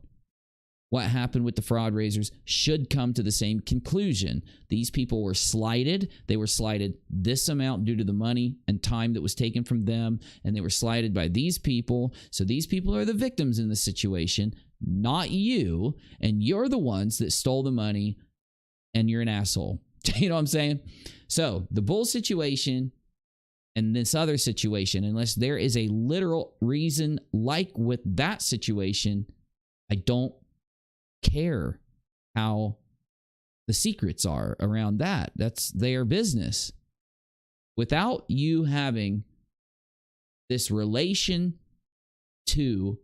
what happened with the fraud raisers should come to the same conclusion. These people were slighted. They were slighted this amount due to the money and time that was taken from them, and they were slighted by these people. So these people are the victims in the situation, not you, and you're the ones that stole the money, and you're an asshole. You know what I'm saying? So the Bull situation and this other situation, unless there is a literal reason like with that situation, I don't care how the secrets are around that. That's their business. Without you having this relation to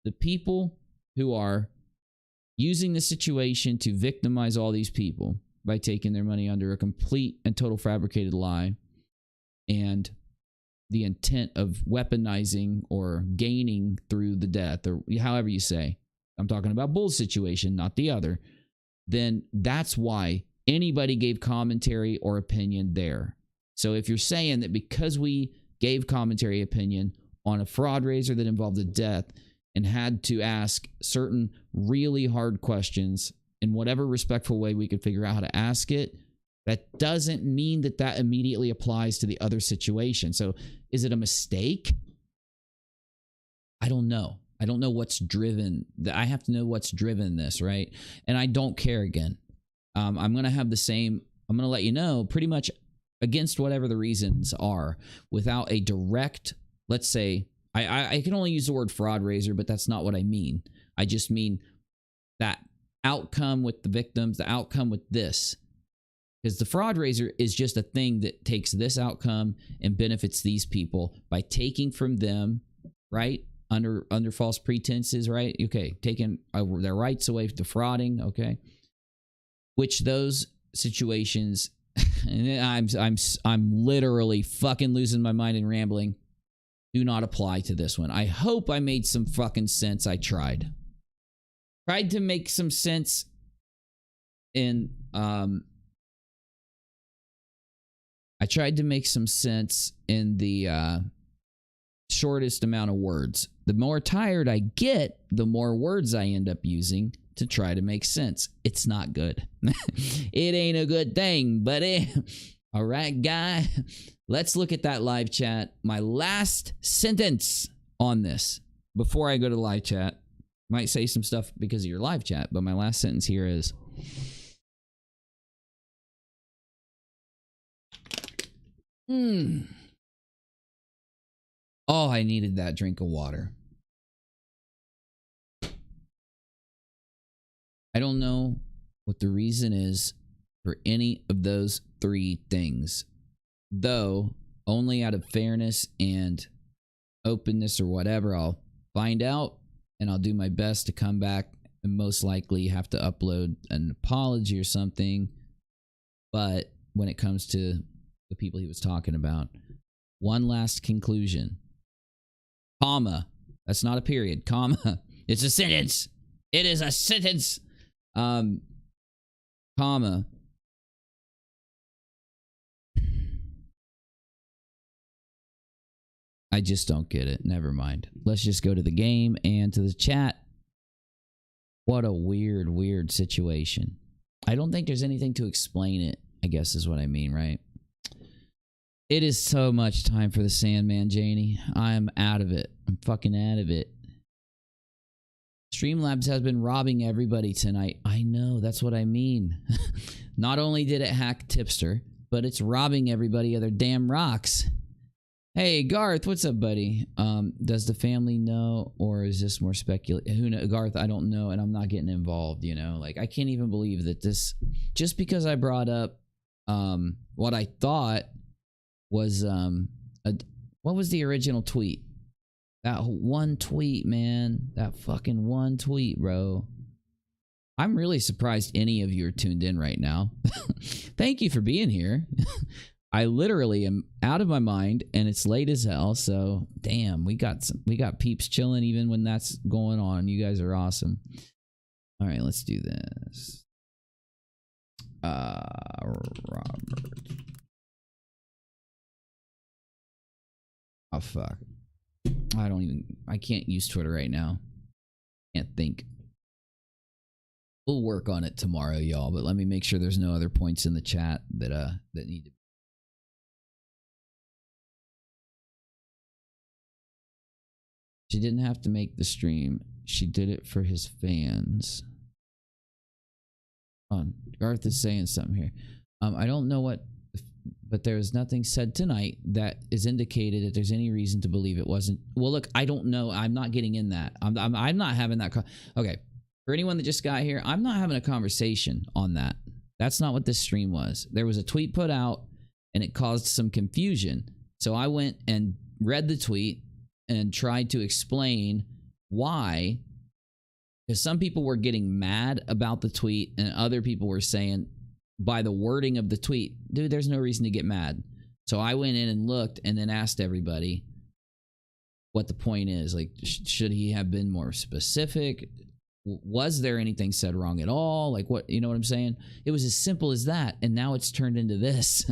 the people who are using the situation to victimize all these people by taking their money under a complete and total fabricated lie, and the intent of weaponizing or gaining through the death, or however you say, I'm talking about Bull's situation, not the other, then that's why anybody gave commentary or opinion there. So if you're saying that because we gave commentary opinion on a fraud raiser that involved a death and had to ask certain really hard questions in whatever respectful way we could figure out how to ask it, that doesn't mean that that immediately applies to the other situation. So is it a mistake? I don't know. I don't know what's driven. I have to know what's driven this, right? And I don't care again. I'm going to have the same, I'm going to let you know pretty much against whatever the reasons are without a direct, let's say, I can only use the word fraud raiser, but that's not what I mean. I just mean that outcome with the victims, the outcome with this. Because the fraud raiser is just a thing that takes this outcome and benefits these people by taking from them, right? Under false pretenses, right? Okay, taking their rights away, defrauding, okay? Which those situations, I'm literally fucking losing my mind and rambling, do not apply to this one. I hope I made some fucking sense. I tried to make some sense in I tried to make some sense in the shortest amount of words. The more tired I get, the more words I end up using to try to make sense. It's not good. It ain't a good thing, buddy. All right, guy. Let's look at that live chat. My last sentence on this before I go to live chat. Might say some stuff because of your live chat, but my last sentence here is, oh, I needed that drink of water. I don't know what the reason is for any of those three things, though only out of fairness and openness or whatever, I'll find out and I'll do my best to come back and most likely have to upload an apology or something. But when it comes to the people he was talking about, one last conclusion, comma, that's not a period, comma, it's a sentence. It is a sentence. Comma. I just don't get it. Never mind. Let's just go to the game and to the chat. What a weird, weird situation. I don't think there's anything to explain it, I guess is what I mean, right? It is so much time for the Sandman, Janie. I'm out of it. I'm fucking out of it. Streamlabs has been robbing everybody tonight. I know, that's what I mean. Not only did it hack Tipster, but it's robbing everybody of their damn rocks. Hey, Garth, what's up, buddy? Does the family know, or is this more speculation? Who knows? Garth, I don't know, and I'm not getting involved, you know? Like, I can't even believe that this... Just because I brought up what I thought was... what was the original tweet? That one tweet, man. That fucking one tweet, bro. I'm really surprised any of you are tuned in right now. Thank you for being here. I literally am out of my mind, and it's late as hell. So, damn, we got peeps chilling even when that's going on. You guys are awesome. All right, let's do this. Robert. Oh fuck. I can't use Twitter right now. Can't think. We'll work on it tomorrow, y'all, but let me make sure there's no other points in the chat that need to. She didn't have to make the stream. She did it for his fans. Garth is saying something here. I don't know what, but there was nothing said tonight that is indicated that there's any reason to believe it wasn't. Well, look, I don't know. I'm not getting in that. I'm not having that. Okay. For anyone that just got here, I'm not having a conversation on that. That's not what this stream was. There was a tweet put out and it caused some confusion. So I went and read the tweet and tried to explain why, because some people were getting mad about the tweet and other people were saying by the wording of the tweet, dude, there's no reason to get mad. So I went in and looked and then asked everybody what the point is. Like, should he have been more specific? Was there anything said wrong at all? Like, what, you know what I'm saying? It was as simple as that. And now it's turned into this.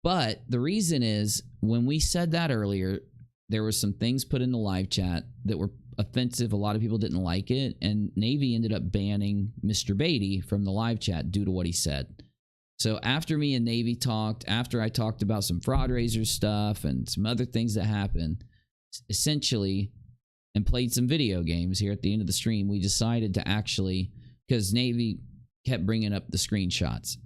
But the reason is, when we said that earlier, there were some things put in the live chat that were offensive. A lot of people didn't like it. And Navy ended up banning Mr. Beatty from the live chat due to what he said. So after me and Navy talked, after I talked about some FraudRaisers stuff and some other things that happened, essentially, and played some video games here at the end of the stream, we decided to actually, because Navy kept bringing up the screenshots.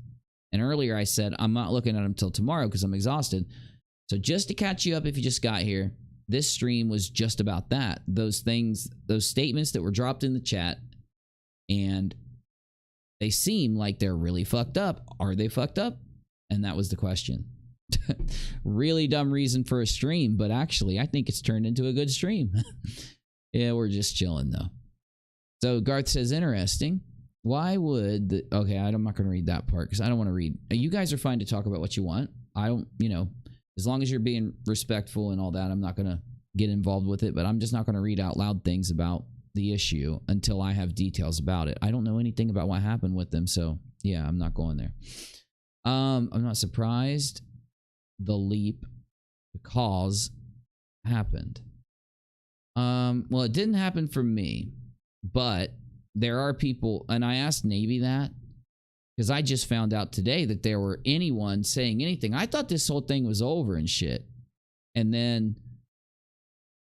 And earlier I said, I'm not looking at them till tomorrow because I'm exhausted. So just to catch you up if you just got here, this stream was just about that. Those things, those statements that were dropped in the chat, and they seem like they're really fucked up. Are they fucked up? And that was the question. Really dumb reason for a stream, but actually I think it's turned into a good stream. Yeah, we're just chilling though. So Garth says, interesting. Why would the... Okay, I'm not going to read that part because I don't want to read. You guys are fine to talk about what you want. I don't, you know, as long as you're being respectful and all that, I'm not going to get involved with it, but I'm just not going to read out loud things about the issue until I have details about it. I don't know anything about what happened with them, so yeah, I'm not going there. I'm not surprised the leap, the cause happened. Well, it didn't happen for me, but there are people, and I asked Navy that because I just found out today that there were anyone saying anything. I thought this whole thing was over and shit. And then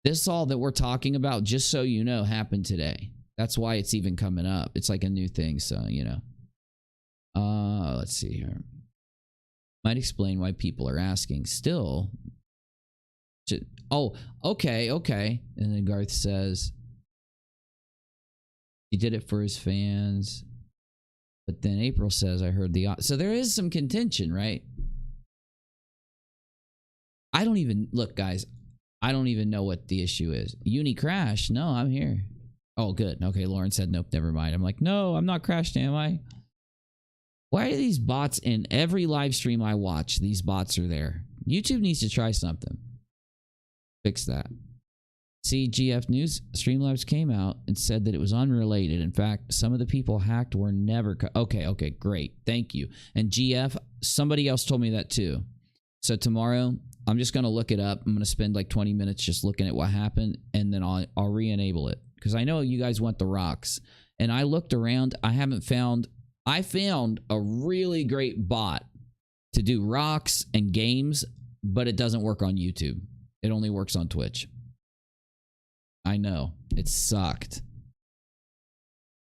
this all that we're talking about, just so you know, happened today. That's why it's even coming up. It's like a new thing, so, you know. Let's see here. Might explain why people are asking. Still. Oh, okay. And then Garth says he did it for his fans. But then April says, I heard the... So there is some contention, right? I don't even... Look, guys, I don't even know what the issue is. Uni crash? No, I'm here. Oh, good. Okay, Lauren said, nope, never mind. I'm like, no, I'm not crashed, am I? Why are these bots in every live stream I watch? These bots are there. YouTube needs to try something. Fix that. CGF News, Streamlabs came out and said that it was unrelated. In fact, some of the people hacked were never... Okay, great. Thank you. And GF, somebody else told me that too. So tomorrow, I'm just going to look it up. I'm going to spend like 20 minutes just looking at what happened, and then I'll re-enable it. Because I know you guys want the rocks. And I looked around. I found a really great bot to do rocks and games, but it doesn't work on YouTube. It only works on Twitch. I know. It sucked.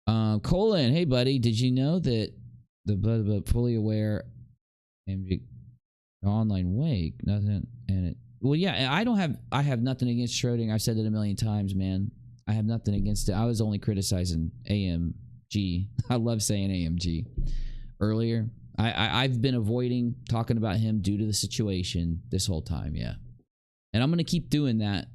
Colin, hey buddy, did you know that the fully aware AMG online wake nothing and it... Well, yeah, I have nothing against Schrodinger. I've said it a million times, man. I have nothing against it. I was only criticizing AMG. I love saying AMG. Earlier, I've been avoiding talking about him due to the situation this whole time, yeah. And I'm going to keep doing that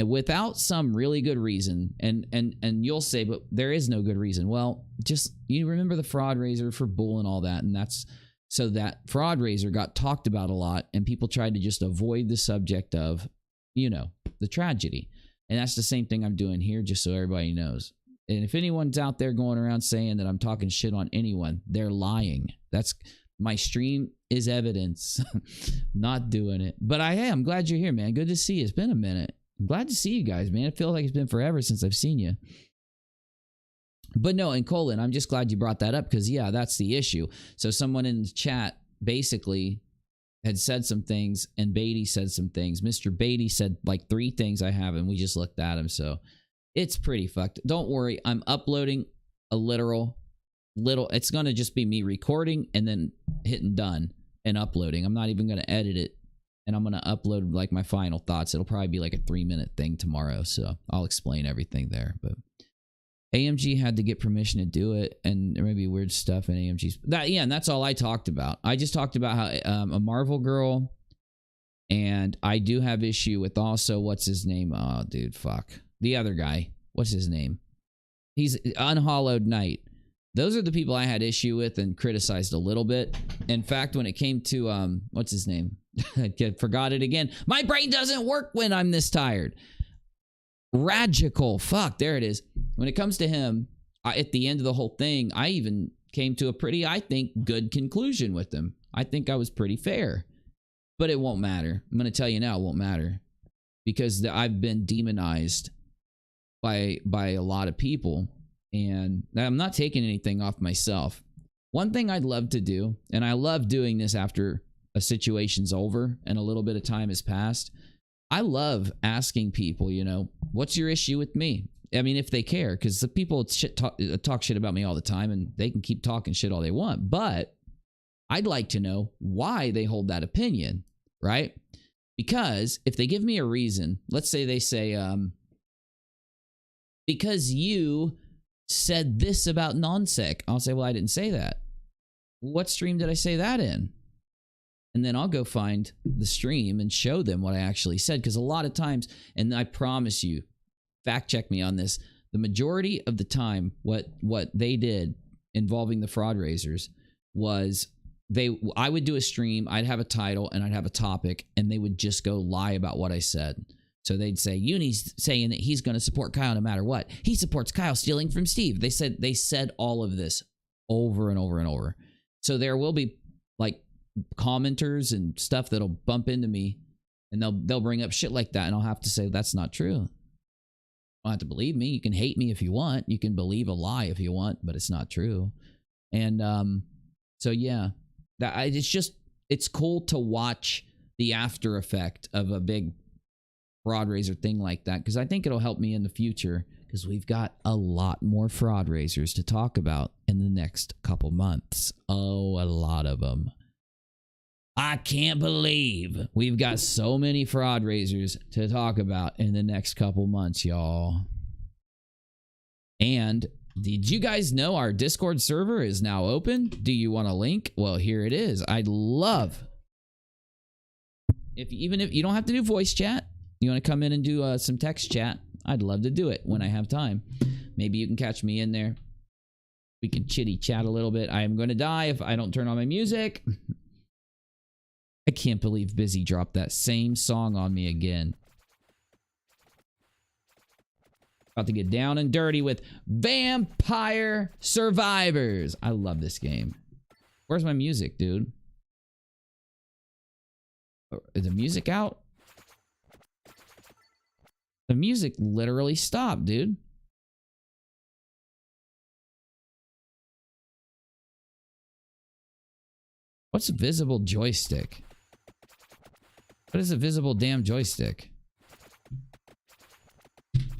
without some really good reason. And you'll say, but there is no good reason. Well, just, you remember the fraud raiser for bull and all that. And that's, so that fraud raiser got talked about a lot and people tried to just avoid the subject of, you know, the tragedy. And that's the same thing I'm doing here, just so everybody knows. And if anyone's out there going around saying that I'm talking shit on anyone, they're lying. That's... My stream is evidence. Not doing it. But I'm glad you're here, man. Good to see you. It's been a minute. I'm glad to see you guys, man. It feels like it's been forever since I've seen you. But no, and Colin, I'm just glad you brought that up because, yeah, that's the issue. So someone in the chat basically had said some things and Beatty said some things. Mr. Beatty said like 3 things I have and we just looked at him. So it's pretty fucked. Don't worry. I'm uploading a little, it's going to just be me recording and then hitting done and uploading. I'm not even going to edit it, and I'm going to upload like my final thoughts. It'll probably be like a 3-minute thing tomorrow, so I'll explain everything there. But AMG had to get permission to do it, and there may be weird stuff in AMG's and that's all I talked about. I just talked about how a Marvel girl, and I do have issue with also what's his name? Oh, dude, fuck the other guy. What's his name? He's Unhallowed Knight. Those are the people I had issue with and criticized a little bit. In fact, when it came to, what's his name? I forgot it again. My brain doesn't work when I'm this tired. Ragical. Fuck, there it is. When it comes to him, at the end of the whole thing, I even came to a pretty, I think, good conclusion with him. I think I was pretty fair. But it won't matter. I'm going to tell you now, it won't matter. Because I've been demonized by a lot of people. And I'm not taking anything off myself. One thing I'd love to do, and I love doing this after a situation's over and a little bit of time has passed, I love asking people, you know, what's your issue with me? I mean, if they care, because the people talk shit about me all the time, and they can keep talking shit all they want. But I'd like to know why they hold that opinion, right? Because if they give me a reason, let's say they say, because you said this about non-sec, I'll say, well, I didn't say that. What stream did I say that in? And then I'll go find the stream and show them what I actually said. Because a lot of times, and I promise you, fact check me on this, the majority of the time, what they did involving the fraud raisers was I would do a stream, I'd have a title, and I'd have a topic, and they would just go lie about what I said. So they'd say, Uni's saying that he's going to support Kyle no matter what. He supports Kyle stealing from Steve. They said all of this over and over and over. So there will be like commenters and stuff that'll bump into me, and they'll bring up shit like that, and I'll have to say that's not true. You don't have to believe me. You can hate me if you want. You can believe a lie if you want, but it's not true. And so yeah, it's cool to watch the after effect of a big fraud raiser thing like that, because I think it'll help me in the future, because we've got a lot more fraud raisers to talk about in the next couple months. Oh, a lot of them. I can't believe we've got so many fraud raisers to talk about in the next couple months, y'all. And did you guys know our Discord server is now open? Do you want a link? Well, here it is. I'd love, even if you don't have to do voice chat, you want to come in and do some text chat, I'd love to do it when I have time. Maybe you can catch me in there. We can chitty chat a little bit. I am going to die if I don't turn on my music. I can't believe Busy dropped that same song on me again. About to get down and dirty with Vampire Survivors. I love this game. Where's my music, dude? Is the music out? The music literally stopped, dude. What's a visible joystick? What is a visible damn joystick?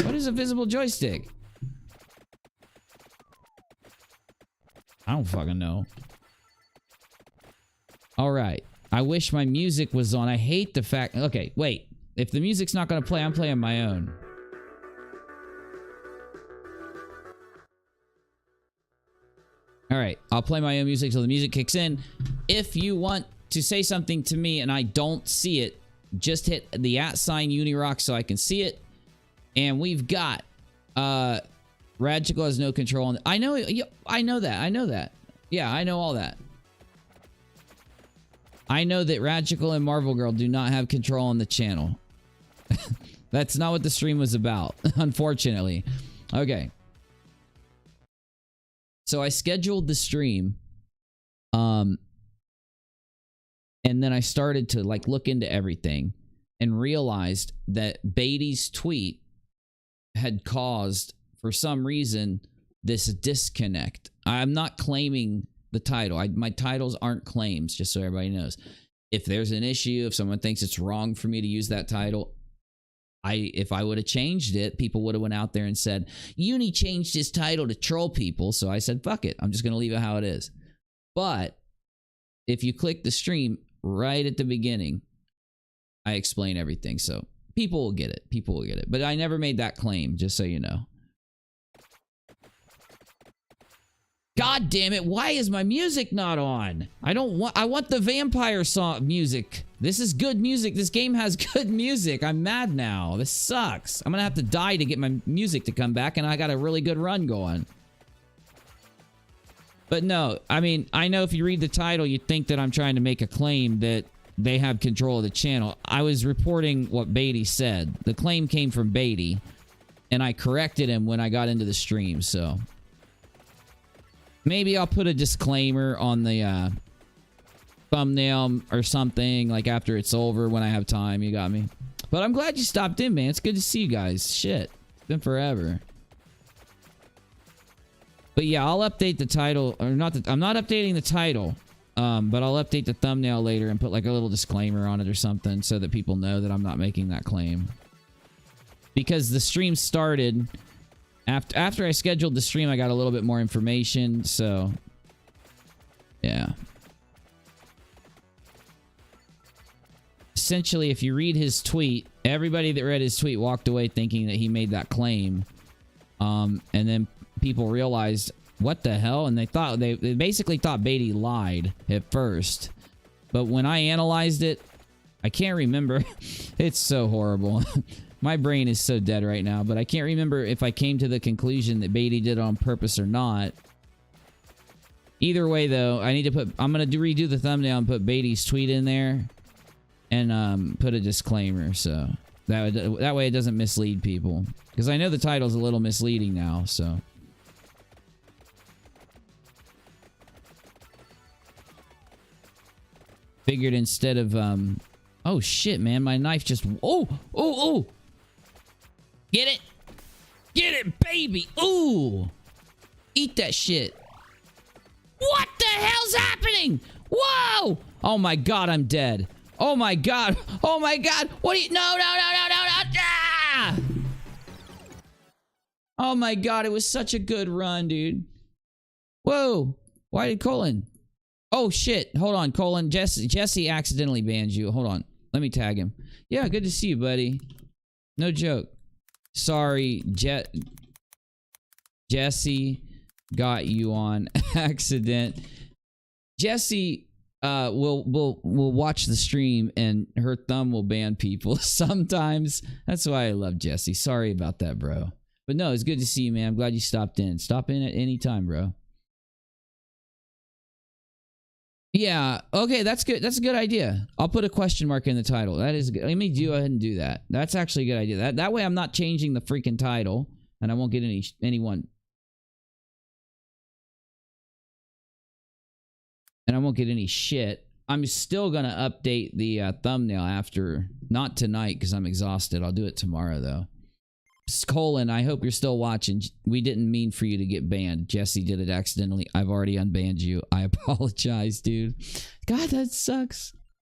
What is a visible joystick? I don't fucking know. All right. I wish my music was on. I hate the fact... Okay, wait. If the music's not going to play, I'm playing my own. All right. I'll play my own music till the music kicks in. If you want to say something to me and I don't see it, just hit the @ UNIRock so I can see it. And we've got Ragical has no control on... I know that. I know that. Yeah, I know all that. I know that Ragical and Marvel Girl do not have control on the channel. That's not what the stream was about, unfortunately. Okay. So I scheduled the stream. And then I started to like look into everything and realized that Beatty's tweet had caused, for some reason, this disconnect. I'm not claiming the title. My titles aren't claims, just so everybody knows. If there's an issue, if someone thinks it's wrong for me to use that title, if I would have changed it, people would have went out there and said, Uni changed his title to troll people. So I said, fuck it. I'm just going to leave it how it is. But if you click the stream right at the beginning, I explain everything. So people will get it. People will get it. But I never made that claim, just so you know. God damn it, why is my music not on? I want the vampire song music. This is good music. This game has good music. I'm mad now. This sucks. I'm gonna have to die to get my music to come back, and I got a really good run going. But no, I mean, I know if you read the title, you'd think that I'm trying to make a claim that they have control of the channel. I was reporting what Beatty said. The claim came from Beatty, and I corrected him when I got into the stream, so... Maybe I'll put a disclaimer on the thumbnail or something, like after it's over when I have time. You got me. But I'm glad you stopped in, man. It's good to see you guys. Shit. It's been forever. But yeah, I'll update the title. Or not. I'm not updating the title. But I'll update the thumbnail later and put like a little disclaimer on it or something so that people know that I'm not making that claim. Because the stream started After I scheduled the stream, I got a little bit more information, so yeah. Essentially, if you read his tweet, everybody that read his tweet walked away thinking that he made that claim. And then people realized, what the hell? And they basically thought Beatty lied at first. But when I analyzed it, I can't remember. It's so horrible. My brain is so dead right now, but I can't remember if I came to the conclusion that Beatty did it on purpose or not. Either way, though, I'm gonna redo the thumbnail and put Beatty's tweet in there, and put a disclaimer, so that way it doesn't mislead people. Because I know the title's a little misleading now, so. Figured instead of oh shit, man, my knife just oh. Get it? Get it, baby! Ooh! Eat that shit. What the hell's happening? Whoa! Oh my god, I'm dead. Oh my god. Oh my god. What are you... No. Ah! Oh my god, it was such a good run, dude. Whoa. Why did Colin... Oh shit. Hold on, Colin. Jesse accidentally banned you. Hold on. Let me tag him. Yeah, good to see you, buddy. No joke. Sorry, Jesse got you on accident. Jesse will watch the stream and her thumb will ban people sometimes. That's why I love Jesse. Sorry about that, bro. But no, it's good to see you, man. I'm glad you stopped in. Stop in at any time, bro. Yeah, okay, that's good. That's a good idea. I'll put a question mark in the title. That is good. Let me go ahead and do that. That's actually a good idea. That way I'm not changing the freaking title and I won't get anyone. And I won't get any shit. I'm still going to update the thumbnail after, not tonight because I'm exhausted. I'll do it tomorrow though. Colin, I hope you're still watching. We didn't mean for you to get banned. Jesse did it accidentally. I've already unbanned you. I apologize, dude. God, that sucks.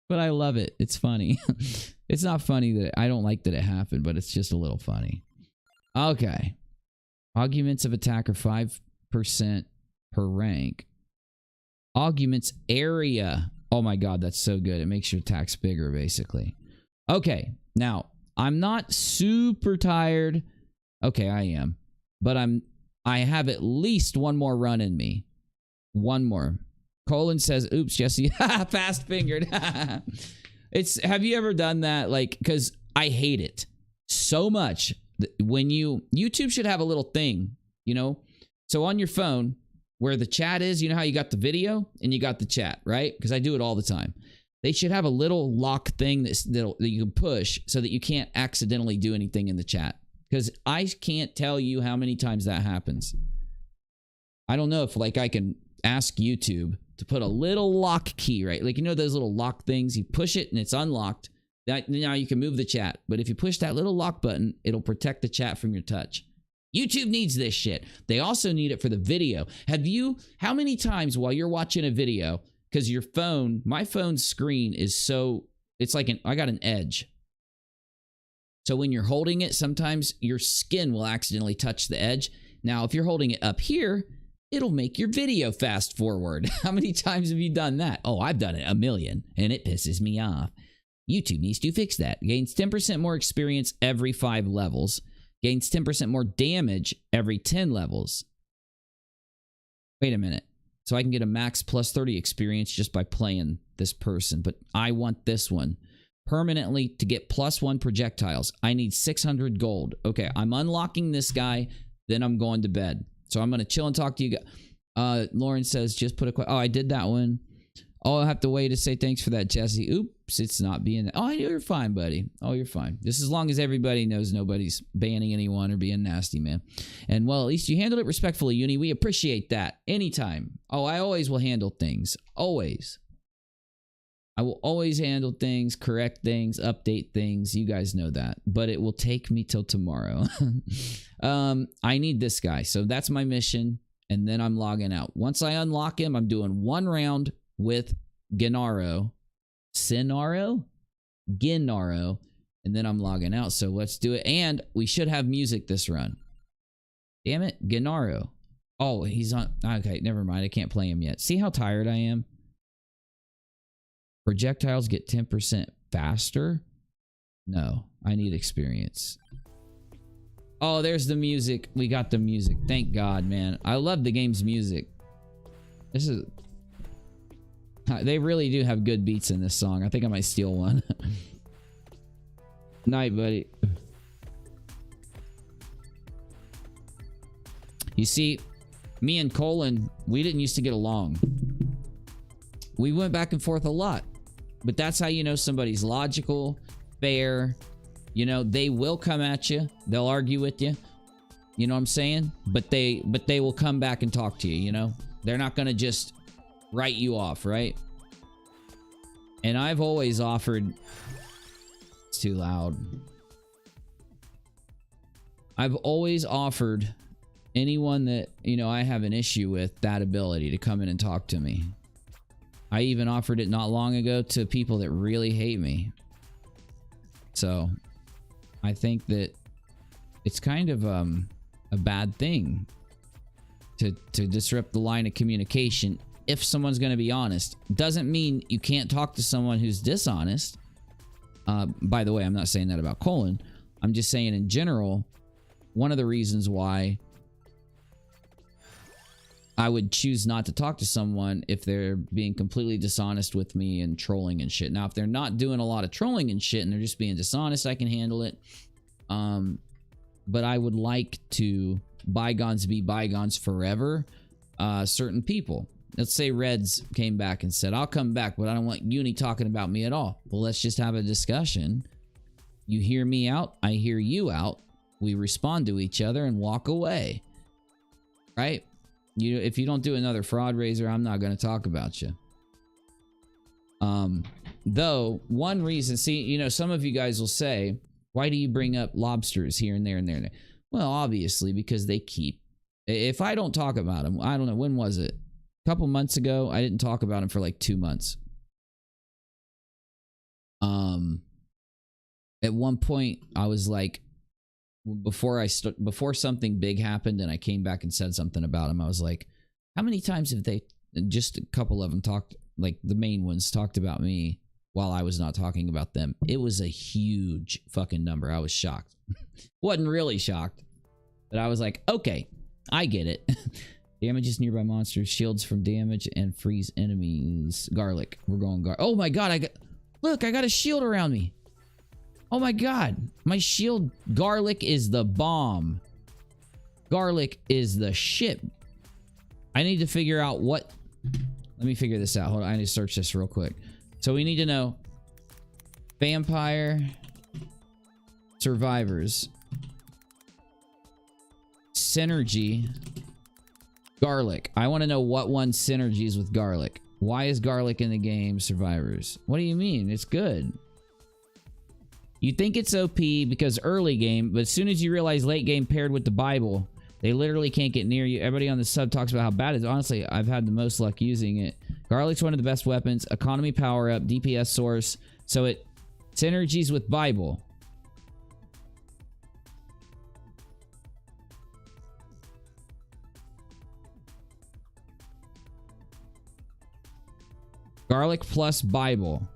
But I love it. It's funny. It's not funny that I don't like that it happened, but it's just a little funny. Okay. Arguments of attack are 5% per rank. Arguments area. Oh my god, that's so good. It makes your attacks bigger, basically. Okay, now I'm not super tired. Okay, I am. But I have at least one more run in me. One more. Colin says, oops, Jesse. Fast fingered. Have you ever done that? Like, because I hate it so much. When YouTube should have a little thing, you know? So on your phone, where the chat is, you know how you got the video and you got the chat, right? Because I do it all the time. They should have a little lock thing that you can push so that you can't accidentally do anything in the chat. Because I can't tell you how many times that happens. I don't know if like I can ask YouTube to put a little lock key, right? Like, you know those little lock things? You push it and it's unlocked. Now you can move the chat. But if you push that little lock button, it'll protect the chat from your touch. YouTube needs this shit. They also need it for the video. How many times while you're watching a video... Because your phone, my phone's screen is so, it's like I got an edge. So when you're holding it, sometimes your skin will accidentally touch the edge. Now, if you're holding it up here, it'll make your video fast forward. How many times have you done that? Oh, I've done it 1,000,000 and it pisses me off. YouTube needs to fix that. Gains 10% more experience every 5 levels. Gains 10% more damage every 10 levels. Wait a minute. So I can get a max plus 30 experience just by playing this person. But I want this one. Permanently to get +1 projectiles. I need 600 gold. Okay, I'm unlocking this guy. Then I'm going to bed. So I'm going to chill and talk to you guys. Lauren says, just put a... Oh, I did that one. Oh, I'll have to wait to say thanks for that, Jesse. Oops, it's not being... Oh, you're fine, buddy. Oh, you're fine. Just as long as everybody knows nobody's banning anyone or being nasty, man. And, well, at least you handled it respectfully, Uni. We appreciate that. Anytime. Oh, I always will handle things. Always. I will always handle things, correct things, update things. You guys know that. But it will take me till tomorrow. I need this guy. So that's my mission. And then I'm logging out. Once I unlock him, I'm doing 1 round with Gennaro, and then I'm logging out. So let's do it. And we should have music this run. Damn it, Gennaro. Oh, he's on. Okay, never mind. I can't play him yet. See how tired I am? Projectiles get 10% faster? No, I need experience. Oh, there's the music. We got the music. Thank God, man. I love the game's music. This is... They really do have good beats in this song. I think I might steal one. Night, buddy. You see, me and Colin, we didn't used to get along. We went back and forth a lot. But that's how you know somebody's logical, fair. You know, they will come at you. They'll argue with you. You know what I'm saying? But they will come back and talk to you, you know? They're not going to just write you off, right? And I've always offered... It's too loud. I've always offered anyone that, you know, I have an issue with that ability to come in and talk to me. I even offered it not long ago to people that really hate me. So, I think that it's kind of a bad thing to disrupt the line of communication if someone's going to be honest. Doesn't mean you can't talk to someone who's dishonest. By the way, I'm not saying that about Colin. I'm just saying in general, one of the reasons why I would choose not to talk to someone if they're being completely dishonest with me and trolling and shit. Now, if they're not doing a lot of trolling and shit and they're just being dishonest, I can handle it. But I would like to bygones be bygones forever. Certain people. Let's say Reds came back and said, I'll come back, but I don't want Uni talking about me at all. Well, let's just have a discussion. You hear me out, I hear you out. We respond to each other and walk away. Right? If you don't do another fraud raiser, I'm not going to talk about you. Though, one reason, see, you know, some of you guys will say, why do you bring up lobsters here and there and there and there? Well, obviously, because they keep... If I don't talk about them, I don't know, when was it? A couple months ago, I didn't talk about them for like 2 months. At one point, I was like, before something big happened and I came back and said something about them, I was like, how many times have they, just a couple of them talked, like the main ones talked about me while I was not talking about them? It was a huge fucking number. I was shocked. Wasn't really shocked, but I was like, okay, I get it. Damages nearby monsters, shields from damage, and freeze enemies. Garlic. We're going garlic. Oh my god, look, I got a shield around me. Oh my god, my shield. Garlic is the bomb. Garlic is the shit. I need to figure out what... Let me figure this out. Hold on, I need to search this real quick. So we need to know... Vampire... Survivors... Synergy... Garlic. I want to know what one synergies with garlic. Why is garlic in the game Survivors? What do you mean? It's good. You think it's OP because early game, but as soon as you realize late game paired with the Bible, they literally can't get near you. Everybody on the sub talks about how bad it is. Honestly, I've had the most luck using it. Garlic's one of the best weapons. Economy power up, DPS source. So it synergies with Bible. Garlic plus Bible.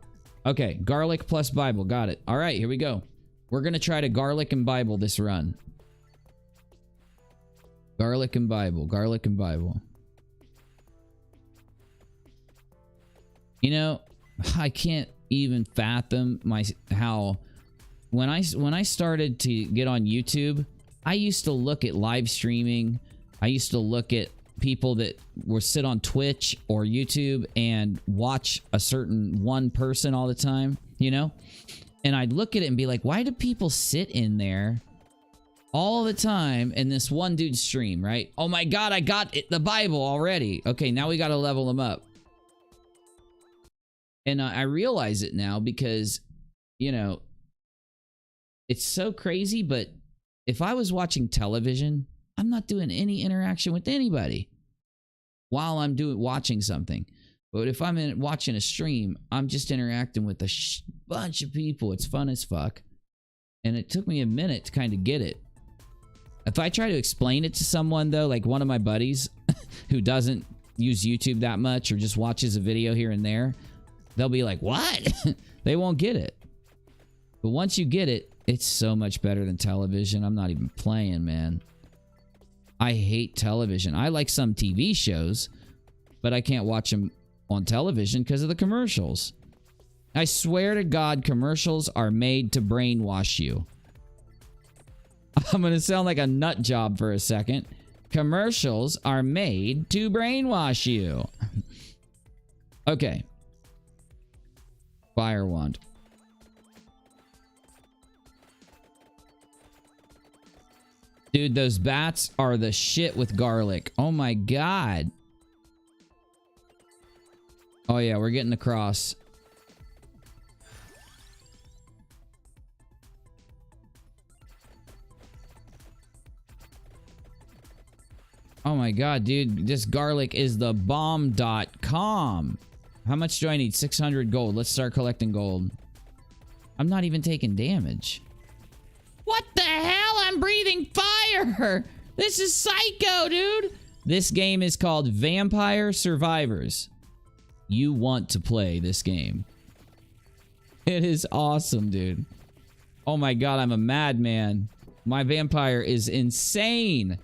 Okay, garlic plus Bible. Got it. All right, here we go. We're going to try to garlic and Bible this run. Garlic and Bible. Garlic and Bible. You know, I can't even fathom how when I started to get on YouTube, I used to look at live streaming. I used to look at people that were sit on Twitch or YouTube and watch a certain one person all the time, you know? And I'd look at it and be like, why do people sit in there all the time in this one dude's stream, right? Oh my god, I got the Bible already. Okay, now we got to level them up. And I realize it now because, you know, it's so crazy, but if I was watching television, I'm not doing any interaction with anybody while I'm watching something. But if I'm watching a stream, I'm just interacting with a bunch of people. It's fun as fuck. And it took me a minute to kind of get it. If I try to explain it to someone, though, like one of my buddies who doesn't use YouTube that much or just watches a video here and there, they'll be like, what? They won't get it. But once you get it, it's so much better than television. I'm not even playing, man. I hate television. I like some TV shows, but I can't watch them on television because of the commercials. I swear to God, commercials are made to brainwash you. I'm going to sound like a nut job for a second. Commercials are made to brainwash you. Okay. Fire wand. Dude, those bats are the shit with garlic. Oh my God. Oh yeah, we're getting across. Oh my God, dude. This garlic is the bomb.com. How much do I need? 600 gold. Let's start collecting gold. I'm not even taking damage. What the hell? I'm breathing fire. This is psycho, dude. This game is called Vampire Survivors. You want to play this game. It is awesome, dude. Oh my God, I'm a madman. My vampire is insane.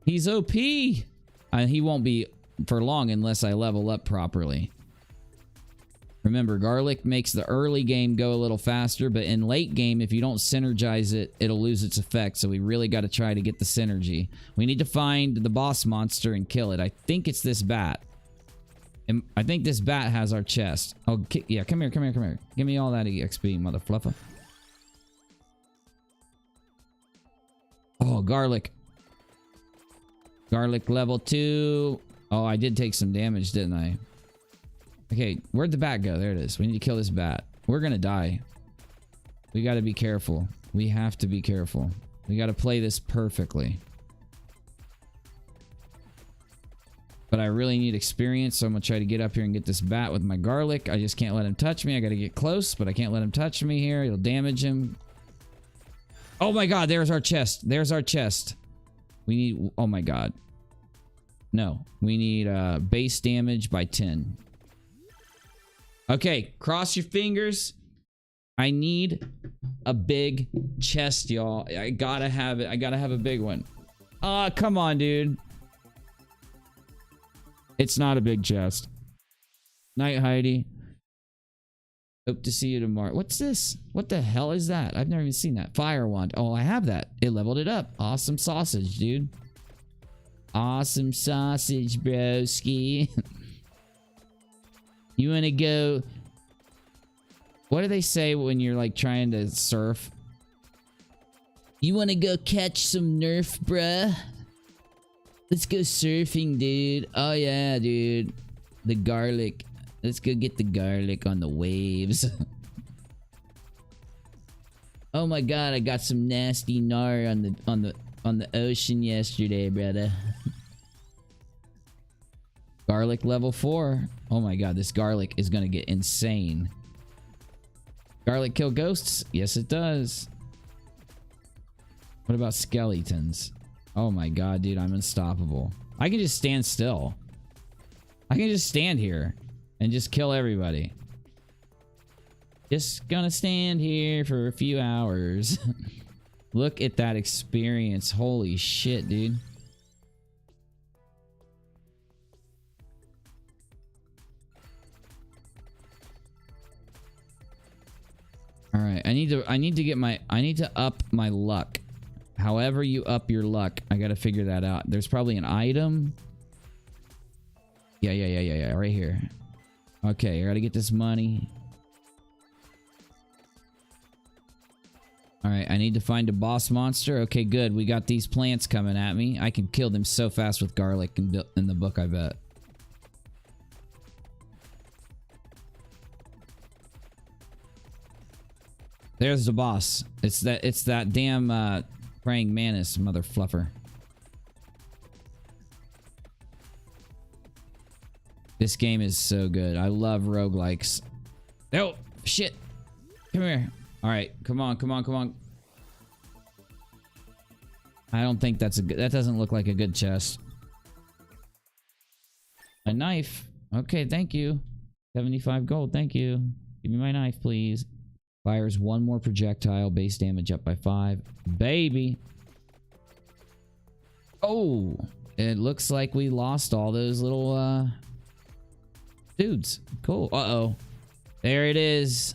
He's OP. He won't be for long unless I level up properly. Remember, garlic makes the early game go a little faster, but in late game, if you don't synergize it, it'll lose its effect. So we really got to try to get the synergy. We need to find the boss monster and kill it. I think it's this bat. And I think this bat has our chest. Oh, yeah, come here, come here, come here. Give me all that EXP, mother fluffer. Oh, garlic. Garlic level 2. Oh, I did take some damage, didn't I? Okay, where'd the bat go? There it is. We need to kill this bat. We're gonna die. We gotta be careful. We have to be careful. We gotta play this perfectly. But I really need experience, so I'm gonna try to get up here and get this bat with my garlic. I just can't let him touch me. I gotta get close, but I can't let him touch me here. It'll damage him. Oh my God, there's our chest. There's our chest. We need... Oh my God. No. We need base damage by 10. Okay, cross your fingers. I need a big chest, y'all. I gotta have it. I gotta have a big one. Ah, come on, dude. It's not a big chest. Night, Heidi. Hope to see you tomorrow. What's this? What the hell is that? I've never even seen that. Fire wand. Oh, I have that. It leveled it up. Awesome sausage, dude. Awesome sausage, broski. You want to go... What do they say when you're like trying to surf? You want to go catch some Nerf, bruh? Let's go surfing, dude. Oh yeah, dude. The garlic. Let's go get the garlic on the waves. Oh my God, I got some nasty gnar on the ocean yesterday, brother. Garlic level 4. Oh my God, this garlic is gonna get insane. Garlic kill ghosts? Yes, it does. What about skeletons? Oh my God, dude, I'm unstoppable. I can just stand still. I can just stand here and just kill everybody. Just gonna stand here for a few hours. Look at that experience. Holy shit, dude. All right, I need to up my luck. However you up your luck, I gotta figure that out. There's probably an item. Yeah, right here. Okay, I gotta get this money. All right, I need to find a boss monster. Okay, good. We got these plants coming at me. I can kill them so fast with garlic in the book, I bet. There's the boss. It's that damn praying mantis, mother fluffer. This game is so good. I love roguelikes. Oh, shit. Come here. All right, come on. I don't think that's a good... That doesn't look like a good chest. A knife. Okay, thank you. 75 gold, thank you. Give me my knife, please. Fires one more projectile. Base damage up by 5. Baby. Oh, it looks like we lost all those little dudes. Cool. Uh-oh. There it is.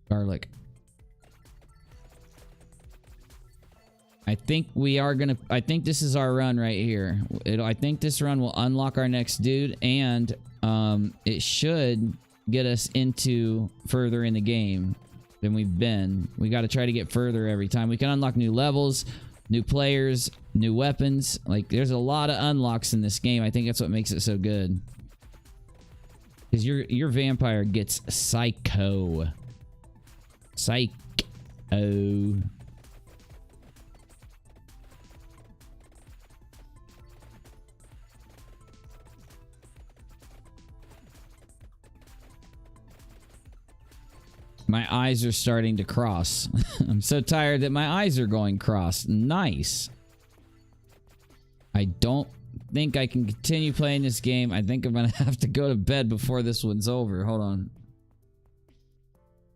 Garlic. I think we are gonna... I think this is our run right here. I think this run will unlock our next dude, and it should get us into further in the game than we've been. We got to try to get further every time. We can unlock new levels, new players, new weapons. Like, there's a lot of unlocks in this game. I think that's what makes it so good. Because your vampire gets psycho. Psycho. My eyes are starting to cross. I'm so tired that my eyes are going cross. Nice. I don't think I can continue playing this game. I think I'm gonna have to go to bed before this one's over. Hold on.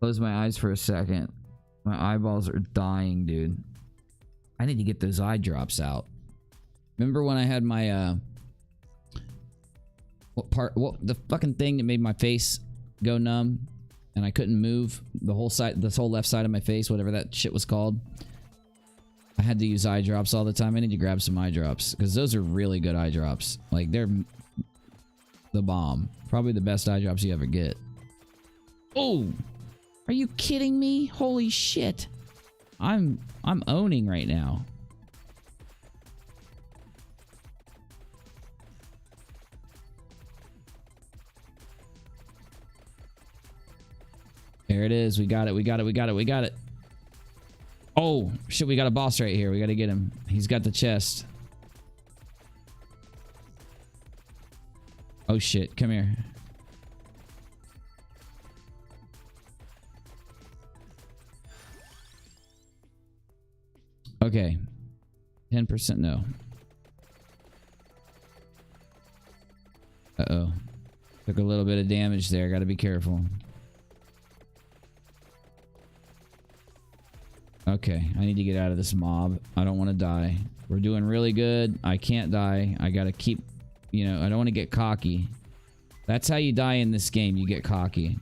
Close my eyes for a second. My eyeballs are dying, dude. I need to get those eye drops out. Remember when I had my what the fucking thing that made my face go numb? And I couldn't move the whole side, this whole left side of my face, whatever that shit was called. I had to use eye drops all the time. I need to grab some eye drops because those are really good eye drops. Like, they're the bomb. Probably the best eye drops you ever get. Oh, are you kidding me? Holy shit. I'm owning right now. There it is. We got it. We got it. We got it. We got it. Oh, shit. We got a boss right here. We got to get him. He's got the chest. Oh, shit. Come here. Okay. 10% no. Uh-oh. Took a little bit of damage there. Got to be careful. Okay, I need to get out of this mob. I don't want to die. We're doing really good. I can't die. I gotta keep, you know, I don't want to get cocky. That's how you die in this game. You get cocky.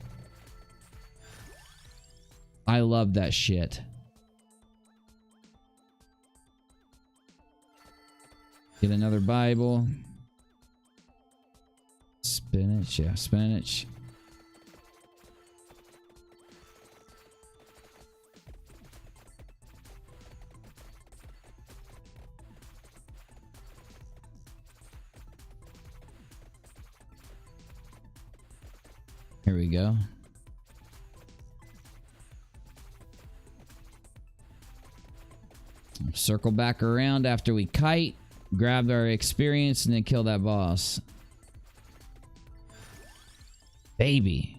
I love that shit. Get another Bible. Spinach, yeah, spinach. Here we go. Circle back around after we kite, grab our experience, and then kill that boss. Baby.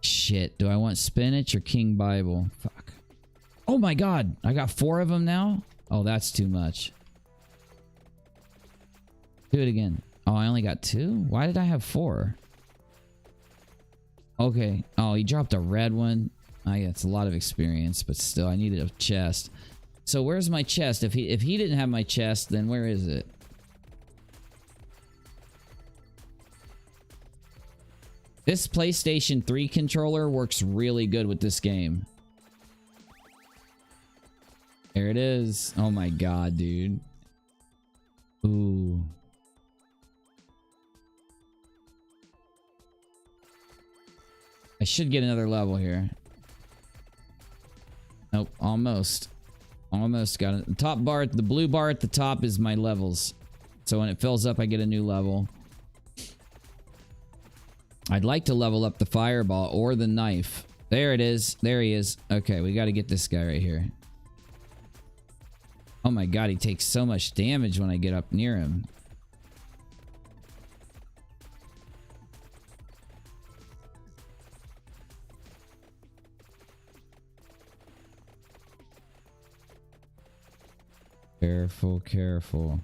Shit, do I want spinach or King Bible? Fuck. Oh my god, I got 4 of them now? Oh, that's too much. Do it again. Oh, I only got 2? Why did I have 4? Okay. Oh, he dropped a red one. I it's a lot of experience, but still, I needed a chest. So where's my chest? If he didn't have my chest, then where is it? This PlayStation 3 controller works really good with this game. There it is. Oh my god, dude. Ooh. I should get another level here. Nope, almost. Almost got it. The top bar, the blue bar at the top is my levels. So when it fills up, I get a new level. I'd like to level up the fireball or the knife. There it is. There he is. Okay, we got to get this guy right here. Oh my god, he takes so much damage when I get up near him. Careful, careful.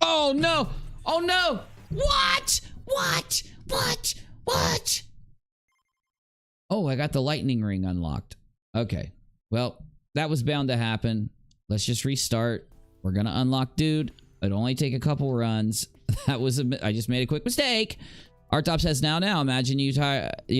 Oh no! Oh no! What? What? What? What? Oh, I got the lightning ring unlocked. Okay. Well, that was bound to happen. Let's just restart. We're gonna unlock dude. It'll only take a couple runs. That was I just made a quick mistake. Artop says now. Imagine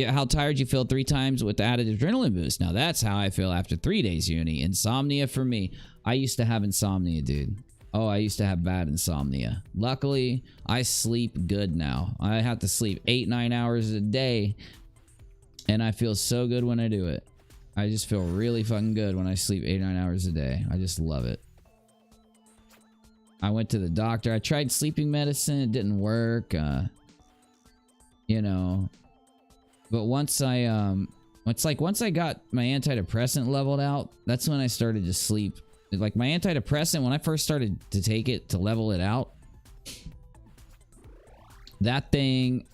how tired you feel 3 times with the added adrenaline boost. Now that's how I feel after 3 days uni. Insomnia for me. I used to have insomnia, dude. Oh, I used to have bad insomnia. Luckily, I sleep good now. I have to sleep 8-9 hours a day. And I feel so good when I do it. I just feel really fucking good when I sleep 8-9 hours a day. I just love it. I went to the doctor. I tried sleeping medicine. It didn't work. You know. But once I got my antidepressant leveled out, that's when I started to sleep. Like my antidepressant, when I first started to take it to level it out, that thing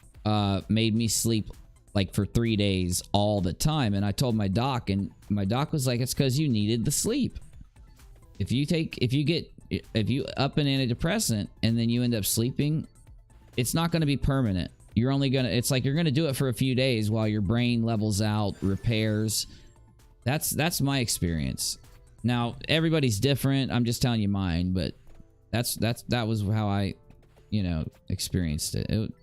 made me sleep like for 3 days all the time. And I told my doc, and my doc was like, it's because you needed the sleep. If you up an antidepressant and then you end up sleeping, it's not going to be permanent. You're only gonna, it's like you're gonna do it for a few days while your brain levels out, repairs. That's my experience. Now everybody's different. I'm just telling you mine, but that was how I, you know, experienced it.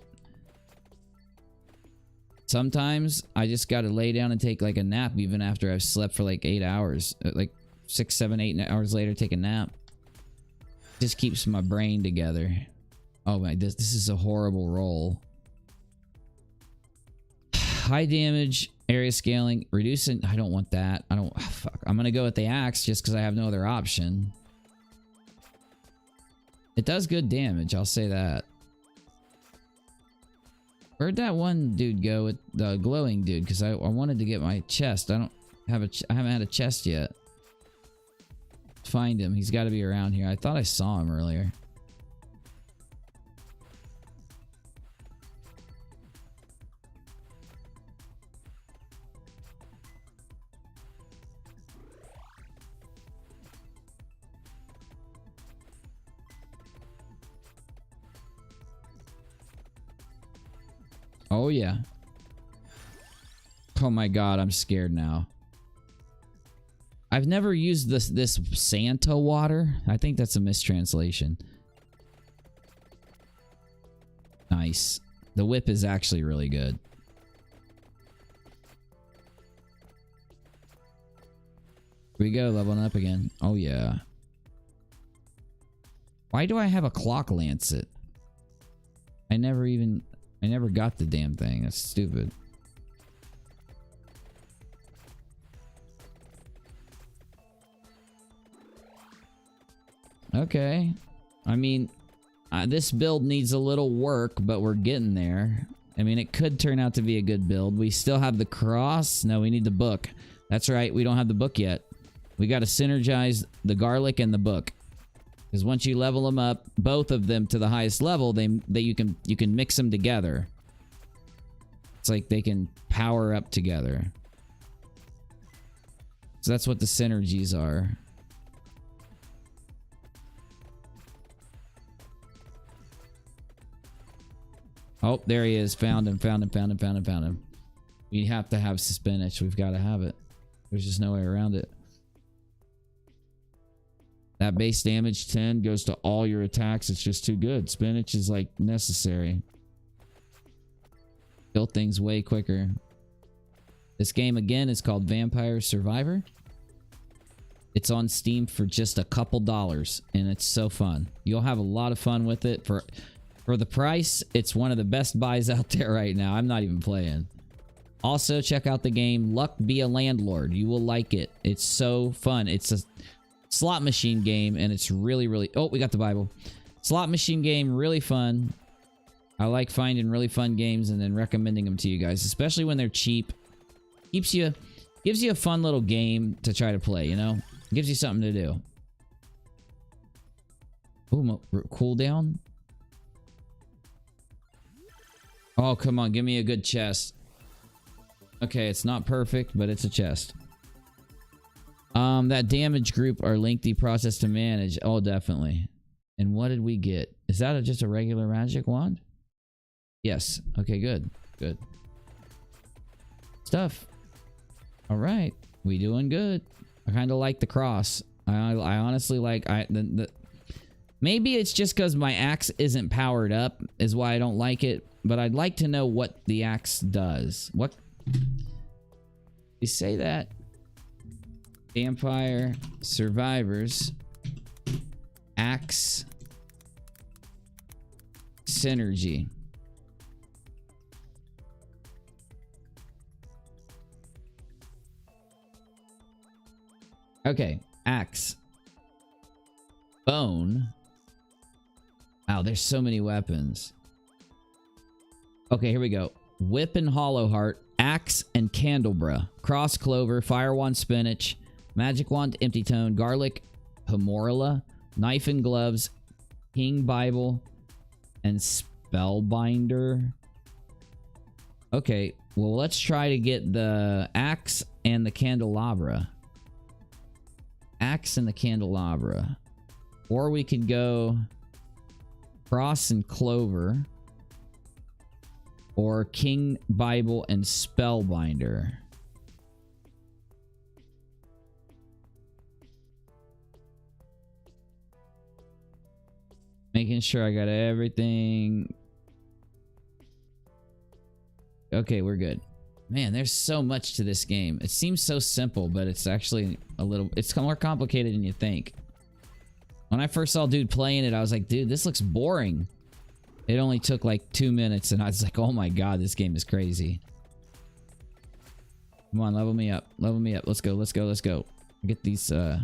Sometimes I just got to lay down and take like a nap even after I've slept for like 8 hours, like 6, 7, 8 hours later, take a nap. Just keeps my brain together. Oh my, this is a horrible roll. High damage, area scaling, reducing. I don't want that. I don't. Fuck. I'm gonna go with the axe just because I have no other option. It does good damage. I'll say that. Where'd that one dude go with the glowing dude? Because I wanted to get my chest. I haven't had a chest yet. Find him. He's got to be around here. I thought I saw him earlier. Oh yeah. Oh my god, I'm scared now. I've never used this Santa water. I think that's a mistranslation. Nice. The whip is actually really good. Here we go, leveling up again. Oh yeah. Why do I have a clock lancet? I never got the damn thing. That's stupid. Okay. I mean, this build needs a little work, but we're getting there. I mean, it could turn out to be a good build. We still have the cross. No, we need the book. That's right. We don't have the book yet. We got to synergize the garlic and the book. Because once you level them up, both of them to the highest level, you can mix them together. It's like they can power up together. So that's what the synergies are. Oh, there he is. Found him. We have to have spinach. We've got to have it. There's just no way around it. That base damage 10 goes to all your attacks. It's just too good. Spinach is like necessary. Kill things way quicker. This game again is called Vampire Survivor. It's on Steam for just a couple dollars and it's so fun. You'll have a lot of fun with it. For the price, it's one of the best buys out there right now. I'm not even playing. Also, check out the game Luck Be a Landlord. You will like it. It's so fun. It's a slot machine game and it's really, really... Oh, we got the Bible. Slot machine game, really fun. I like finding really fun games and then recommending them to you guys, especially when they're cheap. Gives you a fun little game to try to play, you know? Gives you something to do. Ooh, cooldown. Oh, come on. Give me a good chest. Okay, it's not perfect, but it's a chest. That damage group are lengthy process to manage. Oh, definitely. And what did we get? Is that just a regular magic wand? Yes. Okay, good. Good. Stuff. All right. We doing good. I kind of like the cross. I honestly like... Maybe it's just because my axe isn't powered up is why I don't like it. But I'd like to know what the axe does. What? You say that? Vampire survivors. Axe. Synergy. Okay. Axe. Bone. Wow, there's so many weapons. Okay, here we go. Whip and Hollow Heart, Axe and Candelabra, Cross Clover, Fire Wand Spinach, Magic Wand Empty Tone, Garlic Pamorilla, Knife and Gloves, King Bible, and Spellbinder. Okay, well, let's try to get the Axe and the Candelabra. Axe and the Candelabra. Or we could go Cross and Clover. Or King Bible and Spellbinder. Making sure I got everything. Okay, we're good. Man, there's so much to this game. It seems so simple, but it's actually a little... It's more complicated than you think. When I first saw dude playing it, I was like, dude, this looks boring. It only took like 2 minutes, and I was like, oh my god, this game is crazy. Come on, level me up. Level me up. Let's go, let's go, let's go. Get these, let's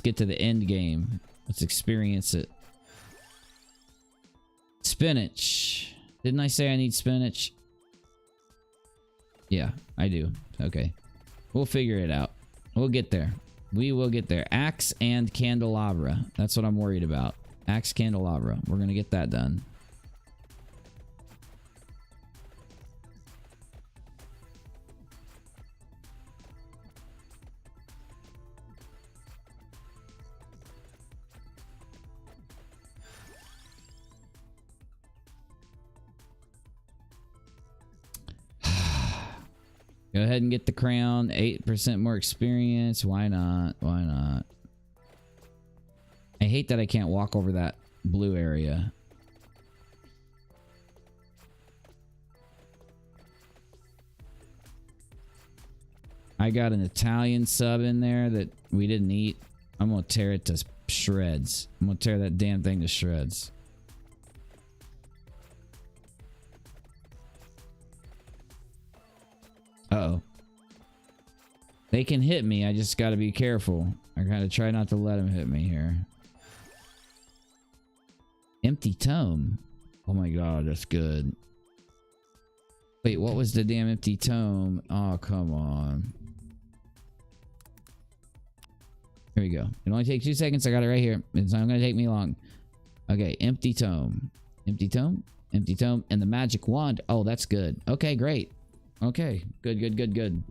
get to the end game. Let's experience it. Spinach. Didn't I say I need spinach? Yeah, I do. Okay. We'll figure it out. We'll get there. We will get there. Axe and Candelabra. That's what I'm worried about. Axe Candelabra. We're gonna get that done. Go ahead and get the crown. 8% more experience. Why not? Why not? I hate that I can't walk over that blue area. I got an Italian sub in there that we didn't eat. I'm gonna tear it to shreds. I'm gonna tear that damn thing to shreds. Uh-oh. They can hit me. I just gotta be careful. I gotta try not to let them hit me here. Empty tome. Oh my god, that's good. Wait, what was the damn empty tome? Oh, come on. Here we go. It only takes 2 seconds. I got it right here. It's not gonna take me long. Okay, empty tome. Empty tome. Empty tome. And the magic wand. Oh, that's good. Okay, great. Okay, good, good, good, good.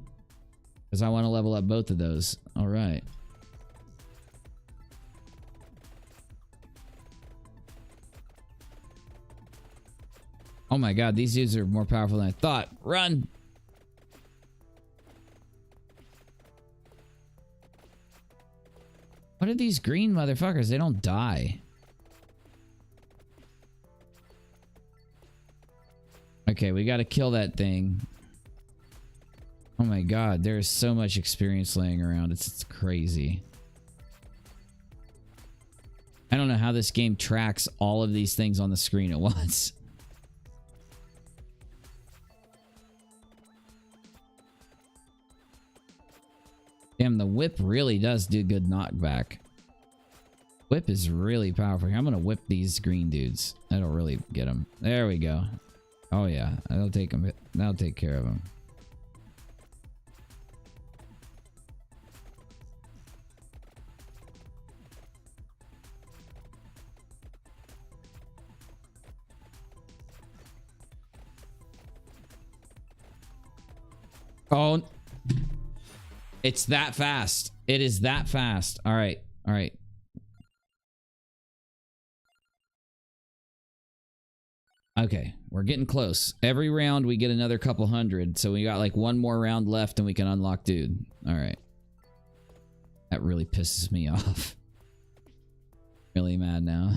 Because I want to level up both of those. All right. Oh my god, these dudes are more powerful than I thought. Run! What are these green motherfuckers? They don't die. Okay, we gotta kill that thing. Oh my god, there's so much experience laying around. It's crazy. I don't know how this game tracks all of these things on the screen at once. Damn, the whip really does do good knockback. Whip is really powerful. I'm gonna whip these green dudes. That'll really get them. There we go. Oh yeah, that'll take them. That'll take care of them. Oh, it's that fast. It is that fast. All right. All right. Okay, we're getting close. Every round we get another couple hundred, so we got like one more round left and we can unlock dude. All right. That really pisses me off. Really mad now.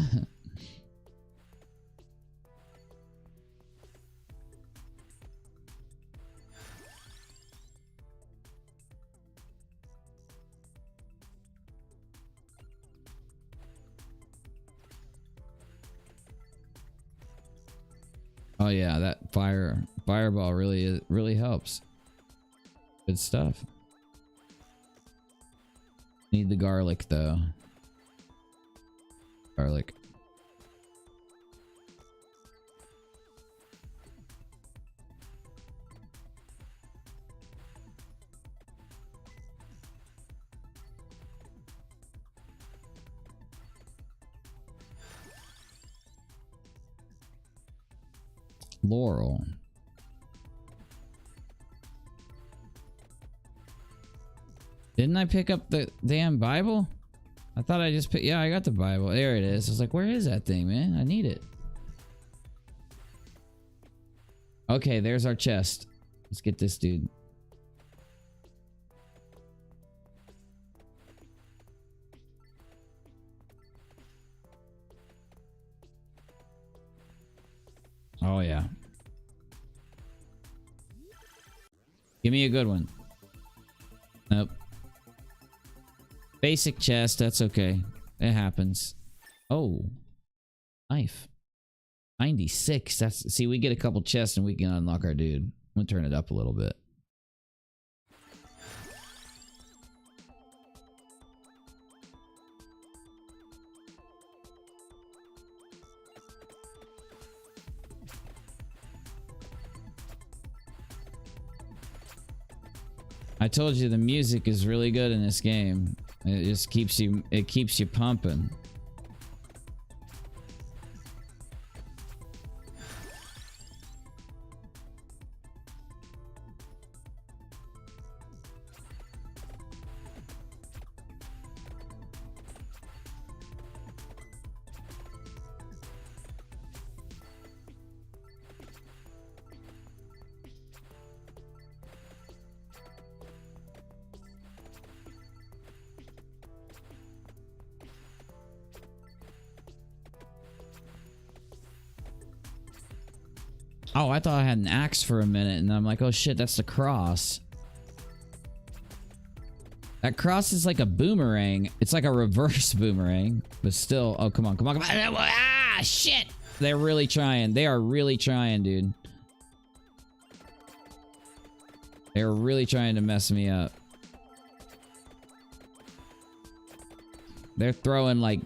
Oh yeah, that fireball really helps. Good stuff. Need the garlic though. Garlic. Laurel. Didn't I pick up the damn Bible? I thought I just picked... Yeah, I got the Bible. There it is. I was like, where is that thing, man? I need it. Okay, there's our chest. Let's get this dude. Oh, yeah. Give me a good one. Nope. Basic chest, that's okay. It happens. Oh. Knife. 96. That's... See, we get a couple chests and we can unlock our dude. I'm gonna turn it up a little bit. I told you the music is really good in this game. It just keeps you pumping. Oh, I thought I had an axe for a minute, and I'm like, oh shit, that's the cross. That cross is like a boomerang. It's like a reverse boomerang, but still. Oh, come on, come on, come on. Ah, shit. They're really trying. They are really trying, dude. They're really trying to mess me up. They're throwing like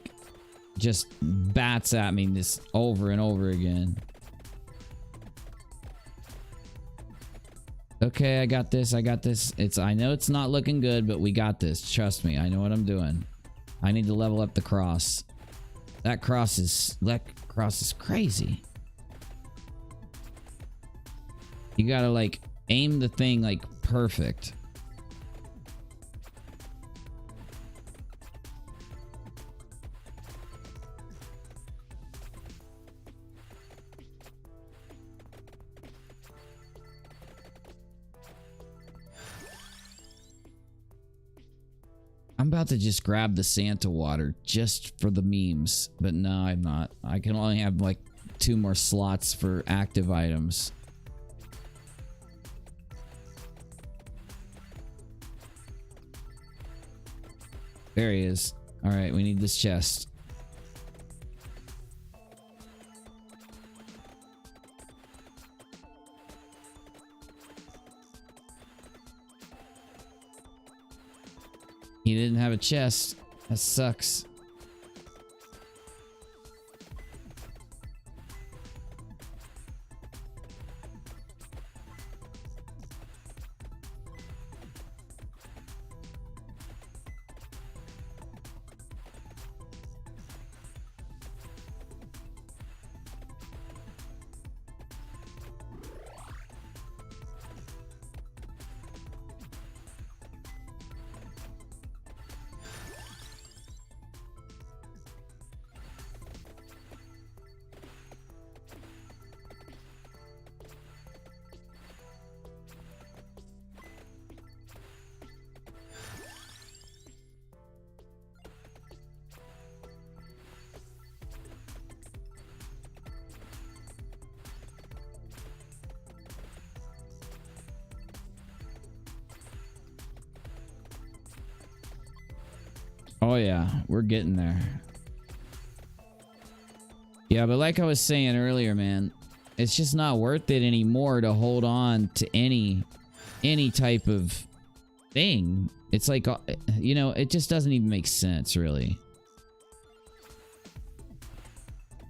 just bats at me this over and over again. Okay, I got this. I got this. I know it's not looking good, but we got this. Trust me. I know what I'm doing. I need to level up the cross. That cross is crazy. You gotta like aim the thing like perfect. I'm about to just grab the Santa water just for the memes, but no, I'm not. I can only have like 2 more slots for active items. There he is. All right, we need this chest. He didn't have a chest. That sucks. Oh yeah, we're getting there. Yeah, but like I was saying earlier, man, it's just not worth it anymore to hold on to any type of thing. It's like, you know, it just doesn't even make sense, really.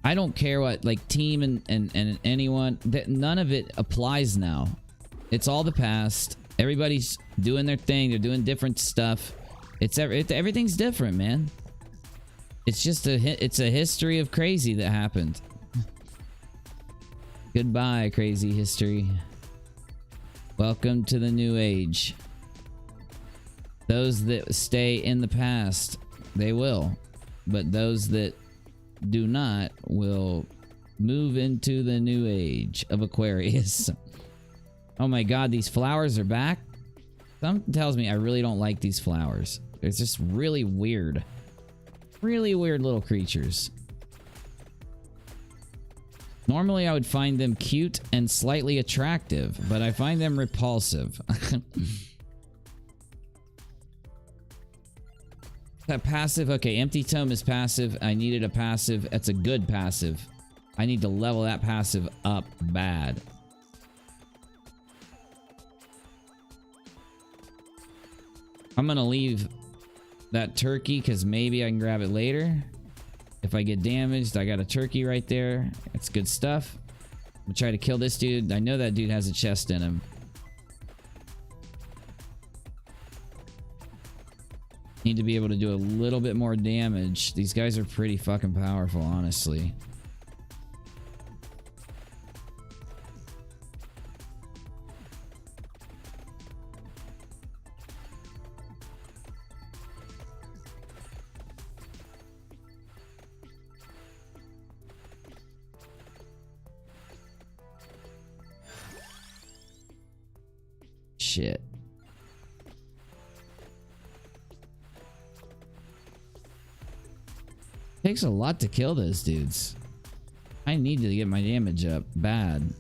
I don't care what, like, team and anyone, that none of it applies now. It's all the past. Everybody's doing their thing. They're doing different stuff. Everything's different, man. It's just it's a history of crazy that happened. Goodbye, crazy history. Welcome to the new age. Those that stay in the past, they will. But those that do not will move into the new age of Aquarius. Oh my god, these flowers are back. Something tells me I really don't like these flowers. It's just really weird. Really weird little creatures. Normally I would find them cute and slightly attractive, but I find them repulsive. That passive, okay, Empty Tome is passive. I needed a passive. That's a good passive. I need to level that passive up bad. I'm gonna leave that turkey because maybe I can grab it later. If I get damaged, I got a turkey right there. That's good stuff. I'm gonna try to kill this dude. I know that dude has a chest in him. Need to be able to do a little bit more damage. These guys are pretty fucking powerful, honestly. Shit. Takes a lot to kill those dudes. I need to get my damage up bad.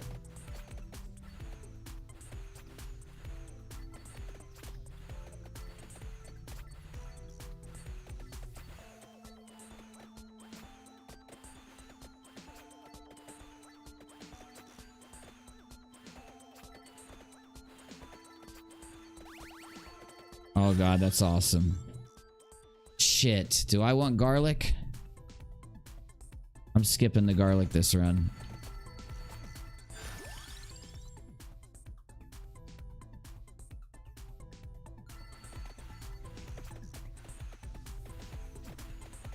Oh god, that's awesome. Shit, do I want garlic? I'm skipping the garlic this run.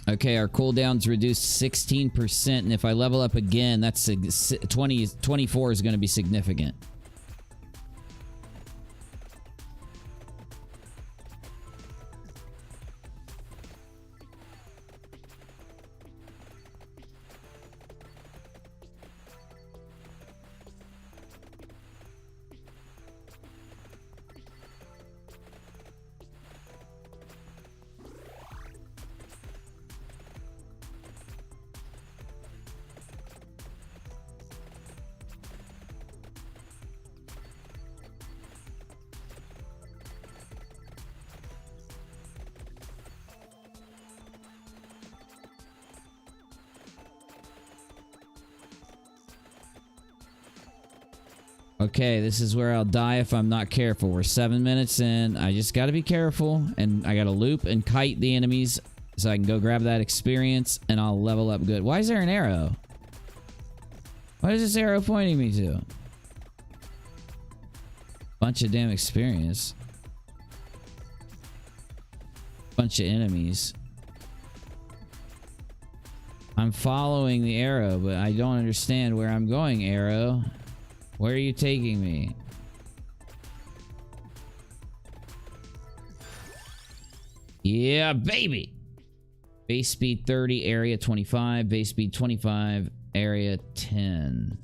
Okay, our cooldown's reduced 16%, and if I level up again, that's 24 is going to be significant. Okay, this is where I'll die if I'm not careful. We're 7 minutes in. I just gotta be careful, and I gotta loop and kite the enemies so I can go grab that experience, and I'll level up good. Why is there an arrow? What is this arrow pointing me to? Bunch of damn experience. Bunch of enemies. I'm following the arrow, but I don't understand where I'm going, arrow. Where are you taking me? Yeah, baby! Base speed 30, area 25. Base speed 25, area 10.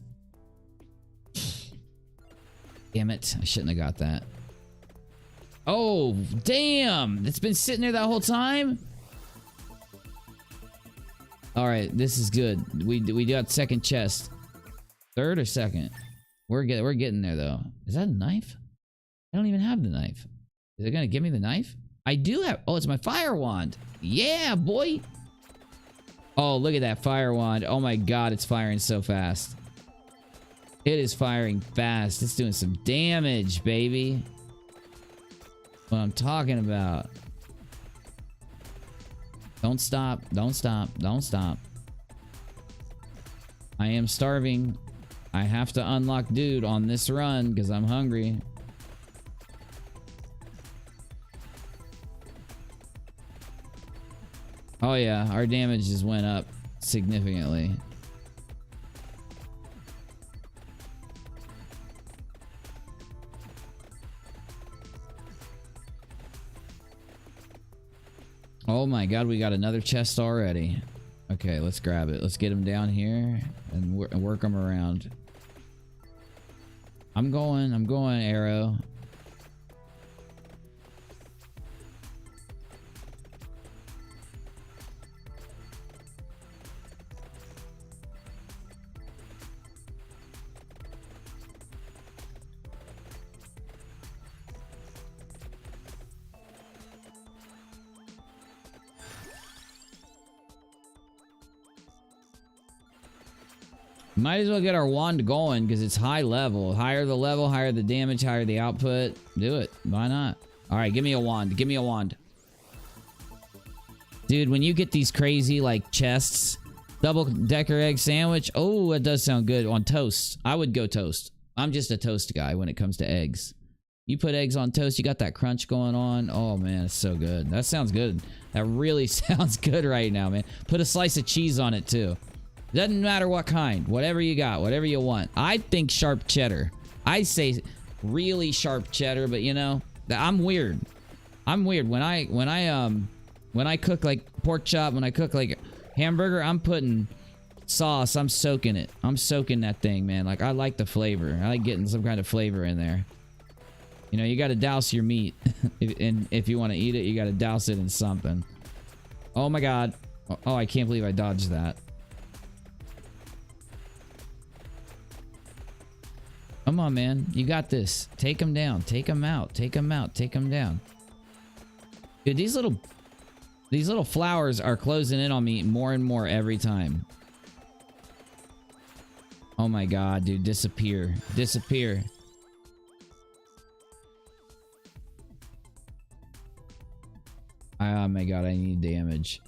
Damn it. I shouldn't have got that. Oh, damn! It's been sitting there that whole time? Alright, this is good. We got second chest. Third or second? We're getting there, though. Is that a knife? I don't even have the knife. Is it gonna give me the knife? I do have... Oh, it's my fire wand. Yeah, boy. Oh, look at that fire wand. Oh my god, it's firing so fast. It is firing fast. It's doing some damage, baby. What I'm talking about. Don't stop. Don't stop. Don't stop. I am starving. I have to unlock dude on this run because I'm hungry. Oh yeah, our damage just went up significantly. Oh my god, we got another chest already. Okay, let's grab it. Let's get him down here and work him around. I'm going, Arrow. Might as well get our wand going because it's high level. Higher the level, higher the damage, higher the output. Do it. Why not? All right, give me a wand. Give me a wand. Dude, when you get these crazy like chests, double-decker egg sandwich. Oh, it does sound good on toast. I would go toast. I'm just a toast guy when it comes to eggs. You put eggs on toast, you got that crunch going on. Oh man, it's so good. That sounds good. That really sounds good right now, man. Put a slice of cheese on it too. Doesn't matter what kind. Whatever you got. Whatever you want. I think sharp cheddar. I say really sharp cheddar, but you know, I'm weird. I'm weird. When I cook like pork chop, when I cook like hamburger, I'm putting sauce. I'm soaking it. I'm soaking that thing, man. Like, I like the flavor. I like getting some kind of flavor in there. You know, you got to douse your meat. And if you want to eat it, you got to douse it in something. Oh my god. Oh, I can't believe I dodged that. Come on, man. You got this. Take him down. Take him out. Take him out. Take him down. Dude, these little flowers are closing in on me more and more every time. Oh my god, dude. Disappear. Disappear. Oh my god, I need damage.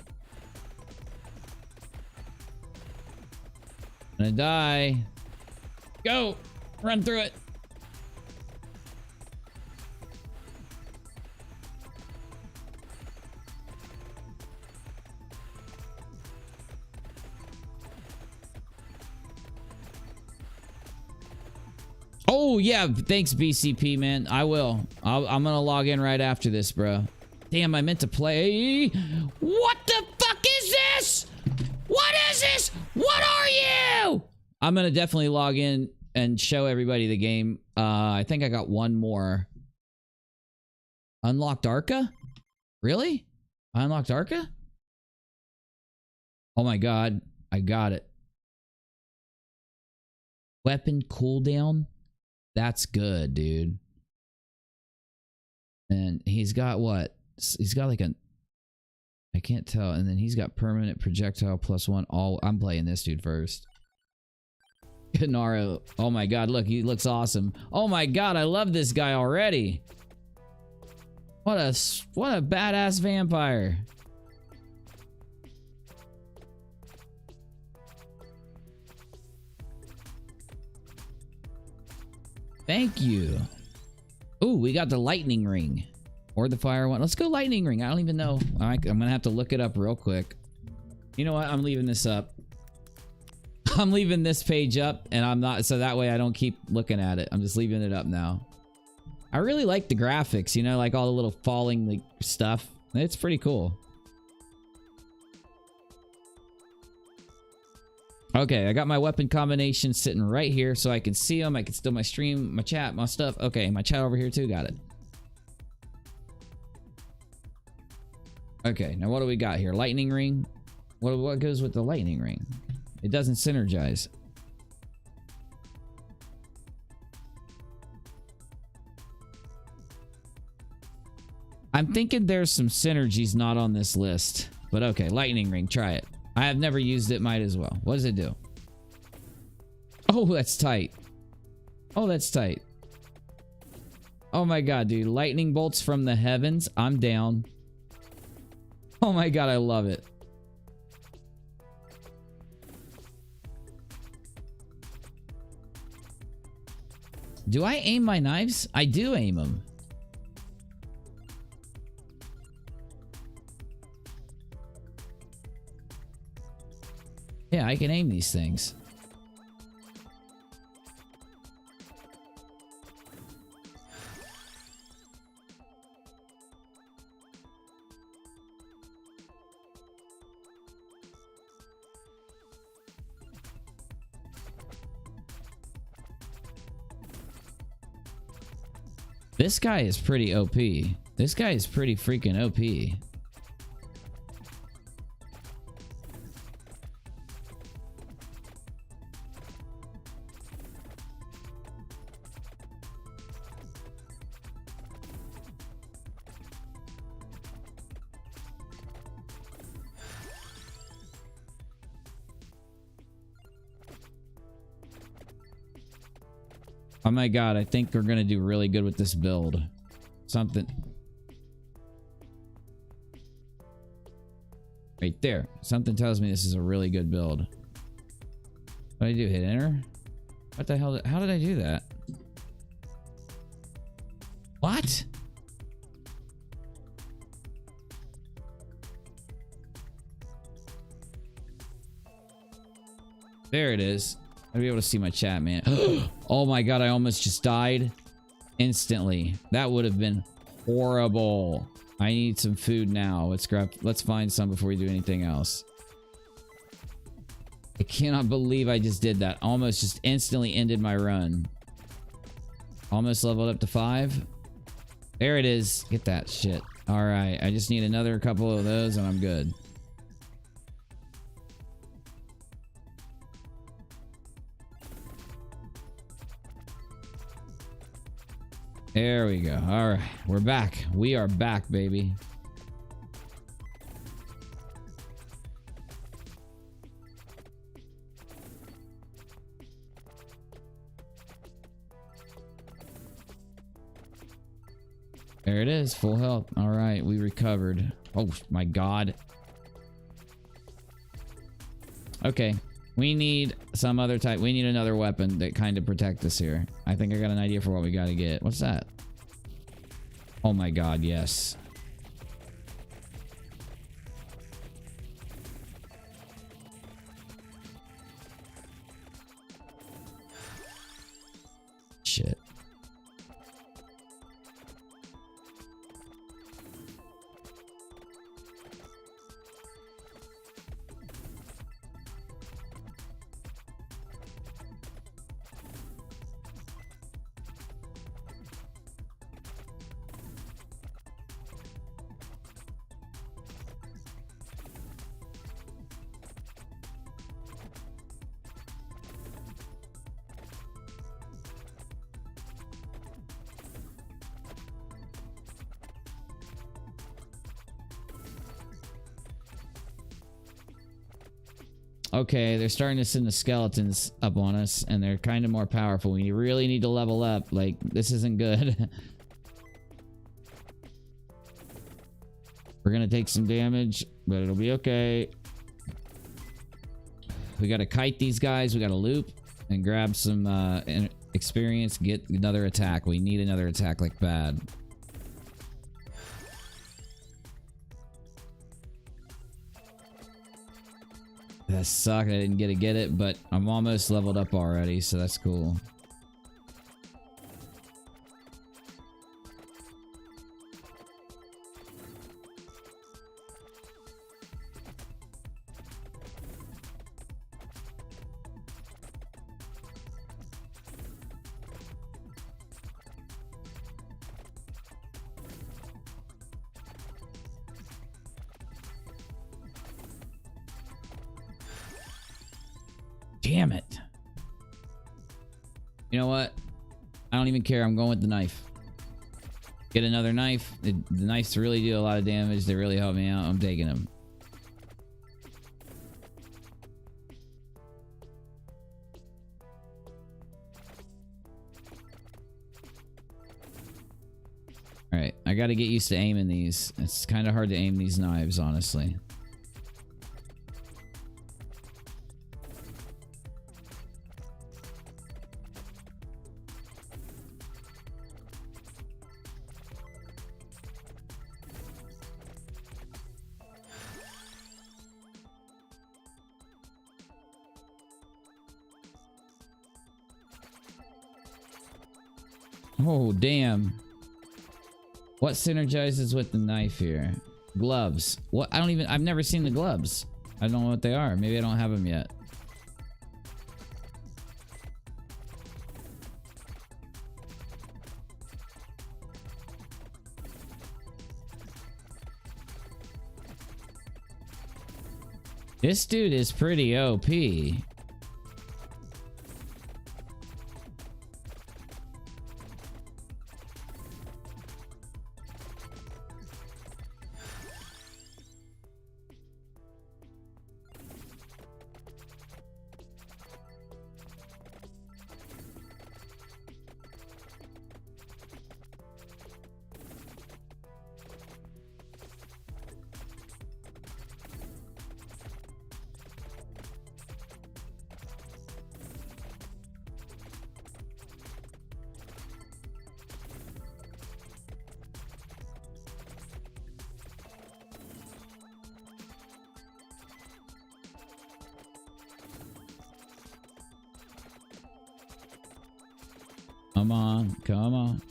I'm gonna die. Go! Run through it. Oh yeah, thanks BCP, man. I will. I'm gonna log in right after this, bro. Damn, I meant to play. What the fuck is this? What is this? What are you? I'm gonna definitely log in and show everybody the game. I think I got one more. Unlocked Arca? Really? I unlocked Arca? Oh my god. I got it. Weapon cooldown? That's good, dude. And he's got what? He's got like a... I can't tell. And then he's got permanent projectile +1. All I'm playing this dude first. UNIRock. Oh my god, look, he looks awesome. Oh my god, I love this guy already. What a badass vampire. Thank you. Ooh, we got the lightning ring. Or the fire one. Let's go lightning ring. I don't even know. I'm gonna have to look it up real quick. You know what? I'm leaving this up. I'm leaving this page up, and I'm not, so that way I don't keep looking at it. I'm just leaving it up now. I really like the graphics, you know, like all the little falling like stuff. It's pretty cool. Okay, I got my weapon combination sitting right here so I can see them. I can still my stream, my chat, my stuff. Okay, my chat over here too. Got it. Okay, now what do we got here? Lightning ring. What goes with the lightning ring? It doesn't synergize. I'm thinking there's some synergies not on this list. But okay, lightning ring, try it. I have never used it, might as well. What does it do? Oh, that's tight. Oh, that's tight. Oh my god, dude. Lightning bolts from the heavens. I'm down. Oh my god, I love it. Do I aim my knives? I do aim them. Yeah, I can aim these things. This guy is pretty OP. This guy is pretty freaking OP. Oh my god, I think we're gonna do really good with this build. Something. Right there. Something tells me this is a really good build. What did I do? Hit enter? What the hell? How did I do that? What? There it is. I'll be able to see my chat, man. Oh my god, I almost just died instantly. That would have been horrible. I need some food now. Let's find some before we do anything else. I cannot believe I just did that. Almost just instantly ended my run. Almost leveled up to 5. There it is. Get that shit. All right, I just need another couple of those and I'm good. There we go. All right, we're back. We are back, baby. There it is, full health. All right, we recovered. Oh my god. Okay, we need some other type. We need another weapon that kind of protect us here. I think I got an idea for what we got to get. What's that? Oh my god, yes. Shit. Okay, they're starting to send the skeletons up on us, and they're kind of more powerful. We really need to level up. Like, this isn't good. We're gonna take some damage, but it'll be okay. We gotta kite these guys. We gotta loop and grab some experience. Get another attack. We need another attack like bad. That sucked. I didn't get it, but I'm almost leveled up already, so that's cool. Damn it. You know what? I don't even care. I'm going with the knife. Get another knife. The knives really do a lot of damage. They really help me out. I'm taking them. Alright, I gotta get used to aiming these. It's kind of hard to aim these knives, honestly. Oh, damn. What synergizes with the knife here? Gloves. What? I've never seen the gloves. I don't know what they are. Maybe I don't have them yet. This dude is pretty OP. Come on, come on.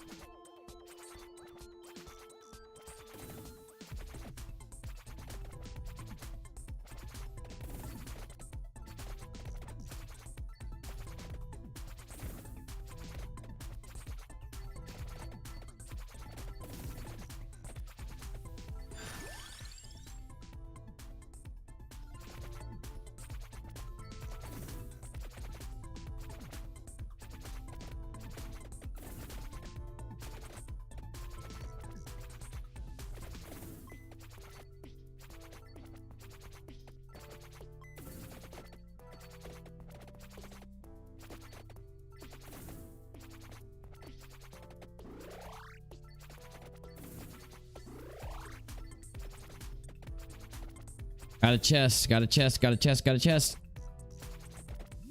Got a chest, got a chest, got a chest, got a chest.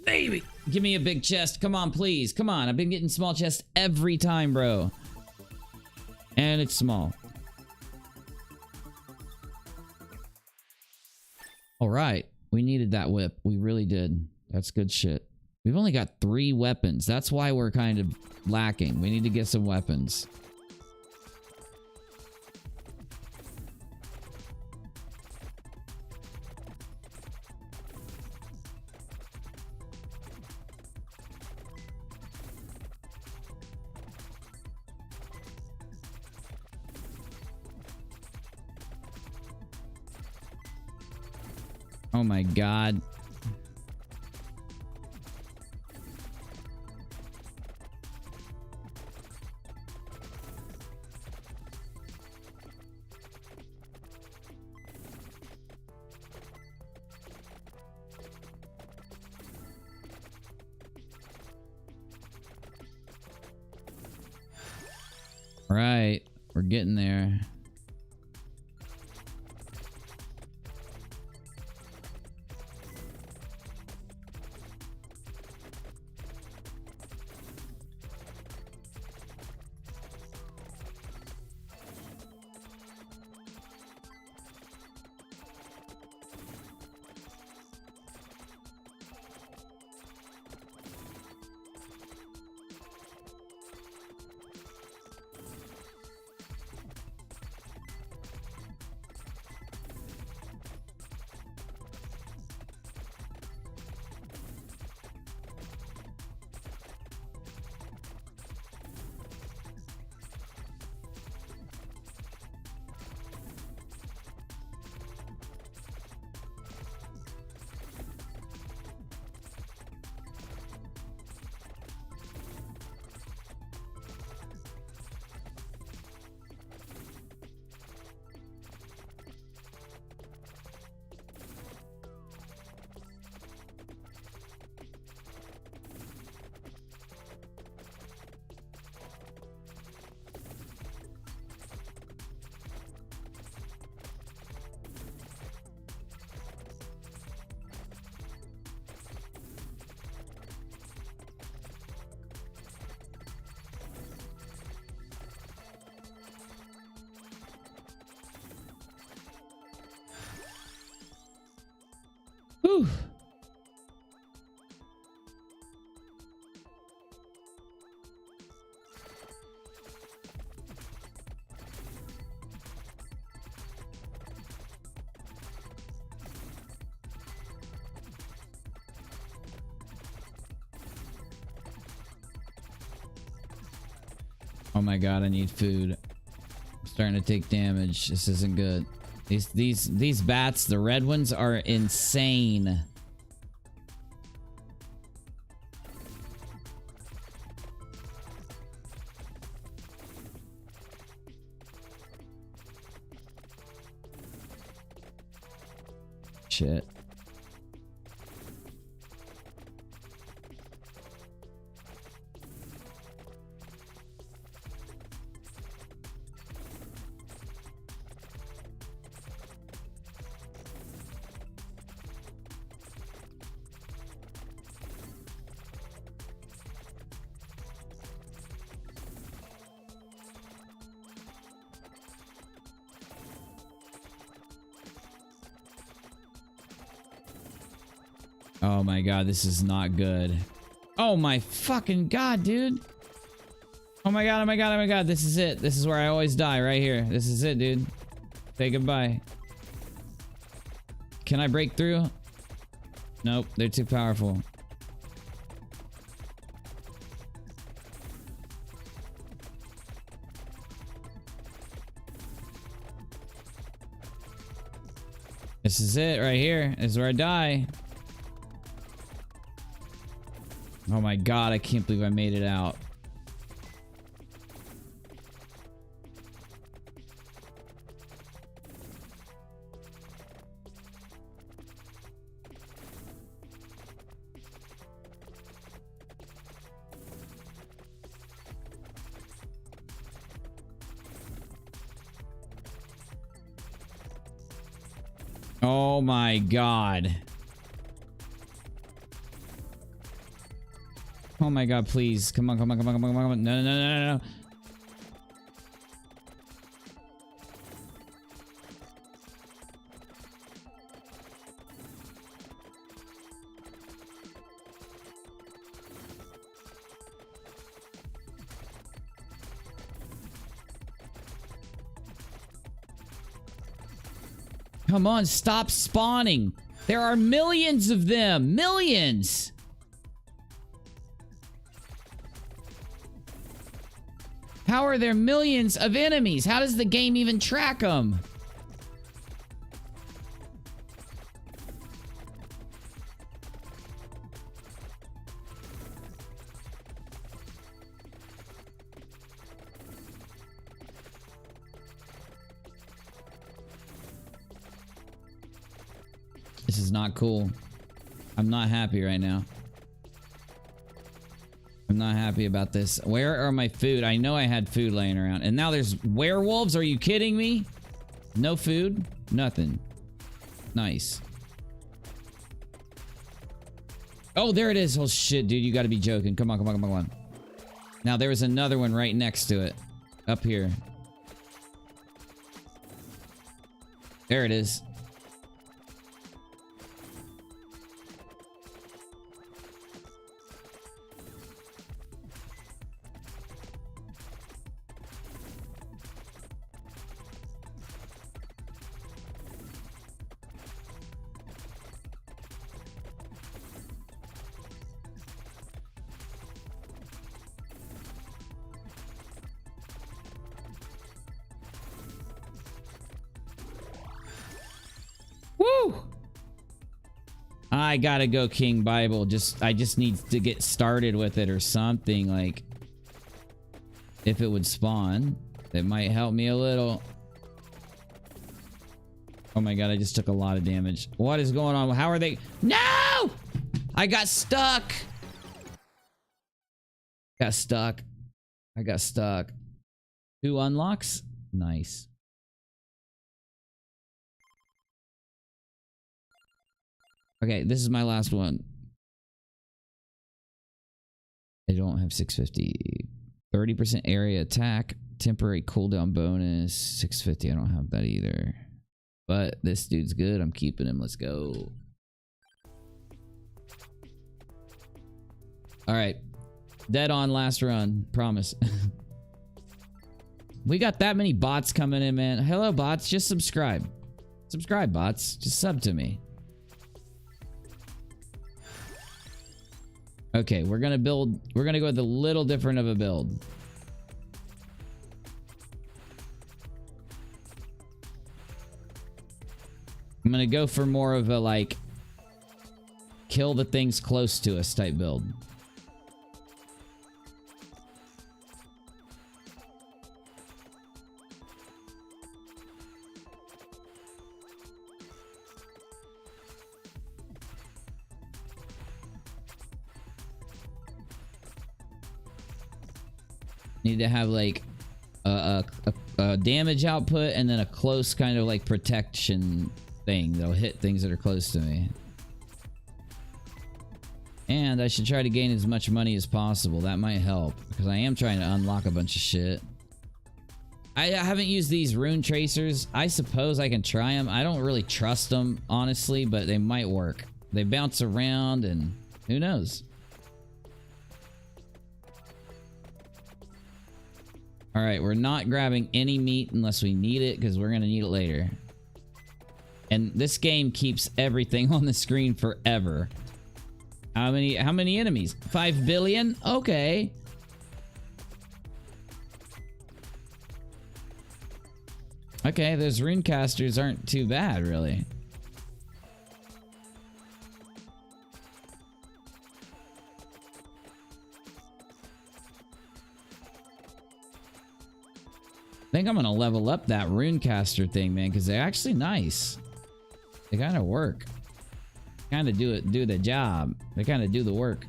Baby, give me a big chest. Come on, please. Come on. I've been getting small chests every time, bro. And it's small. All right. We needed that whip. We really did. That's good shit. We've only got 3 weapons. That's why we're kind of lacking. We need to get some weapons. Oh my god. Right, we're getting there. Whew. Oh my god, I need food. I'm starting to take damage. This isn't good. These bats, the red ones, are insane. Shit. Oh my god, this is not good. Oh my fucking god, dude. Oh my god, oh my god, oh my god. This is it. This is where I always die, right here. This is it, dude. Say goodbye. Can I break through? Nope, they're too powerful. This is it right here. This is where I die. Oh my god, I can't believe I made it out. Oh my god. Oh my god, please. Come on, come on, come on, come on, come on. No, no, no, no, no. Come on, stop spawning. There are millions of them. Millions. How are there millions of enemies? How does the game even track them? This is not cool. I'm not happy right now. I'm not happy about this. Where are my food? I know I had food laying around. And now there's werewolves? Are you kidding me? No food? Nothing. Nice. Oh, there it is. Oh, shit, dude. You gotta be joking. Come on, come on, come on, come on. Now, there was another one right next to it. Up here. There it is. Woo! I gotta go King Bible. I just need to get started with it or something. Like, if it would spawn, that might help me a little. Oh my god, I just took a lot of damage. What is going on? How are they? No! I got stuck. Got stuck. I got stuck. 2 unlocks? Nice. Okay, this is my last one. I don't have 650. 30% area attack. Temporary cooldown bonus. 650. I don't have that either. But this dude's good. I'm keeping him. Let's go. All right. Dead on last run. Promise. We got that many bots coming in, man. Hello, bots. Just subscribe. Subscribe, bots. Just sub to me. Okay, we're gonna build. We're gonna go with a little different of a build. I'm gonna go for more of a like kill the things close to us type build. Need to have like a damage output and then a close kind of like protection thing that'll hit things that are close to me. And I should try to gain as much money as possible. That might help because I am trying to unlock a bunch of shit. I haven't used these rune tracers. I suppose I can try them. I don't really trust them, honestly, but they might work. They bounce around and who knows? All right, we're not grabbing any meat unless we need it because we're going to need it later. And this game keeps everything on the screen forever. How many enemies? 5 billion? Okay. Okay, those runecasters aren't too bad, really. I think I'm gonna level up that runecaster thing, man, because they're actually nice. They kind of work. Kind of do the job. They kind of do the work.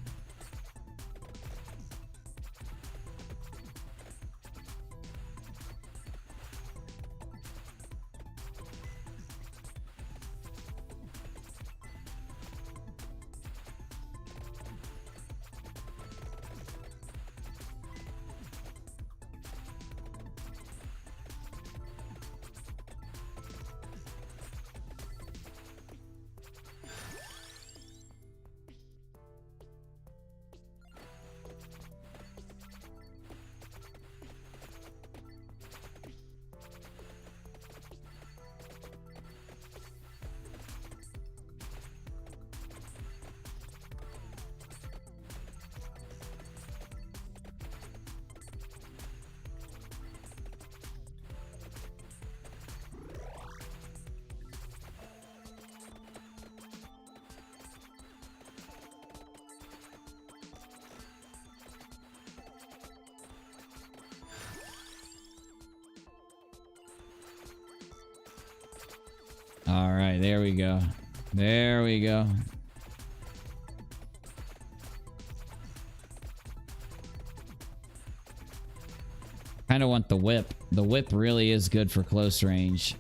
All right, there we go. There we go. Kind of want the whip. The whip really is good for close range,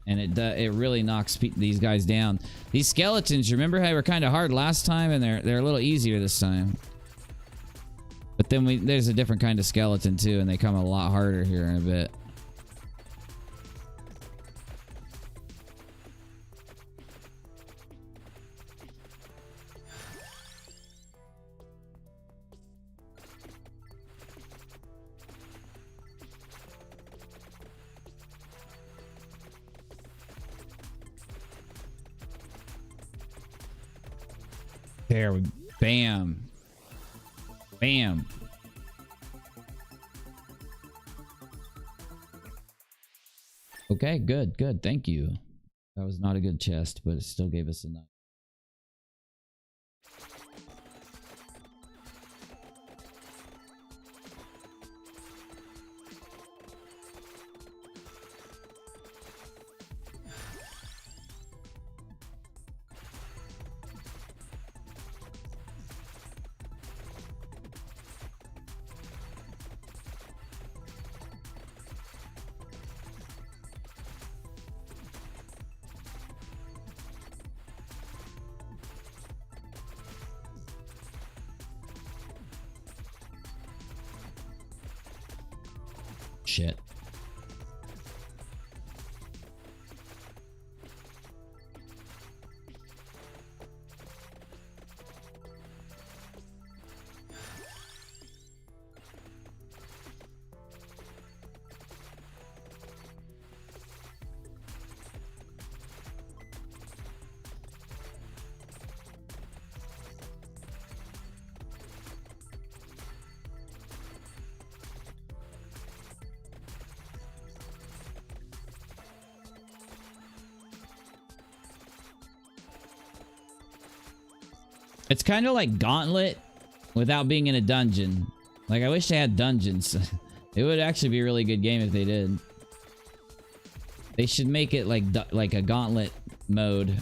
and it really knocks these guys down. These skeletons, remember how they were kind of hard last time, and they're a little easier this time. But then there's a different kind of skeleton too, and they come a lot harder here in a bit. There we bam. Bam. Okay, good, good. Thank you. That was not a good chest, but it still gave us enough. Shit. It's kind of like Gauntlet without being in a dungeon. Like, I wish they had dungeons. It would actually be a really good game if they did. They should make it like a Gauntlet mode.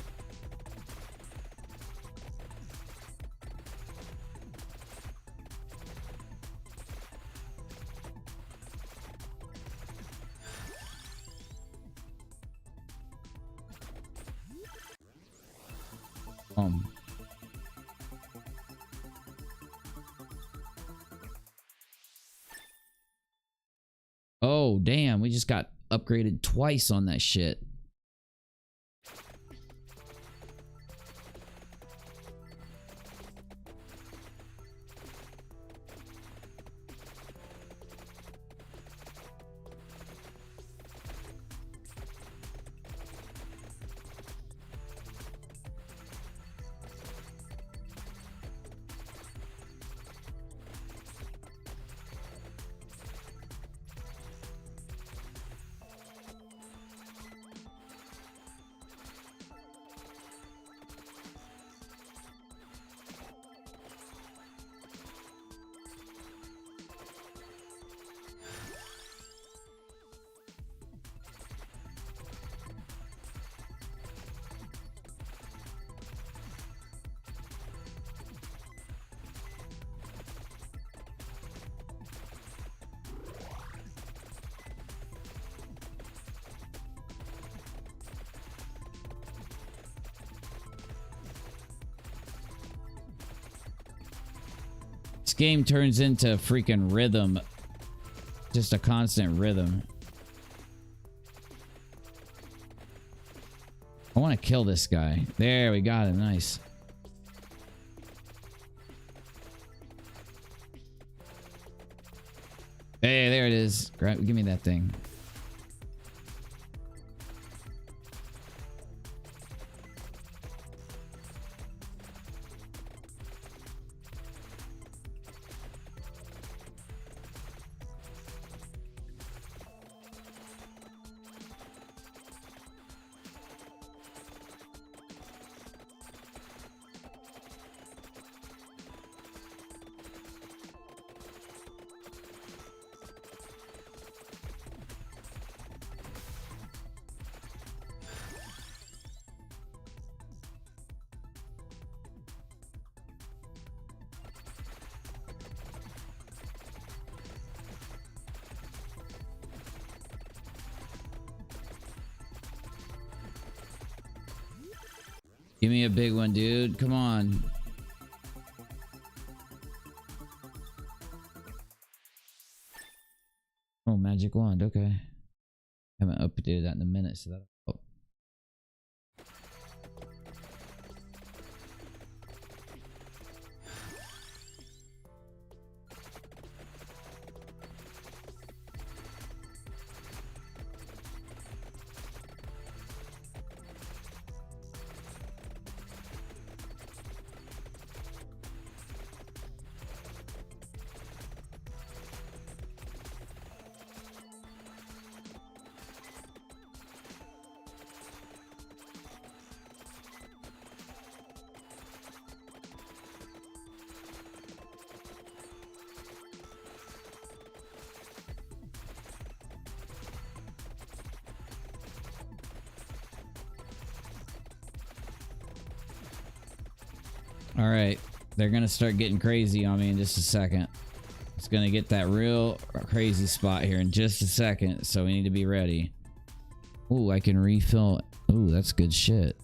Oh, damn. We just got upgraded twice on that shit. This game turns into freaking rhythm. Just a constant rhythm. I want to kill this guy. There, we got him. Nice. Hey, there it is. Give me that thing. Give me a big one, dude. Come on. Oh, magic wand. Okay. Haven't updated that in a minute, so that. Oh. All right, they're gonna start getting crazy on me in just a second. It's gonna get that real crazy spot here in just a second, so we need to be ready. Ooh, I can refill. Ooh, that's good shit.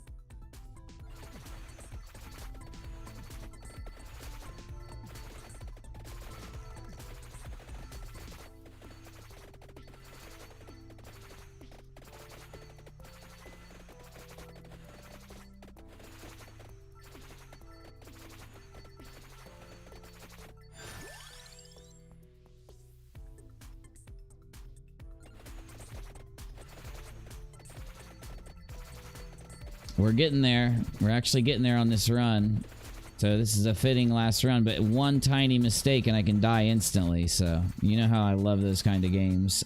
We're getting there. We're actually getting there on this run. So this is a fitting last run, but one tiny mistake and I can die instantly. So you know how I love those kind of games.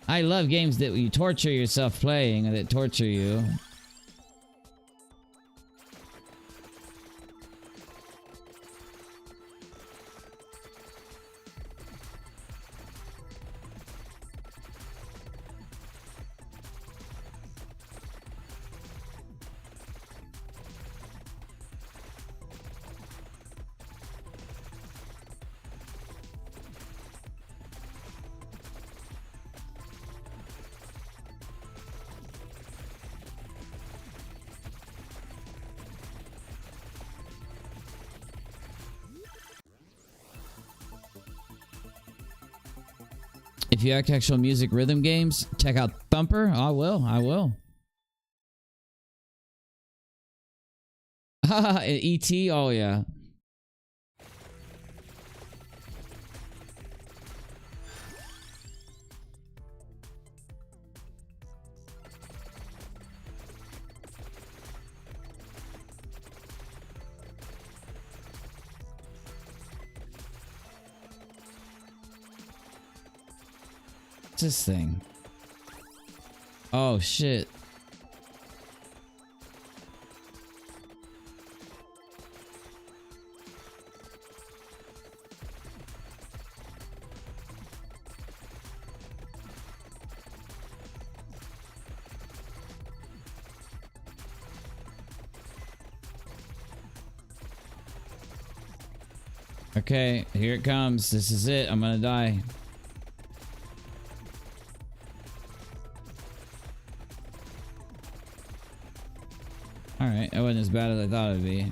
I love games that you torture yourself playing, that torture you. If you like actual music rhythm games, check out Thumper. I will. I will. Haha, E.T. Oh, yeah. What's this thing? Oh, shit. Okay, here it comes. This is it. I'm gonna die. Alright, that wasn't as bad as I thought it would be.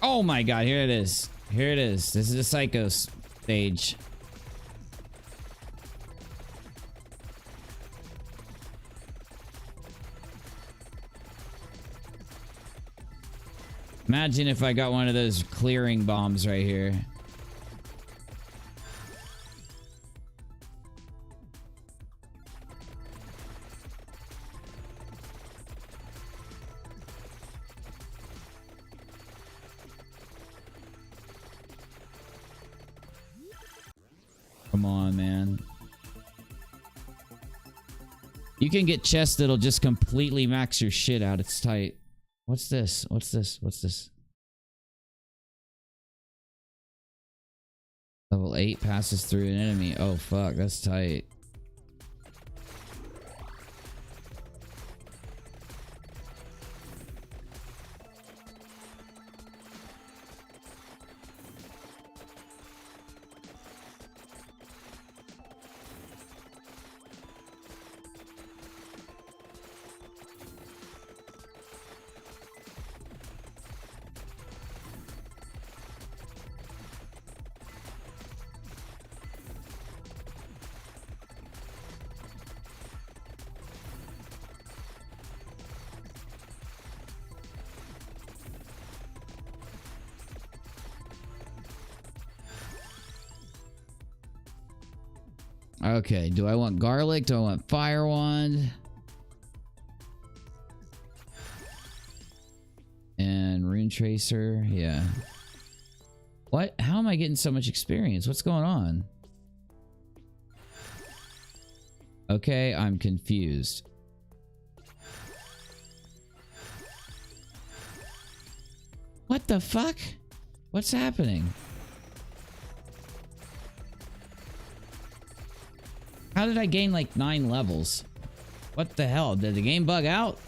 Oh my god, here it is. Here it is. This is a psycho stage. Imagine if I got one of those clearing bombs right here. Come on, man. You can get chests that'll just completely max your shit out. It's tight. What's this? What's this? What's this? Level 8 passes through an enemy. Oh, fuck. That's tight. Okay, do I want garlic? Do I want fire wand? And rune tracer, yeah. What? How am I getting so much experience? What's going on? Okay, I'm confused. What the fuck? What's happening? How did I gain like 9 levels? What the hell? Did the game bug out?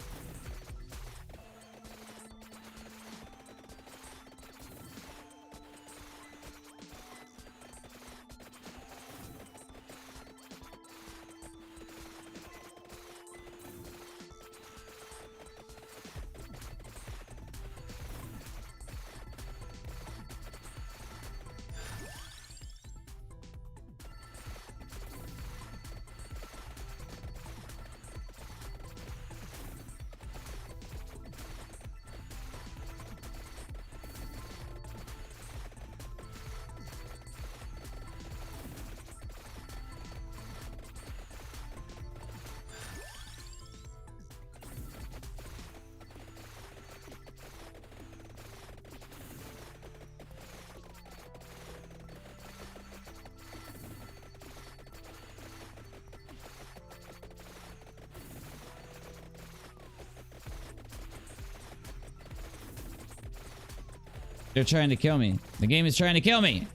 They're trying to kill me. The game is trying to kill me.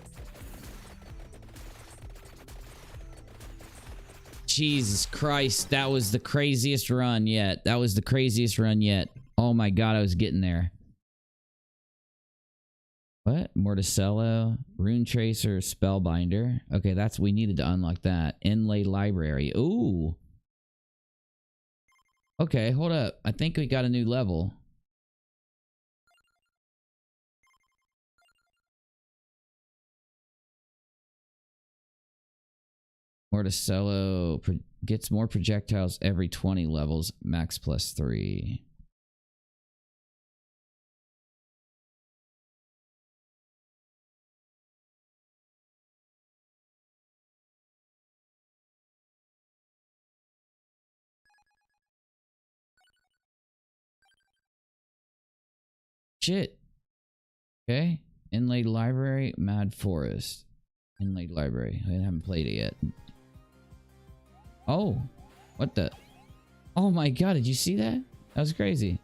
Jesus Christ, that was the craziest run yet. That was the craziest run yet. Oh my god, I was getting there. What? Morticello, Rune Tracer, Spellbinder. Okay, that's we needed to unlock that. Inlay Library. Ooh. Okay, hold up. I think we got a new level. Morticello gets more projectiles every 20 levels, max +3. Shit. Okay. Inlaid Library, Mad Forest. Inlaid Library. I haven't played it yet. Oh. What the? Oh my god, did you see that? That was crazy.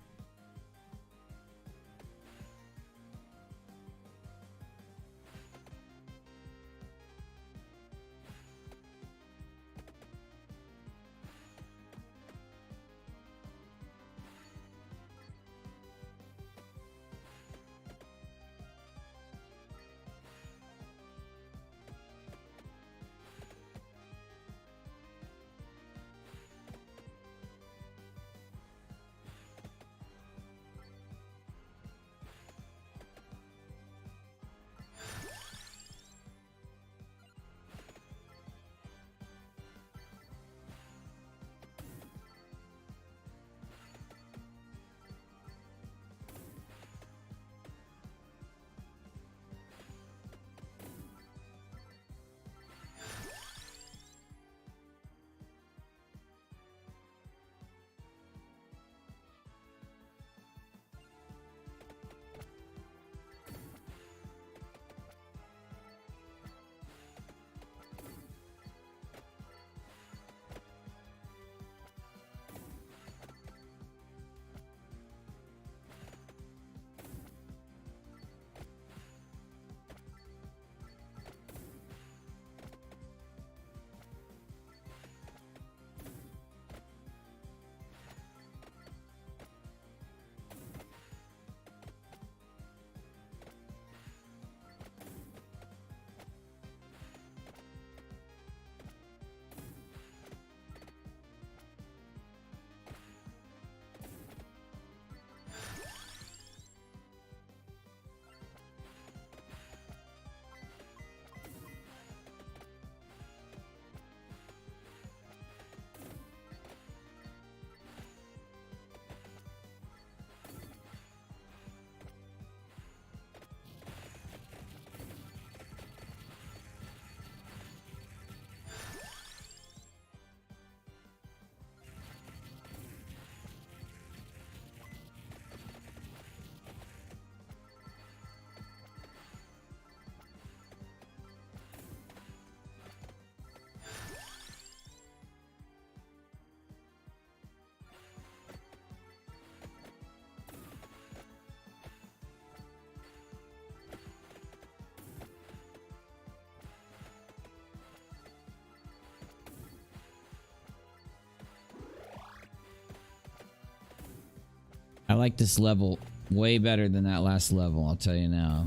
I like this level way better than that last level, I'll tell you now.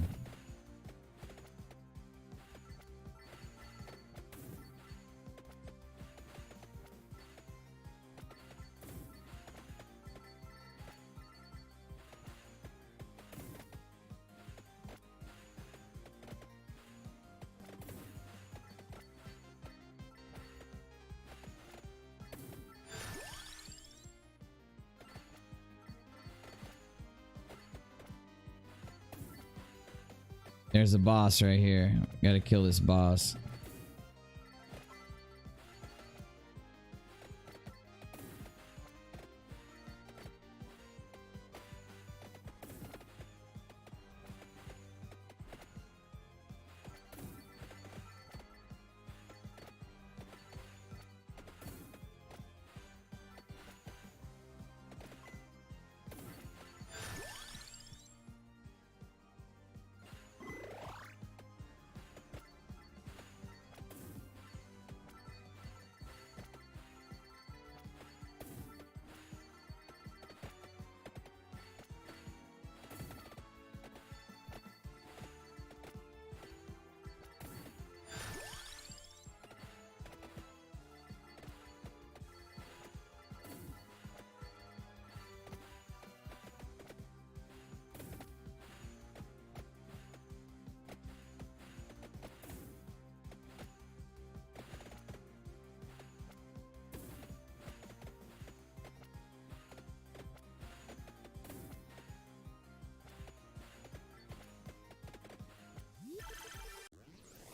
There's a boss right here. Gotta kill this boss.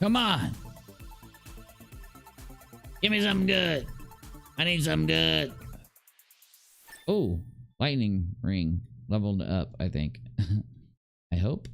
Come on. Give me something good. I need something good. Oh, lightning ring. Leveled up, I think. I hope.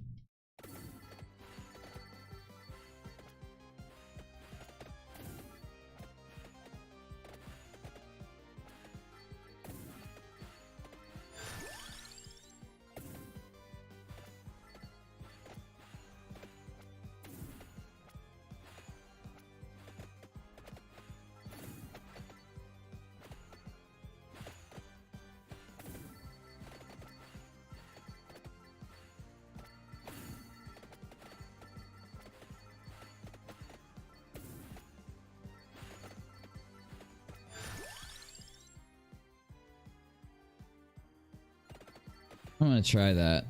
I'm gonna try that.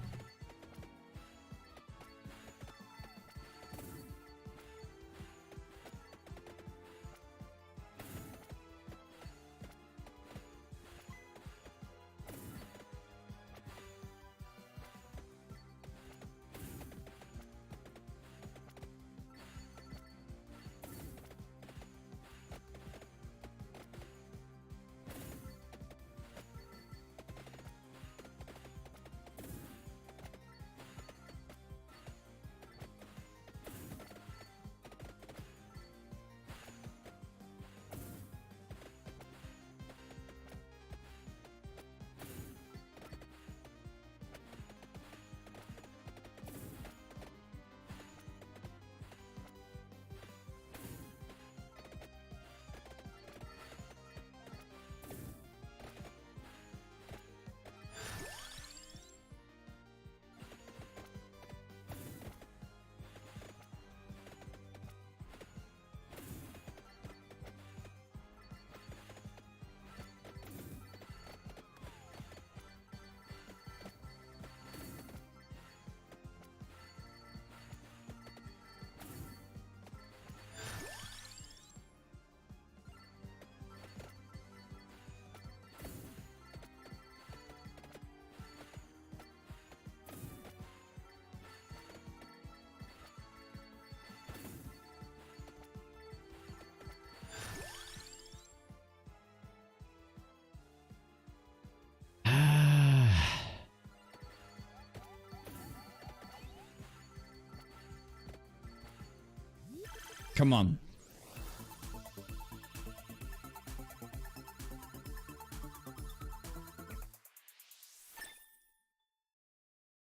Come on.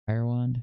Fire wand.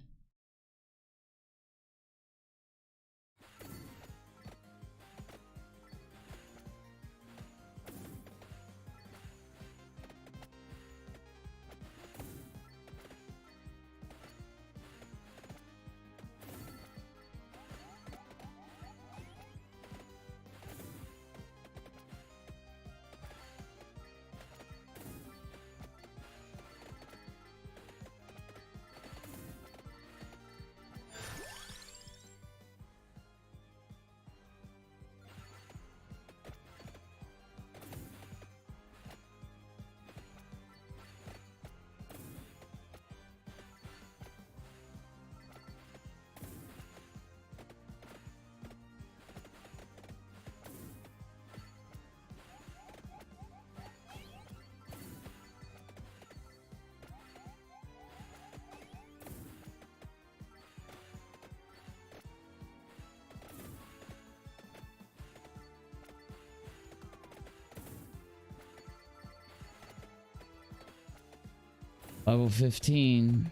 Level 15.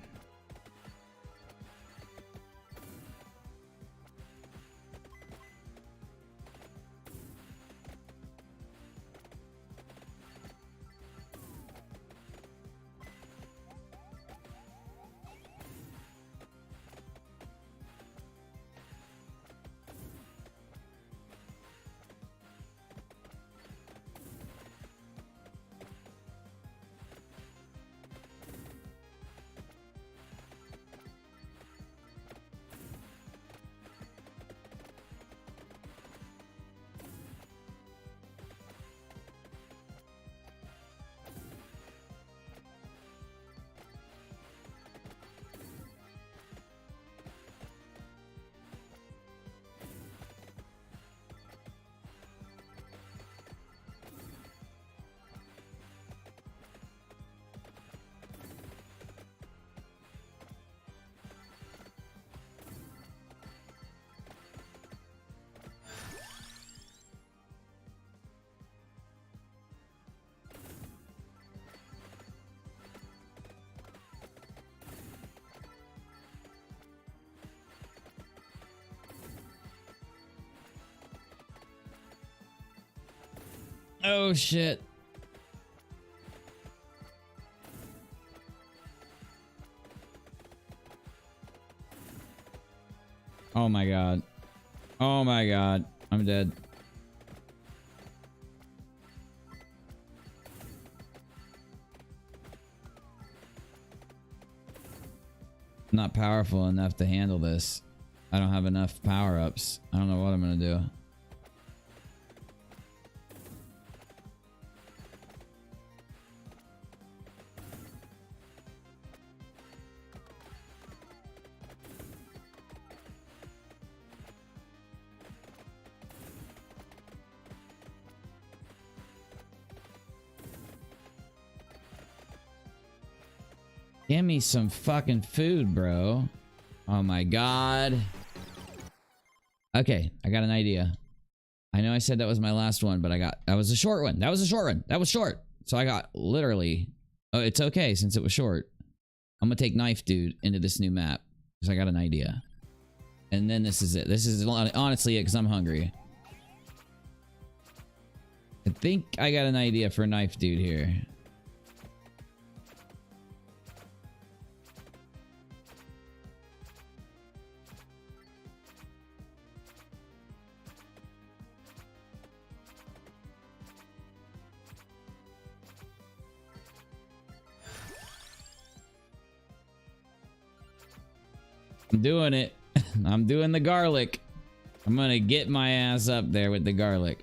Oh shit. Oh my god. Oh my god. I'm dead. I'm not powerful enough to handle this. I don't have enough power-ups. I don't know what I'm gonna do. Give me some fucking food, bro. Oh my god. Okay, I got an idea. I know I said that was my last one, but that was a short one. That was a short one. That was short. So I got literally, oh, it's okay since it was short. I'm gonna take Knife Dude into this new map because I got an idea. And then this is it. This is honestly it because I'm hungry. I think I got an idea for Knife Dude here. I'm doing it. I'm doing the garlic. I'm gonna get my ass up there with the garlic.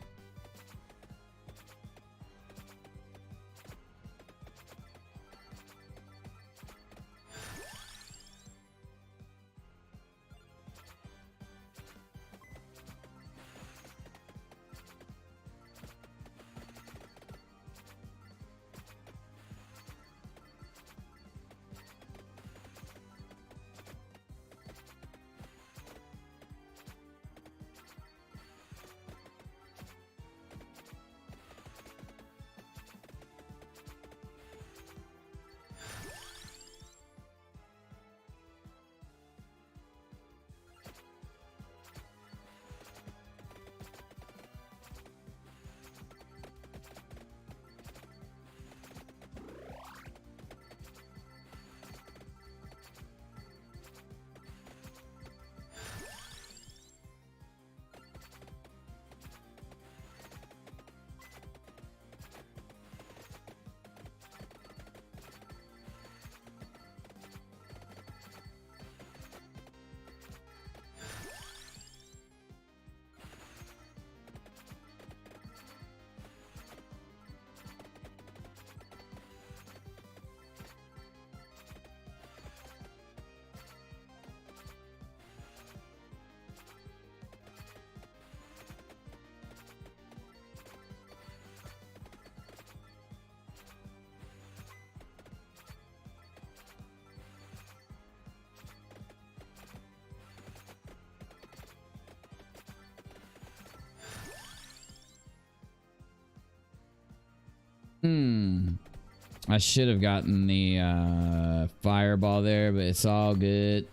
I should have gotten the fireball there, but it's all good.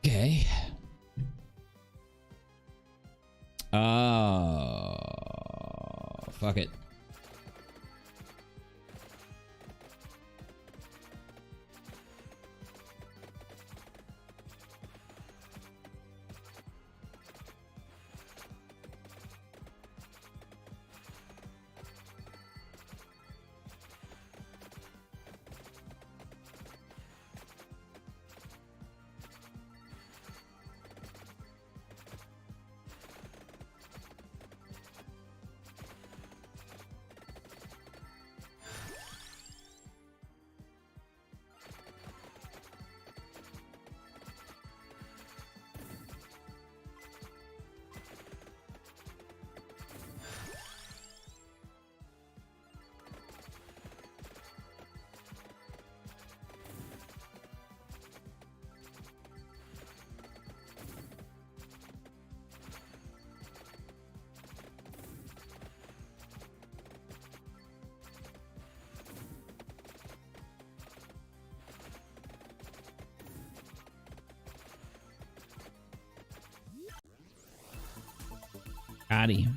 Okay. Oh, fuck it. Howdy.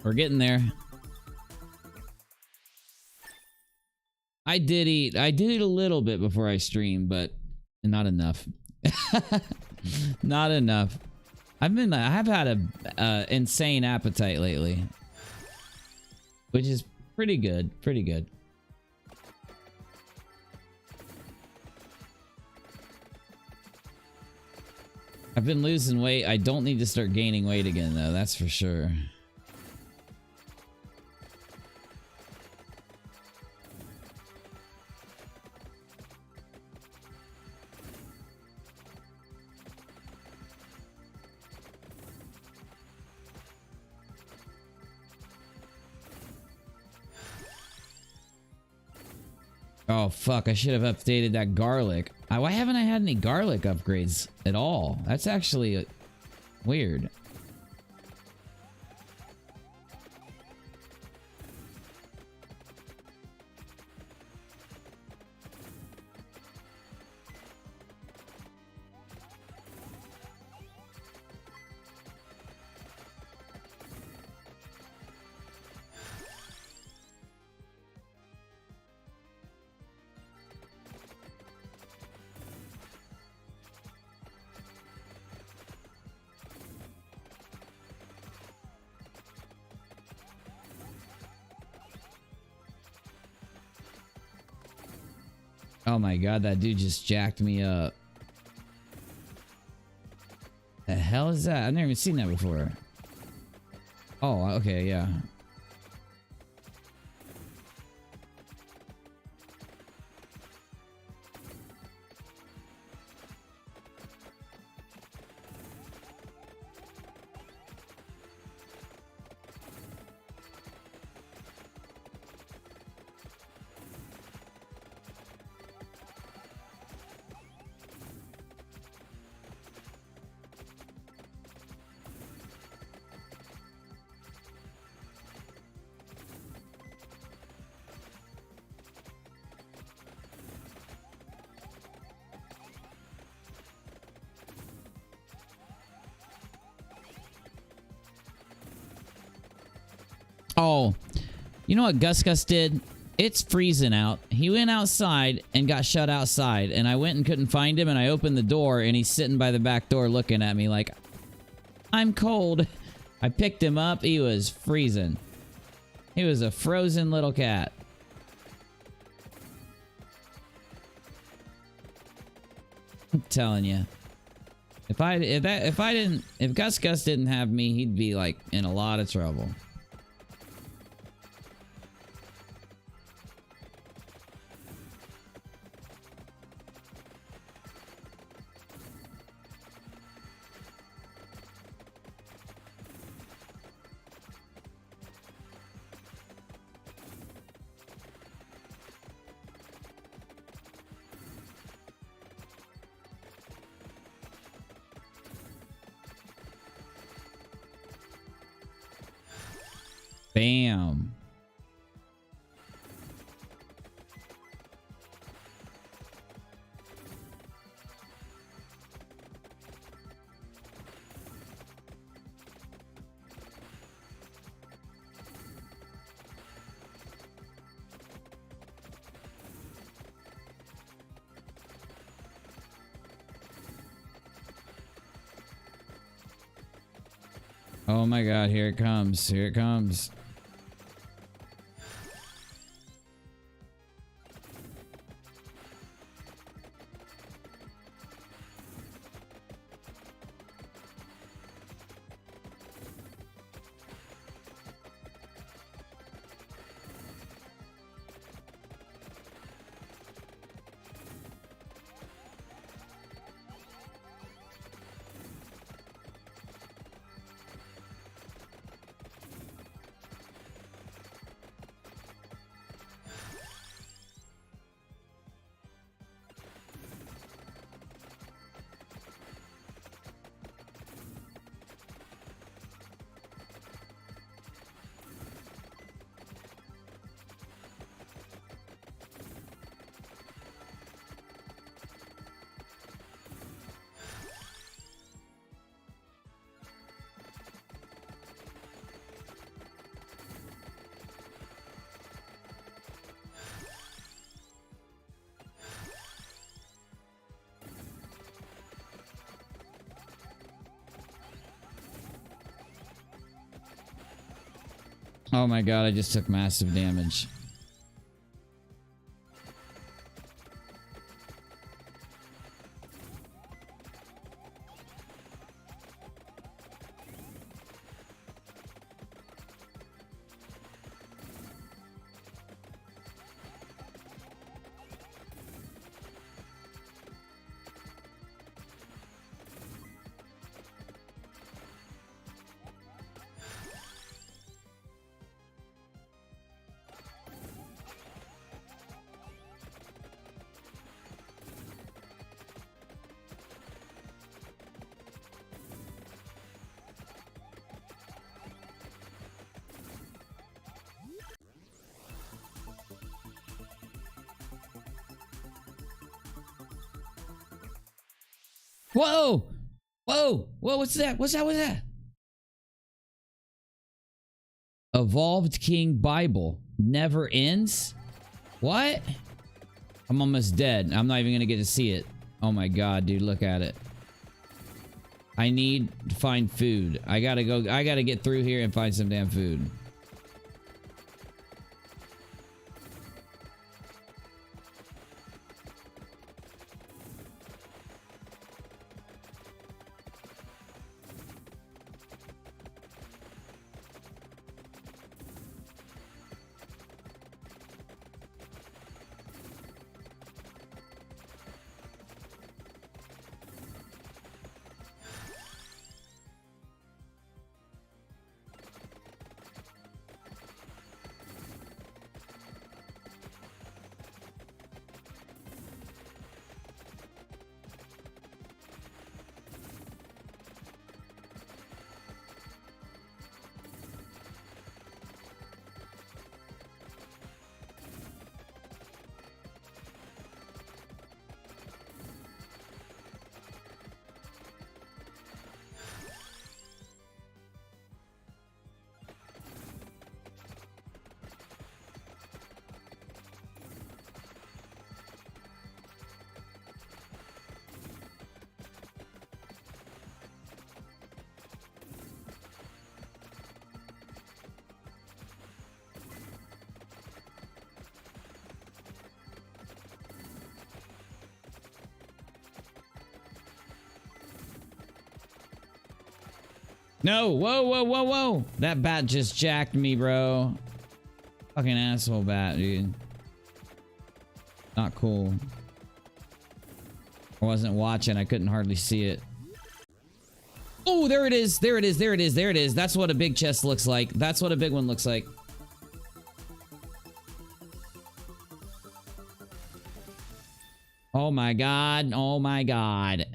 We're getting there. I did eat a little bit before I streamed, but not enough. Not enough. I have had a insane appetite lately, which is pretty good. Pretty good. I've been losing weight. I don't need to start gaining weight again, though. That's for sure. Oh, fuck. I should have updated that garlic. Why haven't I had any garlic upgrades at all? That's actually weird. Oh my god, that dude just jacked me up. The hell is that? I've never even seen that before. Oh, okay, yeah. Oh, you know what Gus did? It's freezing out. He went outside and got shut outside, and I went and couldn't find him, and I opened the door, and he's sitting by the back door looking at me like, I'm cold. I picked him up. He was freezing. He was a frozen little cat. I'm telling you. If Gus didn't have me, he'd be like in a lot of trouble. Bam. Oh my God, here it comes. Here it comes. Oh my God, I just took massive damage. Whoa! Whoa! Whoa, what's that? What's that? What's that? Evolved King Bible. Never ends? What? I'm almost dead. I'm not even gonna get to see it. Oh my God, dude, look at it. I need to find food. I gotta go. I gotta get through here and find some damn food. No, whoa, whoa, whoa, whoa. That bat just jacked me, bro. Fucking asshole bat, dude. Not cool. I wasn't watching. I couldn't hardly see it. Oh, there it is. There it is. There it is. There it is. That's what a big chest looks like. That's what a big one looks like. Oh my god. Oh my god.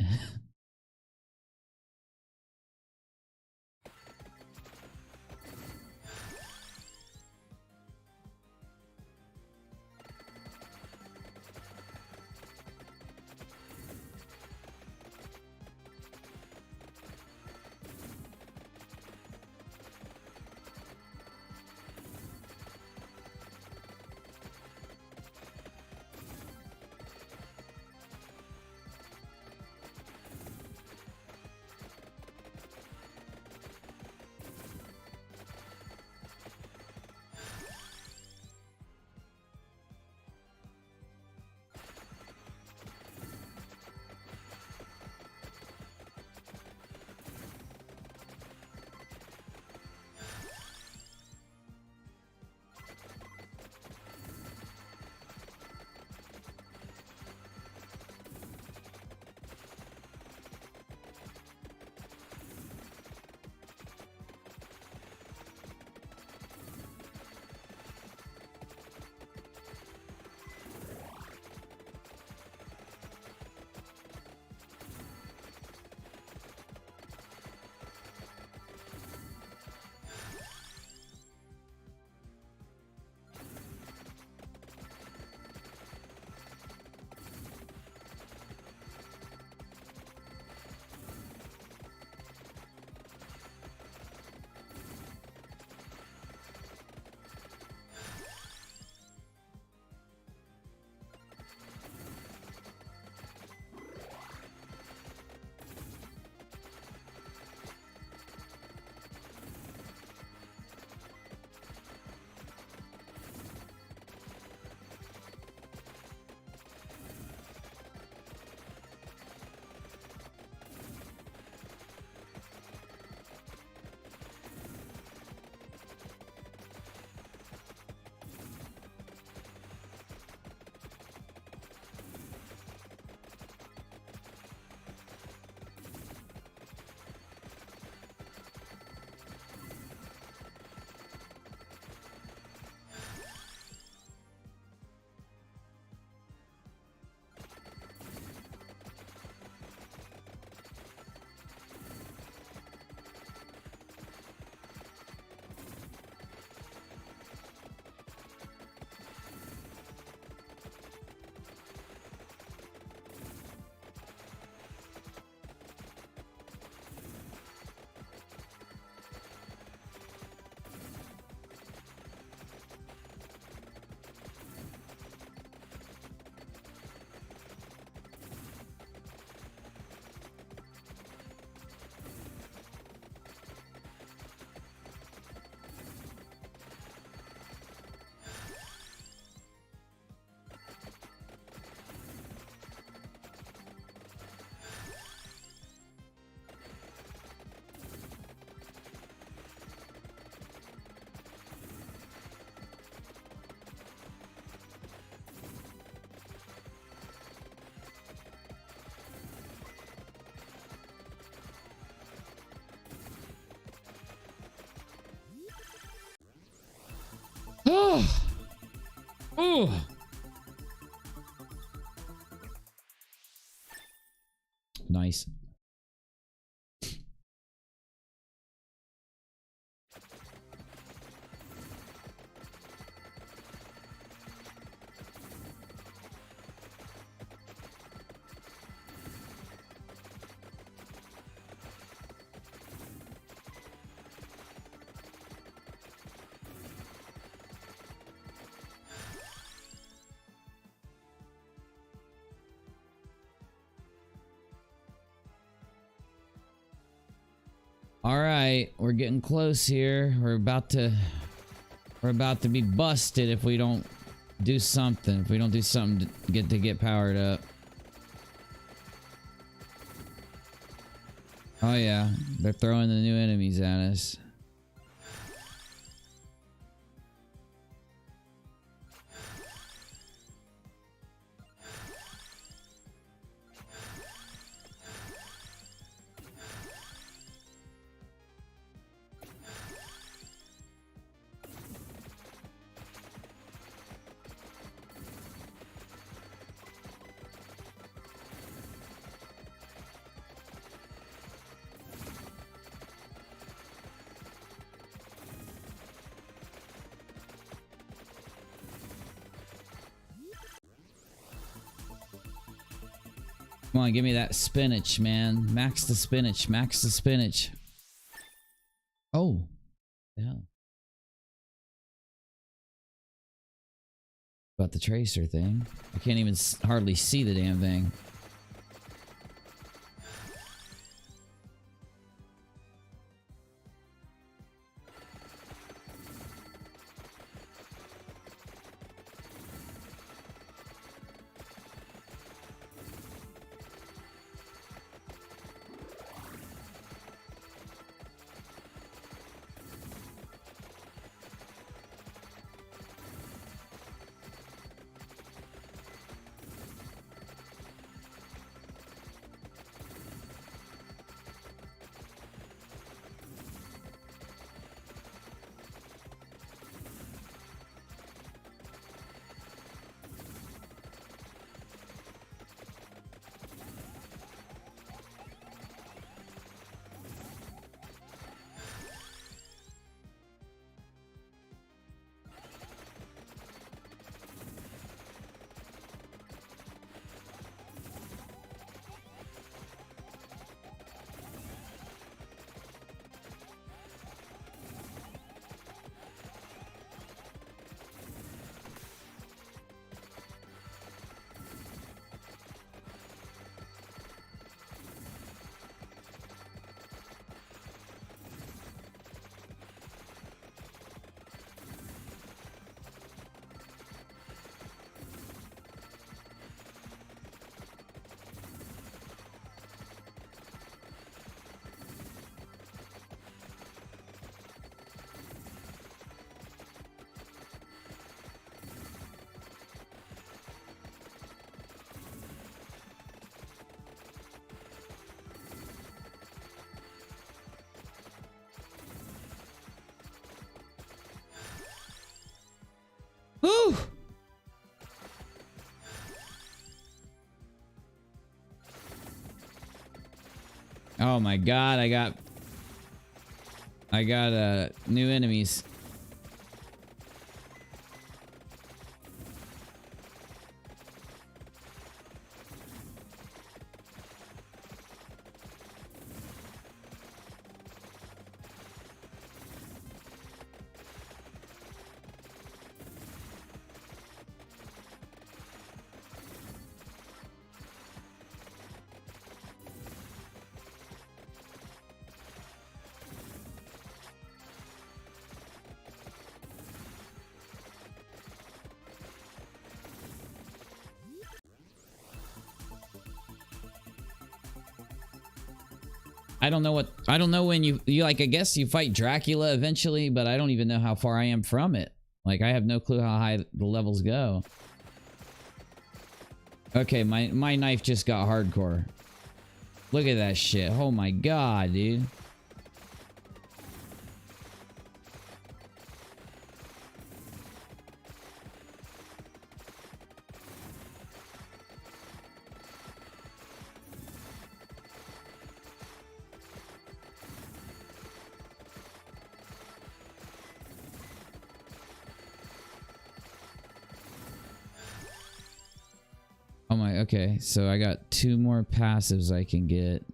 Oh. Oh. Nice. All right, we're getting close here. We're about to be busted if we don't do something. If we don't do something to get powered up. Oh yeah, they're throwing the new enemies at us. Come on, give me that spinach, man. Max the spinach. Max the spinach. Oh. Yeah. About the tracer thing. I can't even hardly see the damn thing. Whew! Oh my god, I got new enemies. I don't know when you like, I guess you fight Dracula eventually, but I don't even know how far I am from it. Like, I have no clue how high the levels go. Okay, my knife just got hardcore. Look at that shit. Oh my god, dude. Oh my, okay, so I got 2 more passives I can get.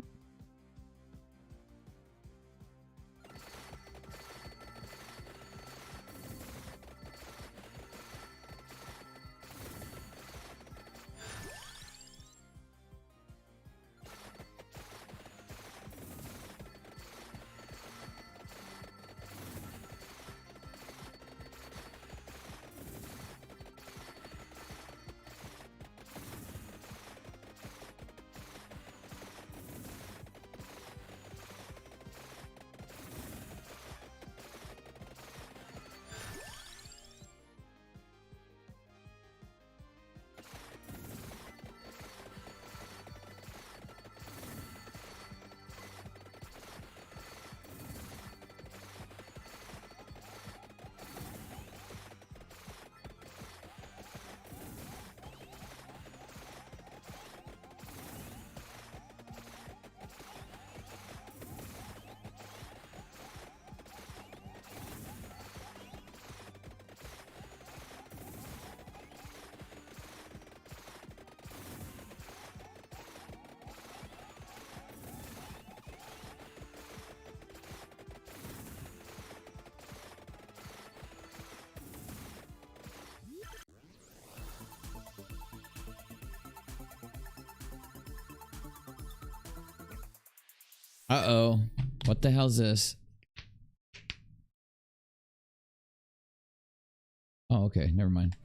Uh-oh. What the hell's this? Oh, okay. Never mind.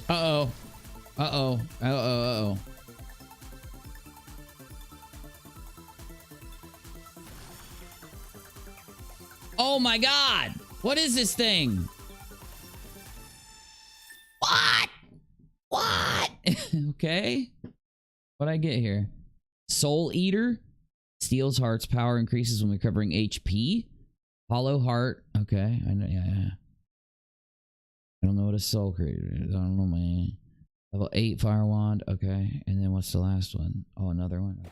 Uh-oh. Uh-oh. Uh-oh. Uh-oh. Oh my god! What is this thing? What? What? Okay. What'd I get here? Soul Eater. Steals hearts. Power increases when recovering HP. Hollow heart. Okay. I know. Yeah. I don't know what a soul creator is. I don't know, man. Level 8 fire wand. Okay. And then what's the last one? Oh, another one.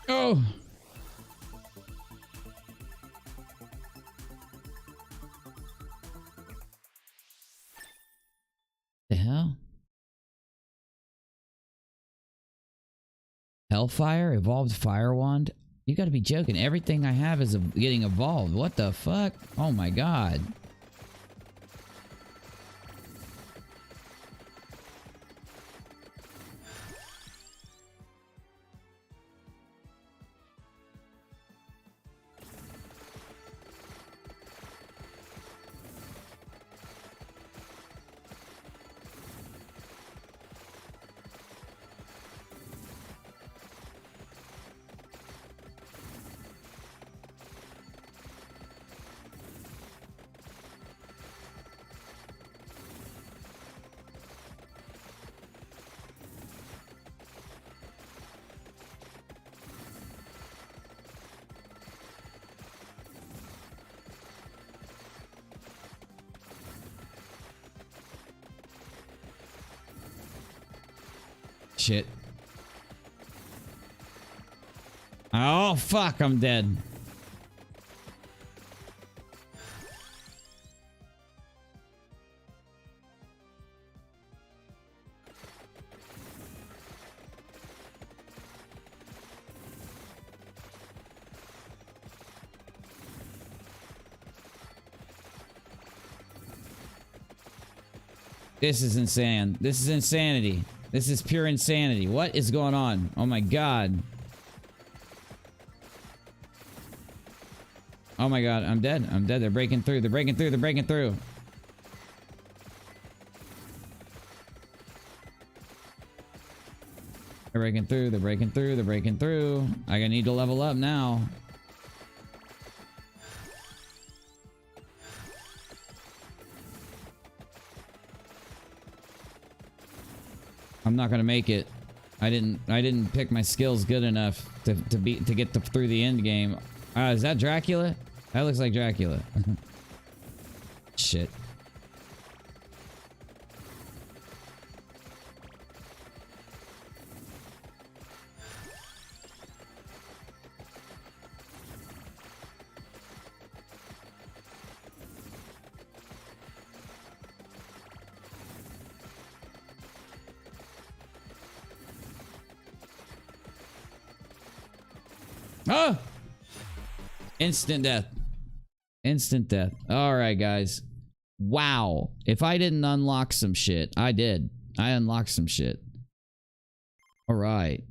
Oh. The hell? Hellfire? Evolved fire wand? You gotta be joking. Everything I have is getting evolved. What the fuck? Oh my god. Shit. Oh, fuck, I'm dead. This is insane. This is insanity. This is pure insanity. What is going on? Oh my god. Oh my god, I'm dead. I'm dead. They're breaking through. They're breaking through. They're breaking through. They're breaking through. They're breaking through. They're breaking through. I need to level up now. I'm not gonna make it. I didn't pick my skills good enough to get through the end game. Is that Dracula? That looks like Dracula. Shit. Oh! Instant death. Instant death. Alright, guys. Wow. If I didn't unlock some shit, I did. I unlocked some shit. Alright.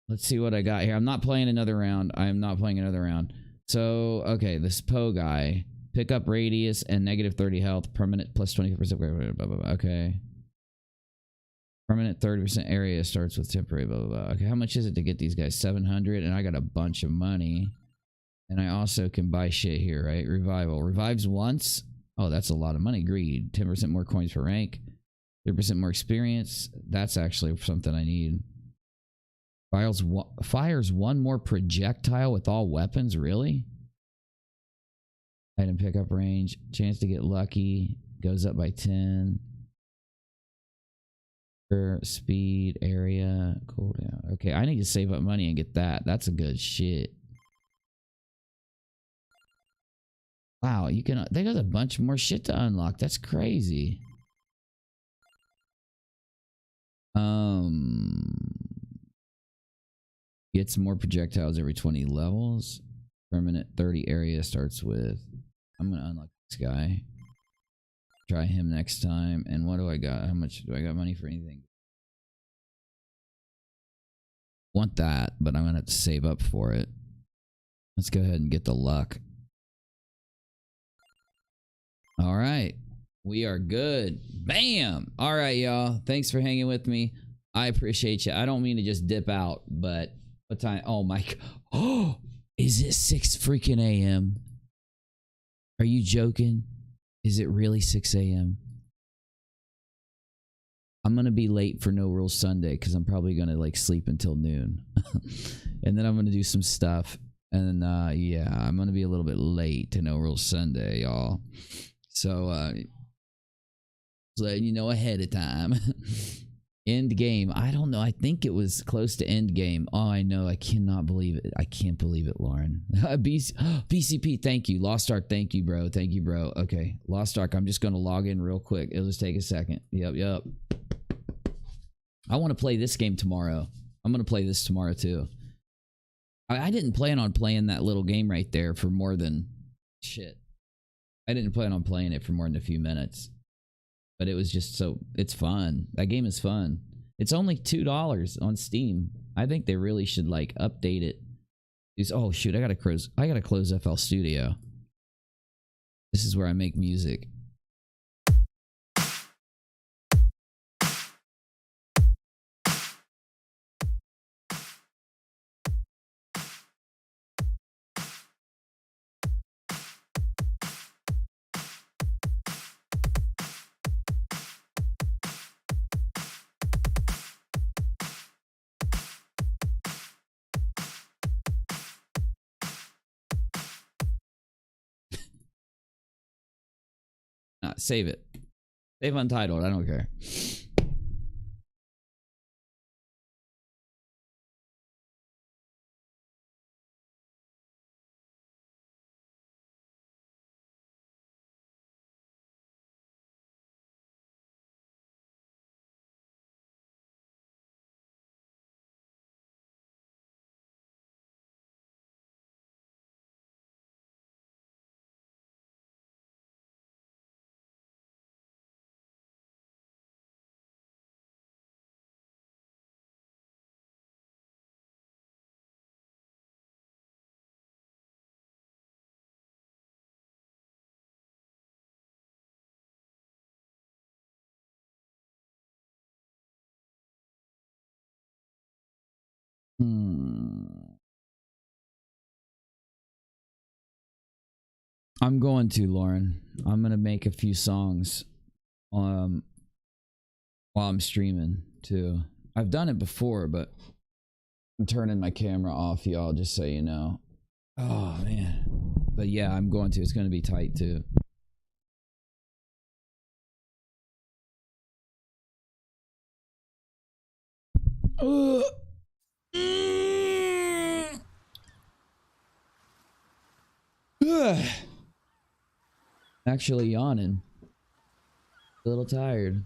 Let's see what I got here. I'm not playing another round. I am not playing another round. So, okay, this Poe guy. Pick up radius and negative 30 health. Permanent plus 20%. Blah, blah, blah. Okay. Permanent 30% area starts with temporary. Blah, blah, blah. Okay, how much is it to get these guys? 700, and I got a bunch of money. And I also can buy shit here, right? Revival. Revives once. Oh, that's a lot of money. Greed. 10% more coins per rank. 30% more experience. That's actually something I need. Fires one more projectile with all weapons. Really? Item pickup range. Chance to get lucky. Goes up by 10. Speed. Area. Cooldown. Okay, I need to save up money and get that. That's a good shit. Wow, you can. They got a bunch more shit to unlock. That's crazy. Gets more projectiles every 20 levels. Permanent 30 area starts with. I'm gonna unlock this guy. Try him next time. And what do I got? How much do I got money for anything? Want that, but I'm gonna have to save up for it. Let's go ahead and get the luck. All right, we are good. Bam. All right, y'all, thanks for hanging with me. I appreciate you. I don't mean to just dip out, but what time? Oh my god. Oh, is it 6 freaking a.m.? Are you joking? Is it really 6 a.m.? I'm gonna be late for No Rules Sunday because I'm probably gonna like sleep until noon. And then I'm gonna do some stuff, and yeah, I'm gonna be a little bit late to No Rules Sunday, y'all. So, just letting you know ahead of time. End game. I don't know. I think it was close to end game. Oh, I know. I cannot believe it. I can't believe it, Lauren. BCP, thank you. Lost Ark, thank you, bro. Thank you, bro. Okay, Lost Ark. I'm just going to log in real quick. It'll just take a second. Yep. I want to play this game tomorrow. I'm going to play this tomorrow, too. I didn't plan on playing that little game right there for more than... Shit. I didn't plan on playing it for more than a few minutes. But it was just so... It's fun. That game is fun. It's only $2 on Steam. I think they really should, like, update it. Oh, shoot. I gotta close FL Studio. This is where I make music. Save it. Save Untitled. I don't care. I'm going to, Lauren. I'm gonna make a few songs while I'm streaming too. I've done it before, but I'm turning my camera off, y'all, just so you know. Oh man. But yeah, I'm going to. It's gonna be tight too. Actually yawning. A little tired.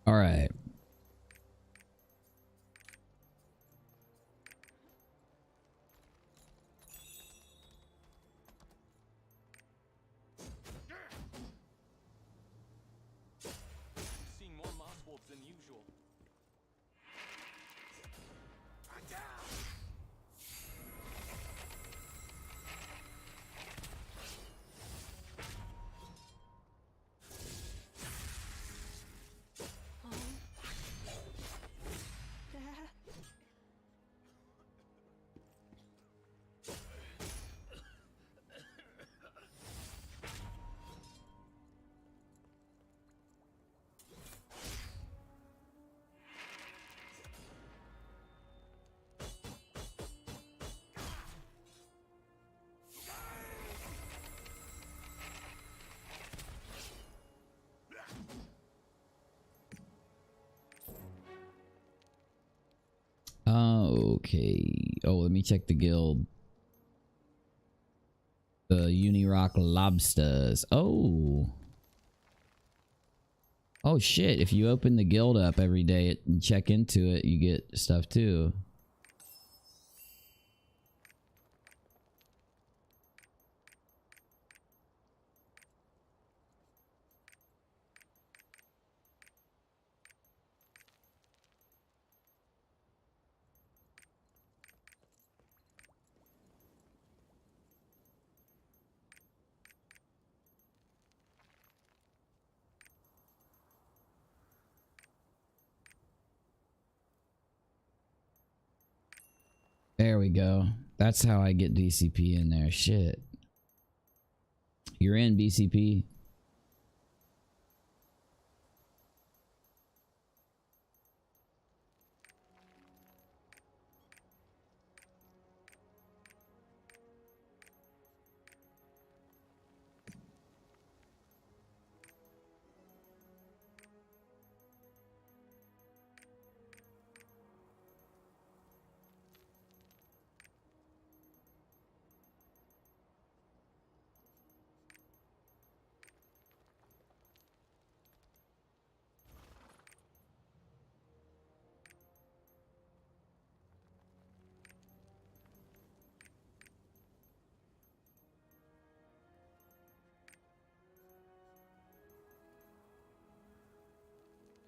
All right. Seen more moss wolves than usual. Okay. Oh, let me check the guild. The UNIRock lobsters. Oh. Oh shit. If you open the guild up every day and check into it, you get stuff too. There we go. That's how I get DCP in there. Shit. You're in, BCP.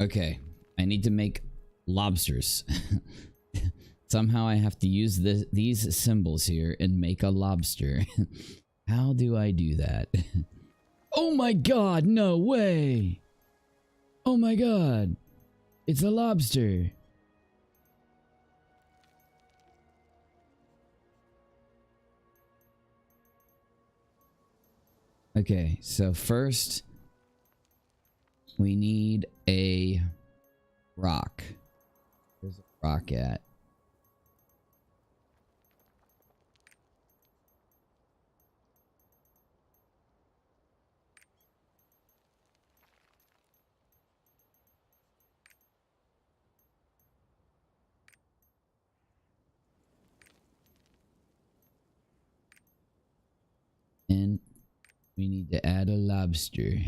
Okay, I need to make lobsters. Somehow I have to use these symbols here and make a lobster. How do I do that? Oh my god, no way! Oh my god, it's a lobster. Okay, so first we need a rock. Where's a rock at? We need to add a lobster.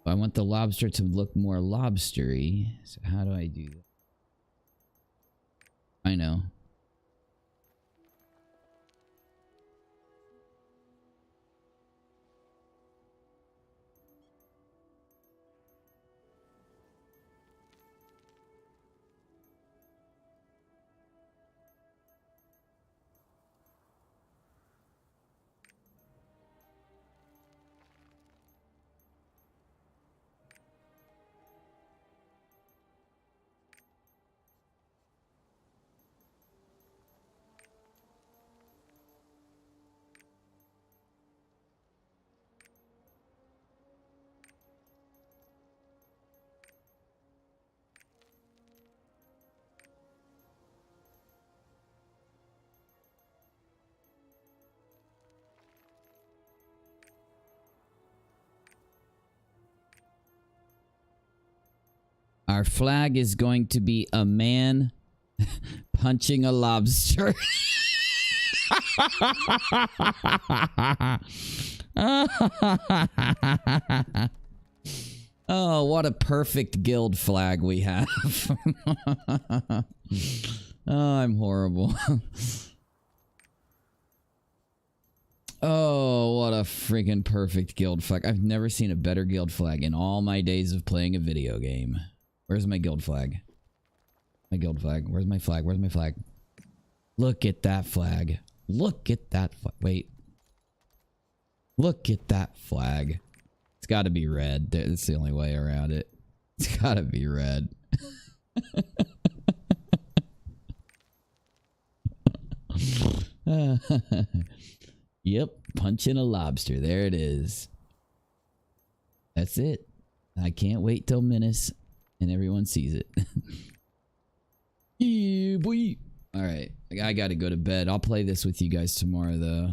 I want the lobster to look more lobstery. So how do I do that? I know. Our flag is going to be a man punching a lobster. Oh, what a perfect guild flag we have. Oh, I'm horrible. Oh, what a freaking perfect guild flag. I've never seen a better guild flag in all my days of playing a video game. Where's my guild flag? My guild flag. Where's my flag? Where's my flag? Look at that flag. Look at that flag. Wait. Look at that flag. It's got to be red. That's the only way around it. It's got to be red. Yep. Punching a lobster. There it is. That's it. I can't wait till Menace and everyone sees it. Yeah, boy. All right. I got to go to bed. I'll play this with you guys tomorrow, though.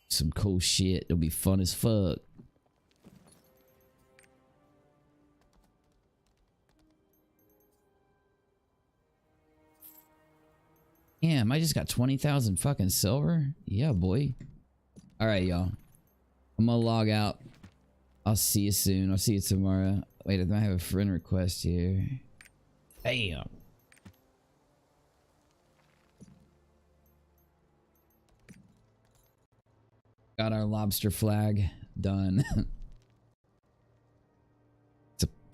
Some cool shit. It'll be fun as fuck. Damn, I just got 20,000 fucking silver? Yeah, boy. All right, y'all. I'm gonna log out. I'll see you soon. I'll see you tomorrow. Wait, I have a friend request here. Damn. Got our lobster flag done.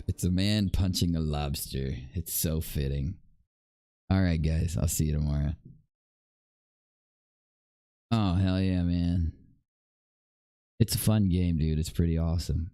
It's a man punching a lobster. It's so fitting. All right, guys. I'll see you tomorrow. Oh, hell yeah, man. It's a fun game, dude. It's pretty awesome.